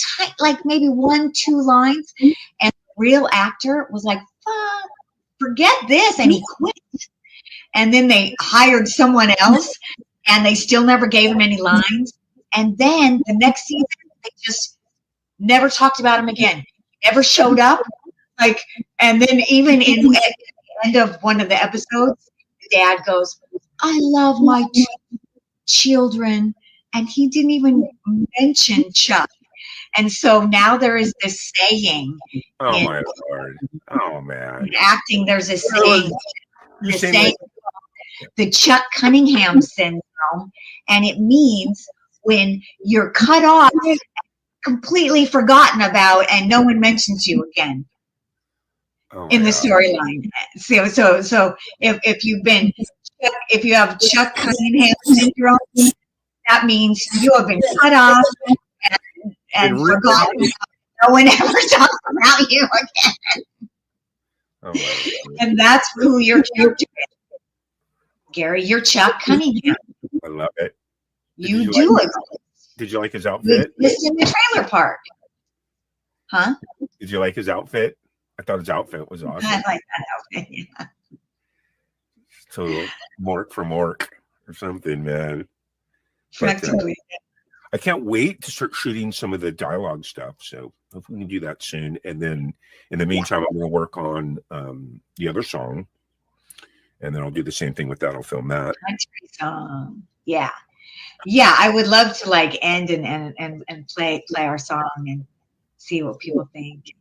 S4: maybe 1-2 lines. And the real actor was like, fuck, forget this. And he quit. And then they hired someone else. And they still never gave him any lines. And then the next season, they just never talked about him again. Never showed up. Like, and then even at the end of one of the episodes, the dad goes, I love my 2 children. And he didn't even mention Chuck. And so now there is this saying.
S5: Oh,
S4: in
S5: my Lord. Oh, man.
S4: acting, there's a saying.
S5: You're
S4: The
S5: saying
S4: saying, the Chuck Cunningham syndrome. And it means when you're cut off, completely forgotten about, and no one mentions you again in the storyline. So if you have Chuck Cunningham syndrome, that means you have been cut off and forgotten. No one ever talks about you again.
S5: Oh, my God.
S4: And that's who your character is. Gary, you're Chuck Cunningham.
S5: I love it.
S4: You do it.
S5: Did you like his
S4: You
S5: outfit?
S4: exist in the trailer park. Huh?
S5: Did you like his outfit? I thought his outfit was awesome.
S4: I like that outfit. Yeah.
S5: So Mork for Mork or something, man. But,
S4: Totally.
S5: I can't wait to start shooting some of the dialogue stuff. So if we can do that soon. And then in the meantime, I'm going to work on the other song. And then I'll do the same thing with that. I'll film that.
S4: Country song. Yeah. Yeah. I would love to like end and play our song and see what people think.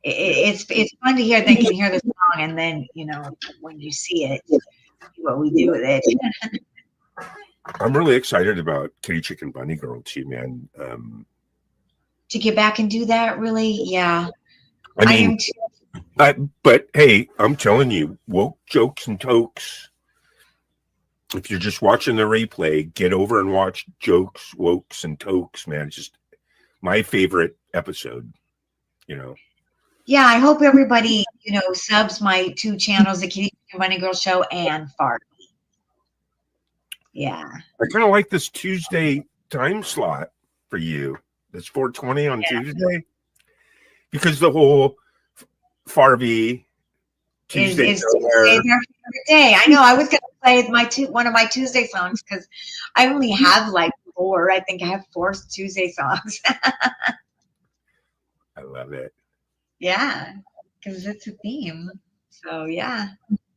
S4: It's fun to hear. They can hear the song, and then, you know, when you see it, what we do with it.
S5: I'm really excited about Kitty Chicken Bunny Girl too, man.
S4: To get back and do that, really? Yeah.
S5: I mean,
S4: am too.
S5: but hey, I'm telling you, woke jokes and tokes. If you're just watching the replay, get over and watch Jokes, Wokes, and Tokes, man. It's just my favorite episode, you know.
S4: Yeah, I hope everybody, you know, subs my 2 channels, the Kitty Chicken Bunny Girl Show and Fart. Yeah.
S5: I kind of like this Tuesday time slot for you. It's 4:20 on Tuesday, because the whole Farby Tuesday.
S4: Is Tuesday their favorite day? I know. I was going to play one of my Tuesday songs because I only have like 4. I think I have 4 Tuesday songs.
S5: I love it.
S4: Yeah, because it's a theme. So yeah.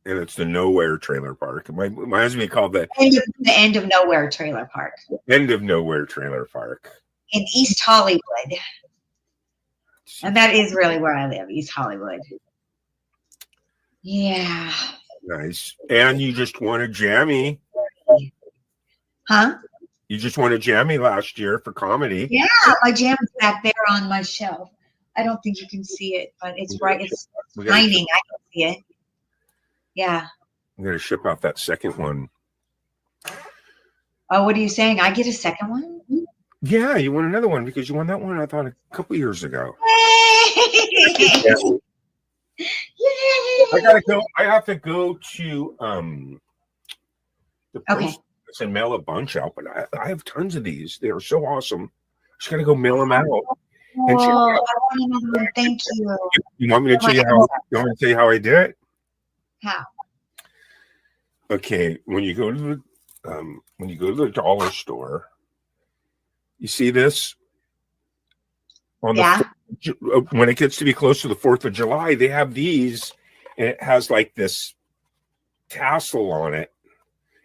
S5: And it's the Nowhere Trailer Park. It reminds me called the
S4: The End of Nowhere Trailer Park
S5: End of Nowhere Trailer Park
S4: in East Hollywood. And that is really where I live, East Hollywood. Yeah.
S5: Nice. And you just won a Jammy.
S4: Huh?
S5: You just won a Jammy last year for comedy.
S4: Yeah, my jam is back there on my shelf. I don't think you can see it, but it's right. It's shining. I can see it. Yeah.
S5: I'm going to ship out that second one.
S4: Oh, what are you saying? I get a second one?
S5: Yeah, you won another one because you won that one, I thought, a couple years ago.
S4: Yay!
S5: Yeah. I
S4: Yay!
S5: gotta go. I have to go to the
S4: Okay.
S5: post office and mail a bunch out, but I have tons of these. They are so awesome. Just gotta go mail them out. And check
S4: Oh,
S5: it
S4: I
S5: out.
S4: want another one. Thank you.
S5: You want me to
S4: Oh my
S5: tell you how? You want me to tell you how I did it?
S4: How?
S5: Okay, when you go to the dollar store, you see this on
S4: Yeah.
S5: when it gets to be close to the 4th of July, they have these, and it has like this tassel on it.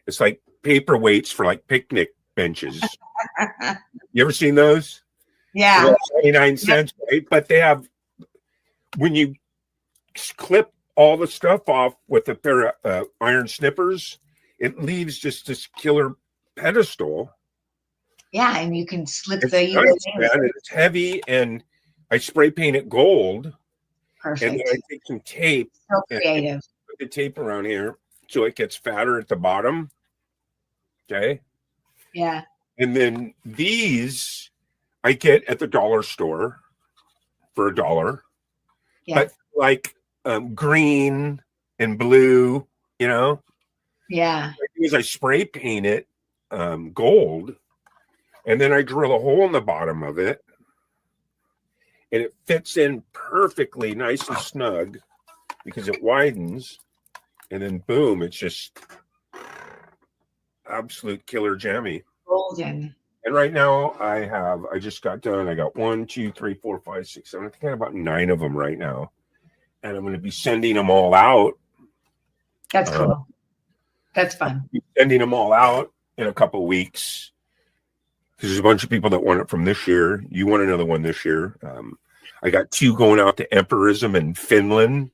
S5: It's like paperweights for like picnic benches. You ever seen those?
S4: Yeah.
S5: They're 99 cents, right? But they have, when you clip all the stuff off with a pair of iron snippers, it leaves just this killer pedestal.
S4: Yeah, and you can slip
S5: It's
S4: the
S5: nice,
S4: ukulele.
S5: man, and it's heavy, and I spray paint it gold, and
S4: Perfect.
S5: then I take some tape,
S4: So
S5: and
S4: creative.
S5: put the tape around here so it gets fatter at the bottom. Okay.
S4: Yeah.
S5: And then these I get at the dollar store for $1.
S4: Yeah.
S5: But like green and blue, you know.
S4: Yeah.
S5: What I do is I spray paint it gold, and then I drill a hole in the bottom of it, and it fits in perfectly, nice and snug, because it widens, and then boom, it's just absolute killer jammy.
S4: Golden.
S5: And right now I just got done. I got 1, 2, 3, 4, 5, 6, 7. I think I got about 9 of them right now. And I'm going to be sending them all out.
S4: That's cool. That's fun.
S5: Sending them all out in a couple of weeks. There's a bunch of people that want it from this year. You want another one this year. I got 2 going out to Empirism in Finland.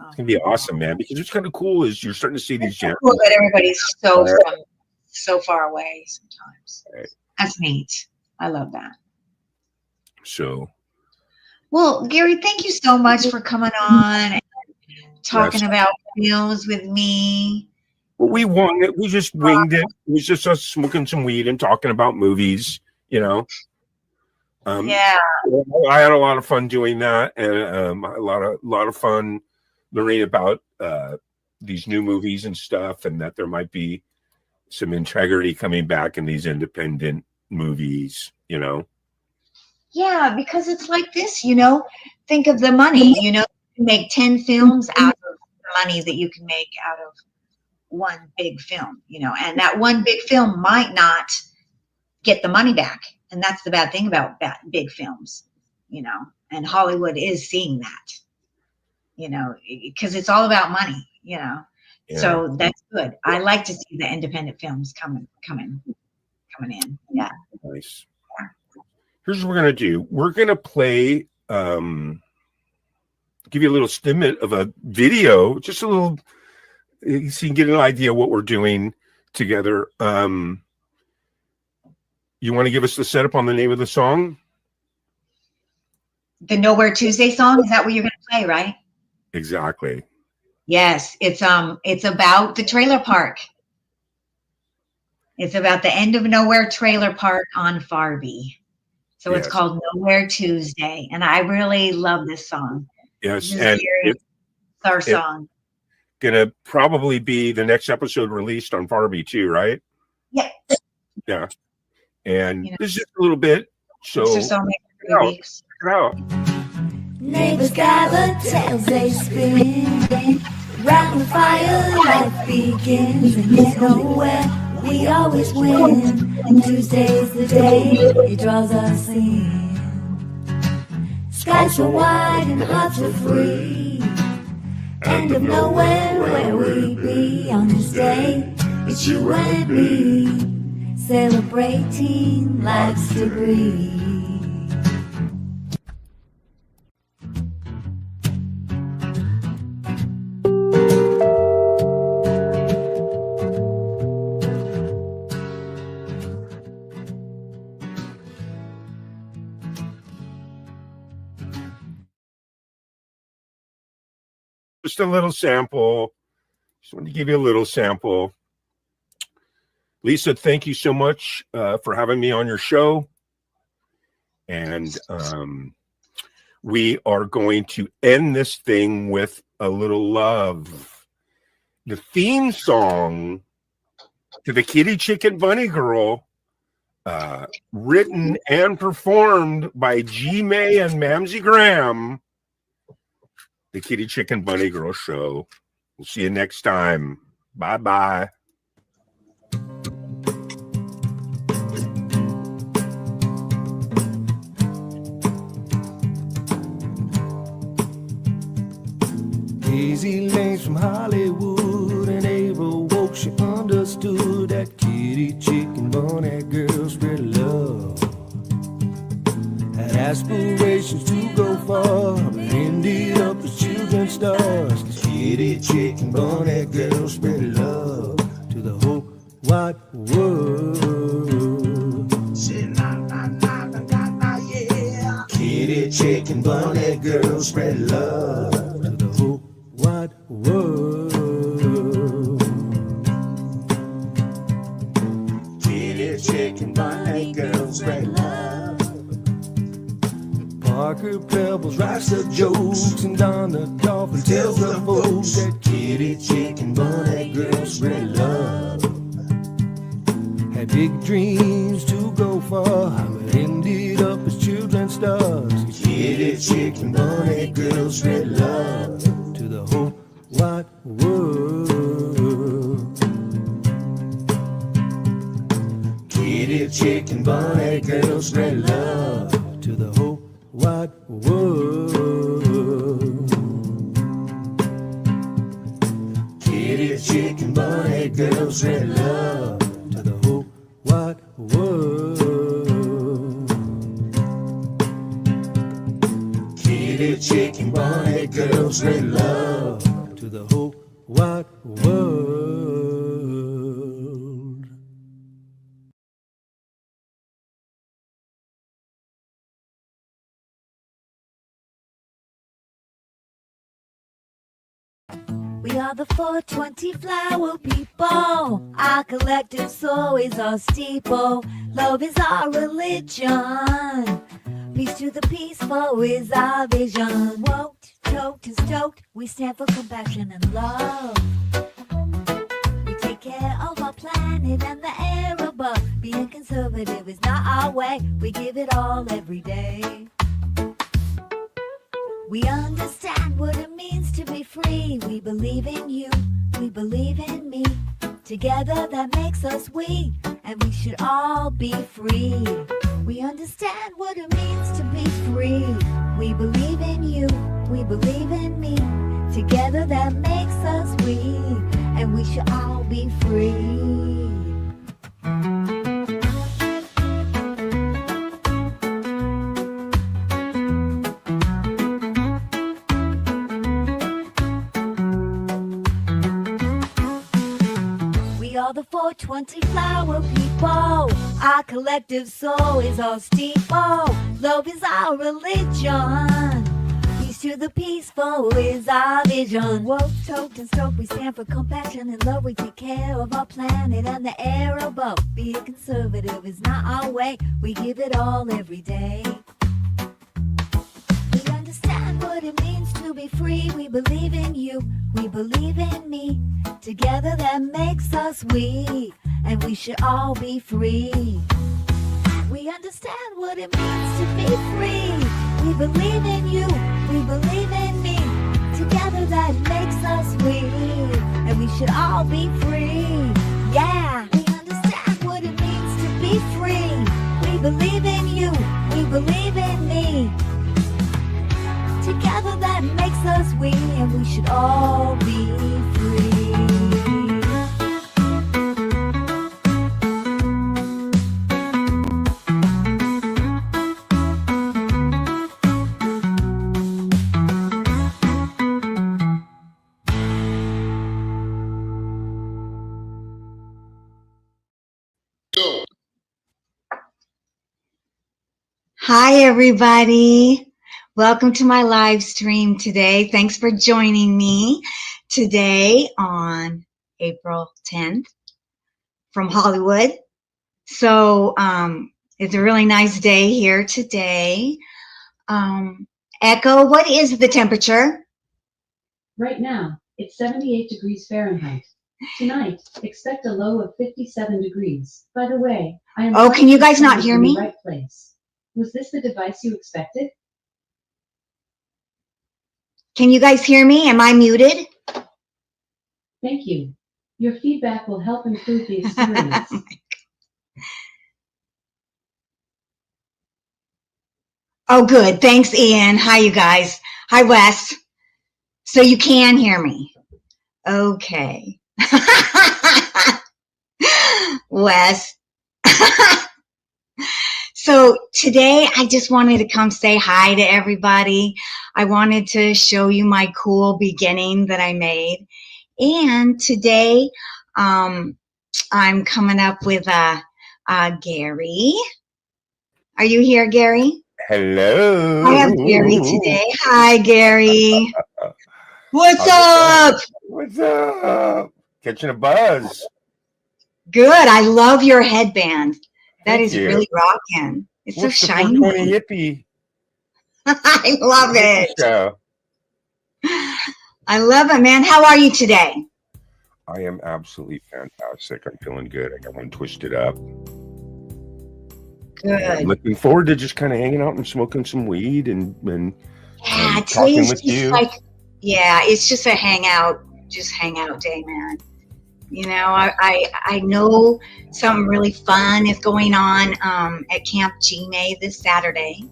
S5: It's going to be awesome, man. Because what's kind of cool is you're starting to see these jams.
S4: Cool that everybody's so far away sometimes.
S5: Right.
S4: That's neat. I love that.
S5: So,
S4: Well, Gary, thank you so much for coming on and talking about films with me.
S5: well, we won it. We just winged it. It was just us smoking some weed and talking about movies, you know.
S4: Yeah.
S5: I had a lot of fun doing that, and a lot of fun learning about these new movies and stuff, and that there might be some integrity coming back in these independent movies, you know.
S4: Yeah, because it's like this, you know, think of the money, you know, you can make 10 films out of the money that you can make out of one big film, you know, and that one big film might not get the money back. And that's the bad thing about big films, you know, and Hollywood is seeing that, you know, because it's all about money, you know.
S5: Yeah.
S4: So that's good. I like to see the independent films coming in. Yeah.
S5: Nice. Here's what we're gonna do. We're gonna play, give you a little snippet of a video, just a little, so you can get an idea of what we're doing together. You want to give us the setup on the name of the song?
S4: The Nowhere Tuesday song, is that what you're going to play, right?
S5: Exactly.
S4: Yes, it's about the trailer park. It's about the end of Nowhere Trailer Park on Farby. So it's
S5: Yes.
S4: called Nowhere Tuesday, and I really love this song.
S5: Yes,
S4: This is
S5: and
S4: Gary's
S5: it's
S4: our song.
S5: gonna probably be the next episode released on Farby too, right?
S4: Yeah.
S5: Yeah. And
S4: You know.
S5: this is just a little bit. So
S4: This is only
S5: Yeah.
S4: 3 weeks.
S5: check it out.
S1: Neighbors gather, tales they spin. Round the fire, life begins. And it's nowhere, we always win. And Tuesday's the day it draws us in. Skies so wide and hearts are free. End of nowhere, where we be on this day. It's you and me, celebrating life's degree.
S5: Just a little sample. Just wanted to give you a little sample Lisa, thank you so much for having me on your show. And we are going to end this thing with a little love. The theme song to the Kitty Chicken Bunny Girl, written and performed by G May and Mamsie Graham. The Kitty Chicken Bunny Girl Show. We'll see you next time. Bye-bye.
S6: Daisy Lane's from Hollywood, and Ava woke, she understood that kitty chicken bunny girl spread love. Had aspirations to go far, but ended up as children's stars. This kitty chicken bunny girl spread love to the whole wide world. Say la la la la la la, yeah. Kitty chicken bunny girl spread love to the whole wide world. Kitty chicken bunny girl spread love. Parker Pebbles writes the jokes, and Donna Dolphin tells the folks that kitty chicken bunny girl spread love. Had big dreams to go far, but ended up as children's stars. Kitty chicken bunny girl spread love to the whole wide world. Kitty chicken bunny girl spread love to the whole wide world. Kitty chicken bunny girl spread love to the whole wide world. Kitty chicken bunny girl spread love to the whole wide world.
S1: We are the 420 flower people. Our collective soul is our steeple. Love is our religion. Peace to the peaceful is our vision. Woked, choked, and stoked. We stand for compassion and love. We take care of our planet and the air above. Being conservative is not our way. We give it all every day. We understand what it means to be free. We believe in you, we believe in me. Together that makes us we, and we should all be free. We understand what it means to be free. We believe in you, we believe in me. Together that makes us we, and we should all be free. The 420 flower people. Our collective soul is our steeple. Love is our religion. Peace to the peaceful is our vision. Woke, choked, and stoked. We stand for compassion and love. We take care of our planet and the air above. Being conservative is not our way. We give it all every day. We understand what it means to be free. We believe in you, we believe in me. Together that makes us we, and we should all be free. We understand what it means to be free. We believe in you, we believe in me. Together that makes us we, and we should all be free. Yeah, we understand what it means to be free. We believe in you, we believe in me. Together that makes us we, and we should all be free.
S4: Hi, everybody. Welcome to my live stream today. Thanks for joining me today on April 10th, from Hollywood. So it's a really nice day here today. Echo, what is the temperature?
S8: Right now, it's 78 degrees Fahrenheit. Tonight, expect a low of 57 degrees. By the way, I am.
S4: Oh, can you guys not hear
S8: in the
S4: me?
S8: Right place. Was this the device you expected?
S4: Can you guys hear me? Am I muted?
S8: Thank you. Your feedback will help improve the experience.
S4: Oh, good. Thanks, Ian. Hi, you guys. Hi, Wes. So you can hear me. Okay. Wes. So today I just wanted to come say hi to everybody. I wanted to show you my cool beginning that I made. And today I'm coming up with Gary. Are you here, Gary?
S5: Hello.
S4: I have Gary today. Hi, Gary. What's
S5: How's it
S4: up?
S5: What's up? Catching a buzz.
S4: Good. I love your headband. That
S5: Thank
S4: is
S5: you.
S4: really rocking. It's
S5: What's
S4: so
S5: the
S4: shiny.
S5: 420 hippie?
S4: I love
S5: hippie
S4: it.
S5: show?
S4: I love it, man. How are you today?
S5: I am absolutely fantastic. I'm feeling good. I got one twisted up. I'm
S4: Good.
S5: looking forward to just kind of hanging out and smoking some weed and
S4: Yeah,
S5: talking
S4: today's
S5: with
S4: just
S5: you.
S4: like, yeah, it's just a hangout day, man. You know, I know something really fun is going on at Camp G-May this Saturday.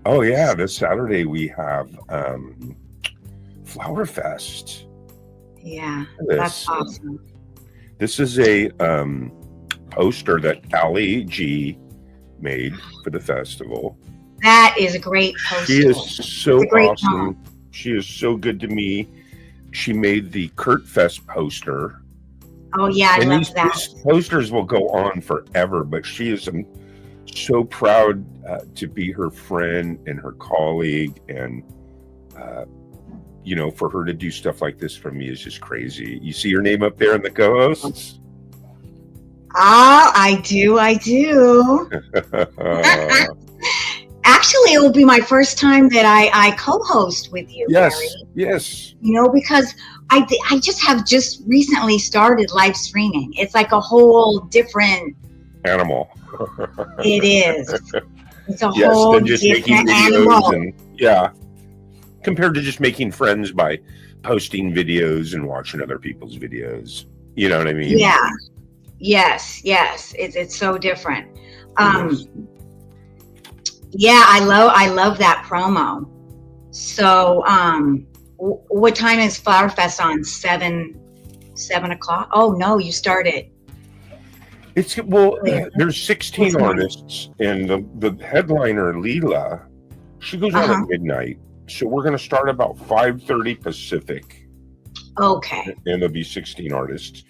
S5: Oh yeah, this Saturday we have Flower Fest.
S4: Yeah,
S5: This.
S4: that's awesome.
S5: This is a poster that Ali G made for the festival.
S4: That is a great poster.
S5: She is so
S4: It's a great
S5: awesome.
S4: poem.
S5: She is so good to me. She made the Kurt Fest poster.
S4: Oh yeah, I
S5: And
S4: love
S5: these
S4: that.
S5: posters will go on forever, but she is so proud to be her friend and her colleague. And, you know, for her to do stuff like this for me is just crazy. You see her name up there in the co-hosts?
S4: Ah, I do. Actually, it will be my first time that I co-host with you,
S5: Yes,
S4: Gary.
S5: yes.
S4: You know, because I just recently started live streaming. It's like a whole different.
S5: Animal.
S4: It is. It's a
S5: Yes,
S4: whole
S5: than just making
S4: different
S5: videos
S4: animal.
S5: and yeah, compared to just making friends by posting videos and watching other people's videos. You know what I mean?
S4: Yeah. Yes. It's so different.
S5: Yes.
S4: Yeah, I love that promo. So, what time is Flower Fest on? 7 o'clock? Oh no, you started.
S5: It's well,
S4: Yeah.
S5: there's 16
S4: What's
S5: artists, and the headliner Leela, she goes on
S4: Uh-huh.
S5: at midnight. So we're gonna start about 5:30 Pacific,
S4: Okay.
S5: and there'll be 16 artists.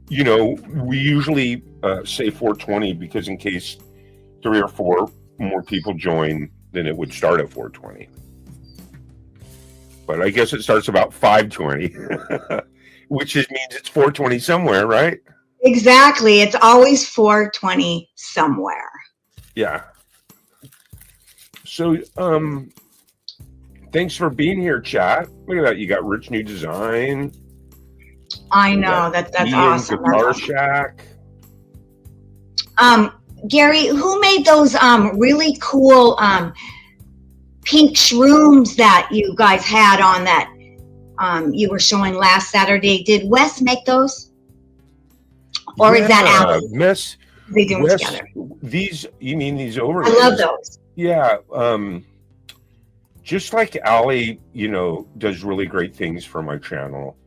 S5: You know, we usually say 4:20 because in case 3 or 4 more people join, then it would start at 4:20. But I guess it starts about 5:20, which just means it's 4:20 somewhere, right?
S4: Exactly. It's always 4:20 somewhere.
S5: Yeah. So, thanks for being here, chat. Look at that. You got Rich New Design.
S4: I
S5: You
S4: know
S5: got
S4: that's
S5: Ian
S4: awesome.
S5: Guitar
S4: That's
S5: Shack.
S4: awesome. Gary, who made those really cool pink shrooms that you guys had on that you were showing last Saturday? Did Wes make those? Or is that Ali?
S5: Mess.
S4: They do them
S5: Wes,
S4: together.
S5: these, you mean these
S4: I
S5: overlays?
S4: love those.
S5: Yeah. Just like Ali, you know, does really great things for my channel.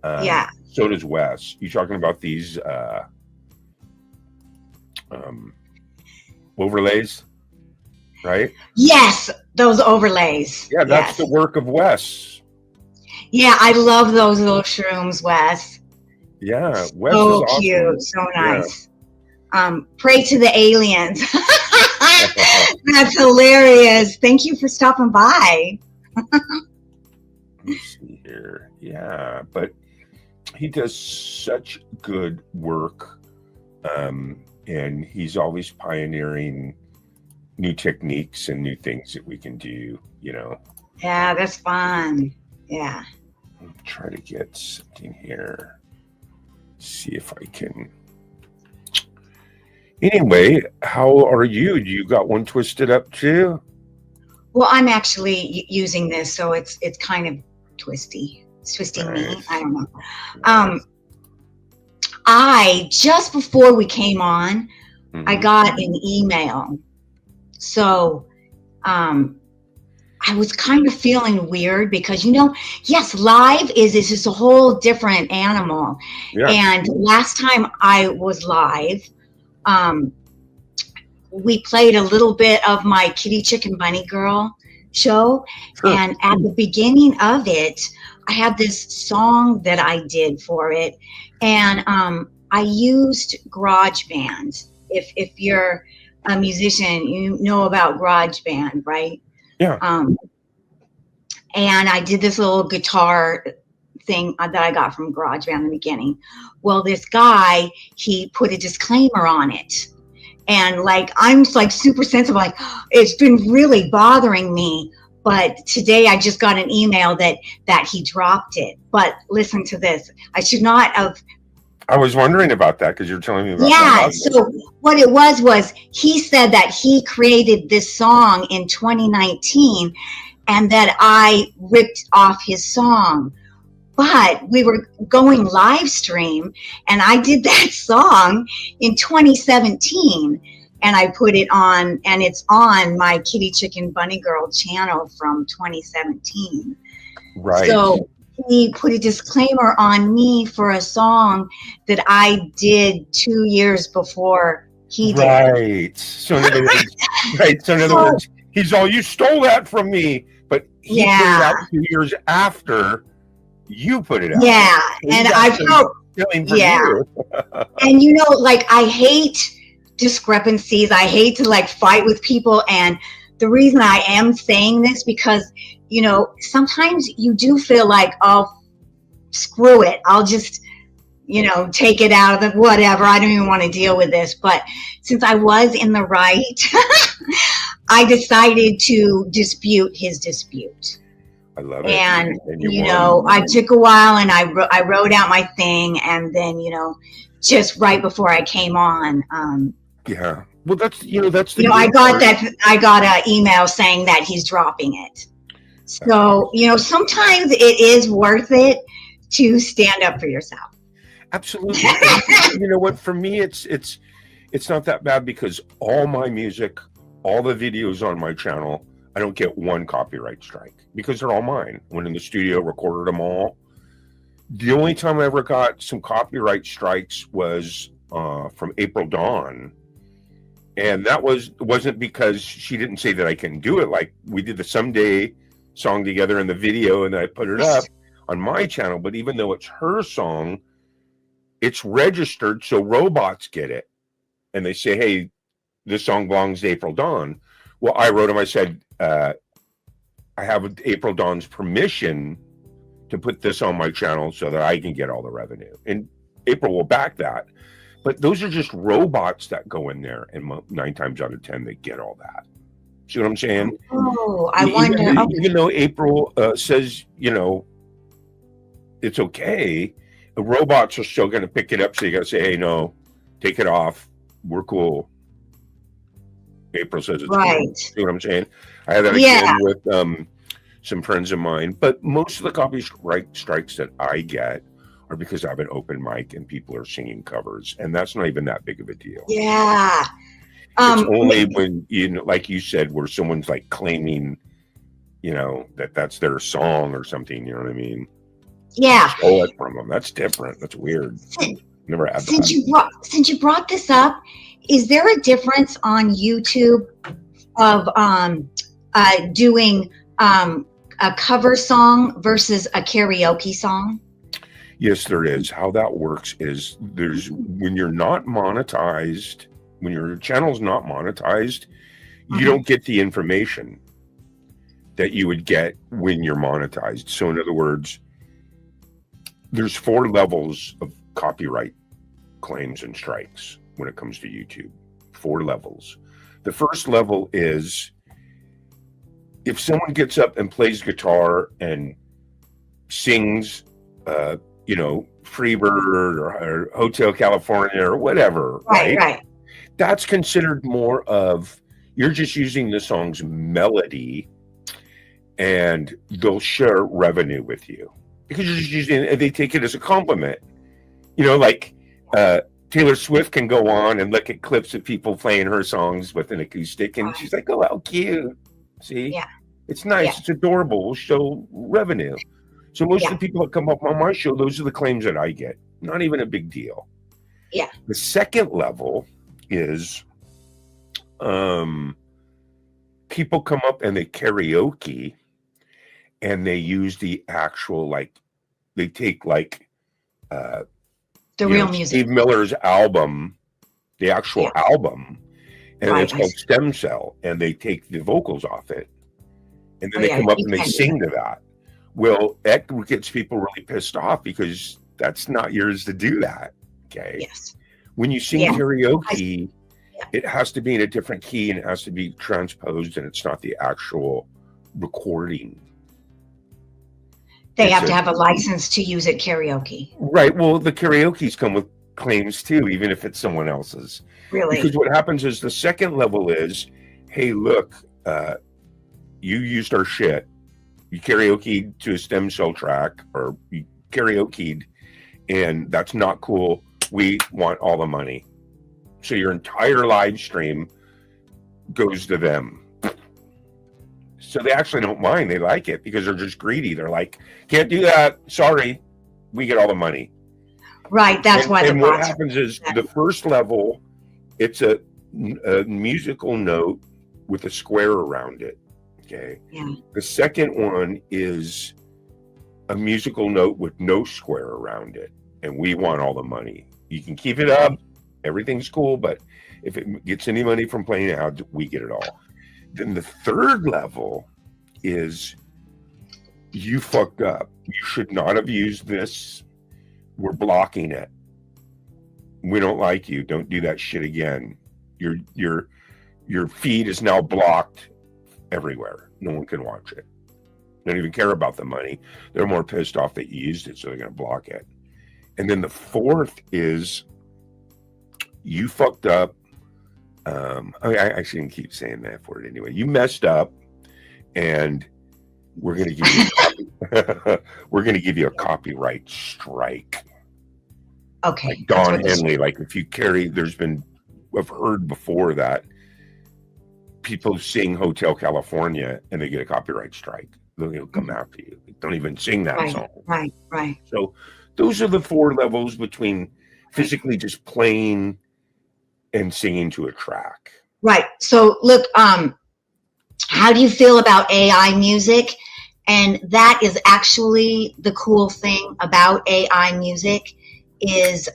S4: Yeah.
S5: So does Wes. You talking about these overlays, right?
S4: Yes, those overlays.
S5: Yeah, that's
S4: Yes.
S5: the work of Wes.
S4: Yeah, I love those little shrooms, Wes.
S5: Yeah, Wes
S4: So
S5: is awesome.
S4: cute, so nice. Pray to the aliens. That's hilarious. Thank you for stopping by.
S5: Let me see here. Yeah, but he does such good work
S2: And he's always pioneering new techniques and new things that we can do, you know.
S4: Yeah, that's fun. Yeah.
S2: I'll try to get something here. See if I can. Anyway, how are you? You got one twisted up too?
S4: Well, I'm actually using this, so it's kind of twisty. It's twisting me.
S2: Nice.
S4: I don't know. I just before we came on, I
S2: Mhm.
S4: got an email. So I was kind of feeling weird because, you know, yes, live is just a whole different animal.
S2: Yeah.
S4: And last time I was live, we played a little bit of my Kitty Chicken Bunny Girl show.
S2: Sure.
S4: And at the beginning of it, I had this song that I did for it. And I used GarageBand. If you're a musician, you know about GarageBand, right?
S2: Yeah.
S4: And I did this little guitar thing that I got from GarageBand in the beginning. Well, this guy, he put a disclaimer on it. And like, I'm like super sensitive, like it's been really bothering me. But today I just got an email that he dropped it. But listen to this. I should not have.
S2: I was wondering about that because you're telling me about
S4: Yeah.
S2: that.
S4: So what it was he said that he created this song in 2019 and that I ripped off his song. But we were going live stream and I did that song in 2017 and I put it on, and it's on my Kitty Chicken Bunny Girl channel from 2017.
S2: Right.
S4: So he put a disclaimer on me for a song that I did 2 years before he did.
S2: Right. So in other words, right. So in other words, he's all, you stole that from me, but he put it
S4: Yeah.
S2: out 2 years after you put it out.
S4: Yeah,
S2: He's
S4: and I
S2: actually
S4: felt,
S2: stealing from
S4: yeah.
S2: you.
S4: and you know, like I hate discrepancies. I hate to like fight with people. And the reason I am saying this because, you know, sometimes you do feel like, oh, screw it. I'll just, you know, take it out of the whatever. I don't even want to deal with this. But since I was in the right, I decided to dispute his dispute.
S2: I love it.
S4: And you
S2: won.
S4: know, I took a while and I wrote out my thing, and then, you know, just right before I came on,
S2: Yeah. Well, that's, you know, that's the
S4: you know, I
S2: good
S4: got
S2: part.
S4: that. I got an email saying that he's dropping it. So, you know, sometimes it is worth it to stand up for yourself.
S2: Absolutely. And you know what? For me, it's not that bad because all my music, all the videos on my channel, I don't get one copyright strike because they're all mine. Went in the studio, recorded them all. The only time I ever got some copyright strikes was from April Dawn. And that wasn't because she didn't say that I can do it. Like we did the Someday song together in the video and I put it up on my channel. But even though it's her song, it's registered so robots get it. And they say, hey, this song belongs to April Dawn. Well, I wrote him, I said, I have April Dawn's permission to put this on my channel so that I can get all the revenue. And April will back that. But those are just robots that go in there, and 9 times out of 10, they get all that. See what I'm saying?
S4: Oh, I
S2: Even
S4: wonder.
S2: though- Even though April says, you know, it's okay, the robots are still going to pick it up. So you got to say, hey, no, take it off. We're cool. April says it's
S4: Right.
S2: cool. See what I'm saying? I had that
S4: Yeah.
S2: again with some friends of mine. But most of the copyright strikes that I get are because I have an open mic and people are singing covers. And that's not even that big of a deal.
S4: Yeah.
S2: It's only when, you know, like you said, where someone's like claiming, you know, that that's their song or something. You know what I mean?
S4: Yeah.
S2: Stole it from them. That's different. That's weird. Never had
S4: Since
S2: that.
S4: you brought this up, is there a difference on YouTube of doing a cover song versus a karaoke song?
S2: Yes, there is. How that works is there's when you're not monetized, when your channel's not monetized, you don't get the information that you would get when you're monetized. So in other words, there's 4 levels of copyright claims and strikes.
S5: when it comes to YouTube. 4 levels. The first level is if someone gets up and plays guitar and sings, you know, Freebird or Hotel California or whatever,
S4: Right.
S5: that's considered more of you're just using the song's melody, and they'll share revenue with you because you're just using it, and they take it as a compliment. You know, like Taylor Swift can go on and look at clips of people playing her songs with an acoustic, and she's like, "Oh, how cute! See,
S4: Yeah.
S5: it's nice,
S4: Yeah.
S5: it's adorable. We'll show revenue." So most
S4: Yeah.
S5: of the people that come up on my show, those are the claims that I get. Not even a big deal.
S4: Yeah.
S5: The second level is people come up and they karaoke, and they use the actual, like, they take like
S4: The
S5: you
S4: real
S5: know,
S4: music.
S5: Steve Miller's album, the actual
S4: Yeah.
S5: album, and
S4: Right.
S5: it's called Stem Cell, and they take the vocals off it, and then
S4: Oh,
S5: they
S4: yeah,
S5: come up
S4: you
S5: and they
S4: can do
S5: sing to that. Well, that gets people really pissed off because that's not yours to do that. Okay.
S4: Yes.
S5: When you sing
S4: Yeah.
S5: karaoke,
S4: Yeah.
S5: it has to be in a different key and it has to be transposed, and it's not the actual recording.
S4: They
S5: It's
S4: have
S5: a-
S4: to have a license to use it karaoke.
S5: Right. Well, the karaoke's come with claims too, even if it's someone else's.
S4: Really?
S5: Because what happens is the second level is, hey, look, you used our shit. You karaokeed to a Stem Cell track, or you karaokeed, and that's not cool. We want all the money. So your entire live stream goes to them. So they actually don't mind. They like it because they're just greedy. They're like, can't do that. Sorry. We get all the money.
S4: Right. That's why the
S5: And what
S4: bots.
S5: happens is the first level, it's a musical note with a square around it. Okay.
S4: Yeah.
S5: The second one is a musical note with no square around it, and we want all the money. You can keep it up, everything's cool, but if it gets any money from playing out, we get it all. Then the third level is you fucked up. You should not have used this. We're blocking it. We don't like you. Don't do that shit again. Your feed is now blocked everywhere. No one can watch it. They don't even care about the money. They're more pissed off that you used it, so they're going to block it. And then the fourth is you fucked up. I actually can keep saying that word anyway. You messed up, and we're going to give you we're going to give you a copyright strike.
S4: Okay.
S5: Like
S4: that's
S5: Don
S4: what this-
S5: Henley, like if you carry, I've heard before that people sing Hotel California and they get a copyright strike. They'll come after you. Don't even sing that
S4: Right.
S5: song.
S4: Right.
S5: So those are the 4 levels between physically just playing and singing to a track.
S4: Right. So look, how do you feel about AI music? And that is actually the cool thing about AI music is,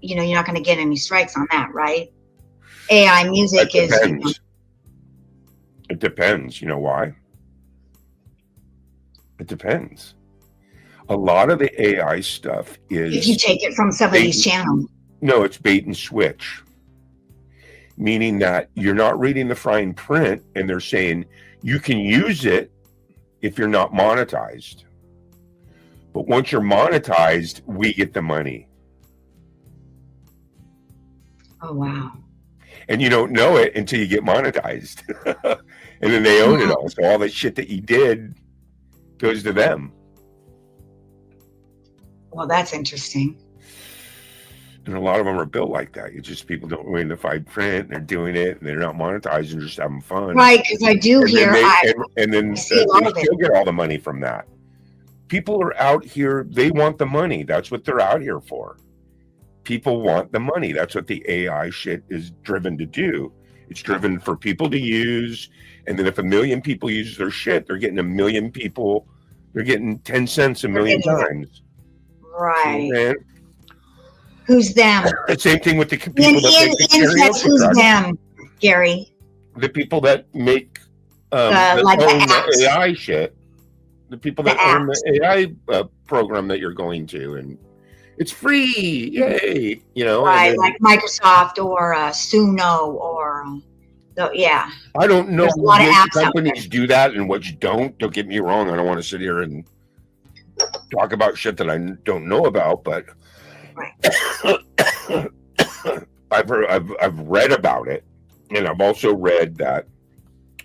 S4: you know, you're not going to get any strikes on that, right? AI music
S5: It
S4: is, you know,
S5: depends. It depends. You know why? It depends. A lot of the AI stuff
S4: if you
S5: is
S4: take it from somebody's channel.
S5: no, it's bait and switch. Meaning that you're not reading the fine print, and they're saying you can use it if you're not monetized. But once you're monetized, we get the money.
S4: Oh, wow.
S5: And you don't know it until you get monetized. And then they own it all. So all the shit that you did goes to them.
S4: Well, that's interesting.
S5: And a lot of them are built like that. It's just people don't read the fine print. They're doing it, and they're not monetized and just having fun.
S4: Right. Because I do
S5: And
S4: hear,
S5: then
S4: I see a lot
S5: they
S4: of it.
S5: still get all the money from that. People are out here, they want the money. That's what they're out here for. People want the money. That's what the AI shit is driven to do. It's driven for people to use. And then if 1 million people use their shit, they're getting 1 million people. They're getting 10 cents a million
S4: getting that.
S5: times.
S4: right.
S5: And
S4: Who's them?
S5: the same thing with the people
S4: In,
S5: that make the
S4: insects,
S5: karaoke
S4: who's
S5: tracks.
S4: them, Gary?
S5: The people that make that
S4: like the
S5: own
S4: apps.
S5: the AI shit. The people
S4: The
S5: that own the AI program that you're going to, and it's free, yay, you know.
S4: Right,
S5: and then-
S4: like Microsoft or Suno or yeah.
S5: I don't know
S4: There's a lot of
S5: which
S4: apps out
S5: companies do that and which don't. Don't get me wrong. I don't want to sit here and talk about shit that I don't know about, but
S4: Right.
S5: I've read about it, and I've also read that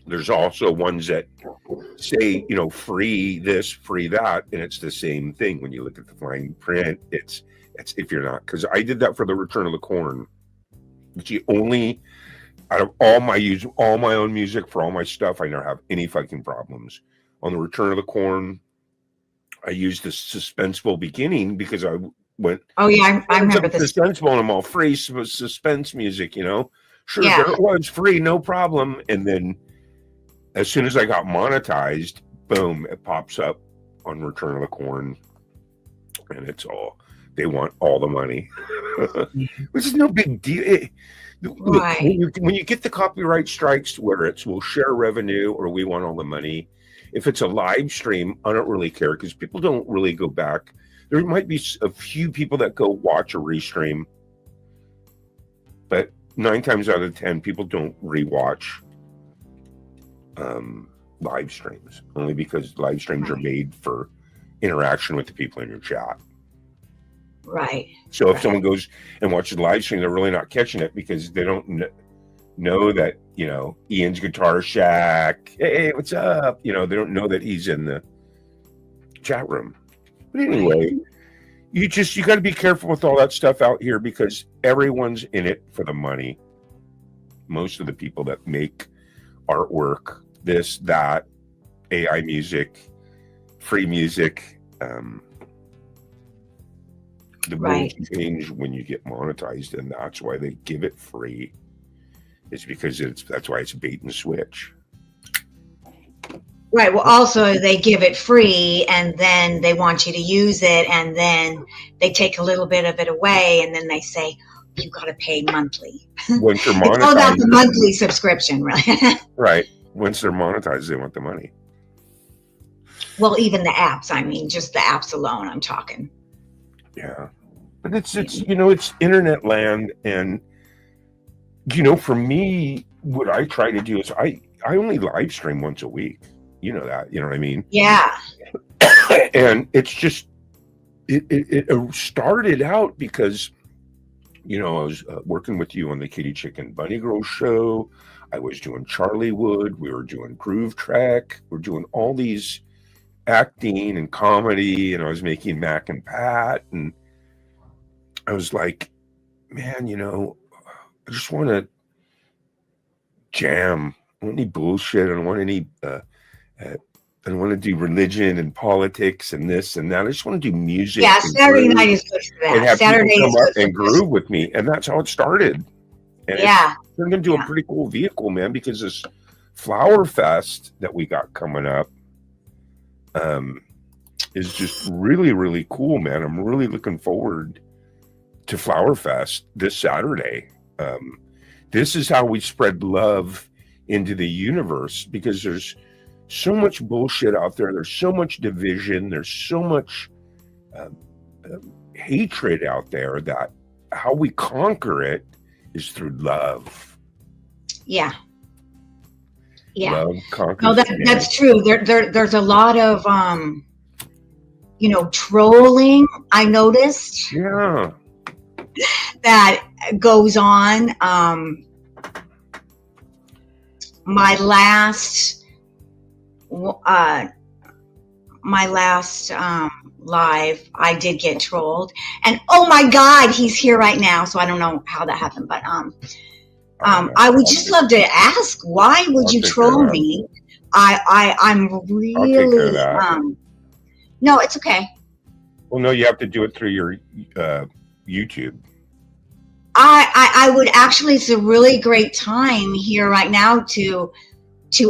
S5: there's also ones that say, you know, free this, free that, and it's the same thing. When you look at the fine print, it's if you're not, because I did that for the Return of the Corn. It's the only out of all my own music for all my stuff, I never have any fucking problems. On the Return of the Corn, I used the suspenseful beginning because I went,
S4: Oh yeah, I remember this.
S5: suspenseful, and I'm all free suspense music, you know. Sure,
S4: Yeah.
S5: there it was free, no problem. And then as soon as I got monetized, boom, it pops up on Return of the Corn, and it's all, they want all the money, which is no big deal. Look,
S4: Right.
S5: when you get the copyright strikes, whether it's we'll share revenue or we want all the money, if it's a live stream, I don't really care because people don't really go back. There might be a few people that go watch a restream, but 9 times out of 10, people don't rewatch live streams, only because live streams are made for interaction with the people in your chat.
S4: Right.
S5: So if someone goes and watches the live stream, they're really not catching it because they don't know that, you know, Ian's Guitar Shack, hey, what's up? You know, they don't know that he's in the chat room. But anyway, you got to be careful with all that stuff out here because everyone's in it for the money. Most of the people that make artwork, this, that, AI music, free music, the
S4: Right.
S5: rules change when you get monetized, and that's why they give it free. It's because that's why it's bait and switch.
S4: Right. Well, also they give it free and then they want you to use it and then they take a little bit of it away and then they say, you got to pay monthly.
S5: Once you're
S4: It's all about
S5: monetized,
S4: the monthly subscription, right?
S5: right? Once they're monetized, they want the money.
S4: Well, even the apps, I mean, just the apps alone, I'm talking.
S5: Yeah, but it's you know, it's internet land, and you know, for me, what I try to do is I only live stream once a week. You know that, you know what I mean?
S4: Yeah.
S5: And it's just it started out because, you know, I was working with you on the Kitty Chicken Bunny Girl show. I was doing Charliewood. We were doing Groove Track. We're doing all these acting and comedy, and I was making Mac and Pat, and I was like, man, you know, I just want to jam. I don't want any bullshit. I don't want any I don't want to do religion and politics and this and that. I just want to do music.
S4: Yeah,
S5: and
S4: Saturday
S5: groove
S4: night is good for
S5: and
S4: that.
S5: have
S4: Saturday
S5: people
S4: is
S5: come up
S4: good
S5: and
S4: for this.
S5: groove with me, and that's how it started. And
S4: Yeah.
S5: it's turned into
S4: Yeah.
S5: a pretty cool vehicle, man. Because this Flower Fest that we got coming up is just really, really cool, man. I'm really looking forward to Flower Fest this Saturday. This is how we spread love into the universe, because there's so much bullshit out there. There's so much division. There's so much hatred out there, that how we conquer it is through love.
S4: Yeah. Yeah.
S5: Love conquers.
S4: No, that's true. There's a lot of you know, trolling, I noticed,
S5: Yeah.
S4: that goes on. My last live, I did get trolled, and oh my God, he's here right now. So I don't know how that happened, but I would just love to ask, why would
S5: I'll
S4: you
S5: take
S4: troll
S5: care of
S4: me? I'm really
S5: that.
S4: no, it's okay.
S5: Well, no, you have to do it through your YouTube.
S4: I would actually, it's a really great time here right now to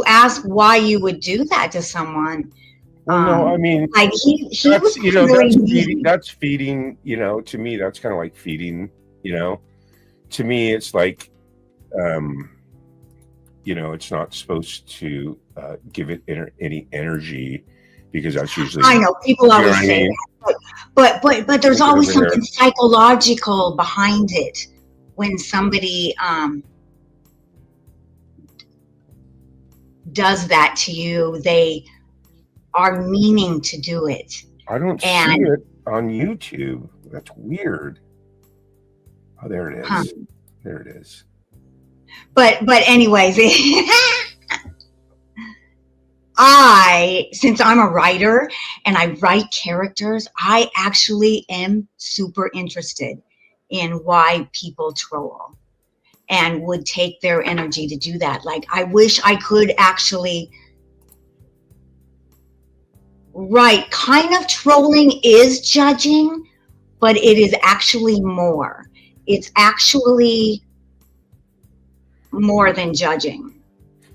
S4: ask why you would do that to someone.
S5: Well, no, I mean,
S4: Like he
S5: that's,
S4: was
S5: you know,
S4: really
S5: that's feeding, you know, to me, that's kind of like feeding, you know. To me, it's like, you know, it's not supposed to give it any energy, because that's usually,
S4: I know people
S5: you know
S4: always
S5: what I
S4: say
S5: mean?
S4: that, But there's
S2: Look at
S4: always
S2: over there.
S4: something psychological behind it when somebody does that to you. They are meaning to do it.
S2: I don't
S4: And-
S2: see it on YouTube. That's weird. Oh, there it is.
S4: Huh.
S2: There it is.
S4: But anyways, since I'm a writer and I write characters, I actually am super interested in why people troll and would take their energy to do that. Like, I wish I could actually write. Kind of trolling is judging, but it is actually more. It's actually more than judging,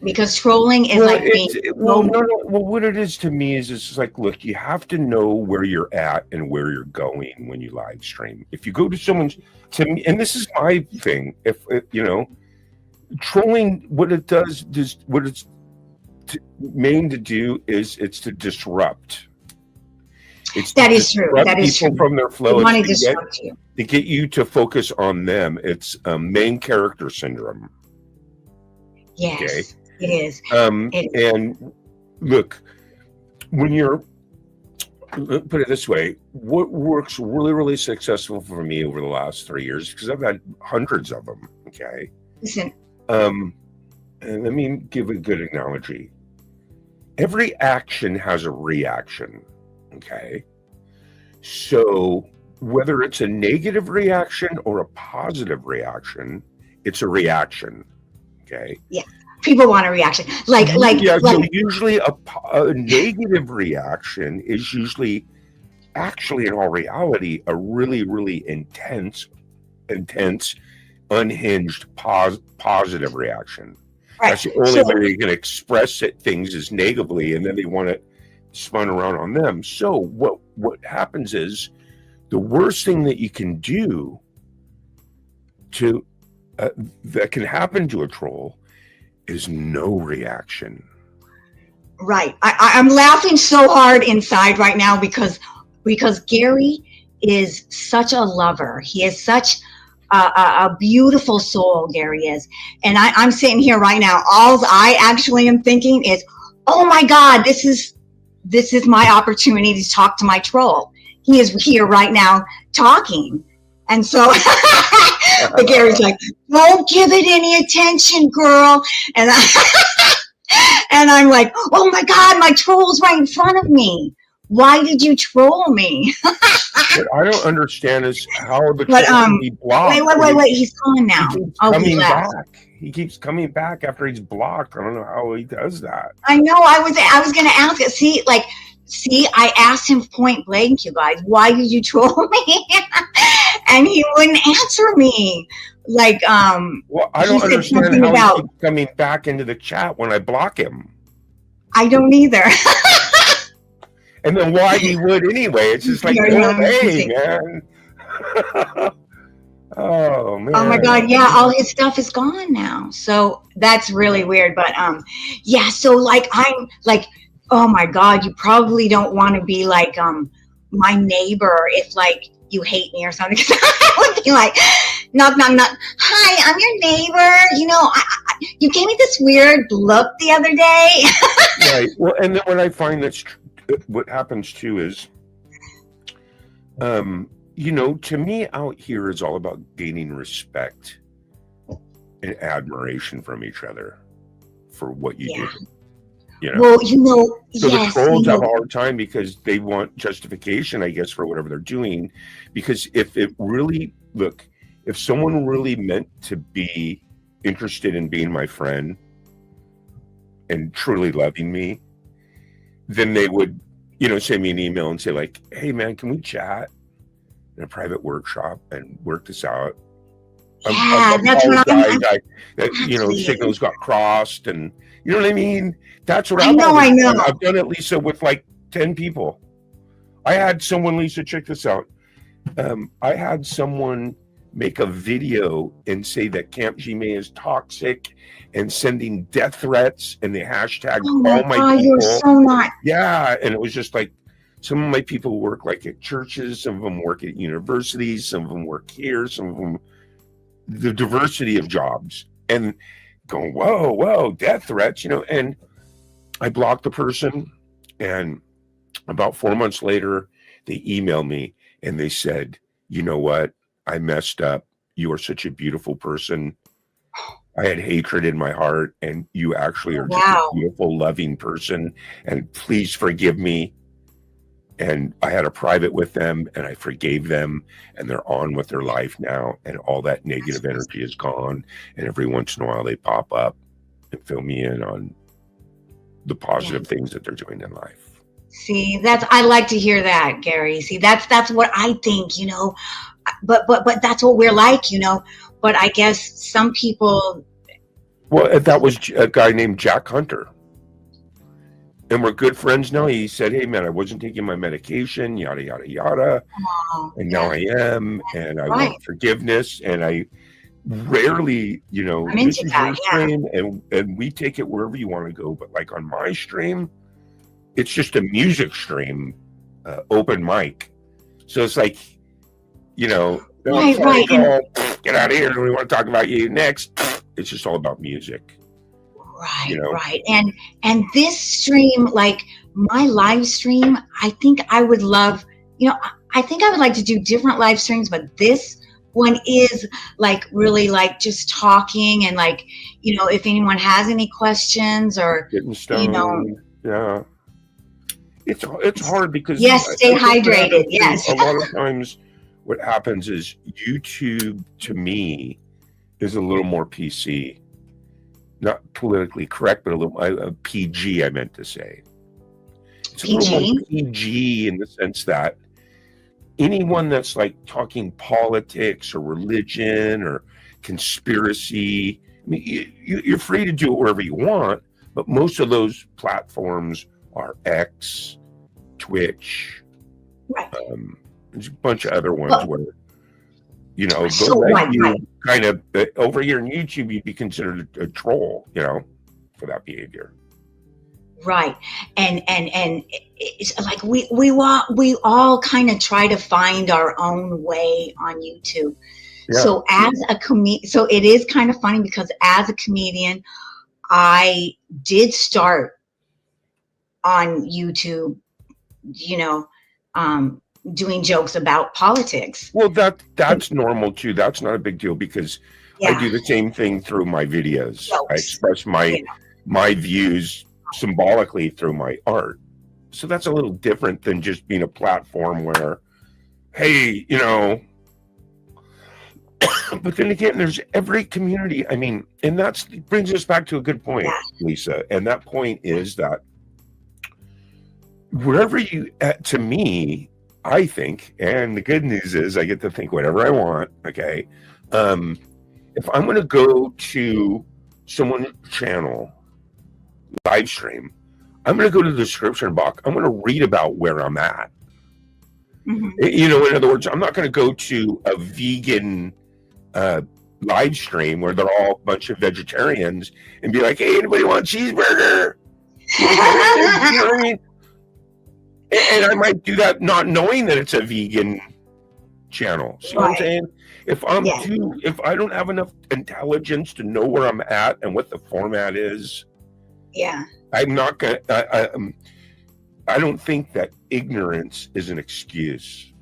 S4: because trolling is like being
S2: well, what it is to me is it's like, look, you have to know where you're at and where you're going when you live stream. If you go to someone's, to me, and this is my thing, if you know, trolling, what it does is what it's main to do is it's to disrupt.
S4: That is true. That is
S2: people
S4: true.
S2: from their
S4: They
S2: flow.
S4: want to
S2: It's to
S4: disrupt you.
S2: get you to focus on them. It's main character syndrome.
S4: Yes,
S2: Okay.
S4: it is.
S2: And look, when you're, put it this way, what works really, really successful for me over the last 3 years, because I've had hundreds of them. Okay.
S4: Listen,
S2: And let me give a good analogy. Every action has a reaction. Okay. So whether it's a negative reaction or a positive reaction, it's a reaction. Okay.
S4: people want a reaction.
S2: So usually a negative reaction is usually actually, in all reality, a really, really intense, unhinged, positive reaction.
S4: Right.
S2: That's the only way you can express things is negatively, and then they want it spun around on them. So what happens is the worst thing that you can do to that can happen to a troll is no reaction.
S4: Right. I'm laughing so hard inside right now because Gary is such a lover. He is such a beautiful soul, Gary is. And I'm sitting here right now. All I actually am thinking is, oh my God, this is my opportunity to talk to my troll. He is here right now talking. And so but Gary's like, don't give it any attention, girl. And and I'm like, oh my God, my troll's right in front of me. Why did you troll me?
S2: What I don't understand is how the
S4: But,
S2: troll can be blocked.
S4: Wait, he's gone now.
S2: He keeps
S4: Oh, he
S2: coming
S4: left.
S2: back. He keeps coming back after he's blocked. I don't know how he does that.
S4: I know. I was gonna ask it. See, I asked him point blank, you guys, why did you troll me? And he wouldn't answer me. Like,
S2: Well, I
S4: he
S2: don't
S4: said
S2: understand
S4: something
S2: how
S4: about-
S2: he keeps coming back into the chat when I block him.
S4: I don't either.
S2: And then why he would anyway? It's just like,
S4: Yeah,
S2: oh,
S4: yeah,
S2: hey,
S4: interesting.
S2: man. Oh man.
S4: Oh my God, yeah, all his stuff is gone now. So that's really weird. But yeah, so like I'm like, oh my God, you probably don't want to be like my neighbor if like you hate me or something. I would be like, knock, knock, knock. Hi, I'm your neighbor. You know, you gave me this weird look the other day.
S2: Right. Well, and then what I find what happens too is, you know, to me out here is all about gaining respect and admiration from each other for what you
S4: Yeah.
S2: do. You know?
S4: Well, you know,
S2: So
S4: yes,
S2: the trolls
S4: you
S2: have a
S4: know,
S2: hard time because they want justification, I guess, for whatever they're doing. Because if someone really meant to be interested in being my friend and truly loving me, then they would, you know, send me an email and say like, hey man, can we chat in a private workshop and work this out?
S4: yeah, that's what I'm.
S2: You know, signals got crossed, and you know what I mean? That's what
S4: I
S2: I've
S4: know,
S2: always
S4: I know.
S2: done. I've done it, Lisa, with like 10 people. I had someone, Lisa, check this out. I had someone make a video and say that Camp Jime is toxic and sending death threats, and they hashtag
S4: Oh my
S2: all my
S4: God,
S2: people.
S4: you're so not.
S2: Yeah, and it was just like Some of my people work like at churches, some of them work at universities, some of them work here, some of them, the diversity of jobs, and going, whoa, death threats, and I blocked the person, and about 4 months later, they emailed me and they said, you know what? I messed up. You are such a beautiful person. I had hatred in my heart, and you actually are just
S4: Wow.
S2: a beautiful, loving person, and please forgive me. And I had a private with them, and I forgave them, and they're on with their life now, and all that negative energy is gone. And every once in a while they pop up and fill me in on the positive things that they're doing in life.
S4: See, I like to hear that, Gary. See, that's what I think, but that's what we're like, but I guess some people.
S2: Well, that was a guy named Jack Hunter. And we're good friends now. He said, hey, man, I wasn't taking my medication, yada, yada, yada. And now I am. And I want forgiveness. And I rarely,
S4: I'm
S2: this
S4: into
S2: is
S4: that,
S2: your stream, and we take it wherever you want to go. But like on my stream, it's just a music stream, open mic. So it's like,
S4: Right.
S2: Get out of here. We want to talk about you next. It's just all about music.
S4: Right, right. And this stream, like my live stream, I think I would love, I think I would like to do different live streams, but this one is like really like just talking and like, if anyone has any questions or,
S2: getting stoned. Yeah. It's hard because
S4: yes, stay hydrated. Yes.
S2: A lot of times what happens is YouTube to me is a little more PC. Not politically correct, but a little PG, I meant to say. It's a little more PG in the sense that anyone that's like talking politics or religion or conspiracy, I mean, you're free to do it wherever you want, but most of those platforms are X, Twitch,
S4: right.
S2: There's a bunch of other ones where, kind of over here in YouTube, you'd be considered a troll, for that behavior.
S4: Right. And it's like we all kind of try to find our own way on YouTube. Yeah. So so it is kind of funny because as a comedian, I did start on YouTube, doing jokes about politics.
S2: Well, that's normal too. That's not a big deal because I do the same thing through my videos. Jokes. I express my views symbolically through my art. So that's a little different than just being a platform where, hey, but then again, there's every community. I mean, and that brings us back to a good point, Lisa. And that point is that wherever to me, I think, and the good news is I get to think whatever I want, okay? If I'm going to go to someone's channel, live stream, I'm going to go to the description box. I'm going to read about where I'm at. Mm-hmm. In other words, I'm not going to go to a vegan live stream where they're all a bunch of vegetarians and be like, hey, anybody want a cheeseburger? You know what I mean? And I might do that not knowing that it's a vegan channel. See what I'm saying? If I don't have enough intelligence to know where I'm at and what the format is, I'm not gonna. I don't think that ignorance is an excuse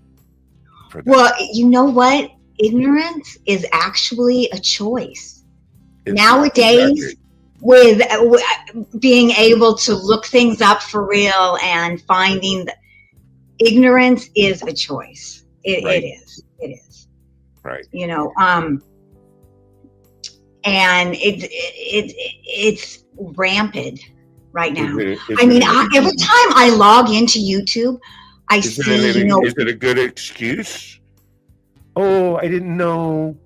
S2: for that.
S4: Well, you know what? Ignorance is actually a choice. Nowadays, with being able to look things up for real and finding that ignorance is a choice. It is.
S2: Right.
S4: And it's rampant right now. I mean, every time I log into YouTube, I see,
S2: Is it a good excuse? Oh, I didn't know.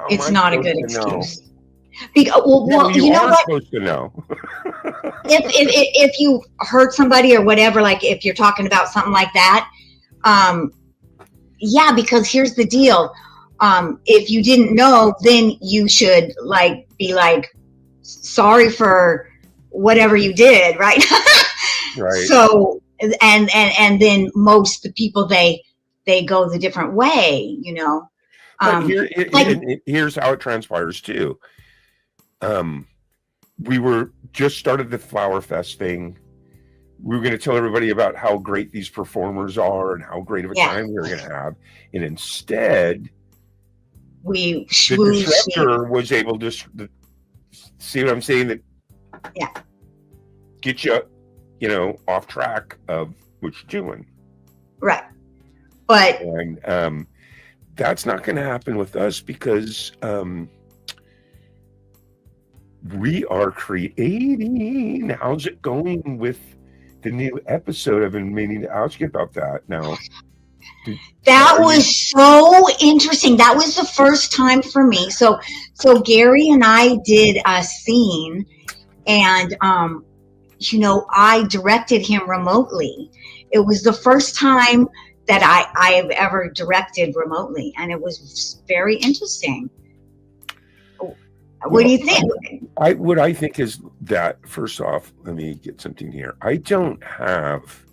S4: It's not a good excuse.
S2: You know what? Supposed to know.
S4: if you hurt somebody or whatever, like if you're talking about something like that, because here's the deal. If you didn't know, then you should be sorry for whatever you did, right?
S2: Right.
S4: So and then most the people they go the different way, you know.
S5: But
S4: Like-
S5: here's how it transpires too. We were just started the Flower Fest thing. We were going to tell everybody about how great these performers are and how great of a
S4: Yeah.
S5: time we were going to have, and instead,
S4: we
S5: the
S4: swoosh.
S5: disruptor was able to see what I'm saying. That
S4: Yeah.
S5: get you, off track of what you're doing.
S4: Right. But
S5: And that's not going to happen with us because we are creating. How's it going with the new episode? I've been meaning to ask you about that now.
S4: that was so interesting. That was the first time for me. So Gary and I did a scene, and I directed him remotely. It was the first time that I have ever directed remotely, and it was very interesting. What do you think?
S5: What I think is that, first off, let me get something here. I don't have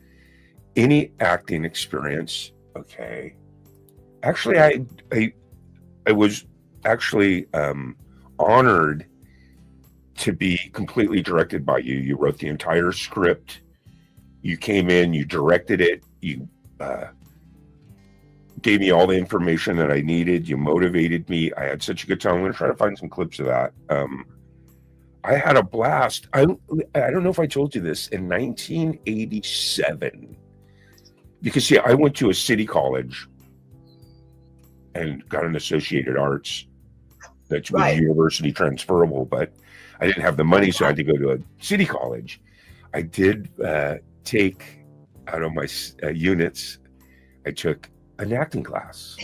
S5: any acting experience. Okay. Actually, I was actually honored to be completely directed by you. You wrote the entire script. You came in, you directed it. You gave me all the information that I needed. You motivated me. I had such a good time. I'm going to try to find some clips of that. I had a blast. I don't know if I told you this. In 1987, because I went to a city college and got an associated arts that was university transferable, but I didn't have the money, so I had to go to a city college. I did take out of my units, I took an acting class.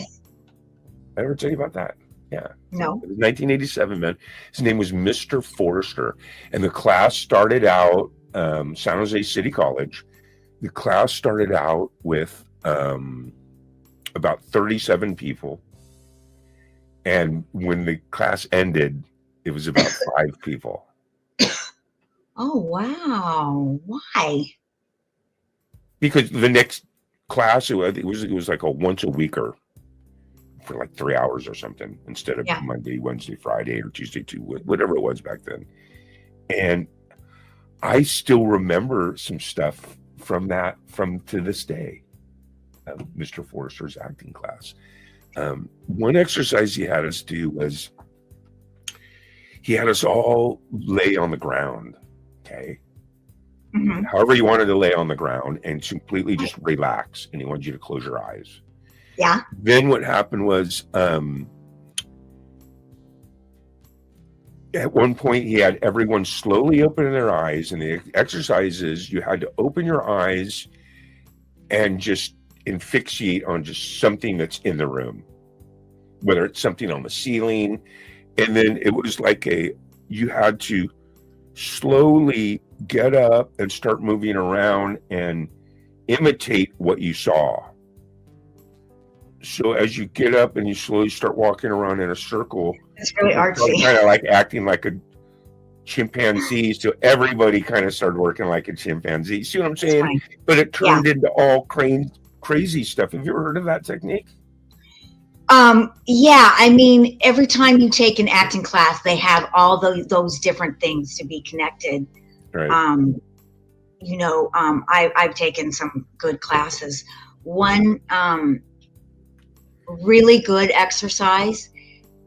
S5: I ever tell you about that? Yeah.
S4: No.
S5: It was 1987, man. His name was Mr. Forrester. And the class started out, San Jose City College. The class started out with about 37 people. And when the class ended, it was about 5 people.
S4: Oh, wow. Why?
S5: Because the next class, it was like a once a weeker for like 3 hours or something, instead of Monday, Wednesday, Friday, or Tuesday, whatever it was back then. And I still remember some stuff from to this day, Mr. Forrester's acting class. One exercise he had us do was he had us all lay on the ground, okay?
S4: Mm-hmm.
S5: However you wanted to lay on the ground and completely just relax, and he wanted you to close your eyes.
S4: Yeah.
S5: Then what happened was, at one point he had everyone slowly open their eyes, and the exercise is you had to open your eyes and just asphyxiate on just something that's in the room, whether it's something on the ceiling. And then it was like you had to slowly get up and start moving around and imitate what you saw. So as you get up and you slowly start walking around in a circle,
S4: it's really artsy.
S5: Kind of like acting like a chimpanzee. So everybody kind of started working like a chimpanzee. See what I'm saying? But it turned into all crazy stuff. Have you ever heard of that technique?
S4: Yeah, I mean, every time you take an acting class, they have all those different things to be connected.
S5: Right.
S4: I've taken some good classes. One really good exercise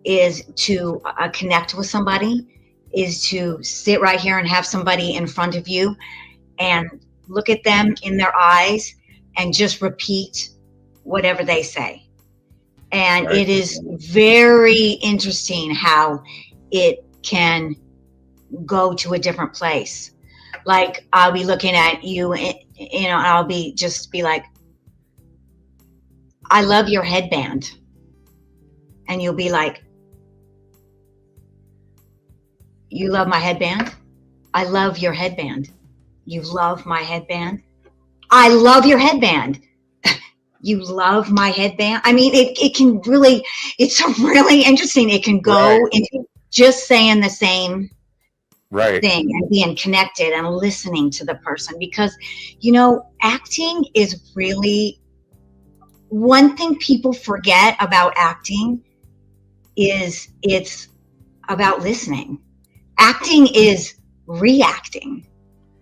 S4: is to connect with somebody, is to sit right here and have somebody in front of you and look at them in their eyes and just repeat whatever they say. And it is very interesting how it can go to a different place. Like I'll be looking at you, and I'll be like, I love your headband. And you'll be like, you love my headband? I love your headband. You love my headband? I love your headband. You love my headband? I mean, it can really, it's really interesting. It can go into just saying the same
S2: Right.
S4: thing and being connected and listening to the person, because acting is really one thing people forget about acting is it's about listening. Acting is reacting.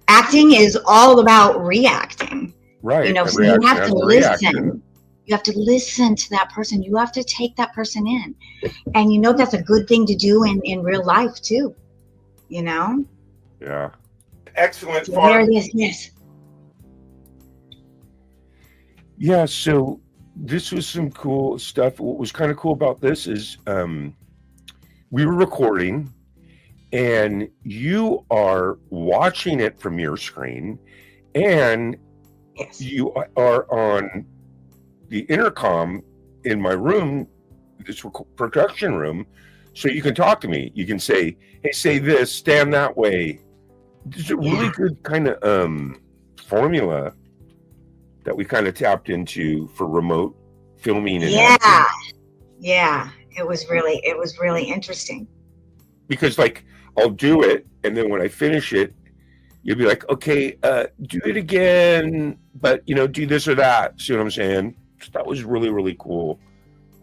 S4: Acting is all about reacting.
S2: Right.
S4: So you have to listen. You have to listen to that person. You have to take that person in. And that's a good thing to do in real life too.
S2: Yeah. Excellent.
S4: So there it is. Yes.
S2: Yeah. So this was some cool stuff. What was kind of cool about this is we were recording and you are watching it from your screen, and
S4: Yes.
S2: you are on the intercom in my room, this production room, so you can talk to me. You can say, hey, say this, stand that way. It's a really good kind of formula that we kind of tapped into for remote filming. And acting.
S4: Yeah. It was really interesting.
S2: Because like I'll do it, and then when I finish it, you'll be like, okay, do it again, but do this or that. See what I'm saying? So that was really, really cool.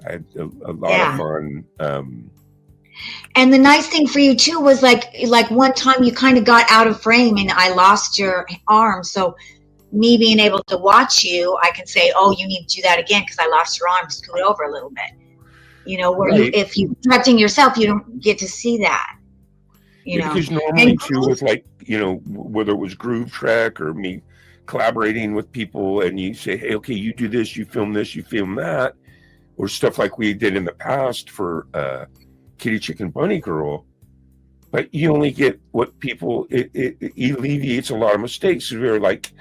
S2: I had a lot of fun.
S4: And the nice thing for you too was like one time you kind of got out of frame and I lost your arm. So me being able to watch you, I can say, oh, you need to do that again because I lost your arm, scoot over a little bit. Where
S2: Right.
S4: if you're directing yourself, you don't get to see that.
S2: Because normally too, with like, whether it was Groove Trek or me collaborating with people, and you say, hey, okay, you do this, you film that, or stuff like we did in the past for Kitty Chicken Bunny Girl. But you only get what people, it alleviates a lot of mistakes. So we're like,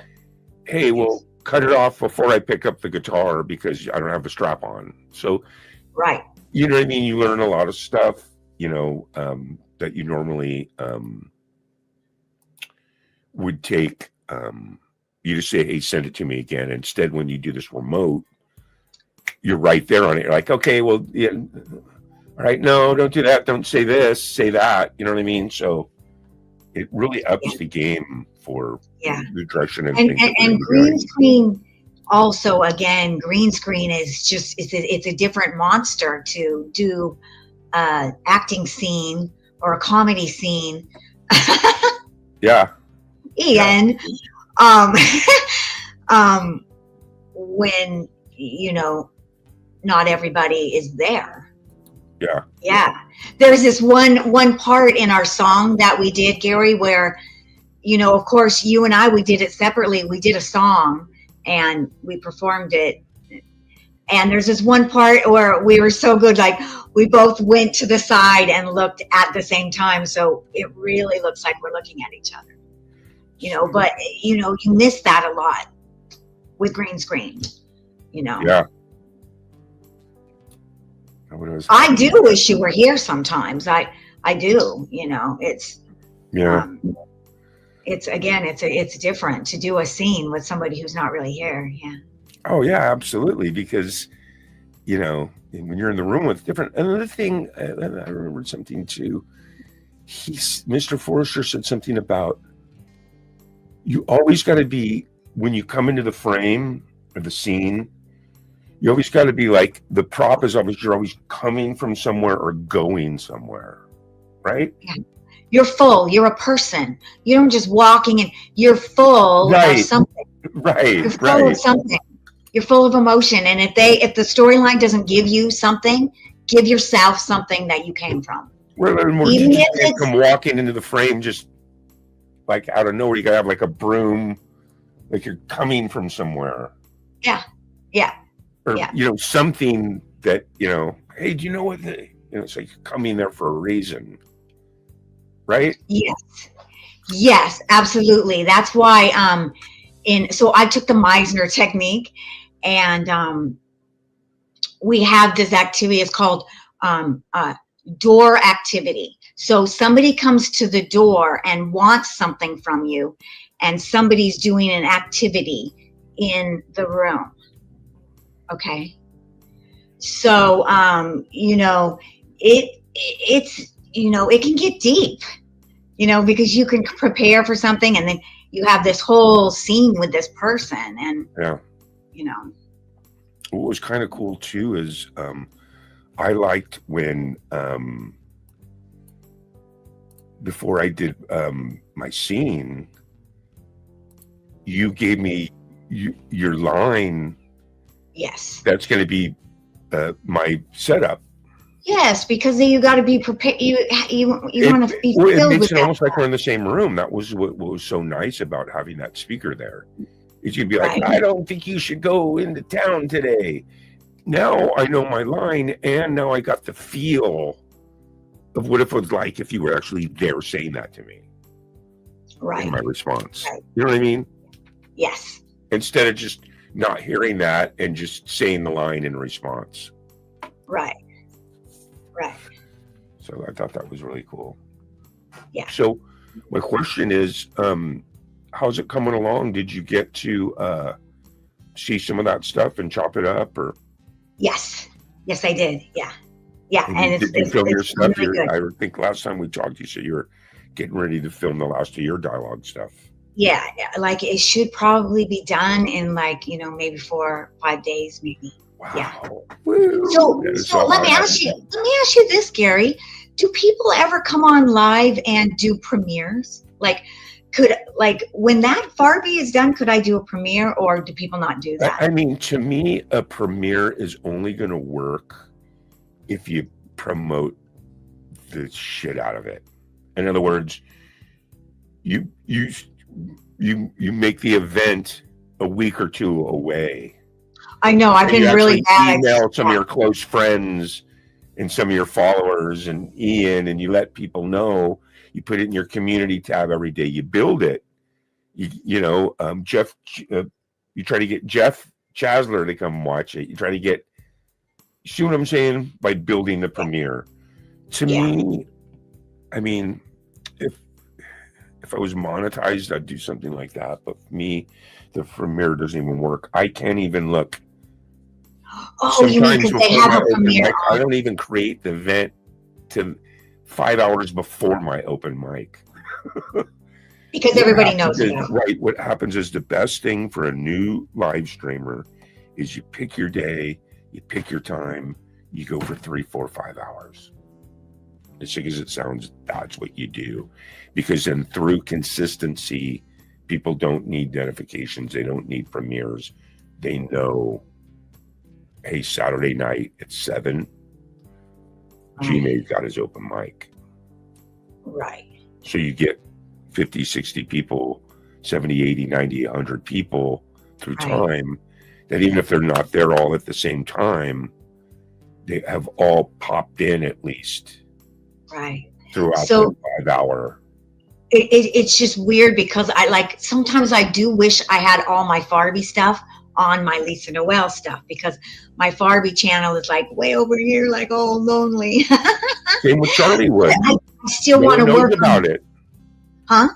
S2: hey, well, cut it off before I pick up the guitar because I don't have a strap on. So,
S4: Right.
S2: you know what I mean? You learn a lot of stuff, that you normally would take. You just say, hey, send it to me again. Instead, when you do this remote, you're right there on it. You're like, okay, well, yeah, all right, no, don't do that. Don't say this, say that. You know what I mean? So it really ups the game for the direction and things.
S4: And green screen also, again, green screen is just, it's a different monster to do acting scene or a comedy scene.
S2: Yeah.
S4: And when not everybody is there. Yeah, there's this one part in our song that we did, Gary, where of course you and I, we did it separately. We did a song and we performed it, and there's this one part where we were so good, like we both went to the side and looked at the same time, so it really looks like we're looking at each other. But you miss that a lot with green screen.
S2: Yeah.
S4: I do wish you were here sometimes. I do. It's it's again, it's different to do a scene with somebody who's not really here. Yeah.
S2: Oh yeah, absolutely. Because when you're in the room with different. Another thing, I remembered something too. Mr. Forrester said something about you always got to be, when you come into the frame or the scene, you always got to be like, the prop is always, you're always coming from somewhere or going somewhere, right?
S4: Yeah. You're full. You're a person. You don't just walking in. You're full of something.
S2: Right.
S4: You're full of something. You're full of emotion. And if the storyline doesn't give you something, give yourself something that you came from.
S2: Well,
S4: Even
S2: you
S4: if
S2: can't
S4: it's
S2: come walking into the frame just like out of nowhere. You gotta have like a broom, like you're coming from somewhere.
S4: Yeah.
S2: Or something that hey, do you know what it's like you're coming there for a reason, right?
S4: Yes, absolutely. That's why so I took the Meisner technique, and we have this activity. It's called door activity. So somebody comes to the door and wants something from you, and somebody's doing an activity in the room. Okay. So, it's it can get deep. you know, because you can prepare for something and then you have this whole scene with this person, and
S2: Yeah.
S4: you know.
S2: What was kind of cool too is I liked when before I did my scene, you gave me your line
S4: Yes.
S2: that's going to be my setup.
S4: Yes, because then you got to be prepared. You want to be
S2: Well, it
S4: filled
S2: makes
S4: with
S2: it
S4: that.
S2: almost like we're in the same room. That was what was so nice about having that speaker there. Is you'd be like,
S4: Right.
S2: I don't think you should go into town today. Now I know my line, and now I got the feel of what it was like if you were actually there saying that to me
S4: Right.
S2: in my response.
S4: Right.
S2: You know what I mean?
S4: Yes.
S2: Instead of just not hearing that and just saying the line in response.
S4: Right. Right.
S2: So I thought that was really cool.
S4: Yeah.
S2: So my question is, how's it coming along? Did you get to see some of that stuff and chop it up, or
S4: Yes. Yes, I did. Yeah. Yeah. And
S2: did you film your stuff?
S4: really good.
S2: I think last time we talked, you said you were getting ready to film the last of your dialogue stuff.
S4: Yeah. Like it should probably be done in like, you know, maybe 4 or 5 days, maybe.
S2: Wow.
S4: Yeah.
S2: Woo.
S4: So
S2: That is
S4: let me
S2: awesome.
S4: ask you this, Gary. Do people ever come on live and do premieres? Like when that Barbie is done, could I do a premiere, or do people not do that?
S2: I mean, to me, a premiere is only going to work if you promote the shit out of it. In other words, you make the event a week or two away.
S4: I know I've
S2: And you
S4: been really
S2: actually
S4: bad.
S2: email some of your close friends and some of your followers and Ian, and you let people know. You put it in your community tab every day. You build it. Jeff. You try to get Jeff Chasler to come watch it. You try to get. You see what I'm saying? By building the premiere. To me, I mean, if I was monetized, I'd do something like that. But for me, the premiere doesn't even work. I can't even look.
S4: Oh, you mean because they
S2: before
S4: have
S2: my
S4: a
S2: open
S4: premiere
S2: mic, I
S4: on?
S2: don't even create the event to 5 hours before my open mic.
S4: Because everybody knows
S2: it.
S4: about it.
S2: Right. What happens is the best thing for a new live streamer is you pick your day, you pick your time, you go for 3, 4, 5 hours. As sick as it sounds, that's what you do. Because then through consistency, people don't need notifications. They don't need premieres. They know, hey, Saturday night at 7, G-Made's got his open mic.
S4: Right.
S2: So you get 50, 60 people, 70, 80, 90, 100 people through
S4: Right.
S2: time that even if they're not there all at the same time, they have all popped in at least
S4: Right.
S2: throughout
S4: So-
S2: the 5 hour.
S4: It's just weird because sometimes I do wish I had all my Barbie stuff on my Lisa Noel stuff, because my Barbie channel is like way over here, like all lonely.
S2: Same with Charlie Wood.
S4: I still
S2: No
S4: want to
S2: one knows
S4: work
S2: about it.
S4: Huh?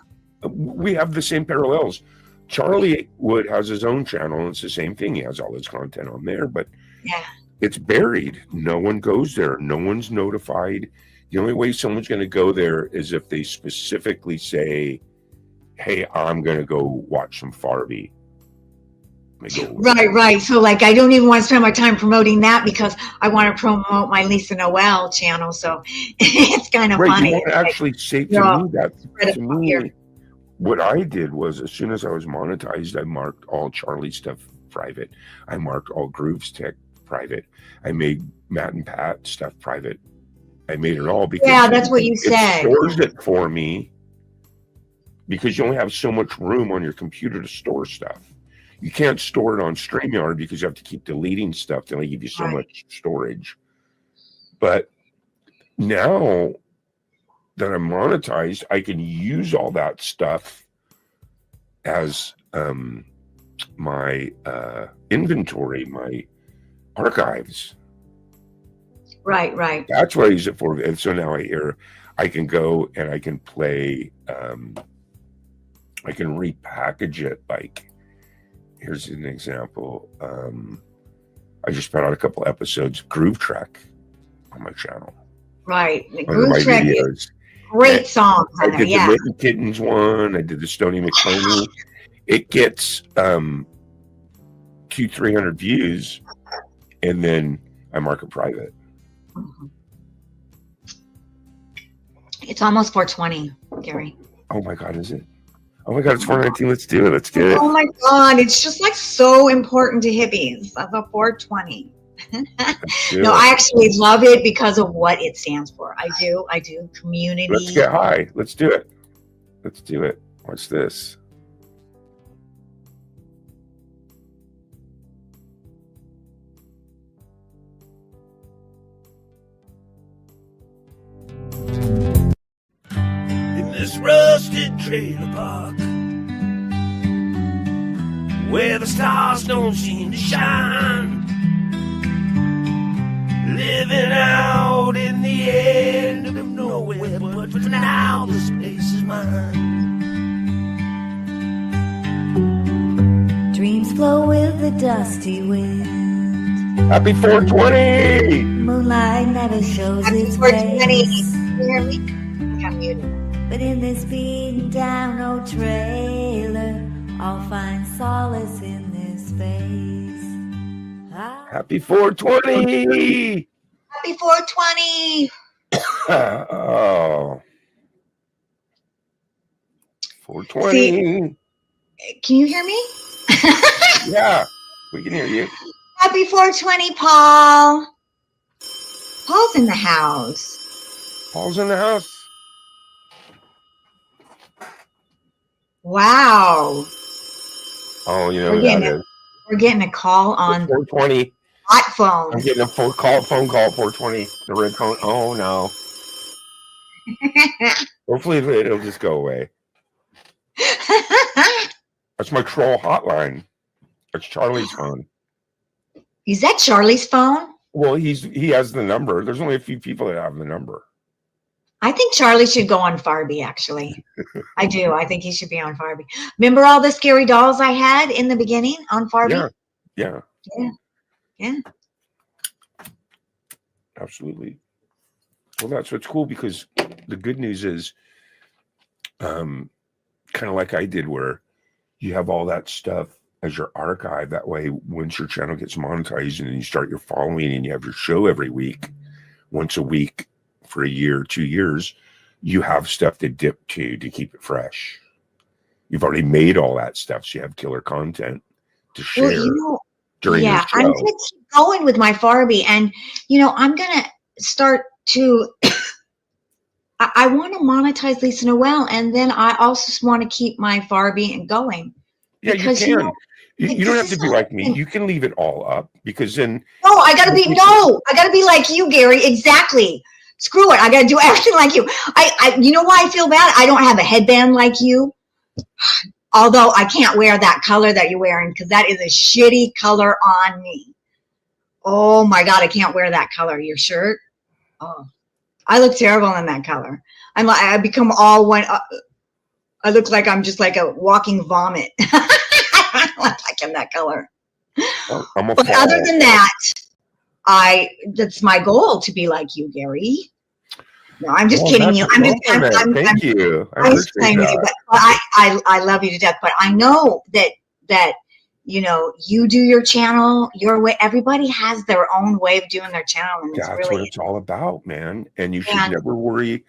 S2: We have the same parallels. Charlie Wood has his own channel, and it's the same thing. He has all his content on there, but
S4: Yeah.
S2: it's buried. No one goes there. No one's notified. The only way someone's going to go there is if they specifically say, hey, I'm going to go watch some Barbie. They go,
S4: Right. So like, I don't even want to spend my time promoting that because I want to promote my Lisa Noel channel. So it's kind of
S2: right,
S4: funny.
S2: you won't
S4: It's like,
S2: actually say to
S4: yeah,
S2: me that.
S4: spread it
S2: To
S4: out here.
S2: me, what I did was as soon as I was monetized, I marked all Charlie stuff private. I marked all Grooves Tech private. I made Matt and Pat stuff private. I made it all because
S4: Yeah, that's what you
S2: it
S4: said.
S2: stores it for me because you only have so much room on your computer to store stuff. You can't store it on StreamYard because you have to keep deleting stuff. They only give you so
S4: Right.
S2: much storage. But now that I'm monetized, I can use all that stuff as my inventory, my archives.
S4: Right.
S2: That's what I use it for. And so now I can go and I can play, I can repackage it. Like, here's an example. I just put out a couple episodes of Groove Trek on my channel.
S4: Right. The
S2: Under my
S4: Groove Trek,
S2: videos.
S4: Great song
S2: I
S4: on there.
S2: did the
S4: Yeah.
S2: Mitten Kittens one. I did the Stony McConey. It gets 200-300 views, and then I mark it private.
S4: It's almost 420, Gary.
S2: Oh my God, is it? Oh my God, it's 419. Let's do it. Let's get it.
S4: Oh my God, it's just like so important to hippies. That's a 420.
S2: Let's do
S4: No,
S2: it.
S4: I actually love it because of what it stands for. I do. Community.
S2: Let's get high. Let's do it. Let's do it. Watch this.
S6: In this rusted trailer park where the stars don't seem to shine, living out in the end of nowhere, but for now this place is mine.
S1: Dreams flow with the dusty wind.
S2: Happy 420.
S1: Moonlight never shows
S4: Happy
S1: its
S4: 420.
S1: face.
S4: Can you hear me? I'm muted.
S1: But in this beaten down old trailer, I'll find solace in this space.
S2: Happy 420.
S4: Happy 420.
S2: Oh. 420.
S4: Can you hear me?
S2: Yeah, we can hear you.
S4: Happy 420, Paul. Paul's in the house.
S2: Paul's in the house.
S4: Wow.
S2: Oh, you know
S4: We're
S2: who
S4: getting
S2: that
S4: it.
S2: is.
S4: We're getting a call on
S2: 420.
S4: hot
S2: I'm
S4: phone.
S2: getting a phone call at 420. The red phone. Oh no. Hopefully it'll just go away. That's my troll hotline. That's Charlie's phone.
S4: Is that Charlie's phone?
S2: Well, he has the number. There's only a few people that have the number.
S4: I think Charlie should go on Farby, actually. I do. I think he should be on Farby. Remember all the scary dolls I had in the beginning on Farby?
S2: Yeah.
S4: Yeah.
S2: Absolutely. Well, that's what's cool, because the good news is, kind of like I did, where you have all that stuff as your archive. That way, once your channel gets monetized and you start your following and you have your show every week, once a week for a year, 2 years, you have stuff to dip to keep it fresh. You've already made all that stuff, so you have killer content to share
S4: Well, you know,
S2: during
S4: yeah,
S2: your
S4: I'm
S2: show.
S4: going to keep going with my Farby. And, you know, I'm going to start to, I want to monetize Lisa Noel. And then I also want to keep my Farby and going.
S2: Yeah,
S4: because,
S2: you
S4: you
S2: can.
S4: know,
S2: You don't have
S4: this
S2: to
S4: is
S2: be like me.
S4: something-
S2: You can leave it all up, because then
S4: No, I gotta be like you, Gary. Exactly. Screw it. I gotta do everything like you. You know why I feel bad? I don't have a headband like you. Although I can't wear that color that you're wearing, because that is a shitty color on me. Oh my God, I can't wear that color. Your shirt. Oh, I look terrible in that color. I become all one. I look like I'm just like a walking vomit. I don't like in that color.
S2: I'm a
S4: But
S2: fall.
S4: other than that, that's my goal, to be like you, Gary. No, I'm just
S2: Well,
S4: kidding
S2: that's
S4: you.
S2: a
S4: I'm just
S2: compliment. Thank you. I
S4: I'm just
S2: appreciate
S4: playing with you,
S2: that.
S4: but I love you to death. But I know that you know, you do your channel your way. Everybody has their own way of doing their channel, and it's
S2: That's
S4: really
S2: what it's all about, man. And you should
S4: Yeah.
S2: never worry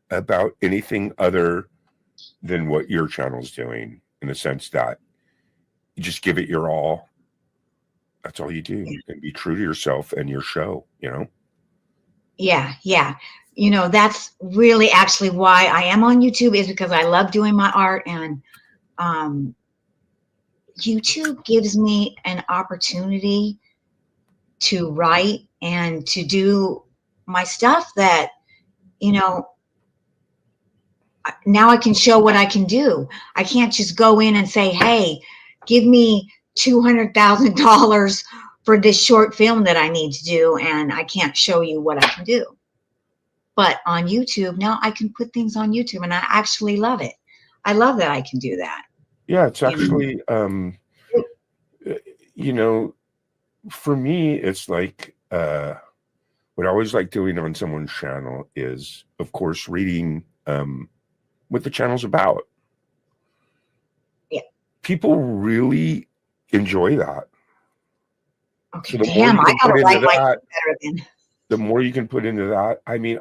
S2: about anything other than what your channel's doing, in the sense that you just give it your all. That's all you do, and be true to yourself and your show, you know?
S4: yeah. You know, that's really actually why I am on YouTube, is because I love doing my art, and YouTube gives me an opportunity to write and to do my stuff that, you know, now I can show what I can do. I can't just go in and say, hey, give me $200,000 for this short film that I need to do, and I can't show you what I can do. But on YouTube, now I can put things on YouTube, and I actually love it. I love that I can do that.
S2: Yeah, it's
S4: You know?
S2: actually, you know, for me, it's like, what I always like doing on someone's channel is, of course, reading
S5: what the channel's about.
S4: Yeah.
S5: People really enjoy that.
S4: Okay,
S5: So the more
S4: damn,
S5: you
S4: I
S5: can
S4: gotta
S5: put
S4: write
S5: into
S4: my
S5: that,
S4: better then.
S5: the more you can put into that. I mean,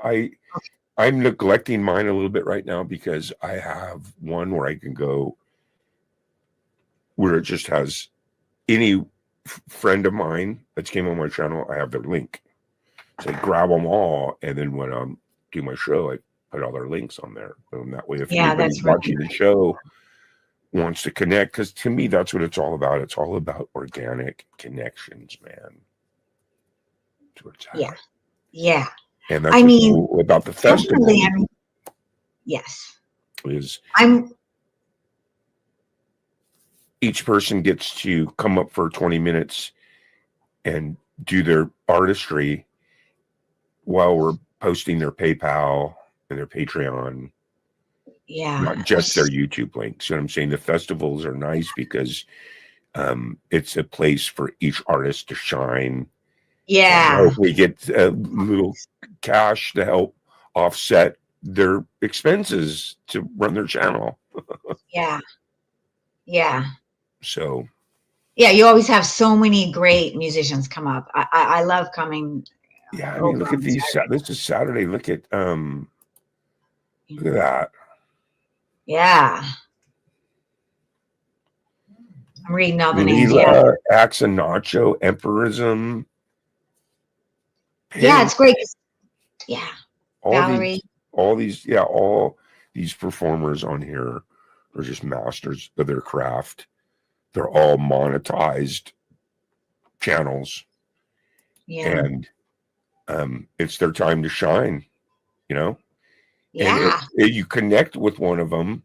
S5: I'm neglecting mine a little bit right now because I have one where I can go where it just has any friend of mine that's came on my channel. I have their link. So I grab them all, and then when I'm do my show, I put all their links on there. And that way, if
S4: Yeah,
S5: anybody's
S4: that's really
S5: watching the show wants to connect, because to me, that's what it's all about. It's all about organic connections, man. That's what it's at.
S4: Yeah. Yeah.
S5: And that's
S4: I
S5: what's
S4: mean,
S5: cool about the festival
S4: definitely, yes.
S5: is
S4: I'm
S5: each person gets to come up for 20 minutes and do their artistry while we're posting their PayPal and their Patreon,
S4: yeah.
S5: not just their YouTube links. You know what I'm saying? The festivals are nice because it's a place for each artist to shine.
S4: Yeah.
S5: And we get a little cash to help offset their expenses to run their channel.
S4: Yeah. Yeah.
S5: So
S4: Yeah. You always have so many great musicians come up. I love coming.
S5: yeah, I mean, look at these. This is Saturday. Look at that.
S4: Yeah. I'm reading all the names. Yeah.
S5: Leela, Axanacho, Emperism.
S4: Yeah, it's great. Yeah.
S5: all
S4: Valerie.
S5: all these performers on here are just masters of their craft. They're all monetized channels,
S4: Yeah.
S5: and it's their time to shine, you know.
S4: Yeah.
S5: And if you connect with one of them,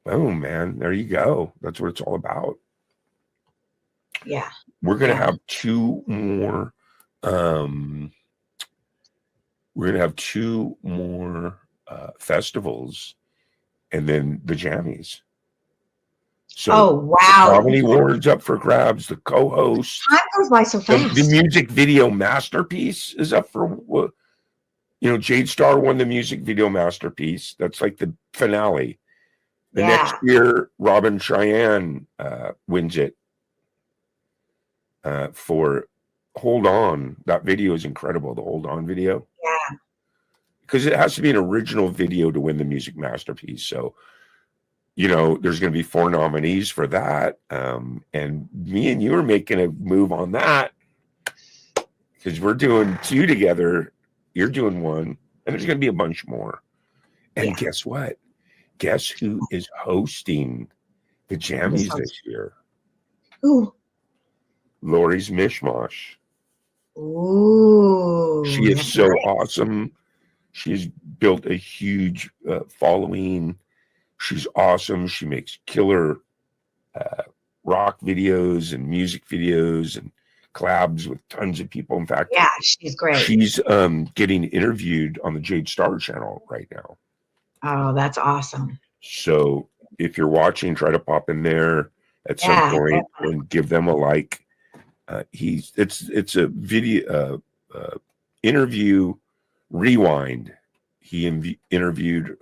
S5: boom, man, there you go. That's what it's all about.
S4: Yeah.
S5: We're gonna
S4: Yeah.
S5: have two more. We're gonna have two more festivals, and then the jammies. So
S4: Oh, wow.
S5: Comedy Awards up for grabs. The co-host,
S4: Time goes by so fast.
S5: the music video masterpiece is up for. Jade Star won the music video masterpiece. That's like the finale. The next year, Robin Cheyenne wins it for Hold On. That video is incredible. The Hold On video.
S4: Yeah.
S5: Because it has to be an original video to win the music masterpiece. So, there's going to be 4 nominees for that. And me and you are making a move on that because we're doing 2 together. You're doing 1, and there's going to be a bunch more. And guess what? Guess who is hosting the jammies this year?
S4: Ooh.
S5: Lori's Mishmash.
S4: Ooh.
S5: She is so awesome. She's built a huge following. She's awesome. She makes killer rock videos and music videos and collabs with tons of people. In fact,
S4: yeah, she's great.
S5: She's getting interviewed on the Jade Star channel right now.
S4: Oh, that's awesome.
S5: So if you're watching, try to pop in there at some point and give them a like. It's a video interview rewind. She interviewed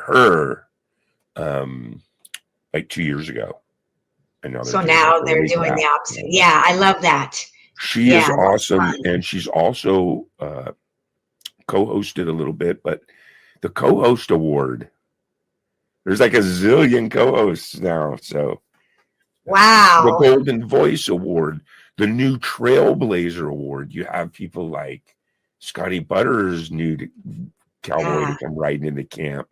S5: her like 2 years ago. And
S4: now they're doing the opposite. Yeah, I love that.
S5: She is awesome, and she's also co-hosted a little bit, but the co-host award, there's like a zillion co-hosts now. So
S4: wow.
S5: The Golden Voice Award, the new Trailblazer Award. You have people like Scotty Butters, new cowboy to come riding into camp.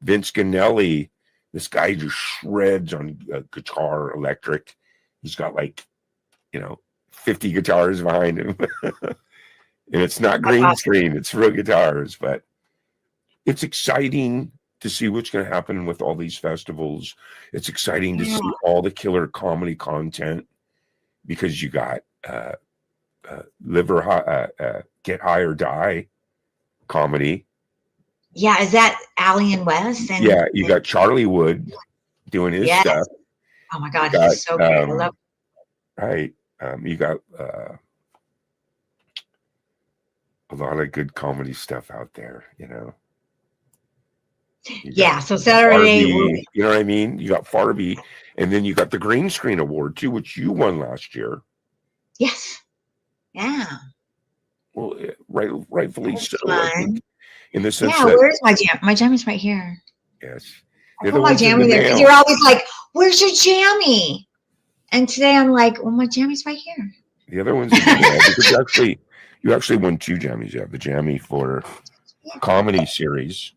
S5: Vince Ganelli, this guy just shreds on guitar electric. He's got 50 guitars behind him. And it's not green screen, it's real guitars. But it's exciting to see what's going to happen with all these festivals. It's exciting to see all the killer comedy content, because you got Get High or Die comedy.
S4: Yeah, is that Alien West? And
S5: yeah, you got Charlie Wood doing his stuff.
S4: Oh my God, he's so great. I love
S5: right. You got a lot of good comedy stuff out there, you know. You got
S4: Yeah. So Saturday.
S5: Farby, you know what I mean? You got Farby, and then you got the Green Screen Award too, which you won last year.
S4: Yes. Yeah.
S5: Well, rightfully
S4: That's
S5: so. I
S4: fun.
S5: think, in the sense
S4: Yeah.
S5: that
S4: Where's my jam? My jammies right here.
S5: yes,
S4: I
S5: they're
S4: put
S5: the
S4: my
S5: ones in
S4: jammy
S5: the
S4: there because
S5: mail.
S4: you're always like, "Where's your jammy?" And today I'm like, "Well, my jammy's right here."
S5: The other ones in the mail because you actually won 2 jammies. You have the jammy for comedy series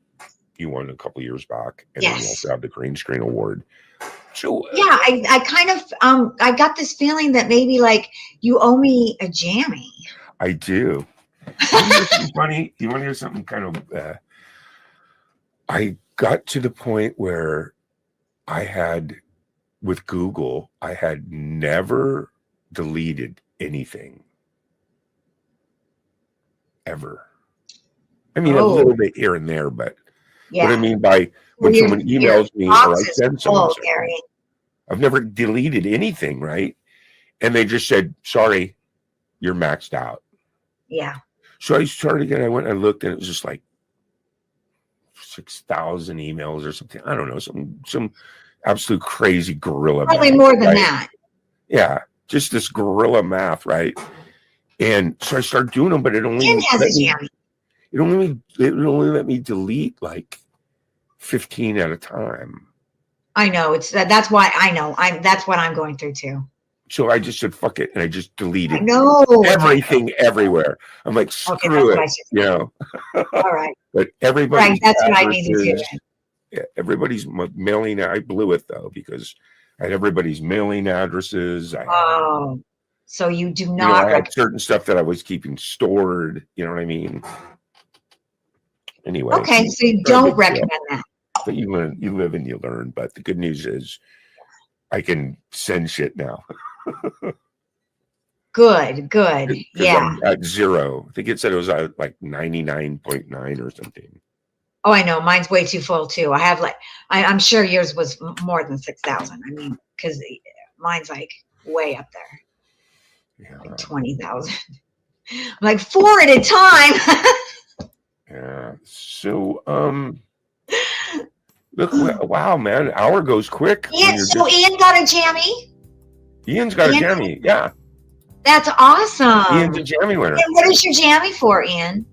S5: you won a couple years back, and then you
S4: Yes.
S5: also have the Green Screen Award. So
S4: Yeah, I kind of I got this feeling that maybe like you owe me a jammy.
S5: I do. You want to hear something funny? You want to hear something kind of? I got to the point where I had, with Google, I had never deleted anything ever. I mean, a
S4: Oh.
S5: little bit here and there, but what I
S4: Yeah.
S5: mean by when
S4: Your-
S5: someone
S4: your
S5: emails me or I
S4: box is
S5: send someone
S4: full,
S5: something,
S4: Gary.
S5: I've never deleted anything, right? And they just said, "Sorry, you're maxed out."
S4: Yeah.
S5: So I started again. I went and looked, and it was just like 6,000 emails or something. I don't know, some absolute crazy gorilla
S4: Probably
S5: math,
S4: more than
S5: right?
S4: that.
S5: Yeah, just this gorilla math, right? And so I started doing them, but it only
S4: Ken has
S5: let
S4: a
S5: me,
S4: jammy.
S5: it only let me delete like 15 at a time.
S4: I know it's that's why I know that's what I'm going through too.
S5: So I just said fuck it, and I just
S4: I
S5: deleted
S4: know
S5: everything everywhere. I'm like,
S4: Okay,
S5: screw
S4: that's what I
S5: it,
S4: should
S5: you know.
S4: All right.
S5: But everybody's
S4: Right, that's what I need to do.
S5: addresses, yeah, everybody's mailing. I blew it though because I had everybody's mailing addresses. I had,
S4: Oh, so you do
S5: you know,
S4: not
S5: I had
S4: recommend.
S5: certain stuff that I was keeping stored. You know what I mean? Anyway,
S4: Okay, so you
S5: not a
S4: don't
S5: big deal.
S4: recommend that.
S5: But you learn, you live and you learn. But the good news is, I can send shit now.
S4: Good.
S5: 'Cause
S4: Yeah.
S5: I'm at 0. I think it said it was at like 99.9 or something.
S4: Oh, I know. Mine's way too full too. I have like, I'm sure yours was more than 6,000. I mean, because mine's like way up there,
S5: Yeah,
S4: like 20,000. I'm like 4 at a time.
S5: yeah. So, look, wow, man, an hour goes quick. when
S4: Ian,
S5: you're
S4: so
S5: just-
S4: Ian got a jammy.
S5: Ian's got a
S4: Ian-
S5: jammy. Yeah,
S4: That's awesome.
S5: Ian's a jammy winner.
S4: And what is your jammy for, Ian?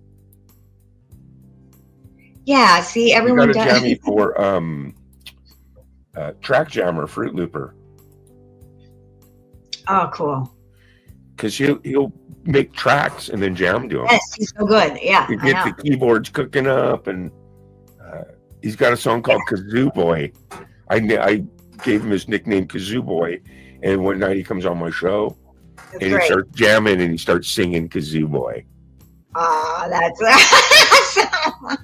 S4: Yeah, see,
S5: He
S4: everyone
S5: got a
S4: does.
S5: jammy for Track Jammer, Fruit Looper,
S4: Oh, cool.
S5: because he'll make tracks and then jam to them.
S4: Yes, he's so good. Yeah,
S5: You
S4: I
S5: get
S4: know.
S5: the keyboards cooking up, and he's got a song called Kazoo Boy. I gave him his nickname Kazoo Boy, and one night he comes on my show
S4: That's
S5: and he
S4: great.
S5: starts jamming and he starts singing Kazoo Boy.
S4: Ah, that's awesome.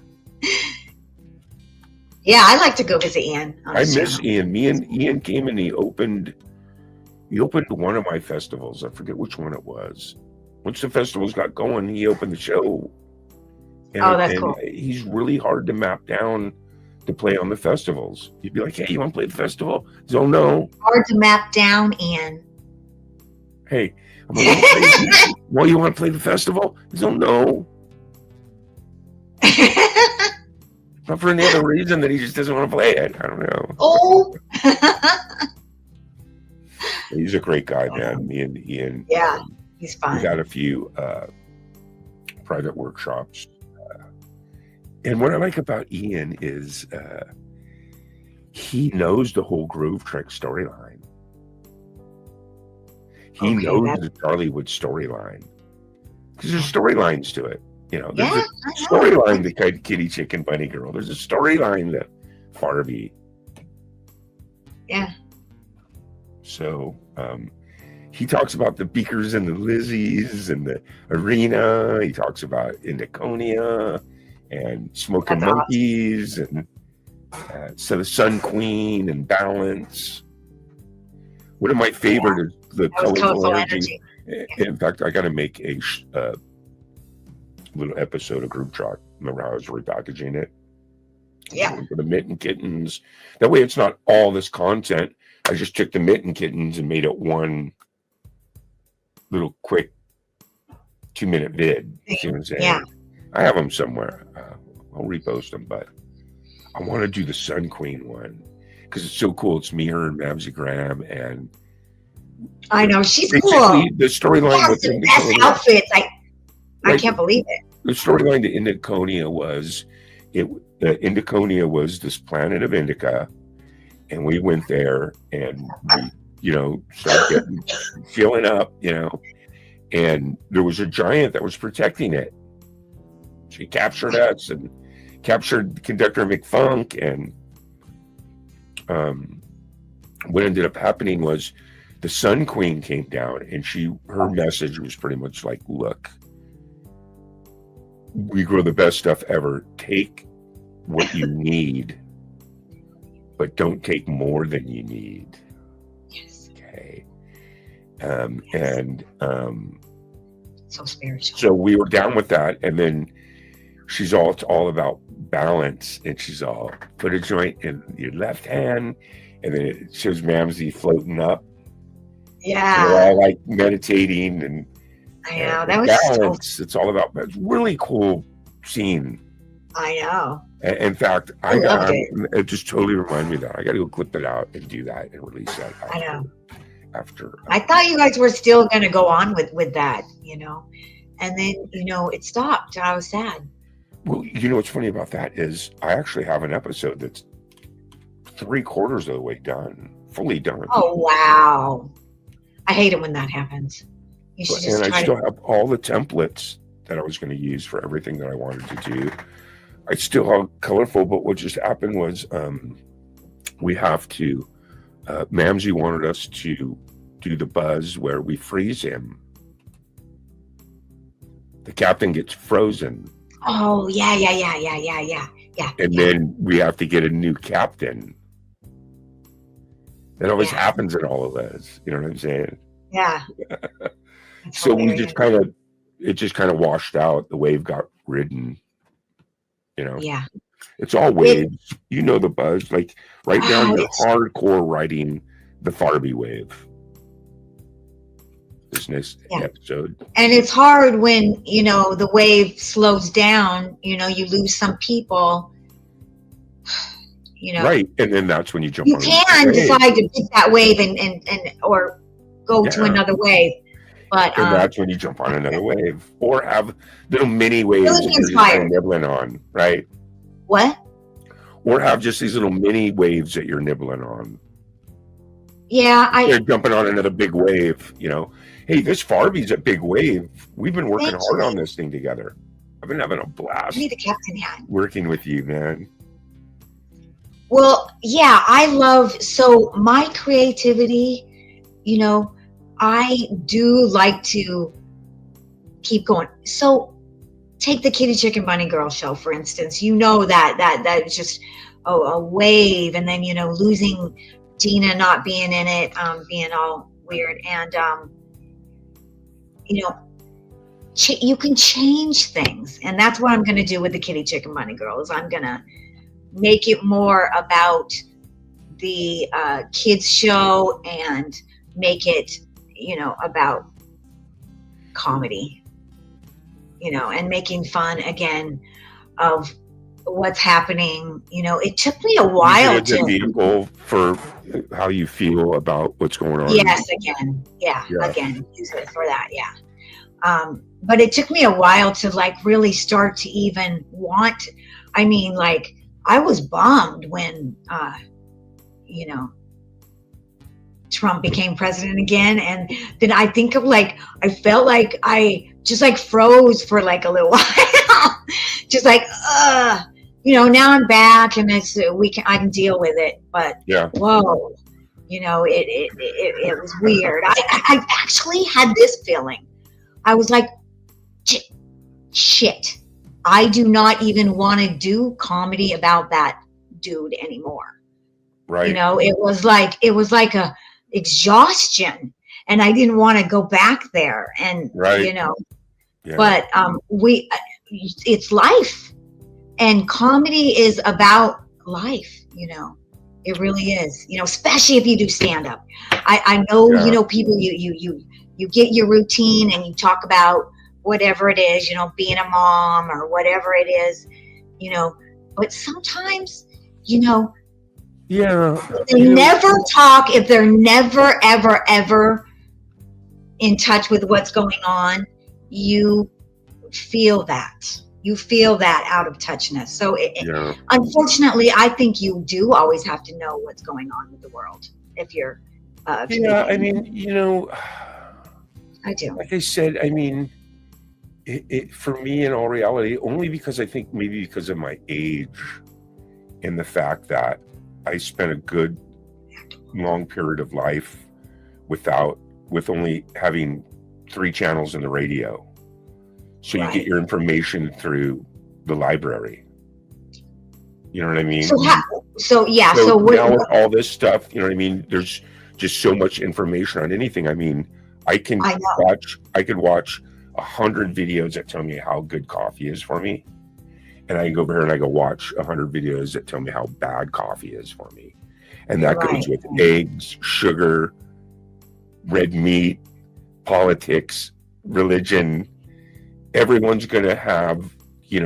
S4: Yeah, I like to go visit Ian. on
S5: I
S4: his
S5: miss
S4: channel.
S5: Ian. Me and Ian came and he opened one of my festivals. I forget which one it was. Once the festivals got going, he opened the show. And,
S4: Oh, that's
S5: and
S4: cool.
S5: he's really hard to map down to play on the festivals. You'd be like, "Hey, you want to play the festival?" He's, "Oh no."
S4: Hard to map down, Ian.
S5: Hey, I'm like, "Well, you want to play the festival?" He's, "Oh no." Not for any other reason that he just doesn't want to play it. I don't know.
S4: Oh.
S5: He's a great guy, man. Me and Ian.
S4: Yeah, he's
S5: We
S4: fun.
S5: got a few private workshops. And what I like about Ian is he knows the whole Groove Trick storyline. He
S4: Okay,
S5: knows
S4: that's-
S5: the Charliewood storyline. Because there's storylines to it. You know, there's
S4: Yeah,
S5: a
S4: I know.
S5: storyline to Kitty Chicken Bunny Girl. There's a storyline to Farby.
S4: Yeah.
S5: So he talks about the Beakers and the Lizzies and the arena. He talks about Indiconia and Smoking
S4: That's awesome.
S5: Monkeys and so the Sun Queen and Balance. One of my favorite is the
S4: That was
S5: Colorful
S4: colorful
S5: Energy.
S4: energy.
S5: In fact, I got to make a little episode of Group Talk. Remember how I was repackaging it?
S4: Yeah.
S5: For the Mitten Kittens. That way it's not all this content. I just took the Mitten Kittens and made it one little quick 2-minute vid. See what I'm saying?
S4: Yeah.
S5: I have them somewhere. I'll repost them, but I want to do the Sun Queen one because it's so cool. It's me, her, and Mamsie Graham, and
S4: I know she's
S5: basically
S4: cool.
S5: the storyline
S4: She has
S5: with
S4: the best
S5: Indoconia.
S4: outfits. I
S5: Right.
S4: can't believe it.
S5: The storyline to Indoconia was Indoconia was this planet of Indica, and we went there and we, started getting filling up, and there was a giant that was protecting it. She captured us and captured Conductor McFunk, and what ended up happening was the Sun Queen came down, and her message was pretty much like, look, we grow the best stuff ever. Take what you need, but don't take more than you need.
S4: Yes.
S5: Okay.
S4: So spiritual.
S5: So we were down with that, and then it's all about balance, and she's all, put a joint in your left hand, and then it shows Mamsie floating up.
S4: Yeah.
S5: We're all like meditating, and
S4: I know. That was
S5: balance. It's all about, it's really cool scene.
S4: I know.
S5: In fact,
S4: I loved
S5: it just totally reminded me of that. I got to go clip it out and do that and release that.
S4: I know.
S5: After
S4: I thought you guys were still going to go on with that, and then, it stopped. I was sad.
S5: Well, what's funny about that is I actually have an episode that's 3/4 of the way done, fully done.
S4: Oh, wow. I hate it when that happens. You should just
S5: And
S4: try
S5: I still have all the templates that I was going to use for everything that I wanted to do. I still have colorful, but what just happened was we have to, Mamsie wanted us to do the buzz where we freeze him. The captain gets frozen.
S4: Oh, yeah.
S5: And then we have to get a new captain. That always happens in all of this. You know what I'm saying?
S4: Yeah.
S5: So we just it just kind of washed out. The wave got ridden.
S4: Yeah.
S5: It's all waves. The buzz. Like right now, you're hardcore riding the Farby wave. This next episode.
S4: And it's hard when, the wave slows down, you lose some people,
S5: Right. And then that's when you jump
S4: you
S5: on
S4: can
S5: the wave.
S4: decide to pick that wave and or go to another wave. But
S5: And that's when you jump on another wave. Or have little mini waves that you're just kind of nibbling on, right?
S4: What?
S5: Or have just these little mini waves that you're nibbling on.
S4: Yeah,
S5: They're jumping on another big wave, Hey, this Farby's a big wave. We've been working hard on this thing together. I've been having a blast
S4: I need the captain hat.
S5: working with you, man.
S4: Well, yeah, I love, so my creativity, I do like to keep going. So take the Kitty Chicken Bunny Girl show, for instance. That is just a wave, and then, losing Dina, not being in it, being all weird. And, you can change things. And that's what I'm going to do with the Kitty Chicken Bunny Girl, is I'm going to make it more about the kids show and make it, about comedy, and making fun again of what's happening. It took me a while
S5: Use it as a vehicle for how you feel about what's going on.
S4: Yes, again. Yeah. Again, use it for that. Yeah. But it took me a while to really start to even want, I was bummed when, Trump became president again. And then I think of I felt like I just froze for a little while, just now I'm back and I can deal with it. But whoa, it was weird. I actually had this feeling. I was like, shit, I do not even want to do comedy about that dude anymore.
S5: Right.
S4: It was like a exhaustion, and I didn't want to go back there. And, but it's life, and comedy is about life, it really is, especially if you do stand up. I know, people, you get your routine and you talk about whatever it is, being a mom or whatever it is, but sometimes,
S2: Yeah.
S4: they never talk, if they're never, ever, ever in touch with what's going on, you feel that. You feel that out of touchness. So
S2: Yeah.
S4: unfortunately, I think you do always have to know what's going on with the world if you're
S2: Yeah. I mean,
S4: I do.
S2: like I said, I mean, it for me, in all reality, only because I think maybe because of my age and the fact that I spent a good long period of life with only having 3 channels in the radio. So you
S4: Right.
S2: get your information through the library. You know what I mean?
S4: So yeah.
S2: So
S4: So what?
S2: now with all this stuff, you know what I mean? There's just so much information on anything. I mean, I could watch 100 videos that tell me how good coffee is for me. And I can go over here and I go watch 100 videos that tell me how bad coffee is for me. And that
S4: Right.
S2: goes with eggs, sugar, red meat, politics, religion. Everyone's going to have,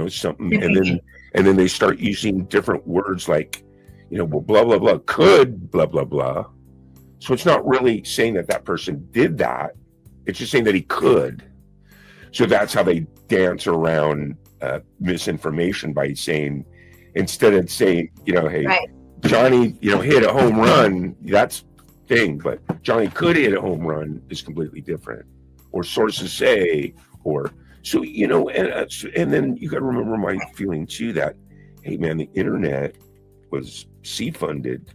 S2: something. And then they start using different words like, well, blah, blah, blah, could, blah, blah, blah. So it's not really saying that person did that. It's just saying that he could. So that's how they dance around misinformation by saying, instead of saying, hey,
S4: Right.
S2: Johnny, hit a home run, that's thing, but Johnny could hit a home run is completely different. Or sources say, or so, and then you got to remember my feeling too that, hey man, the internet was seed funded,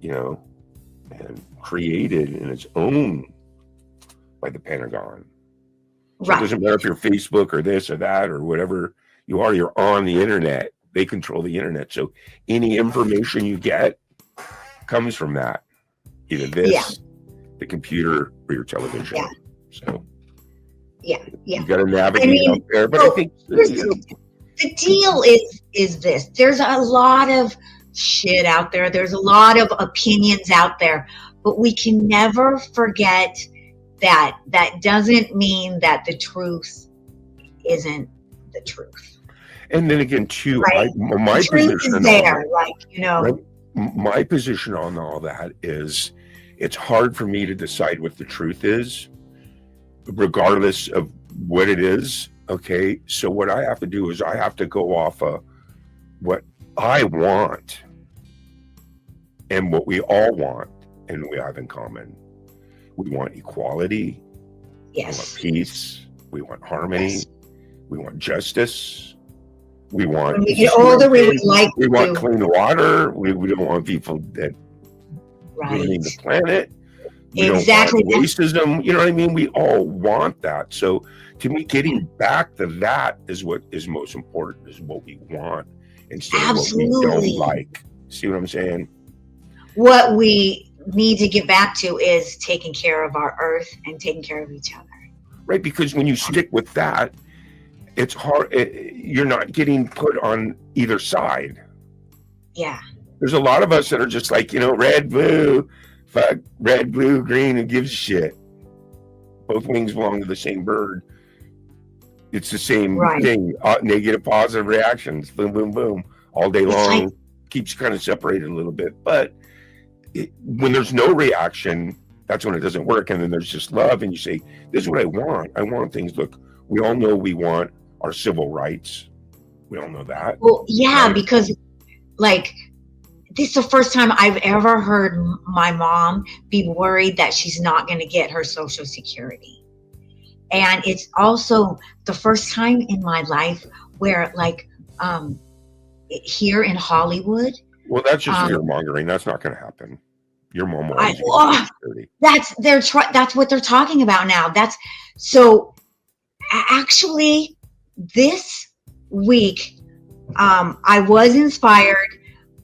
S2: and created in its own by the Pentagon. So
S4: Right.
S2: it doesn't matter if you're Facebook or this or that or whatever you are, you're on the internet. They control the internet. So any information you get comes from that. Either this,
S4: Yeah.
S2: the computer, or your television.
S4: Yeah.
S2: So
S4: Yeah.
S2: you got to navigate out there. But
S4: so
S2: I think
S4: the deal is this. There's a lot of shit out there. There's a lot of opinions out there, but we can never forget that doesn't mean that the truth isn't the truth.
S2: and then again too,
S4: Right.
S2: my
S4: The truth
S2: position
S4: is
S2: on
S4: there,
S2: that- Right. My position on all that is it's hard for me to decide what the truth is, regardless of what it is. Okay. So what I have to do is I have to go off of what I want and what we all want and we have in common. We want equality. We want
S4: Yes.
S2: peace. We want harmony.
S4: Yes.
S2: We want justice. We want.
S4: When we get older, we would like
S2: We want
S4: to.
S2: clean water. We don't want people that ruining the planet. We
S4: Exactly.
S2: don't want racism. You know what I mean? We all want that. So to me, getting back to that is what is most important, is what we want instead of what we
S4: Absolutely.
S2: don't like. See what I'm saying?
S4: What we need to get back to is taking care of our earth and taking care of each other.
S2: Right? Because when you stick with that, it's hard. You're not getting put on either side.
S4: Yeah.
S2: There's a lot of us that are just like, red, blue, fuck, red, blue, green, who gives a shit? Both wings belong to the same bird. It's the same
S4: Right.
S2: thing. Negative, positive reactions, boom, boom, boom, all day
S4: It's
S2: long.
S4: like-
S2: Keeps kind of separated a little bit. But when there's no reaction, that's when it doesn't work. And then there's just love. And you say, this is what I want. I want things. Look, we all know we want our civil rights. We all know that.
S4: Well, yeah,
S2: Right.
S4: because this is the first time I've ever heard my mom be worried that she's not going to get her Social Security. And it's also the first time in my life where here in Hollywood,
S2: Well, that's just
S4: Um,
S2: fear mongering. That's not going to happen. Your mom will
S4: I-
S2: always get
S4: oh,
S2: Social Security.
S4: that's what they're talking about now. That's so actually this week I was inspired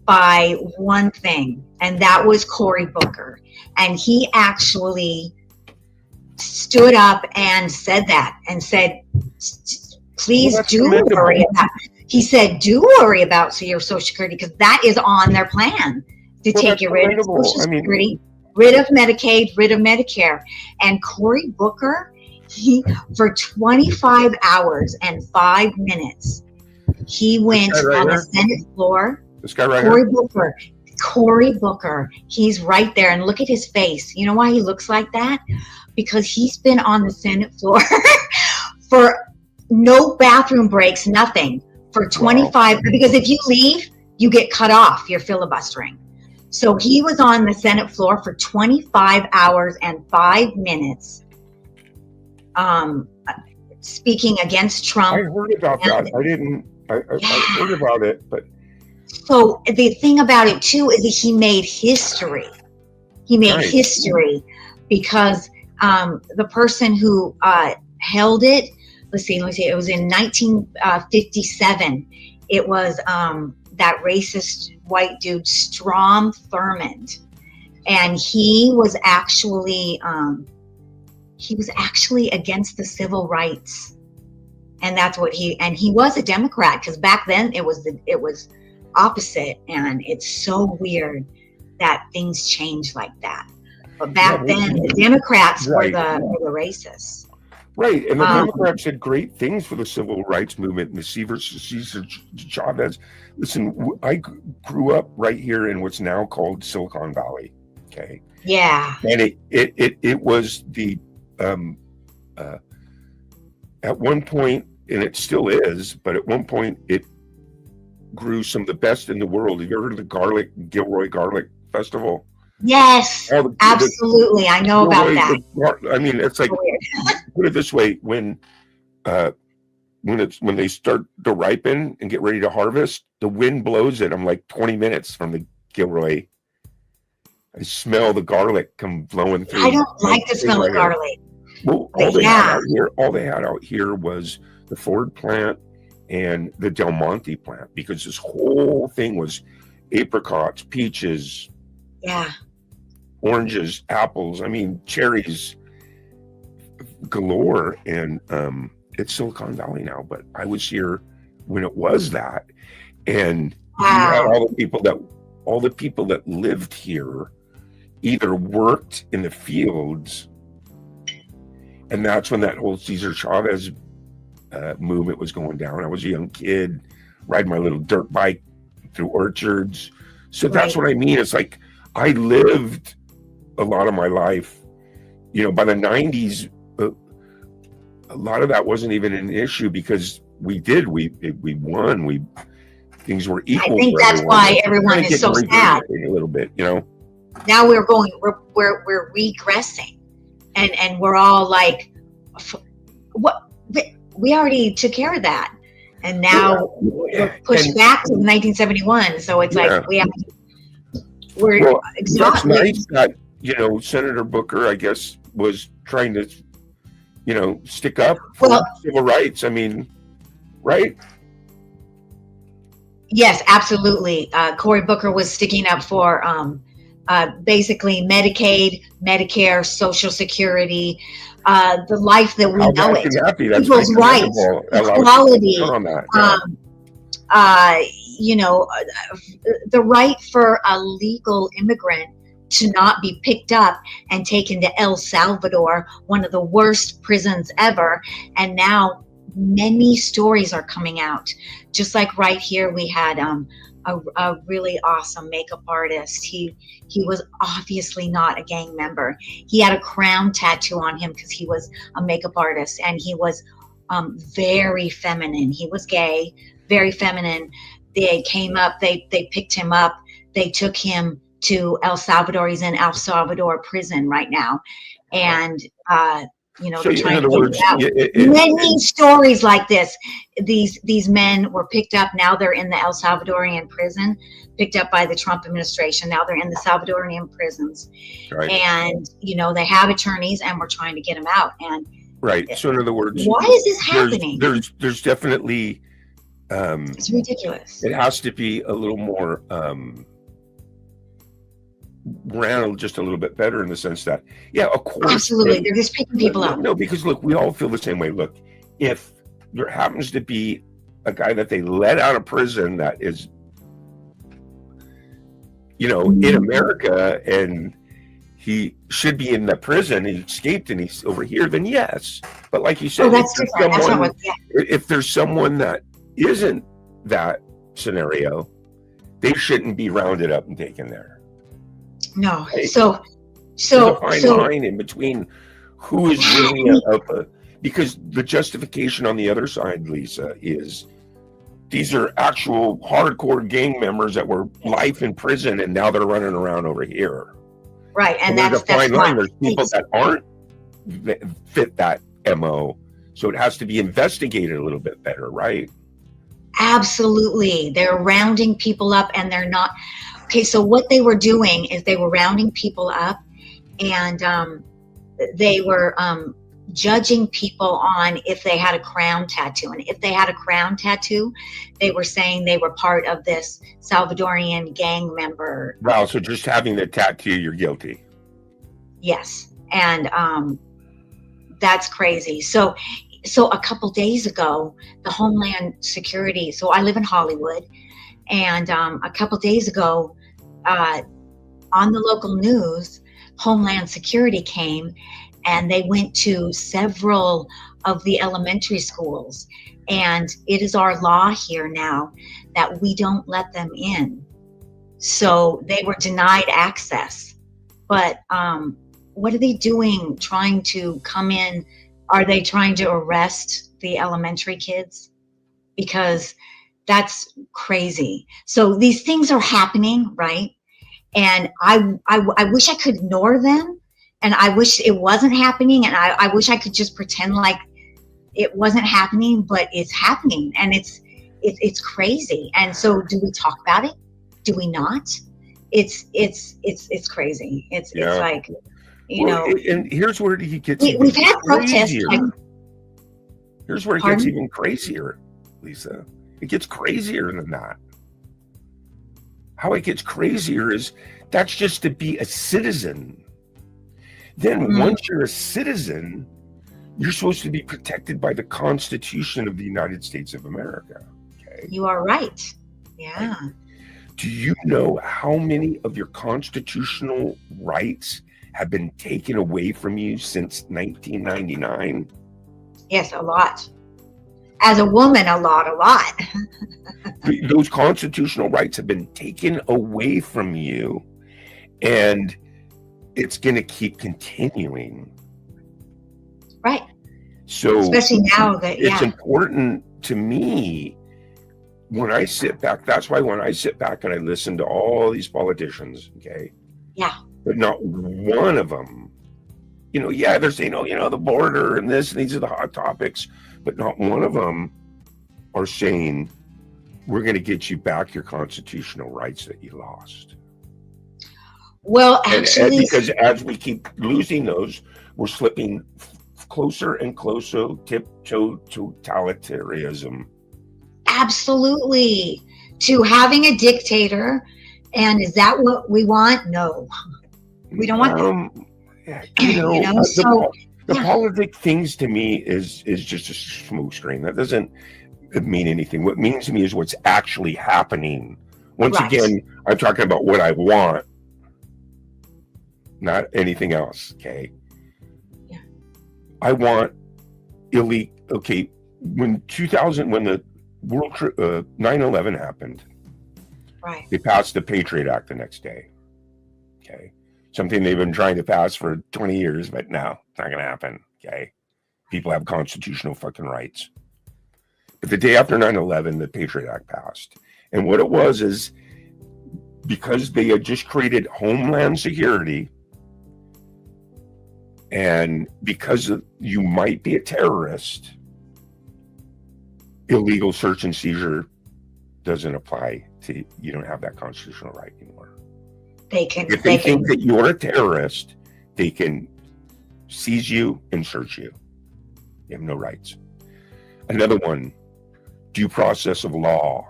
S4: by one thing, and that was Cory Booker. And he actually stood up and said that and said, please
S2: Well, that's
S4: do
S2: commendable.
S4: worry about he said, do worry about your Social Security, because that is on their plan to
S2: Well,
S4: take
S2: that's
S4: you rid of
S2: commendable.
S4: Social
S2: I mean-
S4: Security, rid of Medicaid, rid of Medicare. And Cory Booker, For 25 hours and 5 minutes, he went
S2: guy right
S4: on the
S2: here?
S4: Senate floor.
S2: This guy right
S4: Cory
S2: here.
S4: Booker. Cory Booker. He's right there. And look at his face. You know why he looks like that? Because he's been on the Senate floor for no bathroom breaks, nothing. For 25, because if you leave, you get cut off. You're filibustering. So he was on the Senate floor for 25 hours and 5 minutes, speaking against Trump.
S2: I heard about that. I didn't. I heard about it, but
S4: So the thing about it too is that he made history. He made
S2: Right.
S4: history because the person who held it, let's see, it was in 1957. It was that racist white dude, Strom Thurmond. And he was actually against the civil rights. And that's what he was a Democrat, because back then it was opposite. And it's so weird that things change like that. But back then the Democrats were the racists.
S2: right, and the Democrats did great things for the civil rights movement and the Cesar Chavez. Listen, I grew up right here in what's now called Silicon Valley. Okay,
S4: Yeah.
S2: and it was the at one point, and it still is, but at one point it grew some of the best in the world. Have you ever heard of the Gilroy Garlic Festival?
S4: Yes.
S2: All the-
S4: Absolutely. I know about
S2: Gilroy-
S4: that.
S2: I mean, it's like,
S4: Weird.
S2: put it this way: when they start to ripen and get ready to harvest, the wind blows it. I'm like 20 minutes from the Gilroy. I smell the garlic come blowing through.
S4: I don't like the smell of garlic.
S2: Well,
S4: But yeah.
S2: all they had out here was the Ford plant and the Del Monte plant, because this whole thing was apricots, peaches,
S4: Yeah.
S2: oranges, apples. I mean, cherries galore. And it's Silicon Valley now, but I was here when it was that. And you had
S4: Wow.
S2: all the people that lived here either worked in the fields, and that's when that whole Cesar Chavez movement was going down. I was a young kid riding my little dirt bike through orchards. So that's
S4: Right.
S2: what I mean. It's like I lived a lot of my life, by the 90s, a lot of that wasn't even an issue, because we won, things were equal.
S4: I think
S2: for
S4: that's
S2: everyone.
S4: why everyone
S2: Trying to
S4: is
S2: get
S4: so
S2: rid of
S4: sad.
S2: it a little bit,
S4: Now we're regressing, and we're all like, what? We already took care of that, and now we're pushed
S2: And-
S4: back to 1971. So it's
S2: Yeah.
S4: like we're
S2: Well, that's
S4: exhausted.
S2: nice that Senator Booker, I guess, was trying to stick up for
S4: Well-
S2: civil rights. I mean, right?
S4: Yes, absolutely. Cory Booker was sticking up for basically Medicaid, Medicare, Social Security, the life that we
S2: How
S4: know
S2: about
S4: it.
S2: happy? That's
S4: People's
S2: very
S4: rights,
S2: commendable. A lot of
S4: equality,
S2: people on that. Yeah.
S4: The right for a legal immigrant to not be picked up and taken to El Salvador, one of the worst prisons ever. And now many stories are coming out. Just like right here, we had a really awesome makeup artist. He was obviously not a gang member. He had a crown tattoo on him because he was a makeup artist, and he was very feminine. He was gay, very feminine. They came up, they picked him up, they took him to El Salvador. He's in El Salvador prison right now. And,
S2: So
S4: they're
S2: in
S4: trying to
S2: other
S4: get
S2: words,
S4: him out. Many stories like this. These men were picked up. Now they're in the El Salvadorian prison, picked up by the Trump administration. Now they're in the Salvadorian prisons.
S2: right,
S4: And, they have attorneys, and we're trying to get them out. And
S2: right. So in other words,
S4: why is this happening?
S2: there's definitely
S4: It's ridiculous.
S2: it has to be a little more ran just a little bit better, in the sense that, yeah, of course,
S4: Absolutely. They're just picking people up.
S2: No, because look, we all feel the same way. Look, if there happens to be a guy that they let out of prison that is, in America, and he should be in the prison, he escaped and he's over here, then yes. But like you said,
S4: Oh, that's
S2: if there's
S4: different. That's not
S2: someone-
S4: what, yeah.
S2: if there's someone that isn't that scenario, they shouldn't be rounded up and taken there.
S4: No.
S2: Right.
S4: So,
S2: There's a fine
S4: so
S2: line in between who is really because the justification on the other side, Lisa, is these are actual hardcore gang members that were life in prison and now they're running around over here.
S4: right. And
S2: So
S4: that's
S2: there's a fine line.
S4: not,
S2: There's people that aren't fit that MO. So it has to be investigated a little bit better, right?
S4: absolutely. They're rounding people up and they're not. Okay. So what they were doing is they were rounding people up and they were judging people on if they had a crown tattoo. And if they had a crown tattoo, they were saying they were part of this Salvadorian gang member.
S2: Wow. So just having the tattoo, you're guilty.
S4: Yes. And that's crazy. So a couple days ago, the Homeland Security, so I live in Hollywood, and a couple days ago, on the local news, Homeland Security came and they went to several of the elementary schools. And it is our law here now that we don't let them in. So they were denied access. But what are they doing trying to come in? Are they trying to arrest the elementary kids? Because that's crazy. So these things are happening, right? And I wish I could ignore them, and I wish it wasn't happening, and I wish I could just pretend like it wasn't happening, but it's happening, and it's crazy. And so, do we talk about it? Do we not? It's crazy. It's like, you know.
S2: And here's where he gets.
S4: We've had protests.
S2: crazier.
S4: Like,
S2: Here's where it
S4: Pardon?
S2: gets even crazier, Lisa. It gets crazier than that. How it gets crazier is that's just to be a citizen. Then
S4: Mhm.
S2: once you're a citizen, you're supposed to be protected by the Constitution of the United States of America. Okay.
S4: you are right. Yeah.
S2: Do you know how many of your constitutional rights have been taken away from you since 1999?
S4: Yes, a lot. As a woman, a lot.
S2: Those constitutional rights have been taken away from you, and it's going to keep continuing.
S4: Right.
S2: So
S4: Especially now that,
S2: it's
S4: yeah.
S2: important to me when I sit back. That's why when I sit back and I listen to all these politicians, okay?
S4: Yeah.
S2: But not one of them, yeah, they're saying, the border and this, and these are the hot topics, but not one of them are saying, we're going to get you back your constitutional rights that you lost.
S4: Well,
S2: And
S4: actually,
S2: because as we keep losing those, we're slipping closer and closer, tiptoe totalitarianism.
S4: absolutely. To having a dictator. And is that what we want? No. We don't want that.
S2: Yeah, the
S4: yeah.
S2: politic things to me is just a smoke screen. That doesn't mean anything. What means to me is what's actually happening. Once
S4: Right.
S2: again, I'm talking about what I want, not anything else. Okay.
S4: Yeah.
S2: I want illegal. Okay. When the 9/11 happened,
S4: Right.
S2: they passed the Patriot Act the next day. Okay. Something they've been trying to pass for 20 years, but no, it's not going to happen. Okay. People have constitutional fucking rights. But the day after 9/11, the Patriot Act passed. And what it was is because they had just created Homeland Security, and because you might be a terrorist, illegal search and seizure doesn't apply to, you don't have that constitutional right anymore.
S4: They can.
S2: If they think that you're a terrorist, they can seize you and search you. You have no rights. Another one, due process of law.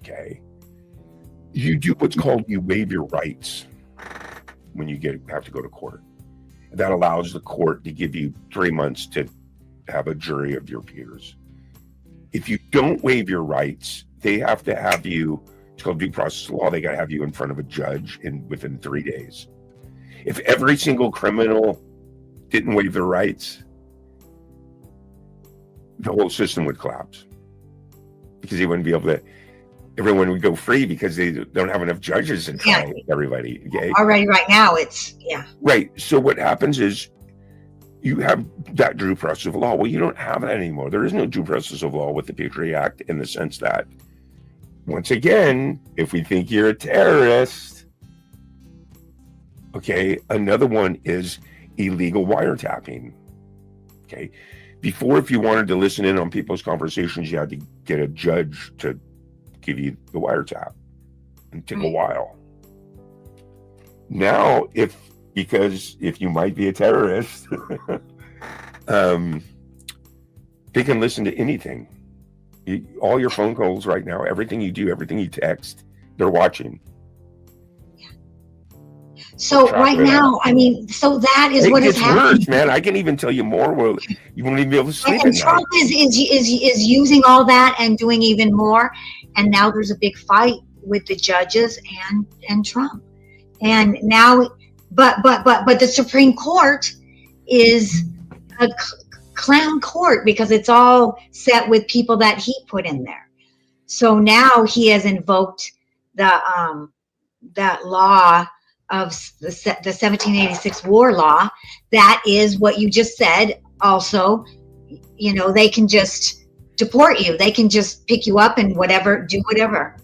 S2: Okay. You do what's called, you waive your rights when you have to go to court. That allows the court to give you 3 months to have a jury of your peers. If you don't waive your rights, they have to have you, it's called due process of law, they got to have you in front of a judge within 3 days. if every single criminal didn't waive their rights, the whole system would collapse because they wouldn't be able to. Everyone would go free because they don't have enough judges in trial with everybody. Okay,
S4: Already right now, it's,
S2: right. So what happens is you have that due process of law. Well, you don't have that anymore. There is no due process of law with the Patriot Act in the sense that, once again, if we think you're a terrorist, okay, another one is illegal wiretapping. Okay, before, if you wanted to listen in on people's conversations, you had to get a judge to give you the wiretap, and it took a while. Now, because if you might be a terrorist, they can listen to anything. All your phone calls right now, everything you do, everything you text, they're watching.
S4: so right now, I mean, so that is what is
S2: It's
S4: happening.
S2: worse, man. I can even tell you more. Well, you won't even be able to sleep
S4: And
S2: at
S4: Trump
S2: night.
S4: is using all that and doing even more. And now there's a big fight with the judges and Trump. And now, but the Supreme Court is a clown court because it's all set with people that he put in there. So now he has invoked the that law of the 1786 war law. That is what you just said. Also, you know, they can just deport you. They can just pick you up and do whatever.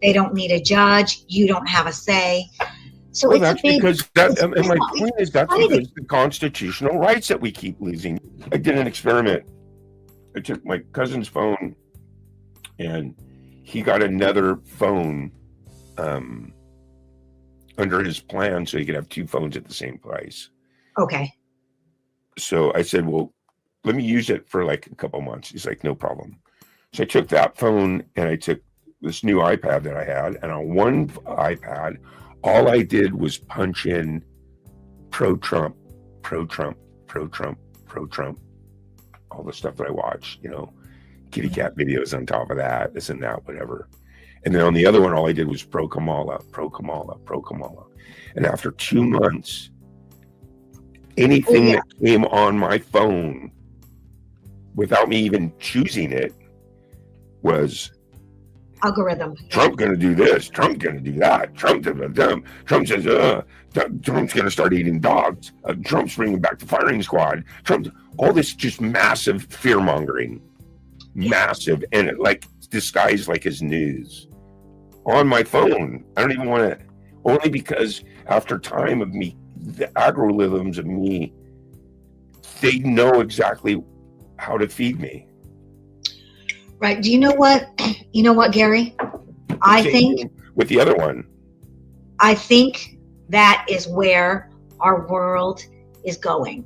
S4: They don't need a judge. You don't have a say. So
S2: Well,
S4: it's
S2: that's
S4: a big.
S2: because that,
S4: it's-
S2: and my
S4: it's-
S2: point is that's
S4: fighting.
S2: because the constitutional rights that we keep losing. I did an experiment. I took my cousin's phone, and he got another phone under his plan, so he could have two phones at the same price.
S4: Okay.
S2: So I said, well, let me use it for like a couple months. He's like, no problem. So I took that phone and I took this new iPad that I had, and on one iPad, all I did was punch in pro-Trump, pro-Trump, pro-Trump, pro-Trump, all the stuff that I watch, you know, kitty cat videos on top of that, this and that, whatever. And then on the other one, all I did was pro-Kamala, pro-Kamala, pro-Kamala. And after 2 months, anything that came on my phone without me even choosing it was
S4: Algorithm.
S2: Trump going to do this, Trump going to do that, Trump says, Trump's going to start eating dogs, Trump's bringing back the firing squad, Trump, all this just massive fear mongering, massive, and it like disguised like as news on my phone. I don't even want to, only because after time of me, the algorithms of me, they know exactly how to feed me.
S4: Right. Do you know what? You know what, Gary? I
S2: Same
S4: think
S2: thing with the other one.
S4: that is where our world is going.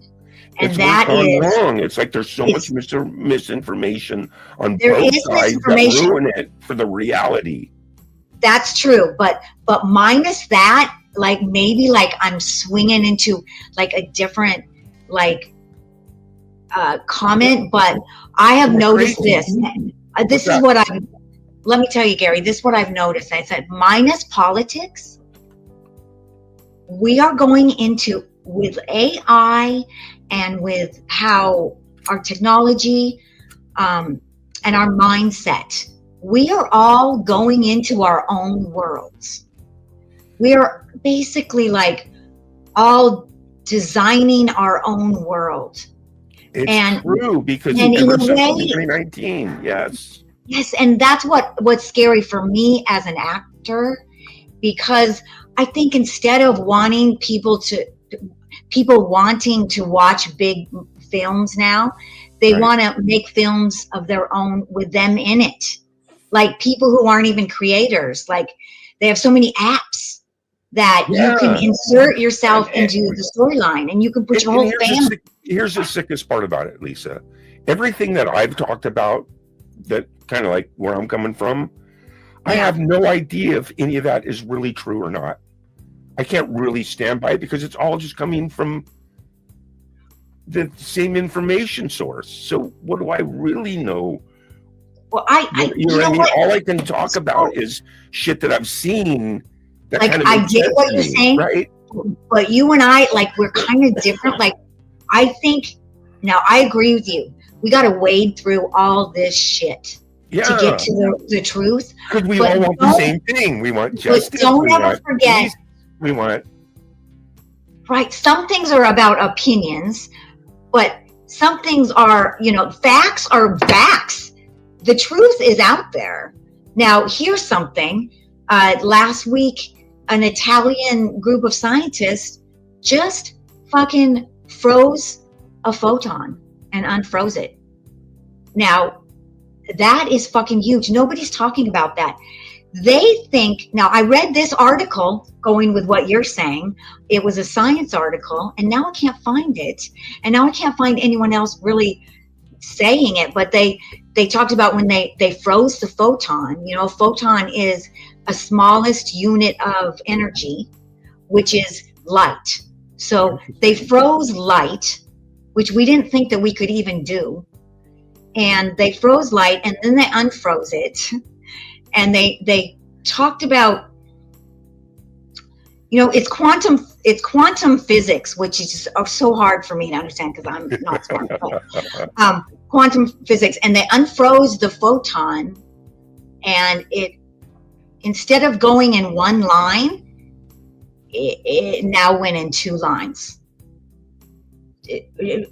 S4: And
S2: It's
S4: that
S2: what's gone
S4: is,
S2: wrong. It's like there's so much misinformation on
S4: There
S2: both
S4: is
S2: sides that
S4: misinformation.
S2: ruin it for the reality.
S4: that's true. But minus that, like maybe like I'm swinging into like a different like comment, but I have
S2: You're
S4: noticed
S2: crazy.
S4: this. This
S2: What's
S4: is
S2: that?
S4: what let me tell you, Gary, this is what I've noticed. I said, minus politics, we are going into, with AI and with how our technology and our mindset, we are all going into our own worlds. We are basically like all designing our own world.
S2: It's
S4: And-
S2: true because
S4: and in
S2: ever
S4: a
S2: since
S4: way-
S2: 2019, yes.
S4: Yes, and that's what's scary for me as an actor, because I think instead of wanting people wanting to watch big films now, they
S2: Right.
S4: want to make films of their own with them in it. Like people who aren't even creators, like they have so many apps that you can
S2: Yeah.
S4: insert yourself
S2: And-
S4: into the storyline, and you can put your
S2: And
S4: whole family.
S2: here's the sickest part about it, Lisa. Everything that I've talked about, that kind of like where I'm coming from, I
S4: Yeah.
S2: have no idea if any of that is really true or not. I can't really stand by it because it's all just coming from the same information source. So what do I really know?
S4: Well,
S2: You know what I mean? All I can talk about is shit that I've seen. That
S4: Like,
S2: kind of
S4: I
S2: makes
S4: get
S2: sense
S4: what
S2: to
S4: you're
S2: me,
S4: saying.
S2: right?
S4: but you and I, like, we're kind of different. Like, I think, now I agree with you. We got to wade through all this shit
S5: Yeah.
S4: to get to the truth.
S5: Because we
S4: But
S5: all want the
S4: don't-
S5: same thing. We want
S4: But
S5: justice.
S4: don't
S5: we
S4: ever
S5: want
S4: forget,
S5: peace, we want.
S4: right? Some things are about opinions, but some things are, facts are facts. The truth is out there. Now, here's something. Last week, an Italian group of scientists just fucking froze a photon and unfroze it. Now, that is fucking huge. Nobody's talking about that. They think, now I read this article going with what you're saying. It was a science article, and now I can't find it. And now I can't find anyone else really saying it, but they talked about when they froze the photon. A photon is a smallest unit of energy, which is light. So they froze light, which we didn't think that we could even do. And they froze light, and then they unfroze it. And they talked about, it's quantum physics, which is so hard for me to understand because I'm not smart. But, quantum physics, and they unfroze the photon, and it, instead of going in one line, it now went in two lines.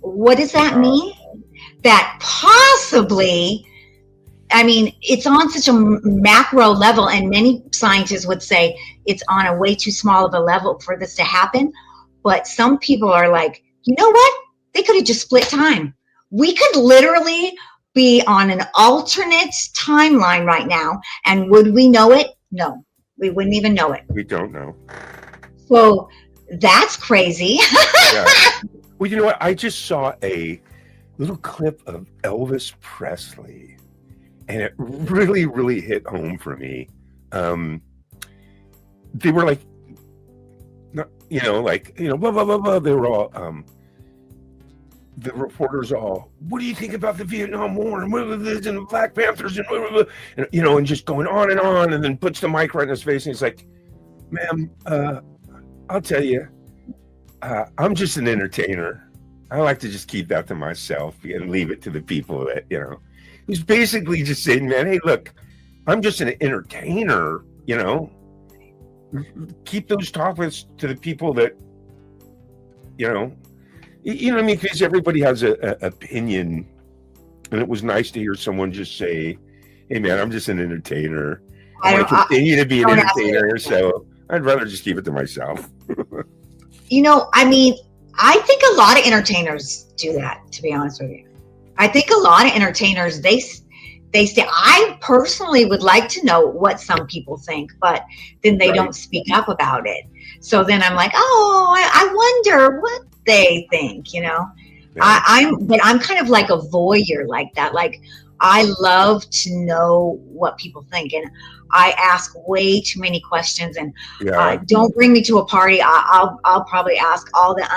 S4: What does that mean? That possibly, it's on such a macro level, and many scientists would say it's on a way too small of a level for this to happen. But some people are like, you know what? They could have just split time. We could literally be on an alternate timeline right now. And would we know it? No, we wouldn't even know it.
S5: We don't know.
S4: So that's crazy.
S5: Yeah. Well, you know what? I just saw a little clip of Elvis Presley, and it really, really hit home for me. They were like, blah, blah, blah, blah. They were all, the reporters all, what do you think about the Vietnam War and what are this and the Black Panthers and, blah, blah, blah, and just going on, and then puts the mic right in his face, and he's like, ma'am, I'll tell you, I'm just an entertainer. I like to just keep that to myself and leave it to the people that, He's basically just saying, man, hey, look, I'm just an entertainer, Keep those topics to the people that, what I mean? Because everybody has an opinion. And it was nice to hear someone just say, hey, man, I'm just an entertainer. I want to continue to be an entertainer, so I'd rather just keep it to myself.
S4: I think a lot of entertainers do that, to be honest with you. I think a lot of entertainers, they say, I personally would like to know what some people think, but then they don't speak up about it. So then I'm like, I wonder what they think, Yeah. I'm kind of like a voyeur like that. Like, I love to know what people think, and I ask way too many questions. And don't bring me to a party. I'll probably ask all the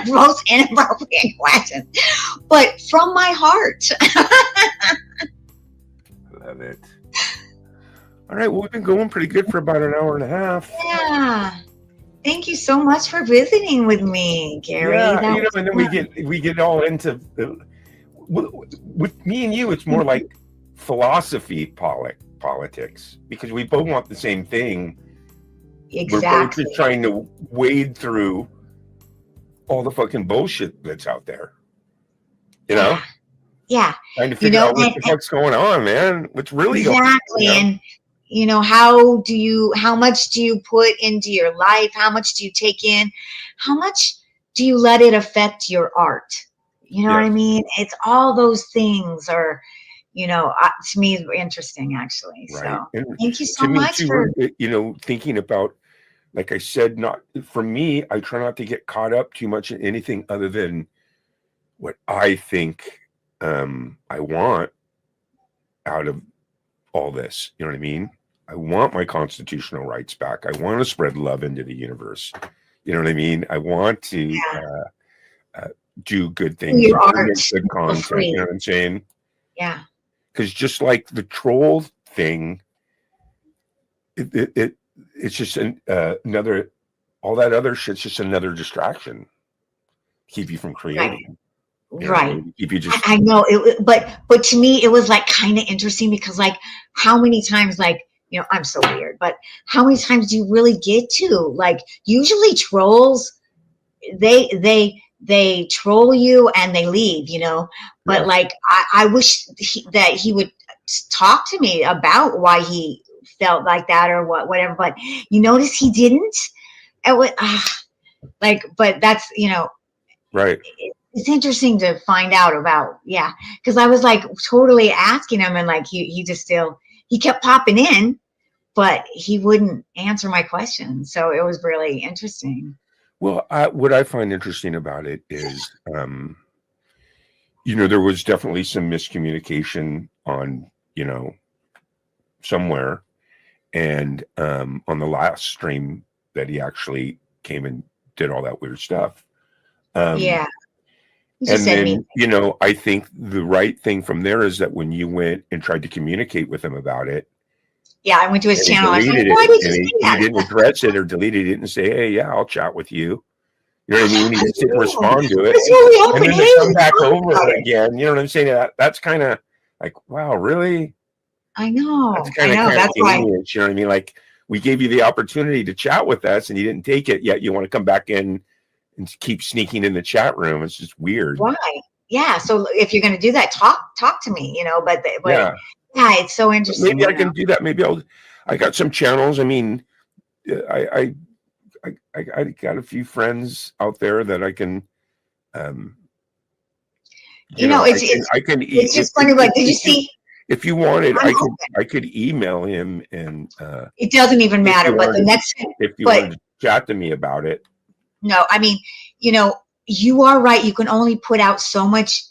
S4: most inappropriate questions, but from my heart.
S5: Love it. All right. Well, we've been going pretty good for about an hour and a half.
S4: Yeah. Thank you so much for visiting with me, Gary.
S5: Yeah, and then we get all into with me and you. It's more like philosophy politics, because we both want the same thing.
S4: Exactly.
S5: We're both just trying to wade through all the fucking bullshit that's out there.
S4: Yeah.
S5: Trying to figure out what the fuck's going on, man. What's really going on?
S4: Exactly. And how much do you put into your life? How much do you take in? How much do you let it affect your art? You know what I mean? It's all those things are, to me, interesting, actually.
S5: Right.
S4: So
S5: And
S4: thank you so
S5: to me,
S4: much
S5: too,
S4: for,
S5: thinking about, like I said, not for me, I try not to get caught up too much in anything other than what I think I want out of all this. You know what I mean? I want my constitutional rights back. I want to spread love into the universe. You know what I mean? I want to do good things,
S4: your art,
S5: good content.
S4: free.
S5: You know what I'm saying?
S4: Yeah.
S5: Because just like the troll thing, it's just another all that other shit's just another distraction. Keep you from creating. You know,
S4: Right.
S5: keep you just
S4: I know but to me it was like kind of interesting because like how many times like I'm so weird, but how many times do you really get to like usually trolls they troll you and they leave, but
S5: Yeah.
S4: like I wish that he would talk to me about why he felt like that or whatever, but you notice he didn't. It was, but that's
S5: right.
S4: it's interesting to find out about, because I was like totally asking him and like he just still he kept popping in, but he wouldn't answer my questions, so it was really interesting.
S5: Well, what I find interesting about it is, there was definitely some miscommunication on, somewhere, and on the last stream that he actually came and did all that weird stuff.
S4: Yeah. He just
S5: And
S4: said
S5: then,
S4: me.
S5: I think the right thing from there is that when you went and tried to communicate with him about it,
S4: Yeah, I went to his
S5: and he
S4: channel. I was like,
S5: deleted
S4: why
S5: it,
S4: did you
S5: and
S4: say
S5: he
S4: that?
S5: didn't address it or deleted it and say, hey, yeah, I'll chat with you. You know what I mean? He just didn't
S4: know.
S5: respond to
S4: I
S5: it.
S4: was really
S5: And
S4: hoping,
S5: then
S4: hey,
S5: to come
S4: let's
S5: back
S4: talk
S5: over
S4: about it.
S5: again, you know what I'm saying? That's kind of like, wow, really?
S4: I know.
S5: That's kind of
S4: That's why.
S5: genius, you know what I mean? Like, we gave you the opportunity to chat with us and you didn't take it, yet you want to come back in and keep sneaking in the chat room. It's just weird.
S4: Why? Yeah. So if you're going to do that, talk to me, but
S5: Yeah.
S4: it's so interesting.
S5: Maybe I can do that. Maybe I got some channels. I mean, I got a few friends out there that I can,
S4: it's just funny. Like, did you see?
S5: If you wanted,
S4: I'm
S5: I could email him and
S4: It doesn't even matter. But the next,
S5: if you
S4: but
S5: wanted to chat to me about it.
S4: no, I mean, you are right. You can only put out so much,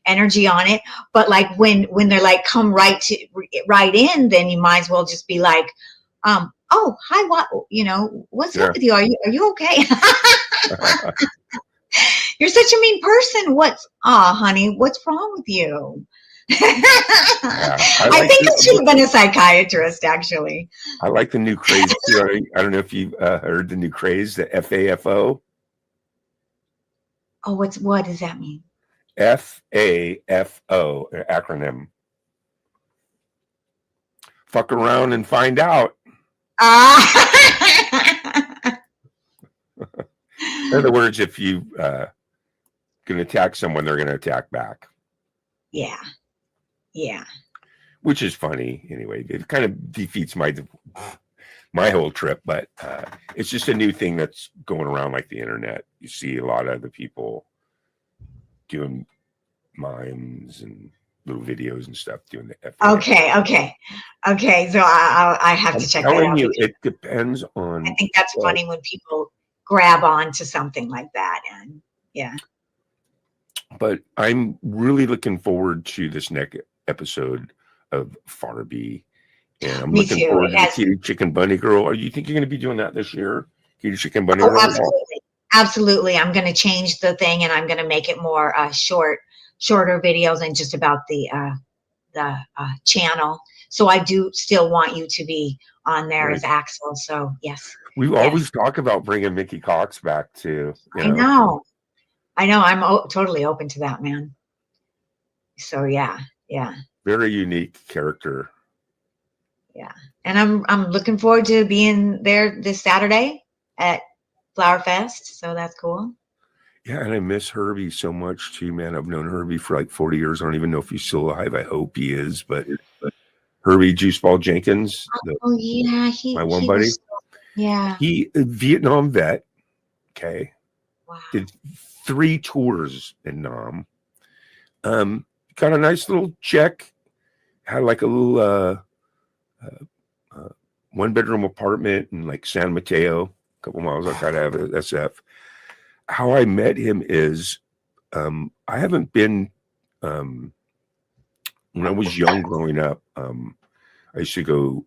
S4: energy on it. But like when they're like, come right in, then you might as well just be like, oh, hi, what's
S5: Yeah.
S4: up with you? Are you okay? You're such a mean person. Honey, what's wrong with you? I think I should have been a psychiatrist, actually.
S5: I like the new craze too. I don't know if you've heard the new craze, the FAFO.
S4: Oh, what does that mean?
S5: FAFO, acronym. Fuck around and find out. In other words, if you can attack someone, they're going to attack back.
S4: Yeah.
S5: Which is funny anyway. It kind of defeats my whole trip, but it's just a new thing that's going around like the internet. You see a lot of the people doing mimes and little videos and stuff doing the FAFO.
S4: Okay. So I have to check that out.
S5: It depends on.
S4: I think that's funny when people grab on to something like that, and yeah.
S5: But I'm really looking forward to this next episode of Farby, and I'm looking forward to the Kitty Chicken Bunny Girl. Are you think you're going to be doing that this year? Kitty Chicken Bunny Girl?
S4: Absolutely. I'm going to change the thing, and I'm going to make it more shorter videos and just about the channel. So I do still want you to be on there as Axel. So yes.
S5: We always talk about bringing Mickey Cox back too.
S4: I know. I'm totally open to that, man. So yeah.
S5: Very unique character.
S4: Yeah, and I'm looking forward to being there this Saturday at Flower Fest. So that's cool.
S5: Yeah, and I miss Herbie so much too, man. I've known Herbie for like 40 years. I don't even know if he's still alive. I hope he is, but Herbie Juiceball Jenkins. My one buddy. He a Vietnam vet. Okay.
S4: Wow.
S5: Did 3 tours in Nam. Got a nice little check. Had like a little 1-bedroom apartment in like San Mateo, a couple miles outside of SF. How I met him is I haven't been when I was young growing up. I used to go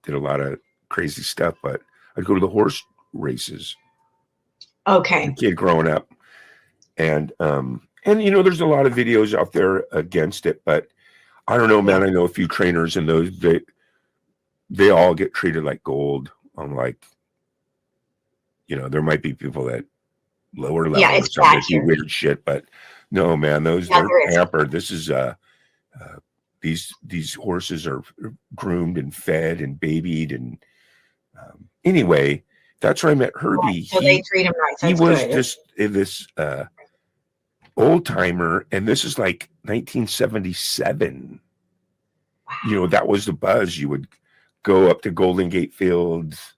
S5: did a lot of crazy stuff, but I'd go to the horse races.
S4: Okay.
S5: As a kid growing up, and there's a lot of videos out there against it, but I don't know, man. I know a few trainers, and those they all get treated like gold on like there might be people that lower
S4: Yeah,
S5: level or
S4: it's
S5: something that do
S4: bad here.
S5: weird shit, but no, man, those
S4: Yeah,
S5: they're
S4: there is.
S5: pampered. This is these horses are groomed and fed and babied, and anyway, that's where I met Herbie.
S4: So they treat him right.
S5: He
S4: That's
S5: was
S4: good.
S5: just this old timer, and this is like 1977. That was the buzz. You would go up to Golden Gate Fields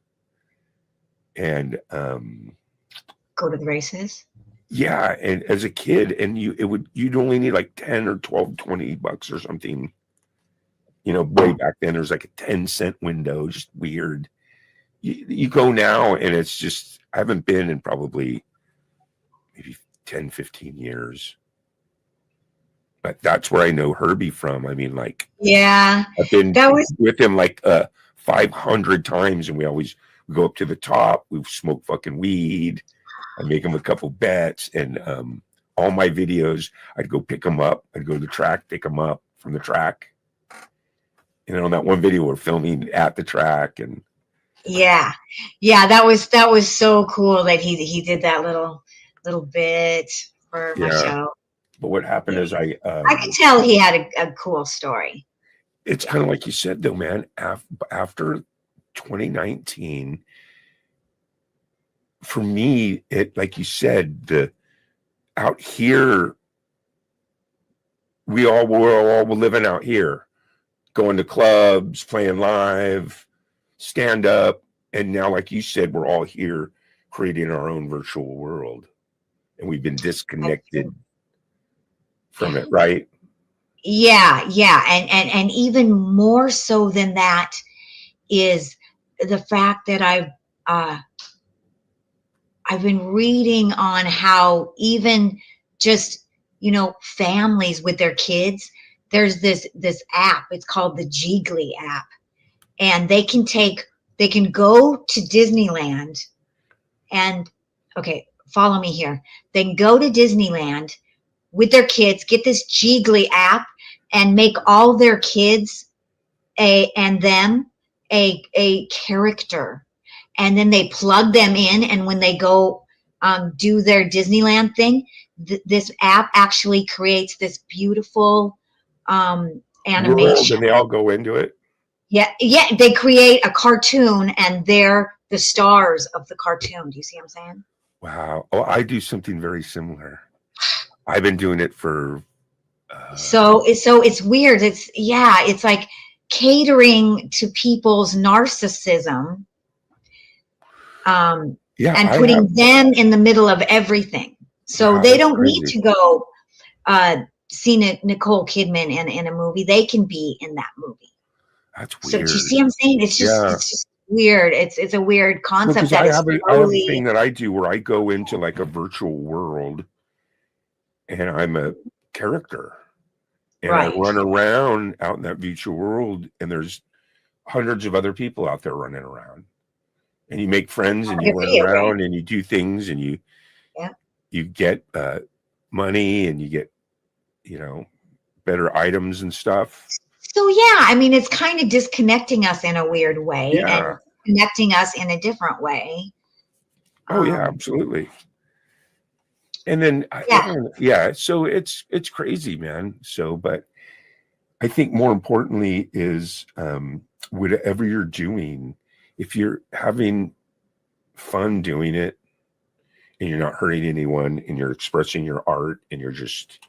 S5: and
S4: Go to the races.
S5: yeah, and as a kid, and you'd only need like 10 or 12, $20 or something. Way back then there was like a 10-cent window, just weird. You go now and it's just, I haven't been in probably maybe 10, 15 years. But that's where I know Herbie from. I mean, like,
S4: Yeah,
S5: I've been
S4: that was
S5: with him like 500 times, and we go up to the top. We smoke fucking weed. I make him a couple bets, and all my videos, I'd go pick him up. I'd go to the track, pick him up from the track. And then on that one video, we're filming at the track, and
S4: yeah. That was so cool that he did that little bit for my
S5: Yeah.
S4: show.
S5: but what happened is
S4: I could tell he had a cool story.
S5: it's kind of like you said, though, man. After 2019, for me, it, like you said, out here, we're all living out here, going to clubs, playing live, stand up, and now, like you said, we're all here creating our own virtual world, and we've been disconnected from it, right?
S4: Yeah, and even more so than that is the fact that I've been reading on how even just families with their kids, there's this app. It's called the Jiggly app, and they can go to Disneyland, and okay, follow me here. They can go to Disneyland with their kids, get this Jiggly app, and make all their kids a character, and then they plug them in, and when they go do their Disneyland thing, this app actually creates this beautiful
S5: World,
S4: animation.
S5: and they all go into it.
S4: Yeah, they create a cartoon, and they're the stars of the cartoon. Do you see what I'm saying?
S5: Wow. Oh, I do something very similar. I've been doing it for
S4: So it's weird. It's like catering to people's narcissism, and putting them in the middle of everything. So
S5: Wow,
S4: they
S5: that's
S4: don't need
S5: crazy.
S4: to go see Nicole Kidman in a movie. They can be in that movie.
S5: That's
S4: So
S5: weird.
S4: do you see what I'm saying? It's just weird. It's a weird concept
S5: Because
S4: that
S5: I
S4: is
S5: have a
S4: slowly.
S5: thing that I do where I go into like a virtual world, and I'm a character, and
S4: Right.
S5: I run around out in that virtual world, and there's hundreds of other people out there running around, and you make friends, and
S4: Like
S5: you
S4: a
S5: run
S4: video game.
S5: around, and you do things, and you get money, and you get better items and stuff.
S4: So yeah, I mean, it's kind of disconnecting us in a weird way,
S5: Yeah.
S4: and connecting us in a different way.
S5: Oh yeah, absolutely. And then so it's crazy, man. So, but I think more importantly is whatever you're doing, if you're having fun doing it and you're not hurting anyone and you're expressing your art and you're just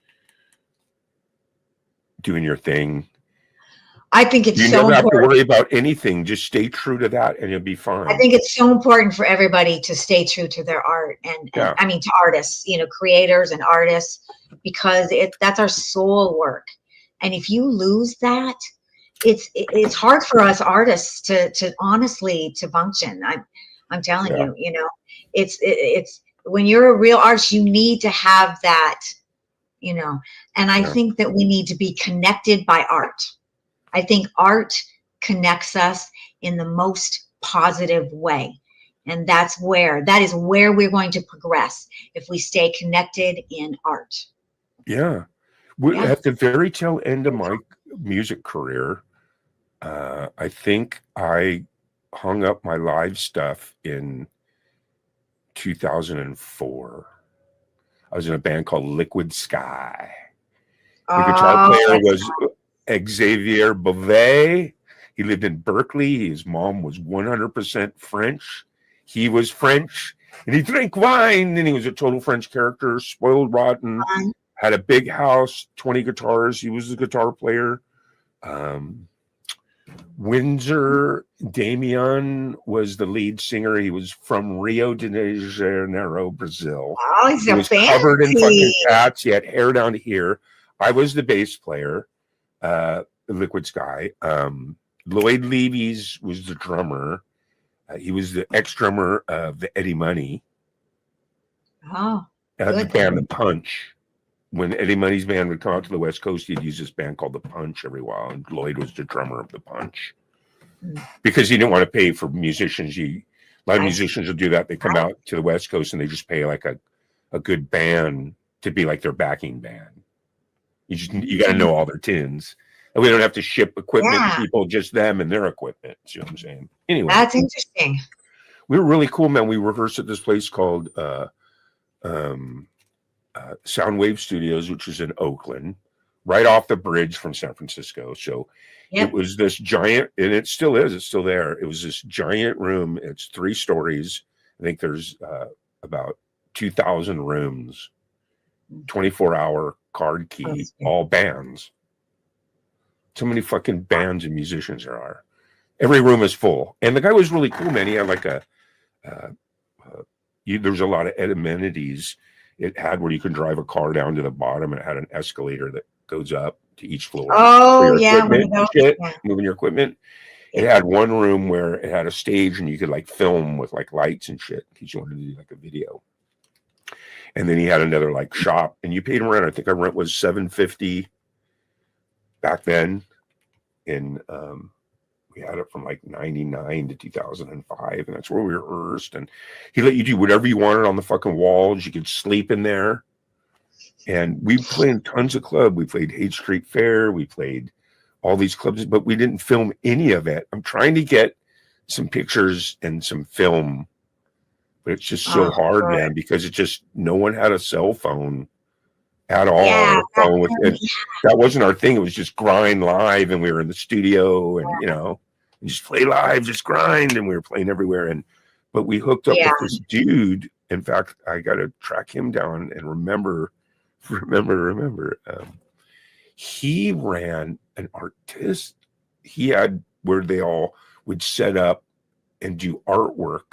S5: doing your thing,
S4: I think it's
S5: you
S4: so
S5: never have to
S4: important.
S5: worry about anything. Just stay true to that and you'll be fine.
S4: I think it's so important for everybody to stay true to their art, and I mean to artists, creators and artists, because that's our soul work. And if you lose that, it's hard for us artists to honestly to function. I'm telling you, it's when you're a real artist, you need to have that, and I think that we need to be connected by art. I think art connects us in the most positive way. And that is where we're going to progress, if we stay connected in art.
S5: Yeah. At the very tail end of my music career, I think I hung up my live stuff in
S2: 2004. I was in a band called Liquid Sky. The guitar player was Xavier Beauvais. He lived in Berkeley. His mom was 100% French. He was French, and he drank wine, and he was a total French character, spoiled rotten, had a big house, 20 guitars. He was the guitar player. Windsor Damian was the lead singer. He was from Rio de Janeiro, Brazil.
S4: Oh, he's
S2: He
S4: a
S2: was covered in fucking
S4: fancy.
S2: tats. He had hair down to here. I was the bass player, Liquid Sky. Lloyd Levy's was the drummer. He was the ex-drummer of the Eddie Money.
S4: Oh,
S2: The
S4: good.
S2: band The Punch. When Eddie Money's band would come out to the West Coast, he'd use this band called The Punch every while, and Lloyd was the drummer of The Punch. Because he didn't want to pay for musicians. A lot of musicians will do that. They come out to the West Coast and they just pay like a good band to be like their backing band. You got to know all their tunes. And we don't have to ship equipment to people, just them and their equipment. See what I'm saying? Anyway.
S4: That's interesting.
S2: We were really cool, man. We rehearsed at this place called Soundwave Studios, which is in Oakland, right off the bridge from San Francisco. So it was this giant, and it still is, it's still there. It was this giant room. It's 3 stories. I think there's about 2,000 rooms, 24-hour card key, all bands. So many fucking bands and musicians there are. Every room is full. And the guy was really cool, man. He had like there's a lot of amenities. It had where you can drive a car down to the bottom, and it had an escalator that goes up to each floor.
S4: Oh, yeah.
S2: Moving your equipment. It had one room where it had a stage, and you could like film with like lights and shit because you wanted to do like a video. And then he had another like shop, and you paid him rent. I think our rent was $750 back then. And we had it from like 99 to 2005, and that's where we rehearsed. And he let you do whatever you wanted on the fucking walls. You could sleep in there. And we played tons of club. We played Haight Street Fair. We played all these clubs, but we didn't film any of it. I'm trying to get some pictures and some film, but it's just so hard, man, because it just, no one had a cell phone at all. That wasn't our thing. It was just grind live, and we were in the studio, and you know, just play live, just grind, and we were playing everywhere. But we hooked up with this dude. In fact, I got to track him down and remember. He ran an artist. He had where they all would set up and do artwork,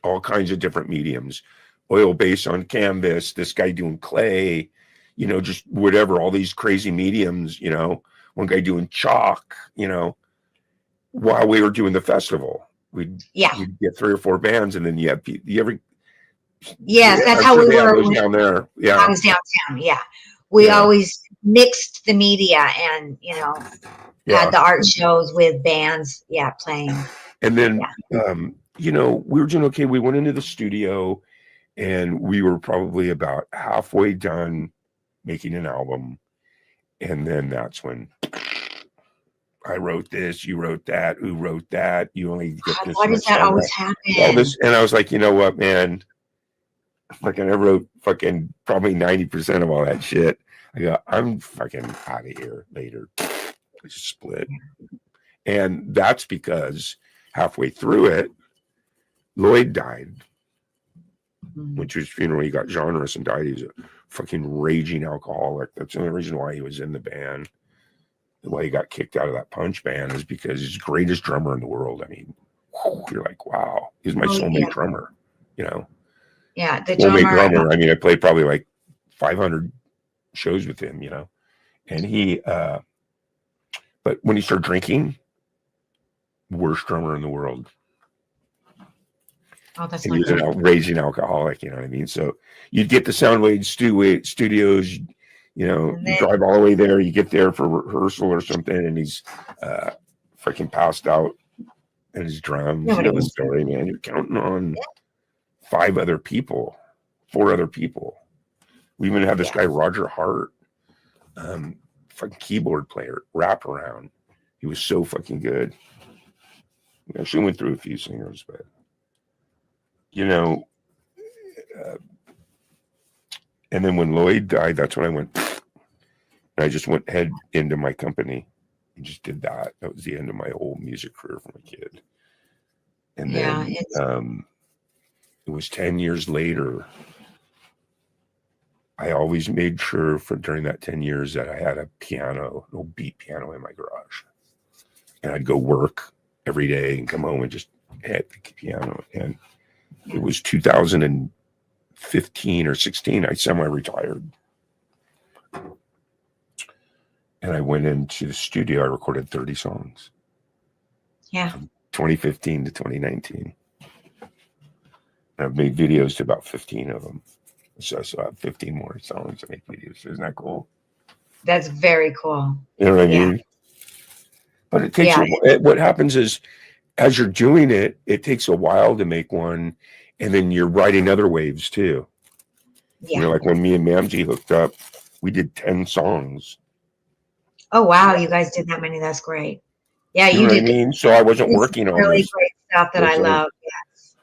S2: all kinds of different mediums. Oil based on canvas, this guy doing clay, you know, just whatever, all these crazy mediums, you know, one guy doing chalk, you know, while we were doing the festival. We'd get 3 or 4 bands, and then that's
S4: how we were
S2: down there.
S4: I was downtown. We always mixed the media, and you know, had the art shows with bands playing.
S2: And then you know, we were doing okay. We went into the studio, and we were probably about halfway done making an album. And then that's when I wrote this, you wrote that, who wrote that? You only get this.
S4: Why does that always happen?
S2: And I was like, you know what, man? Fucking, I wrote fucking probably 90% of all that shit. I go, I'm fucking out of here later. We just split. And that's because halfway through it, Lloyd died. Went to his funeral. He got genres and died. He was a fucking raging alcoholic. That's the only reason why he was in the band. Why he got kicked out of that Punch band is because he's the greatest drummer in the world. I mean, you're like, wow, he's my soulmate drummer, you know?
S4: Yeah, the
S2: drummer. I mean, I played probably like 500 shows with him, you know? And he, but when he started drinking, worst drummer in the world.
S4: Oh, that's
S2: and he was an raging alcoholic, you know what I mean? So you'd get the Soundwave Studios, you know, you drive all the way there, you get there for rehearsal or something, and he's freaking passed out in his drums. You know the story, man. You're counting on 4 other people. We even had this guy, Roger Hart, fucking keyboard player, wraparound. He was so fucking good. We actually went through a few singers, but
S5: you know, and then when Lloyd died, that's when I went, and I just went head into my company and just did that. That was the end of my whole music career from a kid. And
S4: Yeah,
S5: then it was 10 years later. I always made sure for during that 10 years that I had a piano, an old beat piano in my garage. And I'd go work every day and come home and just hit the piano. And it was 2015 or 16, I semi-retired. And I went into the studio, I recorded 30 songs.
S4: Yeah.
S5: From 2015 to 2019. And I've made videos to about 15 of them. So I still have 15 more songs to make videos. Isn't that cool?
S4: That's very cool.
S5: You know what I
S4: Yeah.
S5: mean? But it takes
S4: Yeah.
S5: what happens is as you're doing it, it takes a while to make one, and then you're writing other waves too.
S4: Yeah.
S5: You know, like when me and Mamsie hooked up, we did 10 songs.
S4: Oh wow, you guys did that many. That's great. Yeah,
S5: You
S4: you
S5: know what I
S4: did
S5: mean? So I wasn't
S4: this
S5: working on
S4: really
S5: this.
S4: great stuff that I
S5: Wasn't-
S4: love. Yes.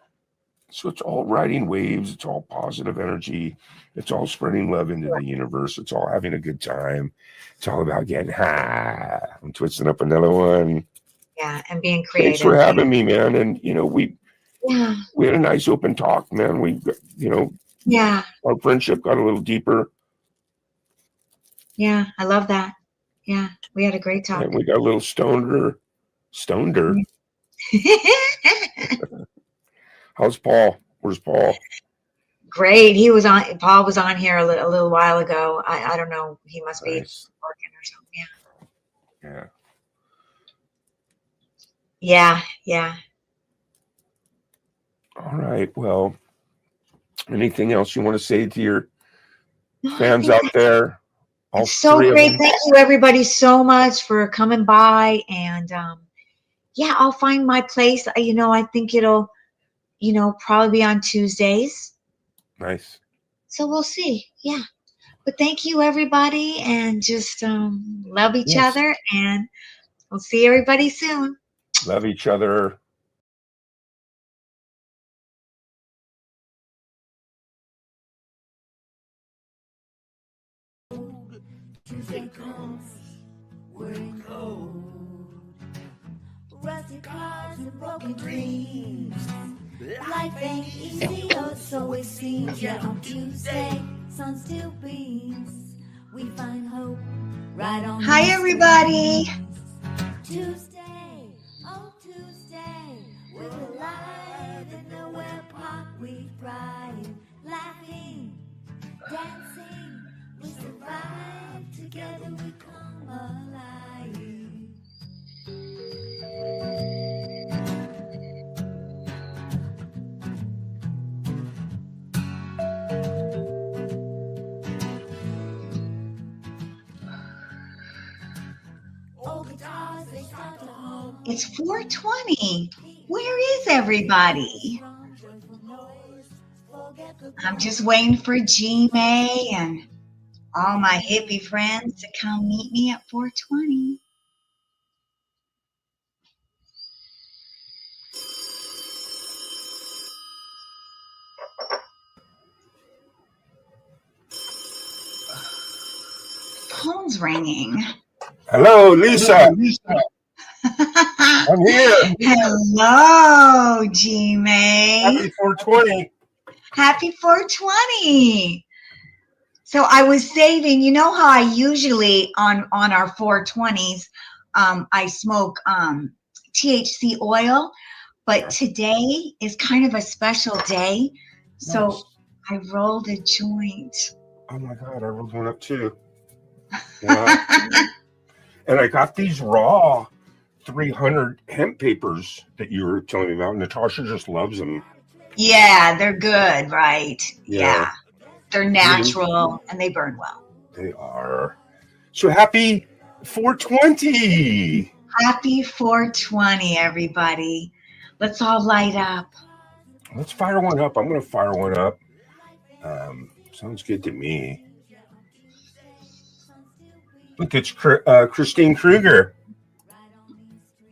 S5: So it's all riding waves. It's all positive energy. It's all spreading love into the universe. It's all having a good time. It's all about getting high. I'm twisting up another one.
S4: Yeah, and being creative.
S5: Thanks for having me, man. And you know, we
S4: Yeah.
S5: had a nice open talk, man. We, you know,
S4: Yeah.
S5: our friendship got a little deeper,
S4: Yeah. I love that. Yeah. We had a great talk.
S5: and we got a little stoneder. How's Paul? Where's Paul?
S4: Great. Paul was on here a little while ago. I don't know. He must be
S5: Nice.
S4: working or something. Yeah.
S5: Yeah.
S4: Yeah. Yeah.
S5: All right. Well, anything else you want to say to your
S4: No, I
S5: fans
S4: think
S5: out there? All
S4: it's so
S5: three of
S4: great.
S5: them?
S4: Thank you everybody so much for coming by. And yeah, I'll find my place. You know, I think it'll, you know, probably be on Tuesdays.
S5: Nice.
S4: So we'll see. Yeah. But thank you everybody, and just love each
S5: Yes.
S4: other, and we'll see everybody soon.
S5: Love each other.
S1: Tuesday comes, we're in cold. Rusty cars and broken dreams. Life ain't easy, or so it seems. Yet on Tuesday, sun still beams. We find hope right on.
S4: Hi,
S1: the
S4: everybody.
S1: streets. Tuesday, oh Tuesday, we're alive in the web park. We thrive, laughing, dancing. We survive together. We come alive. Old guitars, they start to hum.
S4: It's 4:20. Where is everybody? I'm just waiting for G May and all my hippie friends to come meet me at 4:20. Phone's ringing.
S5: Hello, Lisa. I'm here.
S4: Hello, G May.
S5: Happy 420.
S4: Happy 420. So I was saving, you know how I usually on our 420s, I smoke THC oil, but today is kind of a special day. So
S5: Nice.
S4: I rolled a joint.
S5: Oh my God, I rolled one up too. Wow. And I got these raw 300 hemp papers that you were telling me about. Natasha just loves them.
S4: Yeah, they're good, right?
S5: Yeah.
S4: Yeah. They're natural and they burn well.
S5: They are. So happy 420.
S4: Happy 420, everybody. Let's all light up.
S5: Let's fire one up. I'm going to fire one up. Sounds good to me. Look, it's Christine Kruger.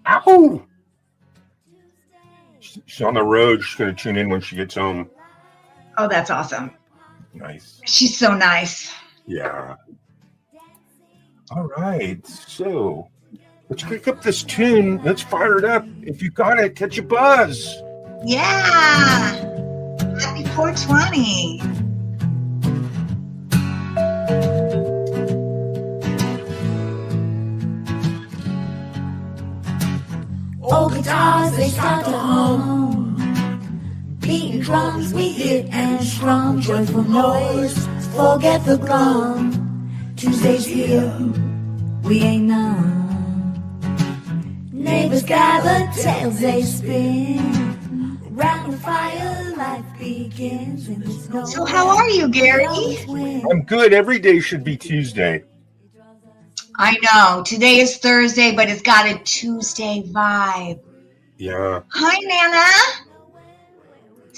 S5: Ow! She's She's on the road. She's going to tune in when she gets home.
S4: Oh, that's awesome.
S5: Nice.
S4: She's so nice.
S5: Yeah. All right. So let's pick up this tune. Let's fire it up. If you got it, catch a buzz.
S4: Yeah. Happy 420.
S1: Old guitars, they start to hum. Beating drums, we hit and strum. Joyful noise, forget the gum. Tuesday's here, we ain't numb. Neighbors gather, tales they spin. Round the fire, life begins. And there's no
S4: So how are you, Gary?
S5: I'm good. Every day should be Tuesday.
S4: I know. Today is Thursday, but it's got a Tuesday vibe.
S5: Yeah.
S4: Hi, Nana.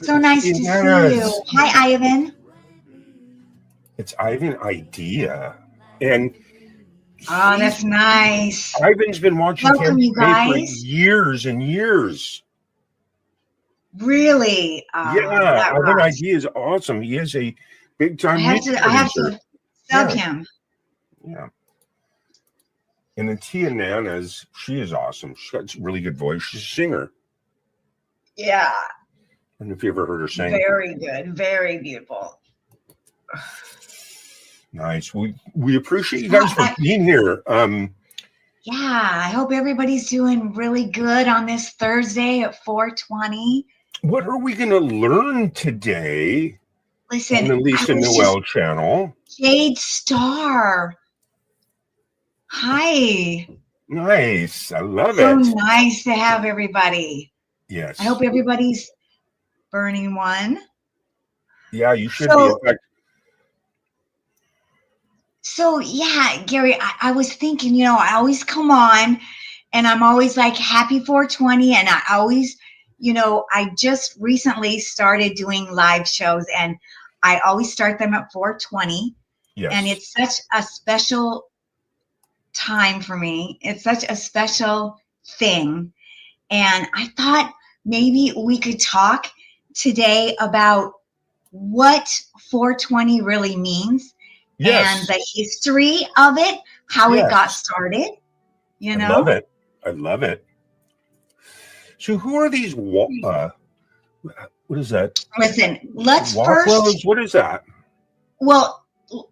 S4: So nice to see
S5: Yes.
S4: you. Hi, Ivan.
S5: It's Ivan Idea. And
S4: Oh, that's nice.
S5: Ivan's been watching
S4: Welcome,
S5: Tampa
S4: you
S5: Bay for
S4: guys.
S5: years and years.
S4: Really?
S5: Yeah,
S4: that
S5: Ivan
S4: rocks.
S5: Idea is awesome. He is a big time
S4: I have to sub
S5: Yeah.
S4: him.
S5: Yeah. And then Tia Nana's, she is awesome. She's got a really good voice. She's a singer.
S4: Yeah,
S5: I don't know if you ever heard her sing.
S4: very good. Very beautiful.
S5: Nice. We appreciate you guys for being here.
S4: Yeah, I hope everybody's doing really good on this Thursday at 420.
S5: What are we going to learn today
S4: Listen,
S5: on the Lisa
S4: I was
S5: Noel channel?
S4: Jade Star. Hi.
S5: Nice. I love
S4: So
S5: it.
S4: nice to have everybody.
S5: Yes.
S4: I hope everybody's burning one.
S5: Yeah, you should
S4: So-
S5: be. In fact,
S4: So yeah, Gary, I was thinking, I always come on and I'm always like happy 420. And I always, I just recently started doing live shows and I always start them at 420.
S5: yes.
S4: And it's such a special time for me. It's such a special thing. And I thought maybe we could talk today about what 420 really means.
S5: Yes.
S4: And the history of it, how it got
S5: Yes.
S4: started,
S5: I love it. I love it. So who are these? What is that?
S4: Listen, let's
S5: Waffles?
S4: first,
S5: What is that?
S4: well,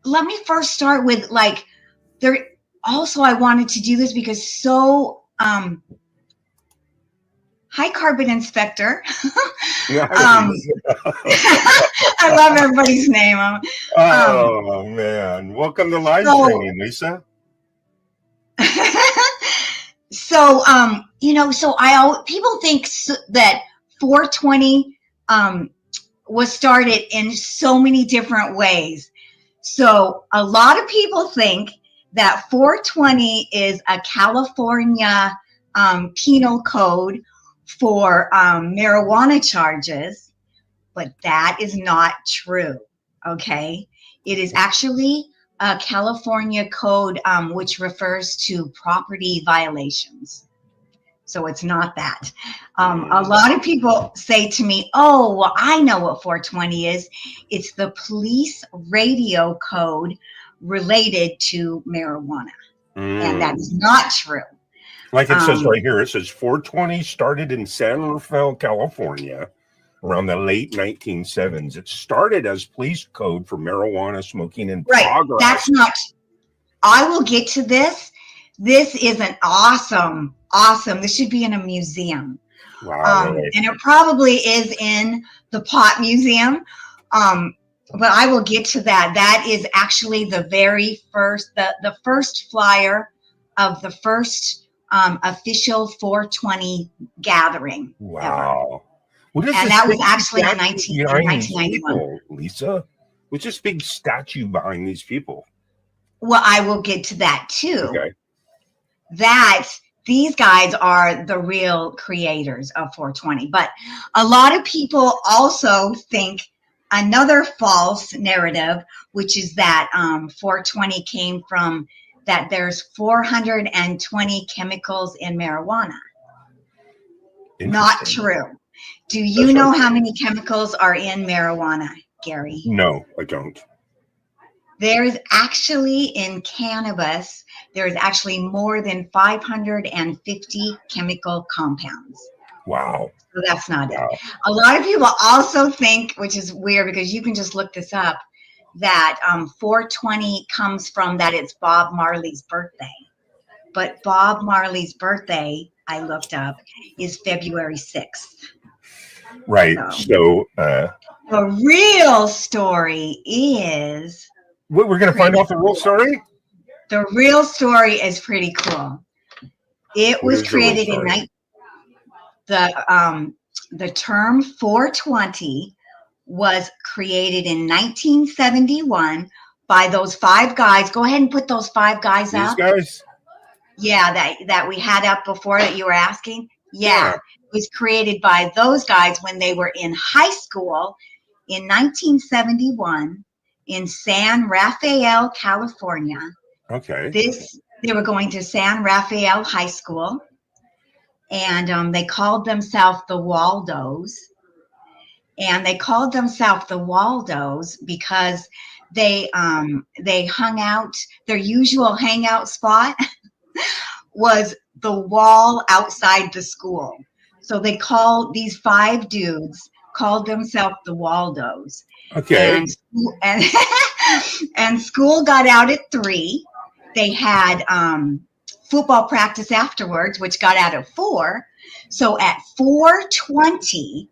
S4: let me first start with there. Also, I wanted to do this because hi, Carbon Inspector. I love everybody's name.
S5: Oh man! Welcome to live
S4: so-
S5: training, Lisa.
S4: So, people think that 420 was started in so many different ways. So a lot of people think that 420 is a California penal code for marijuana charges, but that is not true, okay? It is actually a California code which refers to property violations. So it's not that. A lot of people say to me, oh, well, I know what 420 is. It's the police radio code related to marijuana. And that is not true.
S5: Like it says right here, it says 420 started in San Rafael, California around the late 1970s. It started as police code for marijuana smoking in progress.
S4: That's not, I will get to this. This is an awesome, this should be in a museum.
S5: Wow. Really?
S4: And it probably is in the Pot Museum. But I will get to that. That is actually the very first, the first flyer of the first official 420 gathering.
S5: Wow. What is
S4: And
S5: this
S4: that was
S5: big
S4: actually in
S5: statue behind these
S4: 1991.
S5: people, Lisa? What's this big statue behind these people?
S4: Well, I will get to that too.
S5: Okay.
S4: These guys are the real creators of 420. But a lot of people also think another false narrative, which is that 420 came from that there's 420 chemicals in marijuana. Not true. Do you
S2: That's
S4: know
S2: right.
S4: how many chemicals are in marijuana, Gary?
S5: No, I don't.
S4: There's actually in cannabis, there's actually more than 550 chemical compounds.
S5: Wow.
S4: So that's not it.
S5: Wow.
S4: A lot of people also think, which is weird because you can just look this up, that 420 comes from that it's Bob Marley's birthday. But Bob Marley's birthday, I looked up, is February 6th.
S5: Right. So
S4: The real story is,
S5: we're going to find out the real story?
S4: the real story is pretty cool. It
S5: What
S4: was
S5: is the real
S4: created in
S5: story?
S4: the term 420 was created in 1971 by those 5 guys. Go ahead and put those 5 guys
S5: These
S4: up.
S5: guys?
S4: Yeah, that we had up before that you were asking. Yeah,
S5: Yeah.
S4: it was created by those guys when they were in high school in 1971 in San Rafael, California.
S5: Okay.
S4: They were going to San Rafael High School, and they called themselves the Waldos. And they called themselves the Waldos because they hung out. Their usual hangout spot was the wall outside the school. So they called these 5 dudes called themselves the Waldos.
S5: Okay.
S4: And and school got out at 3. They had football practice afterwards, which got out at 4. So at 4:20,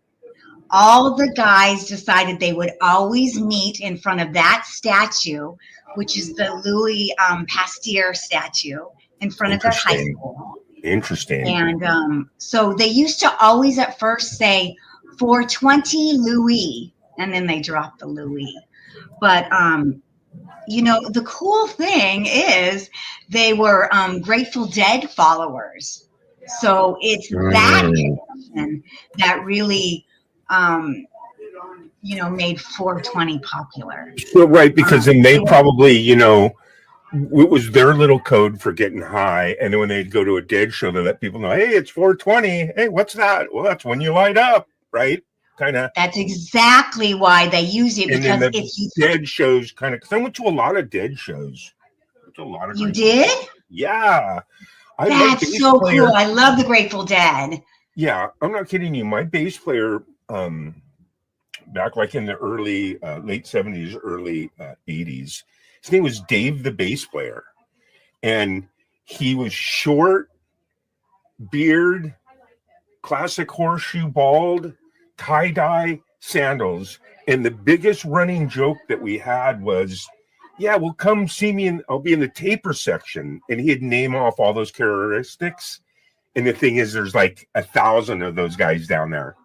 S4: all the guys decided they would always meet in front of that statue, which is the Louis Pasteur statue, in front of their high
S5: Interesting.
S4: school.
S5: Interesting.
S4: And so they used to always at first say 420 Louis, and then they dropped the Louis. But the cool thing is they were Grateful Dead followers. So it's that connection that really made 420 popular.
S5: Well, right, because then they probably, it was their little code for getting high. And then when they'd go to a Dead show, they let people know, hey, it's 420. Hey, what's that? Well, that's when you light up, right? Kind of.
S4: That's exactly why they use it,
S5: And then
S4: because
S5: the
S4: if you
S5: Dead shows kind of, because I went to a lot of Dead shows.
S4: you did,
S5: Yeah. I my
S4: that's
S5: bass
S4: so
S5: player-
S4: cool. I love the Grateful Dead.
S5: Yeah, I'm not kidding you. My bass player, back like in the early, late 70s, early 80s, his name was Dave the bass player. And he was short, beard, classic horseshoe bald, tie-dye sandals. And the biggest running joke that we had was, yeah, well, come see me and I'll be in the taper section. And he'd name off all those characteristics. And the thing is, there's like 1,000 of those guys down there.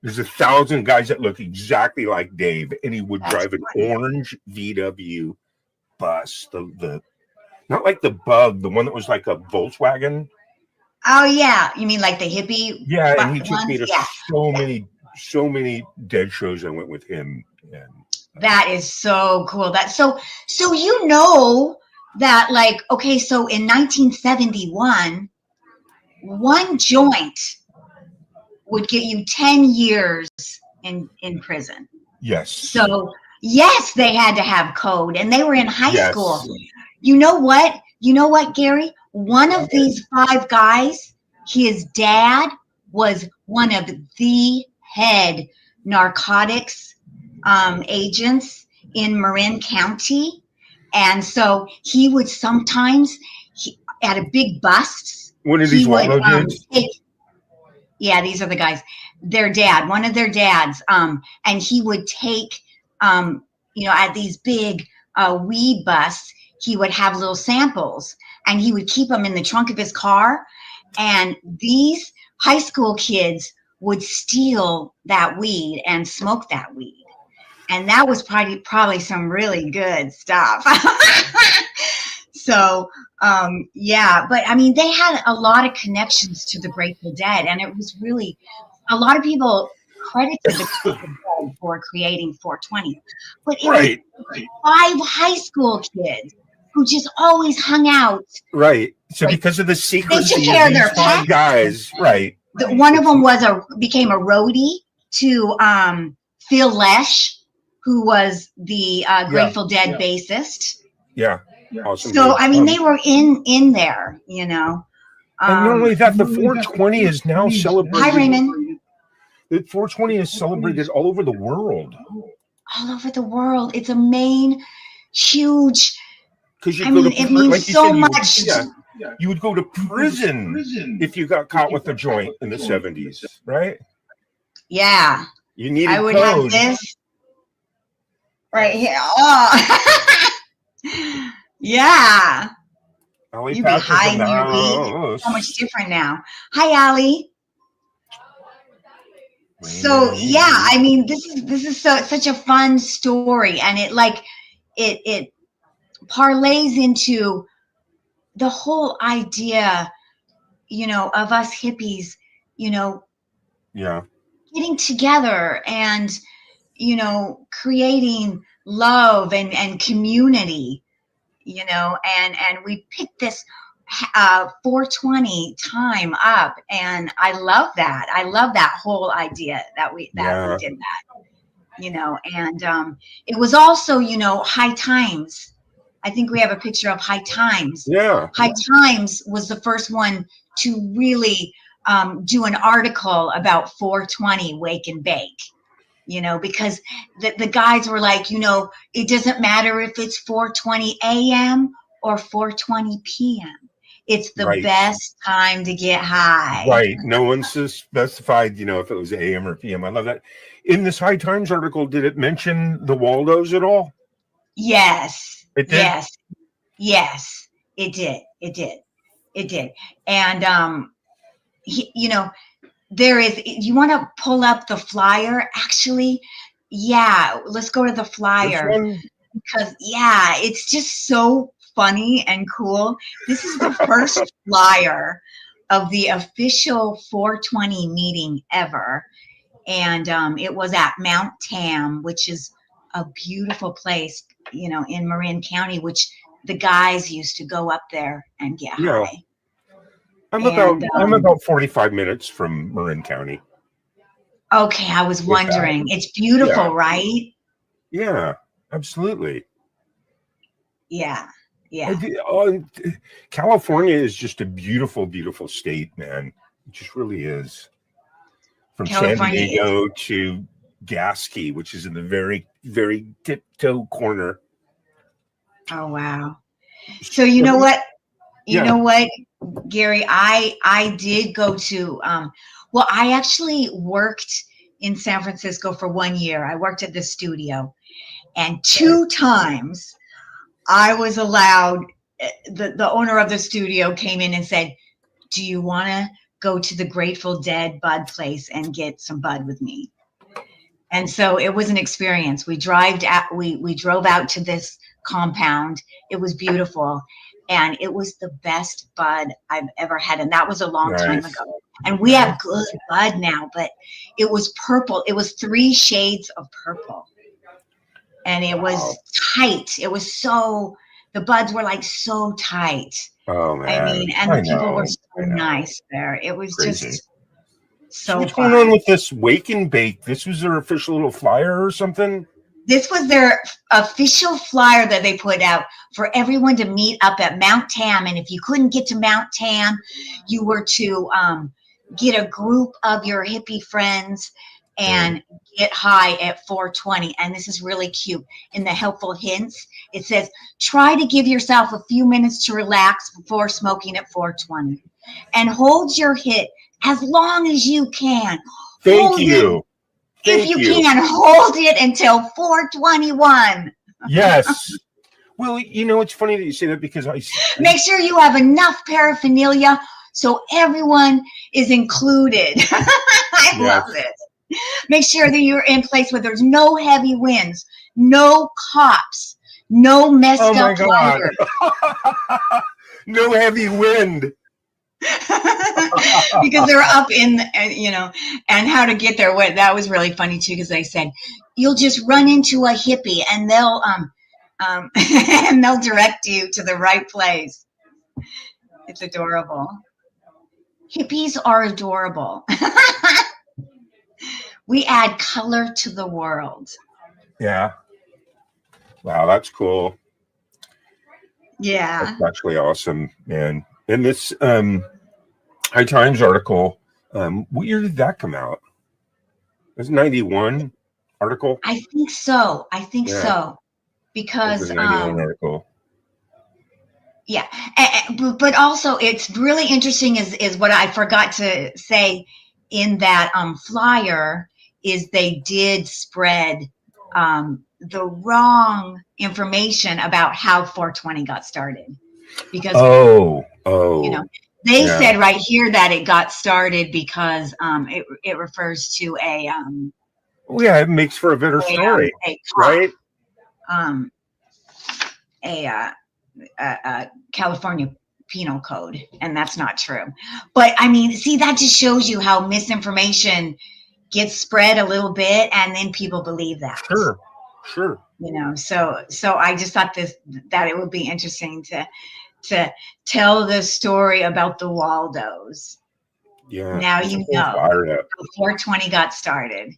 S5: There's 1,000 guys that look exactly like Dave, and he would
S4: That's
S5: drive an
S4: great.
S5: orange VW bus. The not like the Bug, the one that was like a Volkswagen.
S4: Oh yeah, you mean like the hippie?
S5: Yeah, and he took
S4: ones?
S5: me to
S4: Yeah.
S5: so many Dead shows. I went with him. And
S4: That is so cool. So you know that, like, okay, so in 1971, one joint would get you 10 years in prison.
S5: yes,
S4: So yes, they had to have code, and they were in high
S5: Yes.
S4: school. You know what? You know what, Gary? One of these 5 guys, his dad was one of the head narcotics agents in Marin County. And so he would sometimes, at a big busts,
S5: one of
S4: he
S5: these
S4: would
S5: Waldo dudes.
S4: yeah, these are the guys. Their dad, one of their dads, and he would take, at these big weed busts, he would have little samples, and he would keep them in the trunk of his car. And these high school kids would steal that weed and smoke that weed, and that was probably some really good stuff. So, yeah, but I mean, they had a lot of connections to the Grateful Dead, and it was really, a lot of people credited the Grateful Dead for creating 420, but it
S5: Right,
S4: was 5 high school kids who just always hung out.
S5: right. So
S4: Right.
S5: because of the secrecy
S4: care of
S5: of
S4: their
S5: these 5
S4: pets.
S5: guys, right?
S4: one of them became a roadie to Phil Lesh, who was the Grateful Dead bassist.
S5: Yeah. Awesome.
S4: So I mean, they were in there, you know.
S5: And not only that, the 420 is now celebrated.
S4: Hi, Raymond.
S5: The 420 is celebrated all over the world.
S4: All over the world. It's a main, huge.
S5: Because you
S4: I
S5: go
S4: mean,
S5: to,
S4: it means
S5: like you
S4: so
S5: said,
S4: much.
S5: you would go to prison if you got caught with a joint in the 70s, right?
S4: Yeah.
S5: You needed
S4: I would
S5: code.
S4: have this right here. Oh. Yeah.
S5: Allie
S4: You'd be
S5: Patch is
S4: high
S5: in
S4: in
S5: the
S4: your weed.
S5: house.
S4: So much different now. Hi, Allie. So yeah, I mean, this is such a fun story, and it parlays into the whole idea, you know, of us hippies, you know, getting together and, you know, creating love and community, you know, and we picked this 420 time up, and I love that whole idea that we did that, you know. And it was also, you know, High Times. I think we have a picture of High Times. High Times was the first one to really do an article about 420 Wake and Bake, you know, because the guys were like, you know, it doesn't matter if it's 4:20 a.m. or 4:20 p.m. It's the best time to get high.
S5: Right. No one specified, you know, if it was AM or PM. I love that. In this High Times article, did it mention the Waldos at all?
S4: Yes.
S5: It did?
S4: Yes. It did. And, you know, you want to pull up the flyer? Actually, yeah, let's go to the flyer. Because, yeah, it's just so funny and cool. This is the first flyer of the official 420 meeting ever. And it was at Mount Tam, which is a beautiful place, you know, in Marin County, which the guys used to go up there and get high.
S5: I'm about 45 minutes from Marin County.
S4: Okay, I was wondering. It's beautiful, right?
S5: Yeah, absolutely.
S4: Yeah.
S5: California is just a beautiful, beautiful state, man. It just really is. From San Diego to Gasky, which is in the very, very tiptoe corner.
S4: Oh, wow. So you know what? You know what, Gary? I did go to, well, I actually worked in San Francisco for 1 year. I worked at the studio, and 2 times I was allowed, the owner of the studio came in and said, do you want to go to the Grateful Dead bud place and get some bud with me? And so it was an experience. We drove out to this compound. It was beautiful. And it was the best bud I've ever had. And that was a long time ago. And we have good bud now, but it was purple. It was 3 shades of purple. And it was tight. It was the buds were like so tight.
S5: Oh, man.
S4: I mean, and the people were so nice there. It was just so
S5: what's
S4: fun.
S5: going on with this Wake and Bake? This was their official little flyer or something?
S4: This was their official flyer that they put out for everyone to meet up at Mount Tam. And if you couldn't get to Mount Tam, you were to get a group of your hippie friends and get high at 420. And this is really cute. In the helpful hints, it says, try to give yourself a few minutes to relax before smoking at 420. And hold your hit as long as you can.
S5: Thank you.
S4: If you can, hold it until 421.
S5: Yes. Well, you know, it's funny that you say that because
S4: make sure you have enough paraphernalia so everyone is included. I love it. Make sure that you're in place where there's no heavy winds, no cops, no messed up riders.
S5: No heavy wind.
S4: Because they're up in, you know, and how to get there. That was really funny too, because they said you'll just run into a hippie and they'll and they'll direct you to the right place. It's adorable. Hippies are adorable. We add color to the world.
S5: Yeah. Wow, that's cool.
S4: Yeah.
S5: That's actually awesome, man. And this High Times article, what year did that come out? It was 91 article.
S4: I think so.
S5: Yeah.
S4: So.
S5: It
S4: Because
S5: was a 91 article.
S4: yeah, but also it's really interesting is what I forgot to say in that flyer is they did spread the wrong information about how 420 got started, because
S5: you
S4: know, they
S5: yeah.
S4: said right here that it got started because it refers to a
S5: well, yeah, it makes for a better story, right?
S4: A California penal code, and that's not true. But I mean, see, that just shows you how misinformation gets spread a little bit, and then people believe that.
S5: Sure.
S4: You know, so I just thought that it would be interesting to tell the story about the Waldos.
S5: Yeah.
S4: Now you know how 420 got started.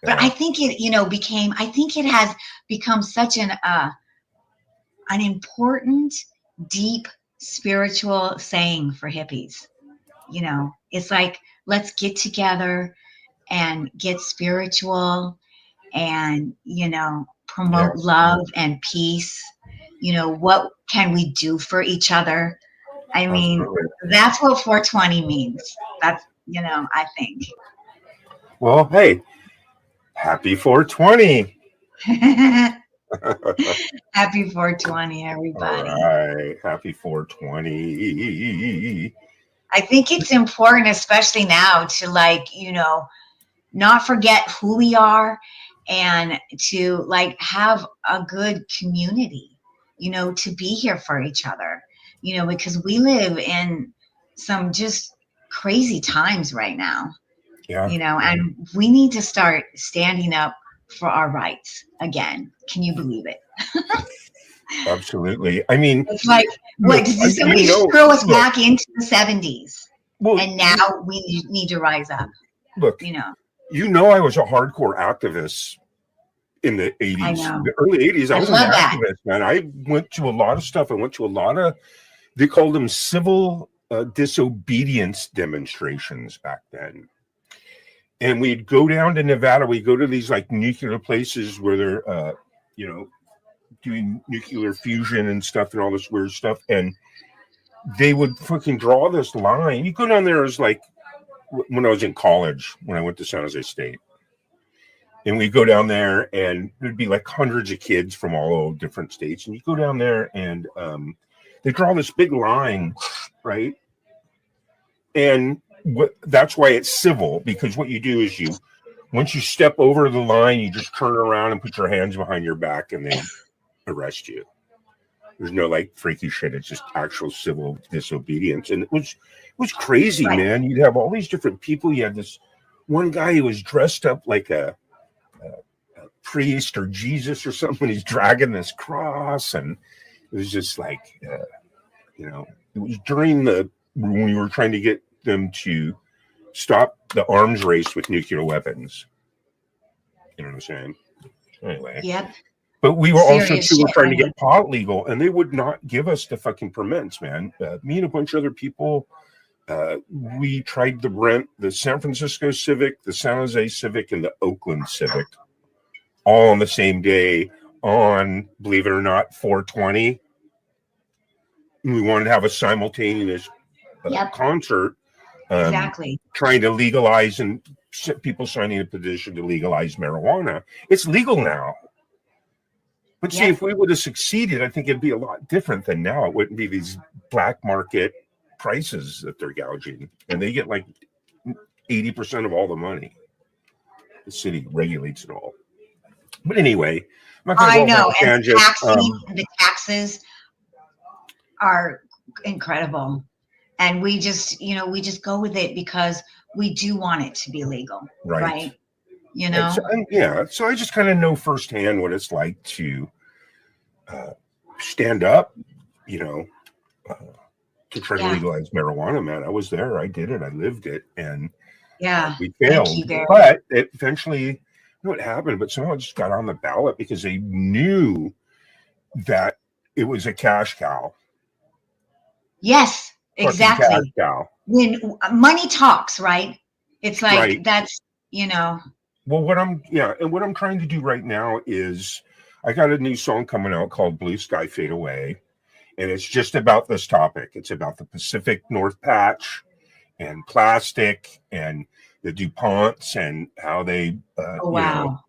S5: Yeah.
S4: But I think I think it has become such an important, deep, spiritual saying for hippies. You know, it's like, let's get together and get spiritual and, you know, promote love and peace. You know, what can we do for each other? I mean, that's what 420 means. That's, you know, I think.
S5: Well, hey, happy 420.
S4: Happy 420, everybody.
S5: All right. Happy 420.
S4: I think it's important, especially now, to, like, you know, not forget who we are and to, like, have a good community, you know, to be here for each other, you know, because we live in some just crazy times right now, you know, and we need to start standing up for our rights again. Can you believe it?
S5: Absolutely. I mean,
S4: it's like, what, did somebody throw us back into the 70s?
S5: Well,
S4: and now we need to rise up.
S5: Look,
S4: you know,
S5: I was a hardcore activist in the 80s, the early 80s. I was an activist, man. I went to a lot of stuff. I went to a lot of, they called them civil disobedience demonstrations back then. And we'd go down to Nevada. We'd go to these like nuclear places where they're, you know, doing nuclear fusion and stuff and all this weird stuff. And they would fucking draw this line. You go down there as like, when I was in college, when I went to San Jose State. And we go down there and there'd be like hundreds of kids from all over different states. And you go down there and they draw this big line, right? And that's why it's civil, because what you do is once you step over the line, you just turn around and put your hands behind your back and they arrest you. There's no like freaky shit. It's just actual civil disobedience. And it was crazy, man. You'd have all these different people. You had this one guy who was dressed up like a priest or Jesus or something. He's dragging this cross. And it was just like, you know, it was during when we were trying to get them to stop the arms race with nuclear weapons. You know what I'm saying? Anyway.
S4: Yep.
S5: But we were also trying to get pot legal, and they would not give us the fucking permits, man. Me and a bunch of other people, we tried to rent the San Francisco Civic, the San Jose Civic, and the Oakland Civic, all on the same day on, believe it or not, 420. And we wanted to have a simultaneous concert.
S4: Exactly.
S5: Trying to legalize and people signing a petition to legalize marijuana. It's legal now. But see, if we would have succeeded, I think it'd be a lot different than now. It wouldn't be these black market prices that they're gouging. And they get like 80% of all the money. The city regulates it all. But anyway,
S4: I know. And the taxes are incredible. And we just go with it because we do want it to be legal. Right? You know?
S5: So I just kind of know firsthand what it's like to stand up, you know, to try to
S4: Yeah.
S5: legalize marijuana, man. I was there. I did it. I lived it. And
S4: Yeah.
S5: we
S4: Thank
S5: failed.
S4: you, Gary.
S5: But it eventually, you know what happened? But somehow it just got on the ballot because they knew that it was a cash cow.
S4: Yes,
S5: Fucking
S4: exactly.
S5: Cash cow.
S4: When money talks, right? It's like
S5: Right.
S4: that's, you know,
S5: Well, what I'm trying to do right now is I got a new song coming out called Blue Sky Fade Away. And it's just about this topic. It's about the Pacific North Patch and plastic and the DuPonts and how they,
S4: oh wow.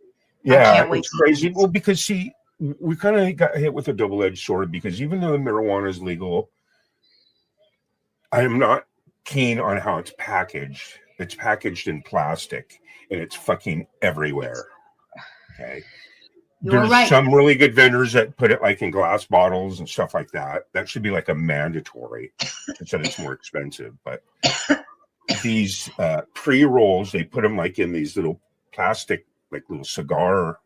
S5: yeah,
S4: can't wait
S5: it's
S4: to hear
S5: crazy.
S4: this.
S5: Well, because see, we kind of got hit with a double-edged sword because even though marijuana is legal, I am not keen on how it's packaged. It's packaged in plastic and it's fucking everywhere. Okay.
S4: You're
S5: There's
S4: right.
S5: some really good vendors that put it like in glass bottles and stuff like that. That should be like a mandatory. Instead, it's more expensive. But these pre-rolls, they put them like in these little plastic, like little cigar.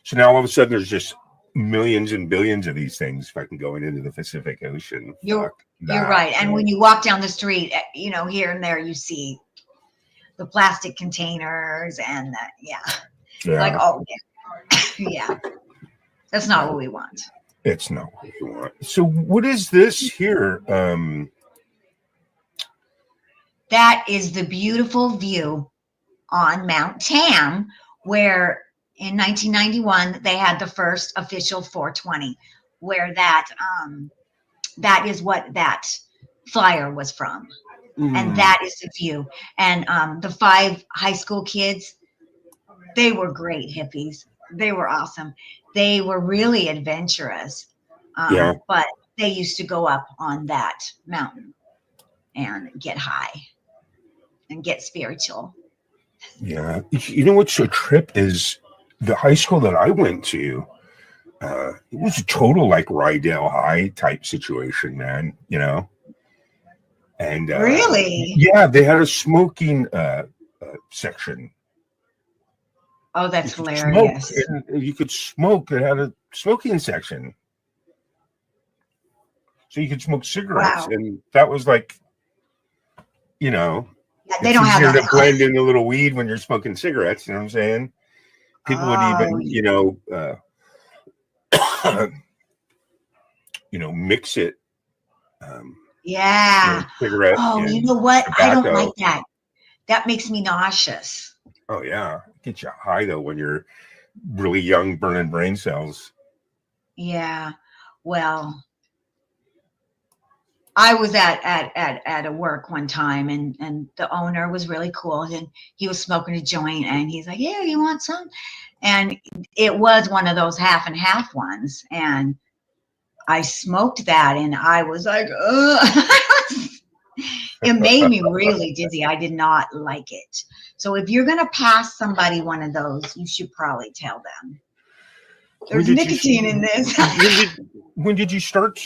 S5: So now all of a sudden, there's just millions and billions of these things fucking going into the Pacific Ocean.
S4: You're
S5: Fuck that.
S4: right. And when you walk down the street, you know, here and there, you see the plastic containers and yeah,
S5: Yeah,
S4: like oh yeah, yeah. That's not what we want.
S5: it's not what you want. So what is this here?
S4: That is the beautiful view on Mount Tam, where in 1991 they had the first official 420, where that is what that flyer was from, and that is the view. And the 5 high school kids, they were great hippies. They were awesome. They were really adventurous.
S5: Yeah.
S4: But they used to go up on that mountain and get high and get spiritual.
S5: Yeah. You know what's a trip is the high school that I went to, it was a total like Rydell High type situation, man, you know? And
S4: Really?
S5: yeah, they had a smoking section.
S4: Oh, that's
S5: You could
S4: hilarious.
S5: smoke, and you could smoke. It had a smoking section. So you could smoke cigarettes.
S4: Wow.
S5: And that was like, you know,
S4: They
S5: it's
S4: don't have
S5: easier
S4: that.
S5: to blend in a little weed when you're smoking cigarettes. You know what I'm saying? People would
S4: Oh,
S5: even, you know, mix it.
S4: yeah.
S5: Cigarette.
S4: Oh, you
S5: and
S4: know what? I don't
S5: tobacco.
S4: like that. That makes me nauseous.
S5: Oh yeah, get you high though when you're really young, burning brain cells.
S4: Yeah. Well, I was at a work one time and the owner was really cool and he was smoking a joint and he's like, yeah, you want some? And it was one of those half and half ones. And I smoked that and I was like, ugh. It made me really dizzy. I did not like it. So if you're going to pass somebody one of those, you should probably tell them. There's
S5: When did
S4: nicotine in this.
S5: When did you start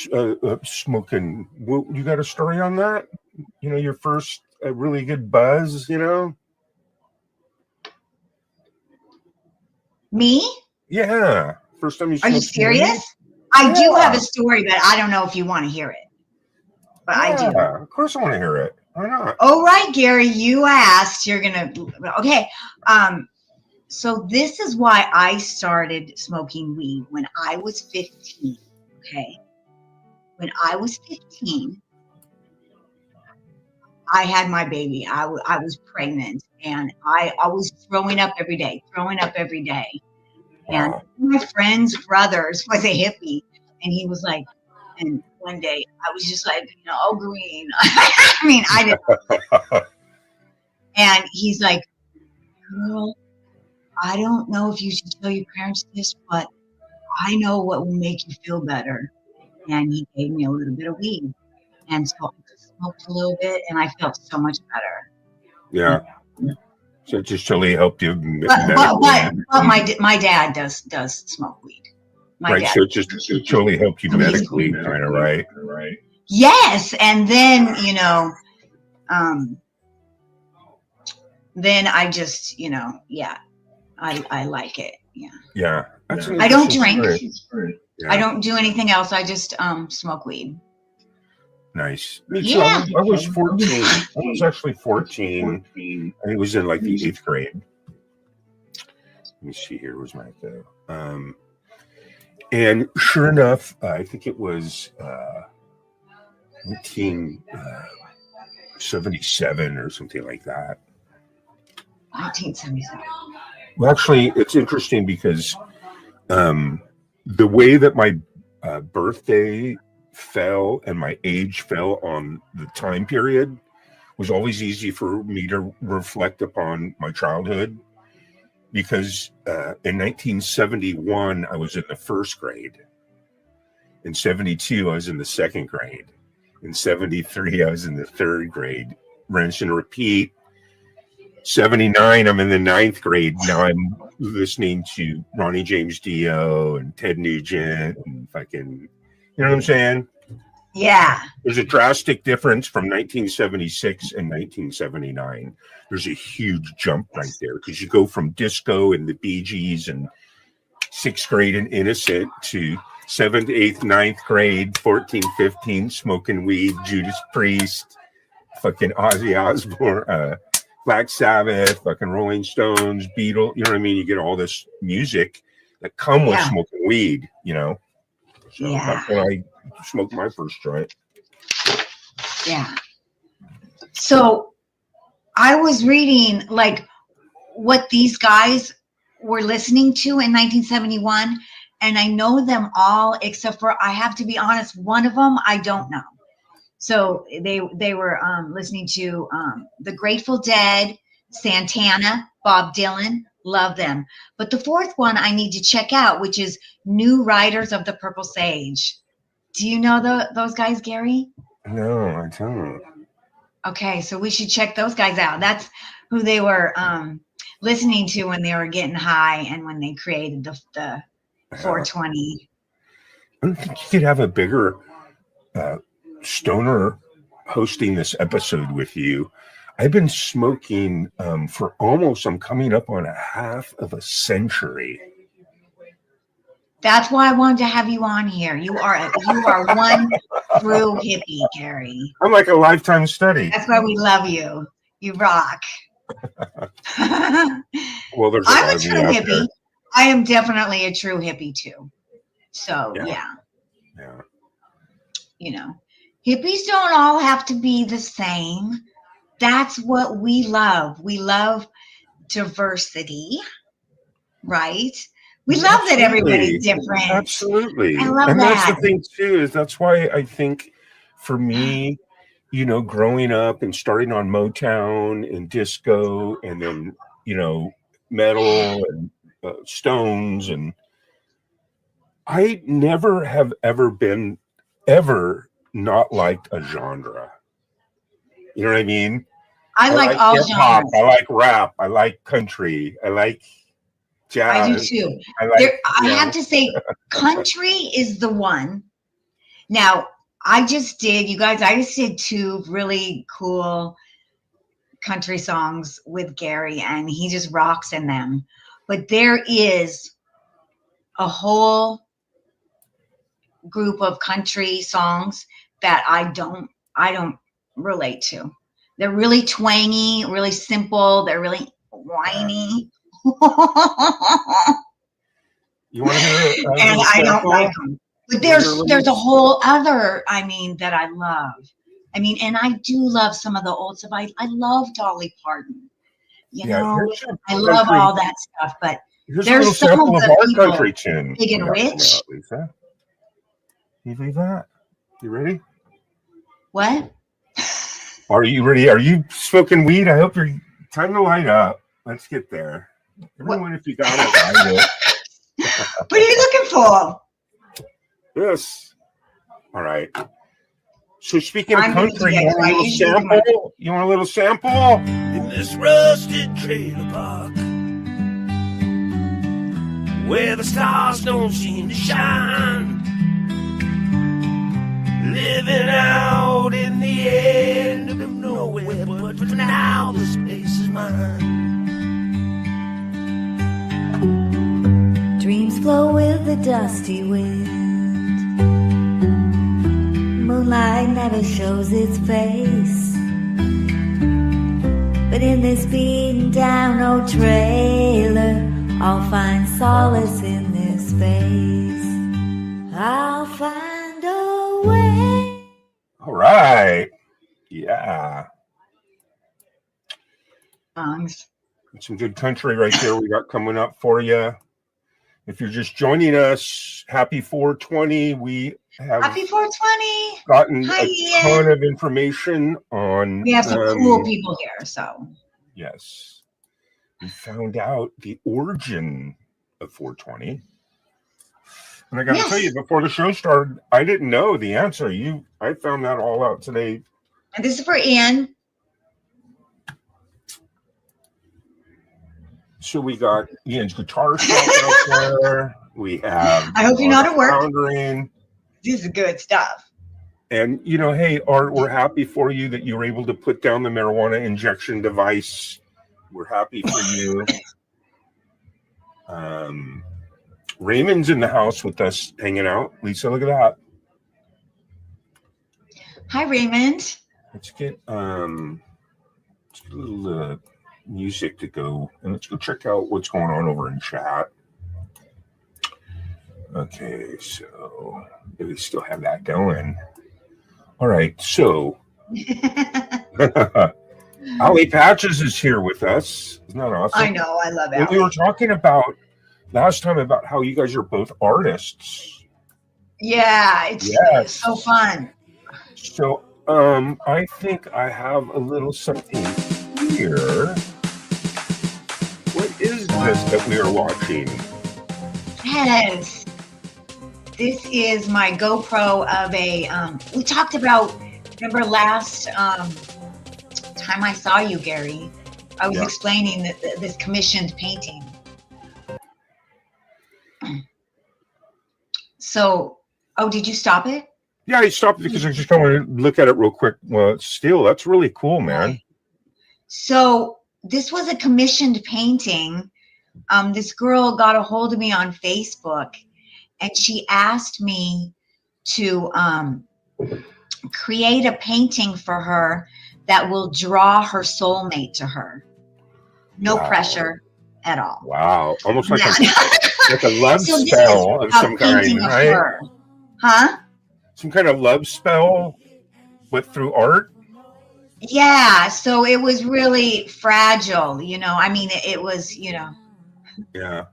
S5: smoking? You got a story on that? You know, your first really good buzz, you know?
S4: Me?
S5: Yeah. First time you
S4: Are you
S5: smoked weed?
S4: serious? I do
S5: Yeah.
S4: have a story, but I don't know if you want to hear it. But I do.
S5: Yeah, of course I want to hear it. Why not?
S4: Oh, right, Gary, you asked. You're going to, okay. So this is why I started smoking weed when I was 15, okay? When I was 15, I had my baby. I was pregnant, and I was throwing up every day. And
S5: Wow.
S4: my friend's brothers was a hippie, and he was like, and one day I was just like, you know, oh, green. I mean, I didn't. And he's like, girl, I don't know if you should tell your parents this, but I know what will make you feel better. And he gave me a little bit of weed. And so I smoked a little bit, and I felt so much better.
S5: Yeah. So it just totally helped you.
S4: But my dad does smoke weed. My
S5: Right.
S4: dad.
S5: So it totally helped you medically, kind of, right?
S4: Yes, and then then I just yeah, I like it. Yeah,
S5: Yeah. That's an
S4: I don't
S5: interesting
S4: drink.
S5: story. Yeah.
S4: I don't do anything else. I just smoke weed.
S5: Nice. Me too.
S4: Yeah.
S5: I was 14. I was actually 14. And it was in like the 8th grade. Let me see here. Where's my go? And sure enough, I think it was 1977 or something like that.
S4: 1977.
S5: Well, actually, it's interesting because the way that my birthday fell and my age fell on the time period was always easy for me to reflect upon my childhood, because in 1971 I was in the 1st grade, in 72 I was in the 2nd grade, in 73 I was in the 3rd grade, rinse and repeat. 79 I'm in the 9th grade. Now I'm listening to Ronnie James Dio and Ted Nugent and fucking, you know what I'm saying?
S4: Yeah.
S5: There's a drastic difference from 1976 and 1979. There's a huge jump right there, because you go from disco and the Bee Gees and 6th grade and Innocent to 7th, 8th, 9th grade, 14, 15, smoking weed, Judas Priest, fucking Ozzy Osbourne, Black Sabbath, fucking Rolling Stones, Beatles. You know what I mean? You get all this music that come with smoking weed, you know? So that's when I smoked my first joint.
S4: Yeah. So I was reading like what these guys were listening to in 1971, and I know them all except for, I have to be honest, one of them I don't know. So they were listening to the Grateful Dead, Santana, Bob Dylan. Love them. But the 4th one I need to check out, which is New Riders of the Purple Sage. Do you know those guys, Gary?
S5: No, I don't.
S4: Okay, so we should check those guys out. That's who they were listening to when they were getting high and when they created the 420.
S5: I don't think you could have a bigger stoner hosting this episode with you. I've been smoking for almost, I'm coming up on a half of a century.
S4: That's why I wanted to have you on here. You are one true hippie, Gary.
S5: I'm like a lifetime study.
S4: That's why we love you. You rock.
S5: Well, there's
S4: I'm a
S5: lot
S4: true
S5: of you out
S4: hippie.
S5: there.
S4: I am definitely a true hippie too. So
S5: Yeah.
S4: you know, hippies don't all have to be the same. That's what we love. We love diversity, right? We love that everybody's different.
S5: Absolutely.
S4: I love
S5: and that's
S4: that.
S5: the thing too, is that's why I think for me, you know, growing up and starting on Motown and disco and then, you know, metal and Stones, and I never have ever been not liked a genre. You know what I mean?
S4: I like all
S5: hip-hop,
S4: genres.
S5: I like rap. I like country. I like jazz.
S4: I do too.
S5: I like,
S4: I have to say, country is the one. Now, I just did 2 really cool country songs with Gary, and he just rocks in them. But there is a whole group of country songs that I don't relate to. They're really twangy, really simple. They're really whiny.
S5: You want to hear
S4: And I don't like them. But there's a whole other, that I love. And I do love some of the old stuff. I love Dolly Parton. You know, I love all that stuff. But
S5: here's
S4: there's
S5: a little
S4: some
S5: sample
S4: of
S5: of
S4: the
S5: our
S4: people
S5: country tune.
S4: big and rich.
S5: Lisa. Can you believe that? You ready?
S4: What?
S5: Are you ready? Are you smoking weed? I hope you're time to light up. Let's get there. Everyone, if you got it, light it.
S4: What are you looking for?
S5: Yes. All right. So speaking of
S4: I'm gonna
S5: country,
S4: do
S5: you
S4: it.
S5: want a little
S4: I usually do mine.
S5: sample? You want a little sample?
S6: In this rusted trailer park where the stars don't seem to shine, living out in the end of nowhere, but for now this place is mine.
S1: Dreams flow with the dusty wind. Moonlight never shows its face. But in this beaten down old trailer, I'll find solace in this space. I'll find a way.
S5: All right. Yeah.
S4: Songs.
S5: Some good country right there we got coming up for you. If you're just joining us, happy 420. We have
S4: Happy 420.
S5: gotten
S4: Hi,
S5: a
S4: Ian.
S5: ton of information on.
S4: We have some cool people here, so.
S5: Yes. We found out the origin of 420. And I got to
S4: Yes.
S5: tell you, before the show started, I didn't know the answer. I found that all out today.
S4: And this is for Ian.
S5: So we got Ian's guitar shop out there. We have.
S4: I hope you know how to work.
S5: Foundering.
S4: This is good stuff.
S5: And, hey, Art, we're happy for you that you were able to put down the marijuana injection device. We're happy for you. Raymond's in the house with us hanging out. Lisa, look at that.
S4: Hi, Raymond.
S5: Let's get a little music to go, and let's go check out what's going on over in chat. Okay, so we still have that going. All right, so Ollie Patches is here with us. Isn't that awesome?
S4: I know. I love
S5: And we
S4: it.
S5: were talking about last time about how you guys are both artists.
S4: Yeah, it's
S5: Yes.
S4: so fun.
S5: So I think I have a little something here. What is this that we are watching?
S4: Yes. This is my GoPro of a, we talked about, remember last time I saw you, Gary, I was
S5: Yeah.
S4: explaining this commissioned painting. So, oh, did you stop it?
S5: Yeah, I stopped because I just want to look at it real quick. Well, still, that's really cool, man.
S4: So this was a commissioned painting. This girl got a hold of me on Facebook, and she asked me to create a painting for her that will draw her soulmate to her. No
S5: Wow.
S4: pressure at all.
S5: Wow, almost like
S4: Yeah.
S5: like a love
S4: So this
S5: spell
S4: is
S5: of
S4: a
S5: some kind,
S4: painting of
S5: right?
S4: her. Huh?
S5: Some kind of love spell, but through art.
S4: Yeah. So it was really fragile, I mean, it was,
S5: Yeah,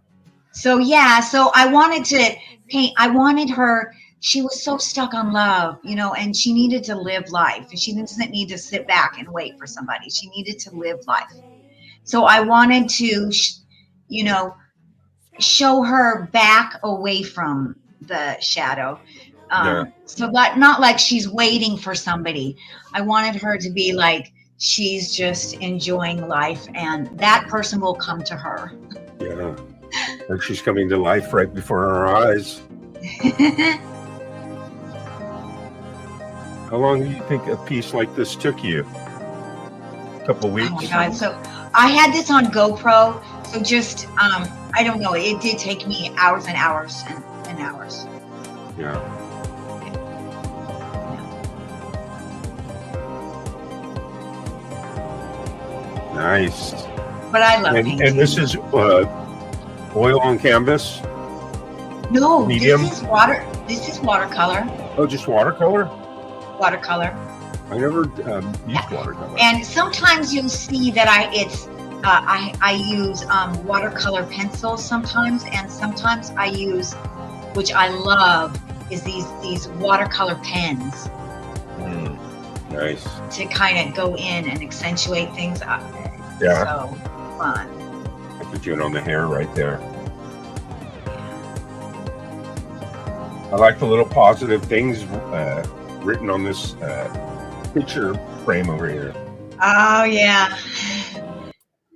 S4: So yeah, so I wanted to paint, I wanted her, she was so stuck on love, and she needed to live life. She doesn't need to sit back and wait for somebody. She needed to live life. So I wanted to, show her back away from the shadow.
S5: Yeah.
S4: So that not like she's waiting for somebody. I wanted her to be like, she's just enjoying life, and that person will come to her.
S5: yeah. Like she's coming to life right before our eyes. How long do you think a piece like this took you? A couple weeks?
S4: Oh my God. So I had this on GoPro. So just, I don't know. It did take me hours and hours and hours.
S5: Yeah. Nice.
S4: But I love
S5: And
S4: painting.
S5: this is oil on canvas?
S4: No,
S5: medium?
S4: This is watercolor.
S5: Oh, just watercolor?
S4: Watercolor.
S5: I never used watercolor.
S4: And sometimes you'll see that I use watercolor pencils sometimes, and sometimes I use, which I love, is these watercolor pens
S5: Nice.
S4: to kind of go in and accentuate things.
S5: Yeah.
S4: So fun.
S5: I put you in on the hair right there. I like the little positive things written on this picture frame over here.
S4: Oh yeah.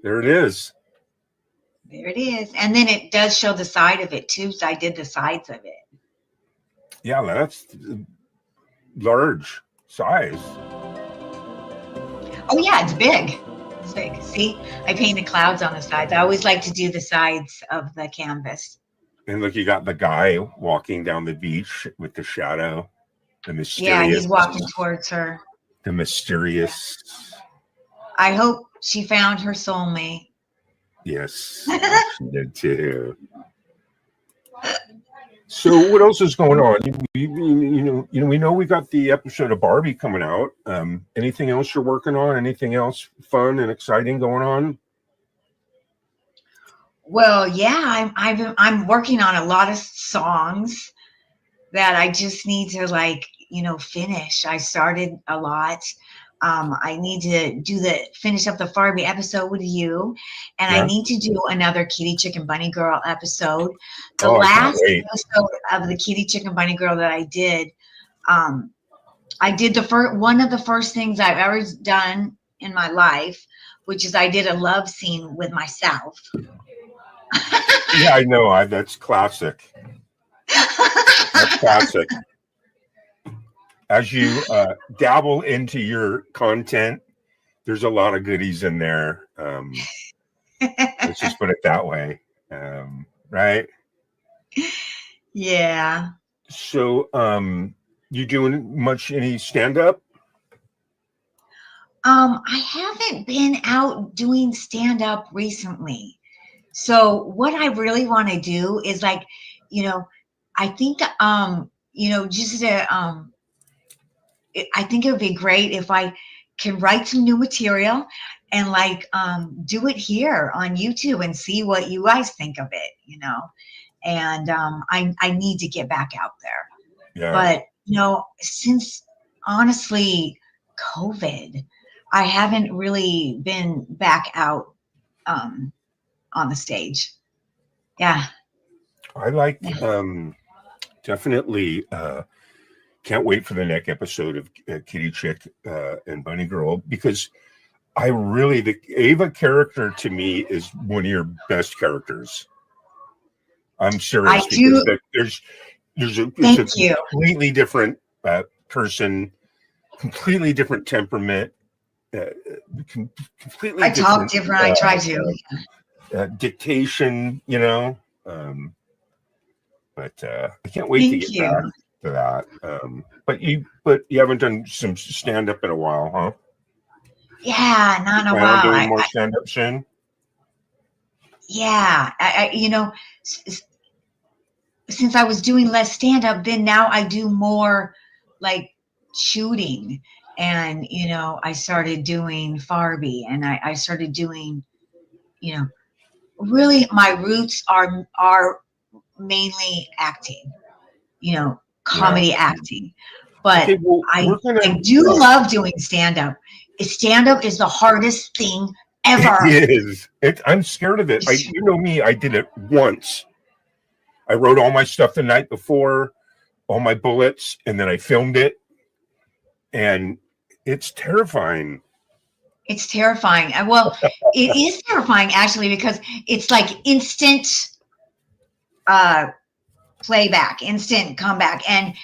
S5: There it is.
S4: There it is. And then it does show the side of it too. So I did the sides of it.
S5: Yeah, that's large size.
S4: Oh yeah, it's big. It's big. See, I painted clouds on the sides. I always like to do the sides of the canvas.
S5: And look, you got the guy walking down the beach with the shadow. The mysterious.
S4: Yeah, he's walking towards her.
S5: The mysterious.
S4: I hope she found her soulmate.
S5: Yes, she did too. So what else is going on? We know we got the episode of Barbie coming out. Anything else you're working on? Anything else fun and exciting going on?
S4: Well, yeah, I'm working on a lot of songs that I just need to finish. I started a lot. I need to finish up the Barbie episode with you, and I need to do another Kitty Chicken Bunny Girl episode. The last episode of the Kitty Chicken Bunny Girl that I did one of the first things I've ever done in my life, which is I did a love scene with myself.
S5: Yeah, I know. That's classic. That's classic. As you dabble into your content, there's a lot of goodies in there. Let's just put it that way. Right?
S4: Yeah.
S5: So, you doing any stand-up?
S4: I haven't been out doing stand-up recently. So what I really want to do is I think I think it would be great if I can write some new material and do it here on YouTube and see what you guys think of it, and I need to get back out there.
S5: Yeah.
S4: But since honestly COVID, I haven't really been back out on the stage. Yeah.
S5: I like definitely can't wait for the next episode of Kitty Chick and Bunny Girl, because the Ava character to me is one of your best characters. I'm serious.
S4: I do.
S5: There's a
S4: you.
S5: Completely different person, completely different temperament, completely.
S4: I talk different. I try to.
S5: Dictation, but I can't wait to get back to that. But you haven't done some stand up in a while, huh?
S4: Yeah, not in a
S5: Plan
S4: while.
S5: on doing more stand up soon?
S4: Yeah, since I was doing less stand up, then now I do more shooting, and I started doing Barbie, and I started doing, really my roots are mainly acting, comedy acting. But
S5: Okay, well,
S4: I do love doing stand-up. Stand-up is the hardest thing ever.
S5: It is. I'm scared of it. You know me, I did it once. I wrote all my stuff the night before, all my bullets, and then I filmed it. And it's terrifying.
S4: It's terrifying. Well, it is terrifying actually, because it's instant playback, instant comeback, and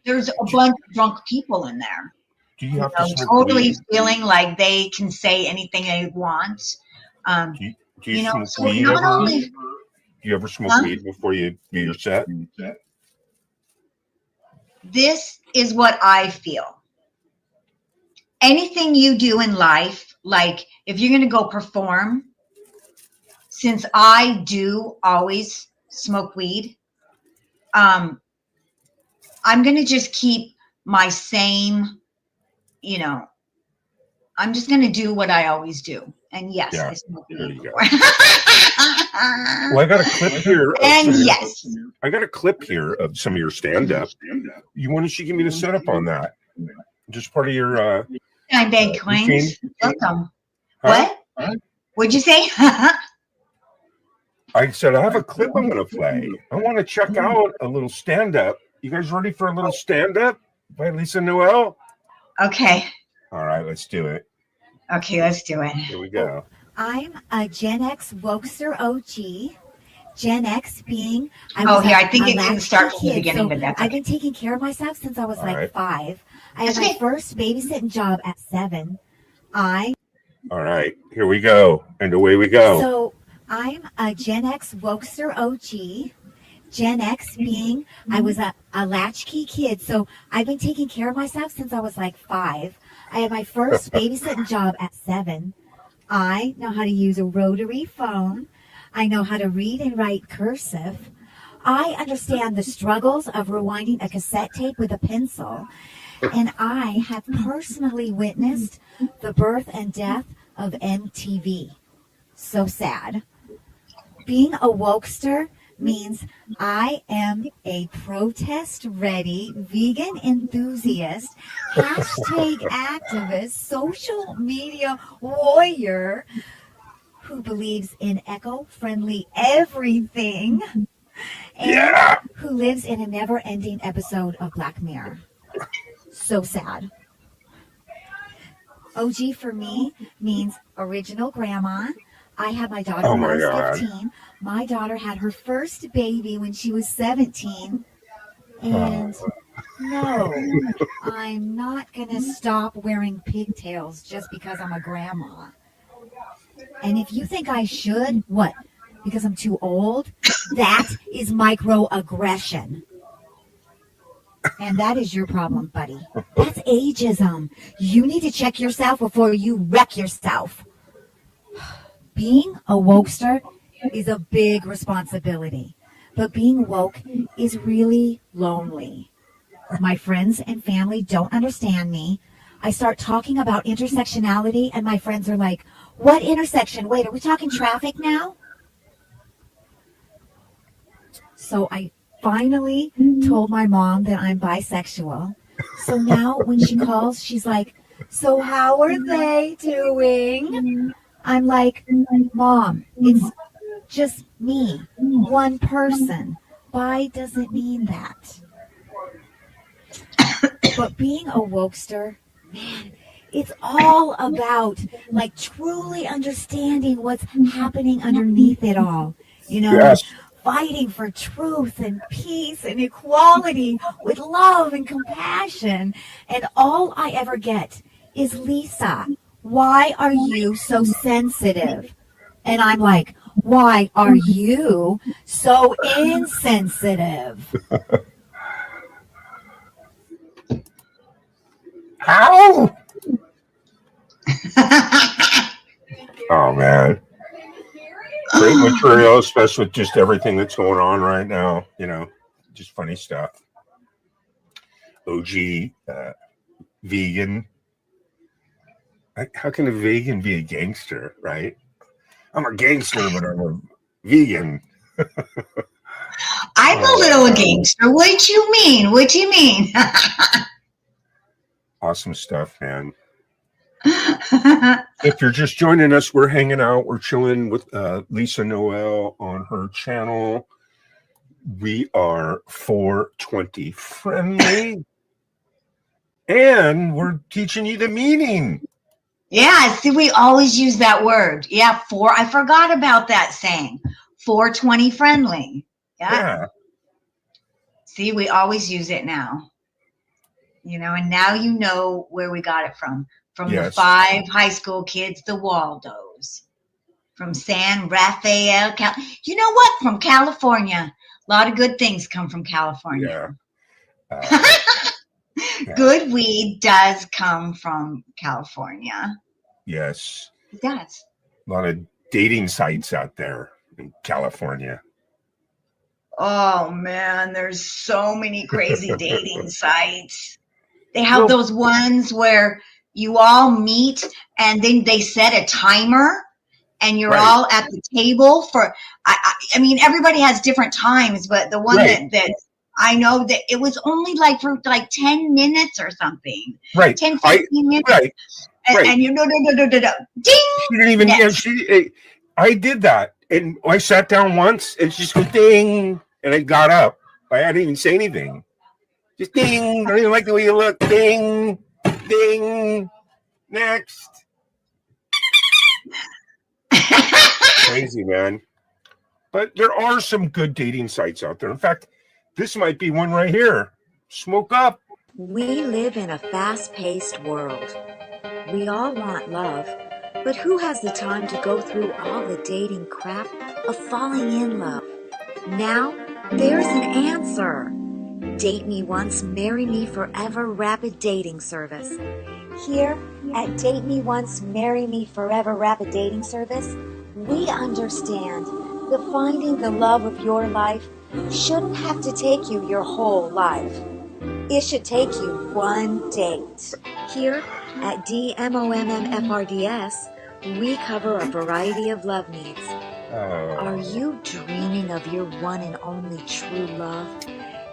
S4: there's a bunch of drunk people in there.
S5: Do you have to
S4: totally feeling like they can say anything they want.
S5: Do you smoke
S4: so
S5: weed
S4: not
S5: ever?
S4: only
S5: Do you ever smoke weed before you do your set?
S4: This is what I feel. Anything you do in life, if you're going to go perform, since I do always smoke weed, I'm going to just keep my same, I'm just going to do what I always do. And yes, I smoke weed before.
S5: Well, I got a clip here. I got a clip here of some of your stand-up. Why don't you give me the setup on that? Just part of your
S4: I beg coins. Welcome.
S5: Huh?
S4: What? What'd you say?
S5: I said I have a clip I'm going to play. I want to check out a little stand-up. You guys ready for a little stand-up by Lisa Noel?
S4: Okay.
S5: All right, let's do it.
S4: Okay, let's do it.
S5: Here we go.
S1: I'm a Gen X Wokester OG. Gen X being
S4: I think it didn't start from the beginning,
S1: so
S4: but that's
S1: I've been taking care of myself since I was
S5: right.
S1: 5. I had my first babysitting job at 7.
S5: All right, here we go, and away we go.
S1: So I'm a Gen X Wokester OG. Gen X being, I was a latchkey kid, so I've been taking care of myself since I was like 5. I had my first babysitting job at 7. I know how to use a rotary phone. I know how to read and write cursive. I understand the struggles of rewinding a cassette tape with a pencil. And I have personally witnessed the birth and death of MTV. So sad. Being a wokester means I am a protest-ready vegan enthusiast, hashtag activist, social media warrior who believes in eco-friendly everything and who lives in a never-ending episode of Black Mirror. So sad. OG for me means original grandma. I had my daughter when I was 15. My daughter had her first baby when she was 17. And no, I'm not going to stop wearing pigtails just because I'm a grandma. And if you think I should, what? Because I'm too old? That is microaggression. And that is your problem, buddy. That's ageism. You need to check yourself before you wreck yourself. Being a wokester is a big responsibility, but being woke is really lonely. My friends and family don't understand me. I start talking about intersectionality, and my friends are like, what intersection? Wait, are we talking traffic now? So I finally told my mom that I'm bisexual. So now when she calls, she's like, so how are they doing? I'm like, Mom, it's just me, one person. Bi doesn't mean that. But being a wokester, man, it's all about like truly understanding what's happening underneath it all. You know,
S5: Yes.
S1: fighting for truth and peace and equality with love and compassion. And all I ever get is, Lisa, why are you so sensitive? And I'm like, why are you so insensitive?
S5: How? Oh man. Great material, especially with just everything that's going on right now. You know, just funny stuff. OG vegan. How can a vegan be a gangster, right? I'm a gangster, but I'm a vegan.
S4: I'm a little gangster. What you mean? What you mean?
S5: Awesome stuff, man. If you're just joining us, we're hanging out. We're chilling with Lisa Noel on her channel. We are 420 friendly. And we're teaching you the meaning.
S4: Yeah, see, we always use that word. Yeah, I forgot about that saying. 420 friendly. Yeah. See, we always use it now. You know, and now you know where we got it from. From the 5 high school kids, the Waldos. From San Rafael. You know what? From California. A lot of good things come from California.
S5: Yeah.
S4: Good weed does come from California.
S5: Yes.
S4: It does.
S5: A lot of dating sites out there in California.
S4: Oh man, there's so many crazy dating sites. They have those ones where you all meet and then they set a timer and you're all at the table for, I mean, everybody has different times, but the one that I know that it was only like for like 10 minutes or something.
S5: Right.
S4: 10, 15 minutes.
S5: Right.
S4: And you know, ding.
S5: She didn't even, I did that. And I sat down once and she just went ding. And I got up. I didn't even say anything. Just ding. I don't even like the way you look. Ding. Ding. Next. Crazy, man. But there are some good dating sites out there. In fact, this might be one right here. Smoke Up.
S3: We live in a fast-paced world. We all want love, but who has the time to go through all the dating crap of falling in love? Now,
S1: There's an answer. Date Me Once, Marry Me Forever Rapid Dating Service. Here at Date Me Once, Marry Me Forever Rapid Dating Service, we understand that finding the love of your life shouldn't have to take you your whole life. It should take you one date. Here at DMOMMFRDS, we cover a variety of love needs. Are you dreaming of your one and only true love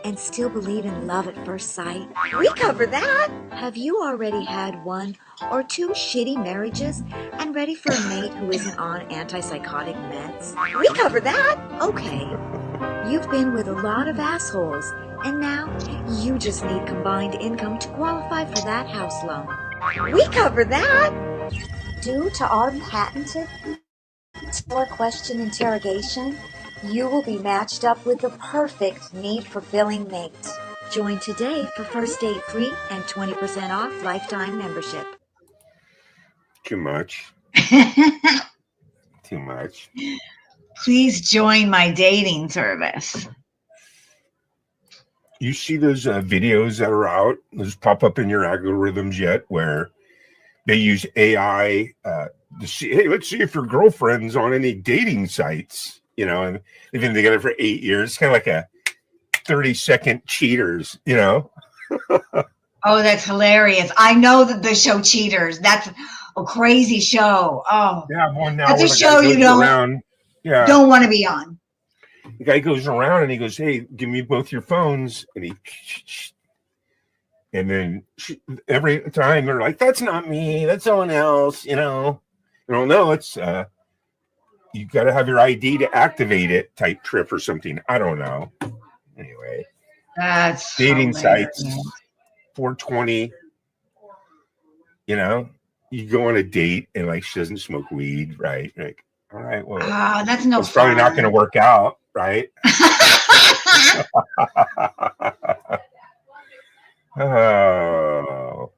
S1: and still believe in love at first sight? We cover that. Have you already had one or two shitty marriages and ready for a mate who isn't on antipsychotic meds? We cover that. Okay. You've been with a lot of assholes, and now you just need combined income to qualify for that house loan. We cover that. Due to our patented question interrogation, you will be matched up with the perfect need-fulfilling mate. Join today for first date free and 20% off lifetime membership.
S5: Too much. Too much.
S4: Please join my dating service.
S5: You see those videos that are out, those pop up in your algorithms yet, where they use AI to see, hey, let's see if your girlfriend's on any dating sites, you know, and they've been together for 8 years. It's kind of like a 30-second cheaters, you know?
S4: Oh, that's hilarious. I know that the show Cheaters, that's a crazy show. Oh,
S5: Yeah, one now
S4: that's
S5: where
S4: a
S5: the
S4: show
S5: guy
S4: you
S5: goes
S4: don't,
S5: around. Yeah,
S4: don't want to be on.
S5: the guy goes around and he goes, hey, give me both your phones. And then every time they're like, that's not me, that's someone else, you know. No, it's you got to have your ID to activate it type trip or something. I don't know. Anyway,
S4: That's
S5: dating
S4: hilarious.
S5: sites, 420. You know, you go on a date and like she doesn't smoke weed, right? Like, all right, well,
S4: Oh, that's no
S5: it's probably not going to work out, right? Oh,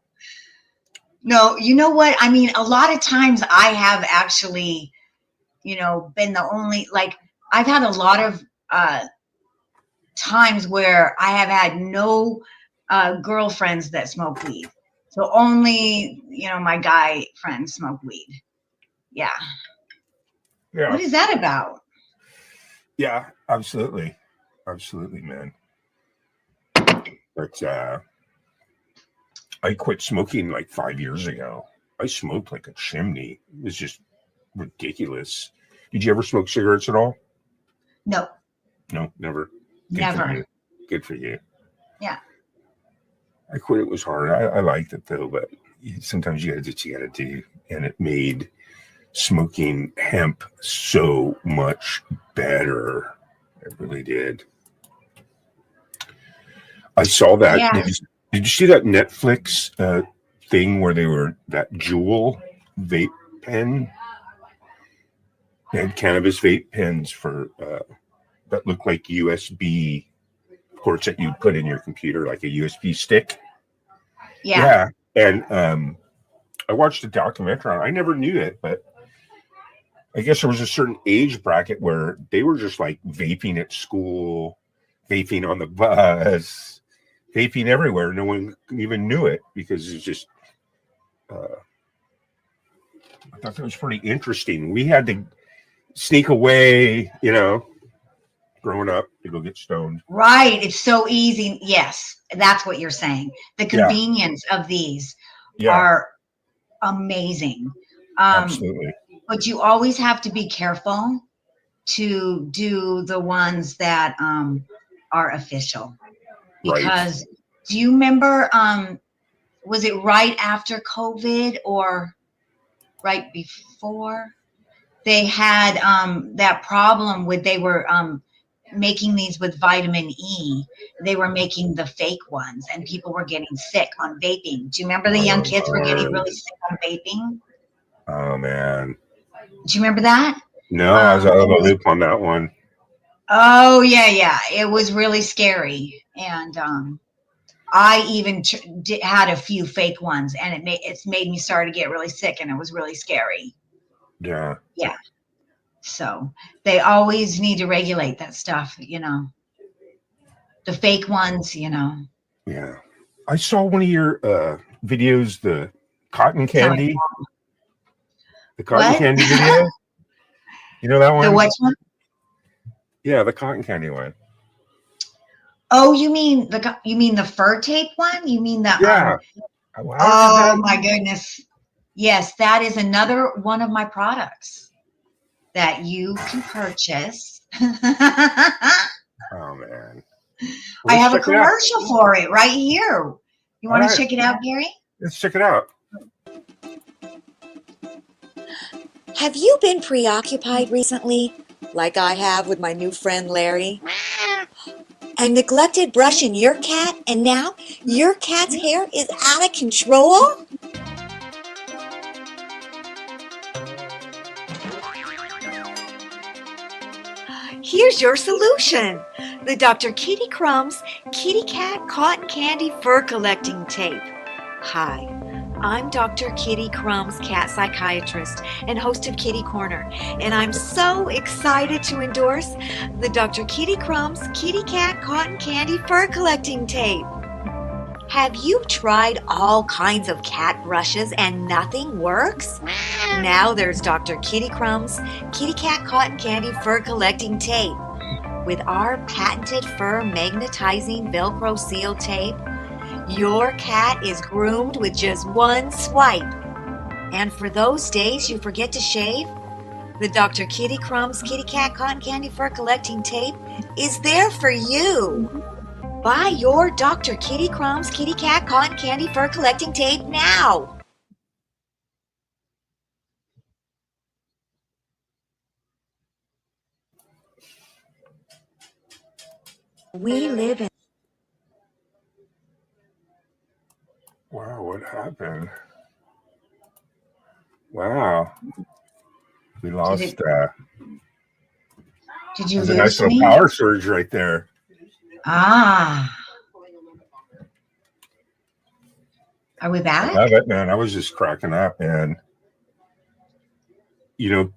S4: No, you know what? I mean, a lot of times I have actually, been the only, like, I've had a lot of times where I have had no girlfriends that smoke weed. So only, my guy friends smoke weed. Yeah.
S5: yeah,
S4: What is that about?
S5: yeah, absolutely, man. But I quit smoking like 5 years ago. I smoked like a chimney. It was just ridiculous. Did you ever smoke cigarettes at all?
S4: No,
S5: No, never. Good
S4: never.
S5: For you. Good for you.
S4: Yeah.
S5: I quit. It was hard. I liked it though, but sometimes you got to do what you got to do, and it made smoking hemp so much better. It really did. I saw that.
S4: Yeah.
S5: Did you see that Netflix thing where they were that Juul vape pen? They had cannabis vape pens for that looked like USB ports that you'd put in your computer, like a USB stick.
S4: Yeah.
S5: And I watched a documentary on it. I never knew it, but I guess there was a certain age bracket where they were just like vaping at school, vaping on the bus, vaping everywhere. No one even knew it because it's just, I thought that was pretty interesting. We had to sneak away, growing up to go get stoned.
S4: Right. It's so easy. Yes, that's what you're saying. The convenience of these are amazing.
S5: Absolutely.
S4: But you always have to be careful to do the ones that are official. Because do you remember, was it right after COVID or right before? They had that problem with they were making these with vitamin E. They were making the fake ones and people were getting sick on vaping. Do you remember the young kids were getting really sick on vaping?
S5: Oh, man.
S4: Do you remember that?
S5: No, I was out of the loop on that one.
S4: Oh, yeah. It was really scary. And I even had a few fake ones and it's made me start to get really sick and it was really scary.
S5: Yeah.
S4: Yeah. So they always need to regulate that stuff, the fake ones, you know.
S5: Yeah. I saw one of your videos, the cotton candy. The cotton
S4: What?
S5: candy video. You know that one?
S4: The which one?
S5: Yeah, the cotton candy one.
S4: Oh, you mean the fur tape one? You mean the
S5: Yeah.
S4: oh my goodness. Yes, that is another one of my products that you can purchase.
S5: Oh man.
S4: I have a
S5: Let's check it out.
S4: commercial for it right here. You want
S5: All
S4: to
S5: right.
S4: check it out, Gary?
S5: Let's check it out.
S9: Have you been preoccupied recently, like I have with my new friend Larry? And neglected brushing your cat, and now your cat's hair is out of control? Here's your solution. The Dr. Kitty Crumbs Kitty Cat Cotton Candy Fur Collecting Tape. Hi, I'm Dr. Kitty Crumbs, cat psychiatrist and host of Kitty Corner, and I'm so excited to endorse the Dr. Kitty Crumbs Kitty Cat Cotton Candy Fur Collecting Tape. Have you tried all kinds of cat brushes and nothing works? Now there's Dr. Kitty Crumbs Kitty Cat Cotton Candy Fur Collecting Tape. With our patented fur magnetizing Velcro seal tape, your cat is groomed with just one swipe. And for those days you forget to shave, the Dr. Kitty Crumbs Kitty Cat Cotton Candy Fur Collecting Tape is there for you. Buy your Dr. Kitty Crumbs Kitty Cat Cotton Candy Fur Collecting Tape now. We live in
S5: Wow, what happened? Wow. We lost
S4: Did you
S5: there's a
S4: lose
S5: nice little
S4: me?
S5: power surge right there.
S4: Ah. Are we
S5: I
S4: back?
S5: love it, man. I was just cracking up, man. You know,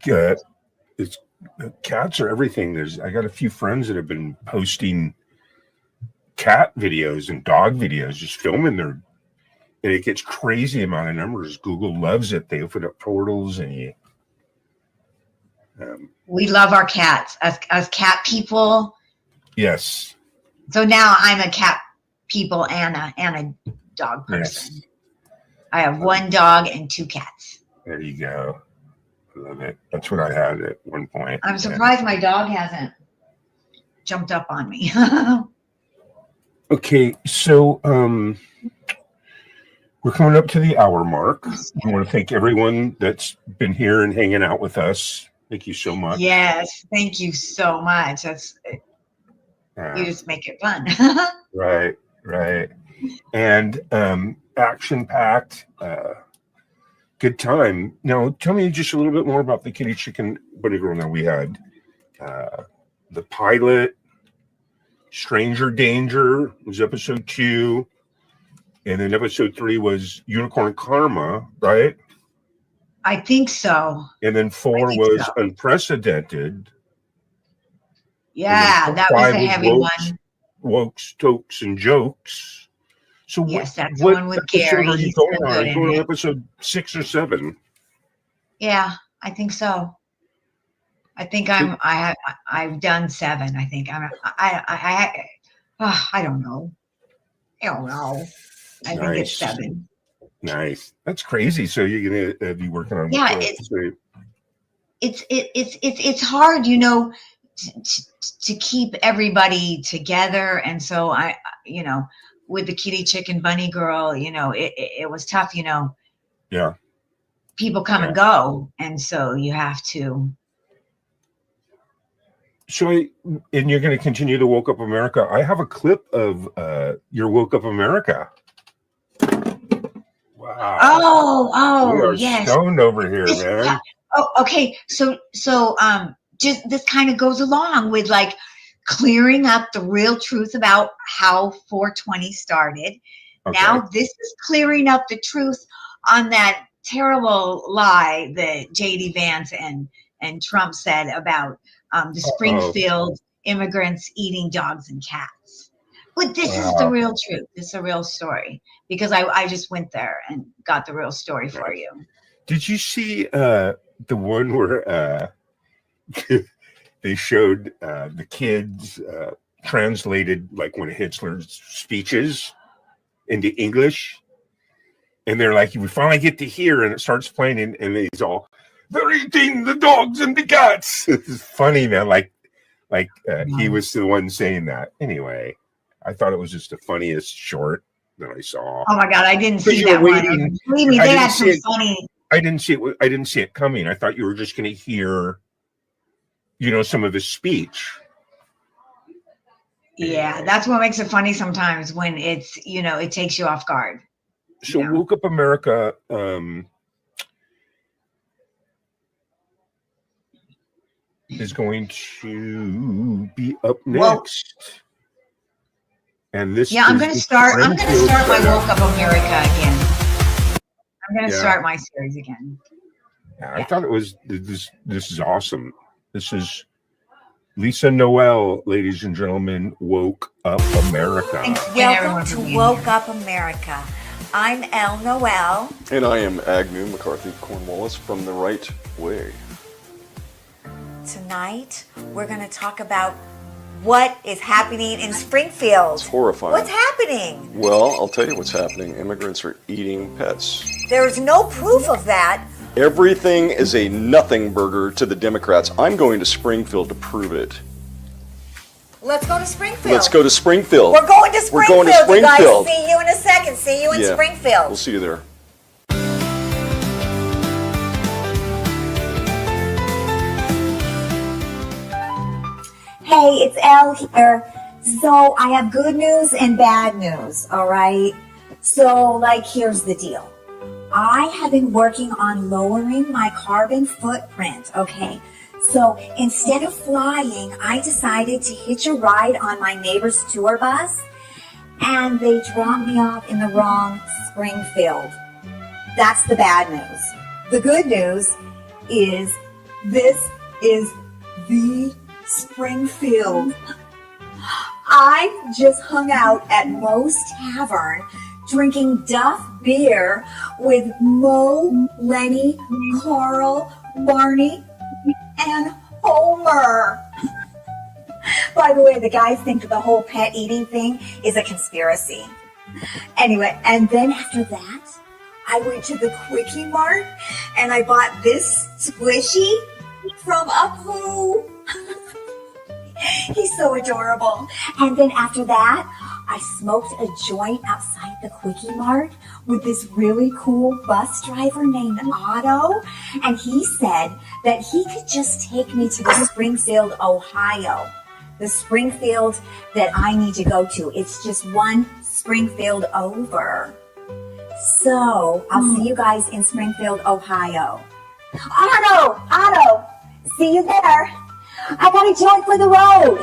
S5: it's cats are everything. I got a few friends that have been posting cat videos and dog videos, just filming and it gets crazy amount of numbers. Google loves it. They open up portals and
S4: We love our cats as cat people.
S5: yes.
S4: So now I'm a cat people and a dog person.
S5: Yes.
S4: I have one dog and two cats.
S5: There you go. I love it. That's what I had at one point.
S4: I'm surprised my dog hasn't jumped up on me.
S5: Okay, so we're coming up to the hour mark. I want to thank everyone that's been here and hanging out with us. Thank you so much.
S4: Yes, thank you so much. You just make it fun.
S5: Right. And action-packed, good time. Now, tell me just a little bit more about the Kitty Chicken Bunny Girl. Now, we had the pilot, Stranger Danger was episode 2, and then episode 3 was Unicorn Karma, right?
S4: I think so.
S5: And then 4
S4: think
S5: was
S4: so.
S5: Unprecedented.
S4: Yeah,
S5: then
S4: that was
S5: 5
S4: a
S5: was
S4: heavy one.
S5: Wokes, Tokes, and Jokes. So
S4: Yes, that's the
S5: what
S4: one with
S5: episode
S4: Gary.
S5: are you
S4: He's
S5: going
S4: so
S5: on? Are
S4: good
S5: you
S4: in
S5: going on
S4: it.
S5: episode 6 or 7?
S4: Yeah, I think so. I think I've done 7. I think I don't know. I think it's
S5: Nice.
S4: 7.
S5: Nice. That's crazy. So you're gonna be working on
S4: Yeah, it's hard, to keep everybody together, and so I with the Kitty Chicken Bunny Girl, it was tough,
S5: Yeah.
S4: people come and go, and so you have to.
S5: So and you're going to continue the Woke Up America. I have a clip of your Woke Up America. Wow. We are
S4: Yes.
S5: stoned over here, man.
S4: Oh, okay. So just this kind of goes along with like clearing up the real truth about how 420 started.
S5: Okay.
S4: Now this is clearing up the truth on that terrible lie that J.D. Vance and Trump said about the Springfield immigrants eating dogs and cats. But this is the real truth. This is a real story because I just went there and got the real story for you.
S5: Did you see the one where they showed the kids translated like one of Hitler's speeches into English? And they're like, we finally get to hear, and it starts playing, and he's all, they're eating the dogs and the cats. It's funny, man. Like he was the one saying that. Anyway, I thought it was just the funniest short that I saw.
S4: Oh my God, I didn't see
S5: you
S4: that
S5: were
S4: one.
S5: waiting.
S4: Believe me,
S5: I
S4: they
S5: didn't
S4: had
S5: see
S4: some
S5: it.
S4: funny.
S5: I didn't see it coming. I thought you were just going to hear, some of his speech.
S4: Yeah, that's what makes it funny sometimes when it's, it takes you off guard.
S5: So Woke Up America is going to be up next. And this
S4: I'm going to start my Woke Up America again. I'm going to start my series again.
S5: Yeah, I thought it was this is awesome. This is Lisa Noel, ladies and gentlemen, Woke Up America.
S3: Welcome to Woke Up America. I'm Elle Noel.
S10: And I am Agnew McCarthy Cornwallis from The Right Way.
S3: Tonight, we're going to talk about what is happening in Springfield.
S10: It's horrifying.
S3: What's happening?
S10: Well, I'll tell you what's happening. Immigrants are eating pets.
S3: There's no proof of that.
S10: Everything is a nothing burger to the Democrats. I'm going to Springfield to prove it.
S3: Let's go to Springfield.
S10: Let's go to Springfield.
S3: We're going to Springfield,
S10: We're going to Springfield.
S3: You guys. See you in a second. See you in Springfield.
S10: We'll see you there.
S1: Hey, it's Elle here. So I have good news and bad news, all right? So, here's the deal. I have been working on lowering my carbon footprint, okay? So instead of flying, I decided to hitch a ride on my neighbor's tour bus, and they dropped me off in the wrong Springfield. That's the bad news. The good news is this is the Springfield. I just hung out at Moe's Tavern drinking Duff beer with Moe, Lenny, Carl, Barney, and Homer. By the way, the guys think the whole pet eating thing is a conspiracy. Anyway, and then after that, I went to the Quickie Mart and I bought this squishy from Apu. He's so adorable. And then after that, I smoked a joint outside the Quickie Mart with this really cool bus driver named Otto. And he said that he could just take me to the Springfield, Ohio. The Springfield that I need to go to. It's just one Springfield over. So I'll see you guys in Springfield, Ohio. Otto, see you there. I got a joint for the road.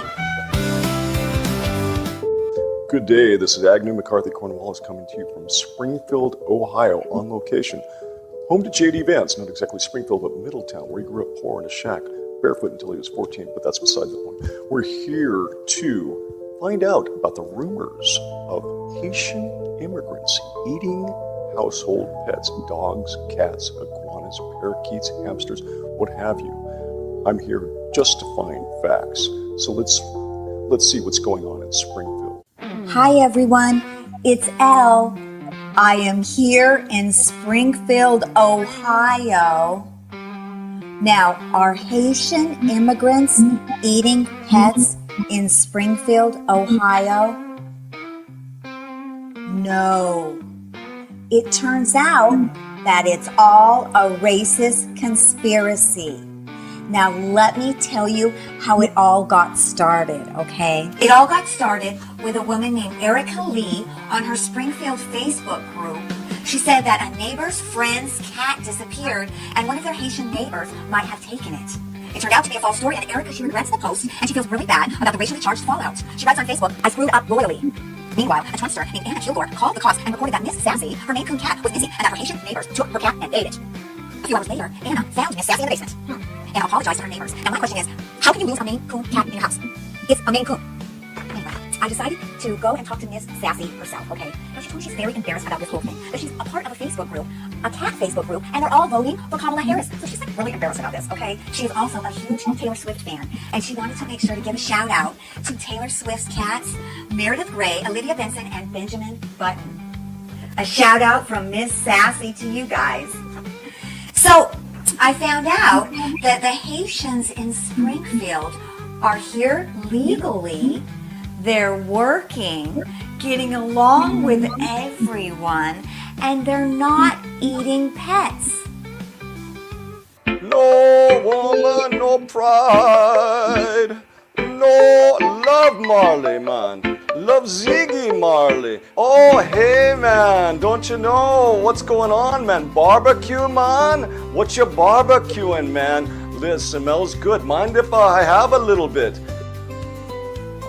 S10: Good day, this is Agnew McCarthy Cornwallis coming to you from Springfield, Ohio, on location. Home to J.D. Vance, not exactly Springfield, but Middletown, where he grew up poor in a shack, barefoot until he was 14, but that's beside the point. We're here to find out about the rumors of Haitian immigrants eating household pets, dogs, cats, iguanas, parakeets, hamsters, what have you. I'm here just to find facts. So let's see what's going on in Springfield.
S1: Hi everyone, it's Elle. I am here in Springfield, Ohio. Now, are Haitian immigrants eating pets in Springfield, Ohio? No. It turns out that it's all a racist conspiracy. Now, let me tell you how it all got started, okay? It all got started with a woman named Erica Lee on her Springfield Facebook group. She said that a neighbor's friend's cat disappeared and one of their Haitian neighbors might have taken it. It turned out to be a false story, and Erica, she regrets the post, and she feels really bad about the racially charged fallout. She writes on Facebook, "I screwed up royally." Meanwhile, a Trumpster named Anna Kilgore called the cops and reported that Miss Sassy, her Maine Coon cat, was missing and that her Haitian neighbors took her cat and ate it. A few hours later, Anna found Miss Sassy in the basement and apologized to her neighbors. Now my question is, how can you lose a Maine Coon cat in your house? It's a Maine Coon. Anyway, I
S11: I decided to go and talk to Miss Sassy herself, okay? Now, she told me she's very embarrassed about this whole thing, that she's a part of a Facebook group, a cat Facebook group, and they're all voting for Kamala Harris. So she's like really embarrassed about this, okay? She is also a huge Taylor Swift fan, and she wanted to make sure to give a shout out to Taylor Swift's cats, Meredith Grey, Olivia Benson, and Benjamin Button. A shout out from Miss Sassy to you guys. So I found out that the Haitians in Springfield are here legally. They're working, getting along with everyone, and they're not eating pets.
S10: No woman, no pride. No love Marley, man. Love Ziggy Marley. Oh, hey, man. Don't you know what's going on, man? Barbecue, man? What you barbecuing, man? This smells good. Mind if I have a little bit?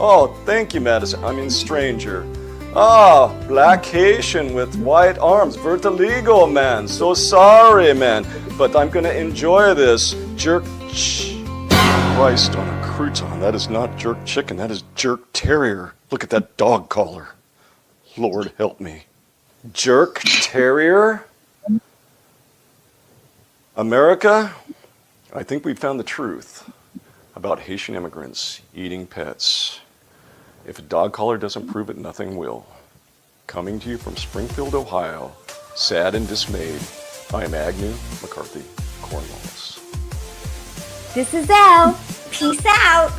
S10: Oh, thank you, Madison. I mean, stranger. Ah, black Haitian with white arms. Vertiligo, man. So sorry, man. But I'm gonna enjoy this. Jerk Christ on a crouton. That is not jerk chicken. That is jerk terrier. Look at that dog collar. Lord help me. Jerk terrier? America, I think we've found the truth about Haitian immigrants eating pets. If a dog collar doesn't prove it, nothing will. Coming to you from Springfield, Ohio, sad and dismayed, I am Agnew McCarthy Cornwallis.
S11: This is Elle. Peace out.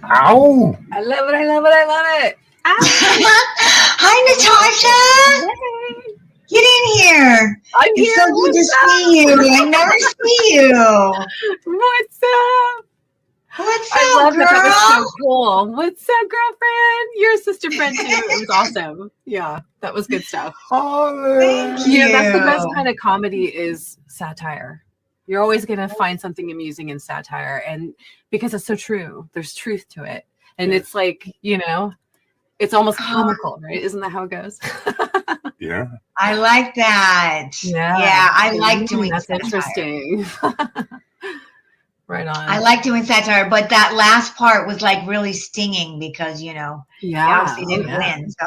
S5: Ow!
S12: I love it. I love it. I love it.
S4: Hi, Natasha. Get in here.
S12: I'm
S4: It's
S12: here.
S4: so good to see you. I never see you.
S12: What's up?
S4: What's
S12: I
S4: up,
S12: love
S4: girl?
S12: that. That was so cool. What's up, girlfriend? You're a sister friend too. It was awesome. Yeah, that was good stuff.
S4: Thank
S12: Yeah, that's the best
S4: you.
S12: kind of comedy is satire. You're always going to find something amusing in satire, and because it's so true, there's truth to it, and it's like, you know, it's almost comical, right? Isn't that how it goes?
S5: Yeah.
S4: I like that.
S12: Yeah,
S4: I like doing
S12: that's
S4: satire.
S12: interesting. Right on.
S4: I like doing satire, but that last part was like really stinging because, you know,
S12: Yeah,
S4: obviously didn't win. So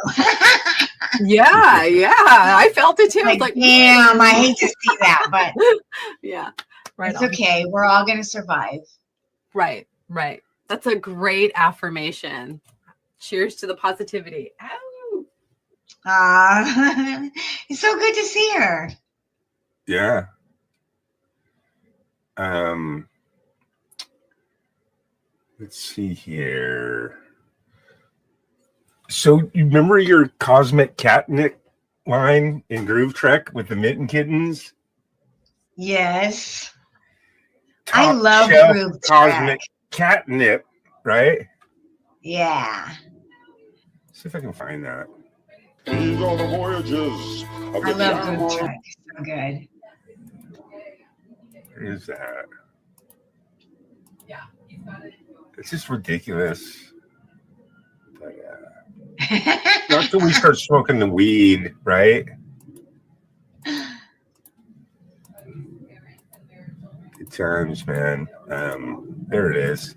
S12: yeah, I felt it too. I was like,
S4: damn, I hate to see that, but
S12: yeah, right.
S4: it's
S12: on.
S4: okay. We're all going to survive.
S12: Right. That's a great affirmation. Cheers to the positivity. Ow.
S4: It's so good to see her.
S5: Yeah. Let's see here. So you remember your Cosmic Catnip line in Groove Trek with the Mitten Kittens?
S4: Yes. I
S5: Top
S4: love
S5: shelf
S4: Groove
S5: Cosmic
S4: Trek.
S5: Catnip, right?
S4: Yeah.
S5: See if I can find that.
S10: These are the voyages of
S4: I
S10: the
S4: love
S10: John
S4: Groove Trek. So good.
S5: Where is that?
S12: Yeah, you've got it.
S5: It's just ridiculous. But, not till we start smoking the weed, right? Good times, man. There it is.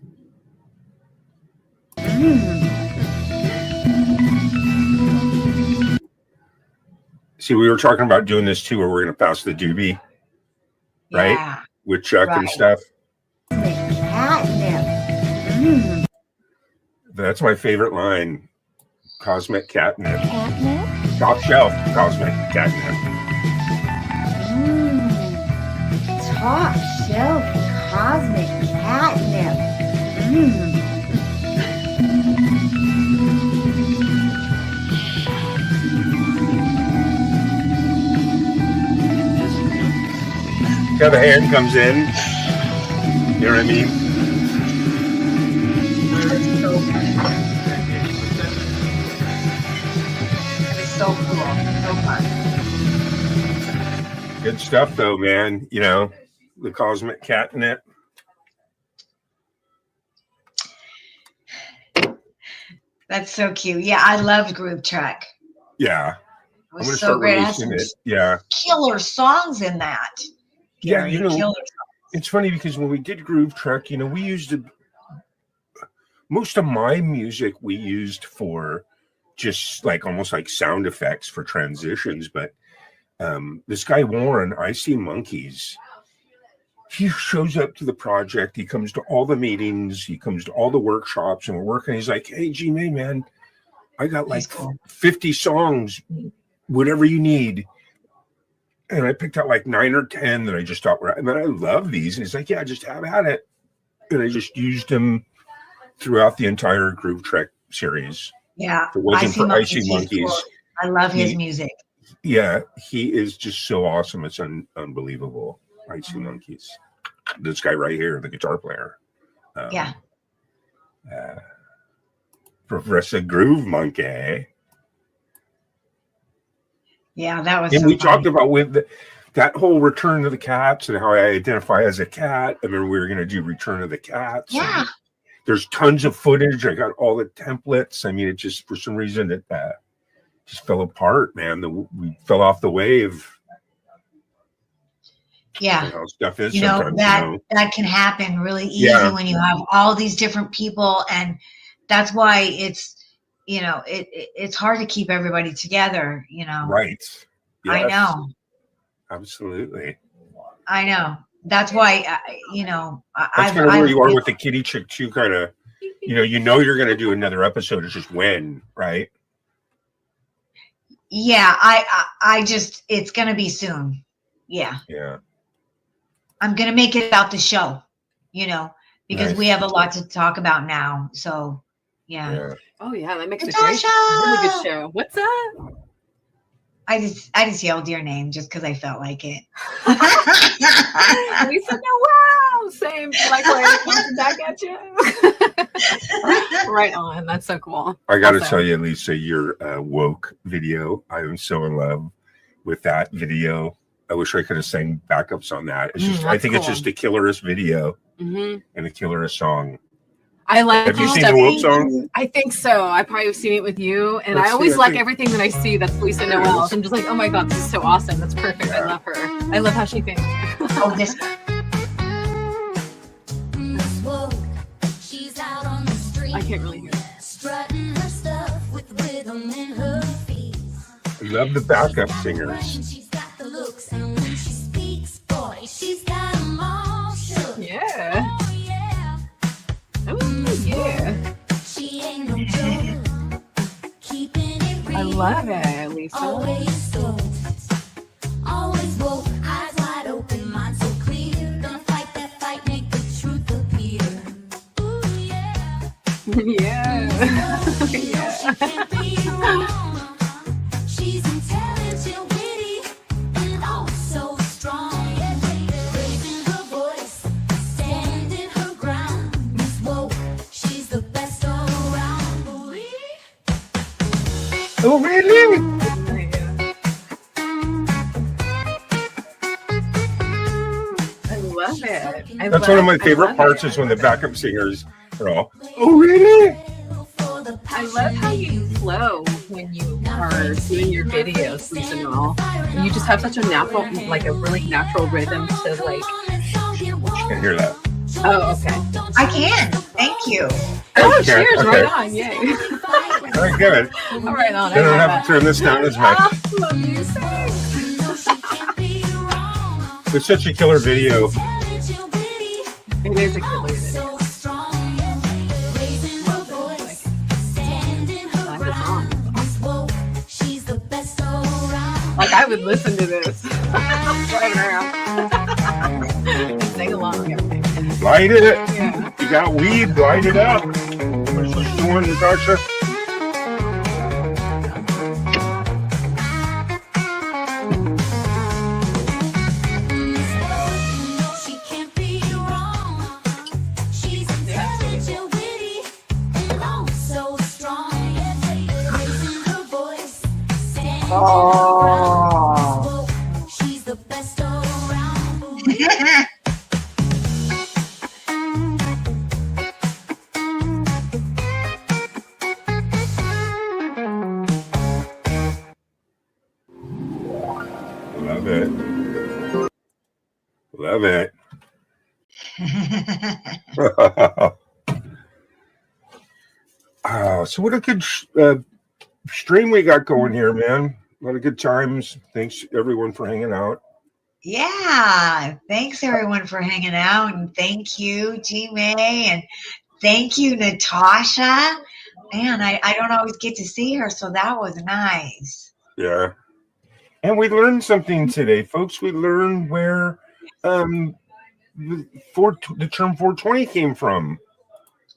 S5: See, we were talking about doing this too, where we're going to pass the doobie, right?
S4: Yeah.
S5: With Chuck and
S4: Right.
S5: stuff.
S1: Catnip.
S5: That's my favorite line. Cosmic Catnip.
S1: Catnip?
S5: Top shelf Cosmic Catnip.
S1: Top shelf cosmic catnip.
S5: See how the hand comes in? You know what I mean?
S4: It's so cool. So fun.
S5: Good stuff, though, man. You know, the Cosmic Catnip.
S4: That's so cute. Yeah, I loved Groove Trek.
S5: Yeah.
S4: It
S5: I'm
S4: was
S5: gonna
S4: so
S5: start
S4: great. It has
S5: releasing
S4: some
S5: it. Yeah.
S4: killer songs in that.
S5: Yeah,
S4: Gary,
S5: you know,
S4: killer.
S5: it's funny because when we did Groove Trek, you know, we used most of my music we used for just like almost like sound effects for transitions. But this guy Warren, I See Monkeys, he shows up to the project. He comes to all the meetings. He comes to all the workshops, and we're working. He's like, "Hey, G May, man, I got like 50 songs, whatever you need." And I picked out like 9 or 10 that I just thought were, and then I love these. And he's like, "Yeah, just have at it." And I just used them throughout the entire Groove Trek series.
S4: Yeah.
S5: If it wasn't for I See
S4: He's
S5: Monkeys,
S4: cool. I love his
S5: he-
S4: music.
S5: yeah, he is just so awesome. It's unbelievable. I See Monkeys. This guy right here, the guitar player.
S4: Yeah.
S5: Professor Groove Monkey.
S4: Yeah, that was
S5: And
S4: so
S5: we
S4: funny.
S5: talked about that whole Return of the Cats and how I identify as a cat. I mean, we were going to do Return of the Cats.
S4: Yeah.
S5: There's tons of footage. I got all the templates. I mean, it just, for some reason, it just fell apart, man. We fell off the wave.
S4: Yeah.
S5: You know, stuff is
S4: You know,
S5: sometimes,
S4: that can happen really easy
S5: Yeah.
S4: when you have all these different people. And that's why it's, you know, it's hard to keep everybody together, you know.
S5: Right.
S4: I
S5: Yes,
S4: know.
S5: Absolutely.
S4: I know. That's why, you know,
S5: That's kind of where you are with the Kitty Chick too, kind of, you know you're going to do another episode. It's just when, right?
S4: Yeah, I just, it's going to be soon. Yeah.
S5: Yeah.
S4: I'm going to make it about the show, you know, because
S5: Nice.
S4: we have a lot to talk about now. So, yeah.
S12: Oh yeah, that makes a
S4: Natasha!
S12: really good show. What's that?
S4: I just yelled your name just because I felt like it.
S12: Lisa Noel, same like way coming back at you. Right on. That's so cool.
S5: I got to
S12: Awesome.
S5: tell you, Lisa, your woke video. I am so in love with that video. I wish I could have sang backups on that. It's just, I
S12: that's
S5: think it's
S12: cool.
S5: just a killerest video
S12: hmm
S5: and a killerest song.
S12: I like
S5: Have you
S12: your
S5: seen
S12: stuff.
S5: the woke song?
S12: I think so. I probably have seen it with you, and
S5: Let's
S12: I
S5: see,
S12: always
S5: I
S12: like
S5: think-
S12: everything that I see that's Lisa Noel. So I'm just like, oh my god, this is so awesome. That's perfect. I love her. I love how she thinks.
S4: Oh, this
S7: Miss Woke, she's out on the street,
S12: I can't really hear.
S7: strutting her stuff with rhythm in her feet.
S5: I love the backup singers.
S7: She's got the looks, and when she speaks, boy, she's got 'em all shook.
S12: Yeah.
S7: Oh yeah,
S12: Oh yeah.
S7: she ain't no joke. Keeping it real.
S12: I love it, Lisa.
S7: Always stoked, always woke, eyes wide open, mind so clear. Gonna fight that fight, make the truth appear. Ooh yeah,
S12: Yeah.
S7: she can't be wrong. She's intelligent, witty, and oh so strong. Raising her voice, standing her ground. Miss Woke, she's the best all around. Ooh,
S5: Oh, really?
S12: I love it.
S5: That's one of my favorite parts is when the backup singers are all, oh, really?
S12: I love how you flow when you are doing your videos, Lisa Noel. You just have such a natural, like a really natural rhythm to like.
S5: Can't hear that.
S12: Oh, okay.
S4: I can. Thank you.
S12: Oh,
S5: Okay,
S12: cheers!
S5: okay.
S12: Right on, yay!
S5: Very good.
S12: All right on.
S5: I don't have to turn this down as much.
S12: Love music.
S5: It's such a killer video.
S12: It is a killer video. Like I would listen to this driving around and sing along. and everything.
S5: Light it.
S12: Yeah.
S5: You got weed, light it up. What's this doing, Natasha?
S7: She can't be wrong. She's intelligent, witty, and oh so strong. Raising her voice, standing her ground. She's the best all around.
S5: Love it. So what a good stream we got going here, man. A lot of good times. Thanks everyone for hanging out.
S4: Yeah, thanks everyone for hanging out, and thank you, G-May, and thank you, Natasha. Man, I don't always get to see her, so that was nice.
S5: Yeah. And we learned something today, folks. We learned where the term 420 came from.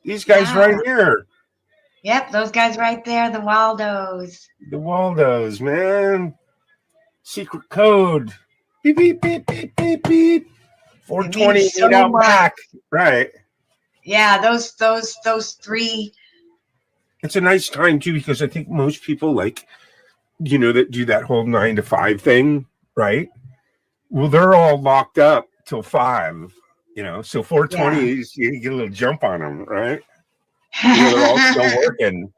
S5: These guys right here.
S4: Yep, those guys right there, the Waldos.
S5: The Waldos, man. Secret code. Beep, beep, beep, beep, beep, beep. 420
S4: so
S5: out
S4: much.
S5: back. Right.
S4: Yeah, those three.
S5: It's a nice time too, because I think most people like, that do that whole 9 to 5 thing, right? Well, they're all locked up till 5, so 420 is you get a little jump on them, right? They're all still working,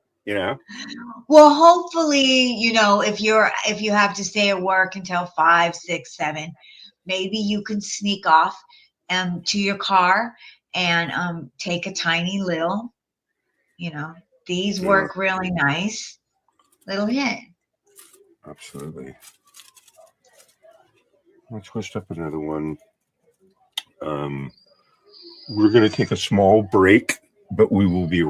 S4: Well, hopefully, if you have to stay at work until 5, 6, 7, maybe you can sneak off to your car and take a tiny little, these work really nice little hit.
S5: Absolutely. Let's twist up another one. We're going to take a small break, but we will be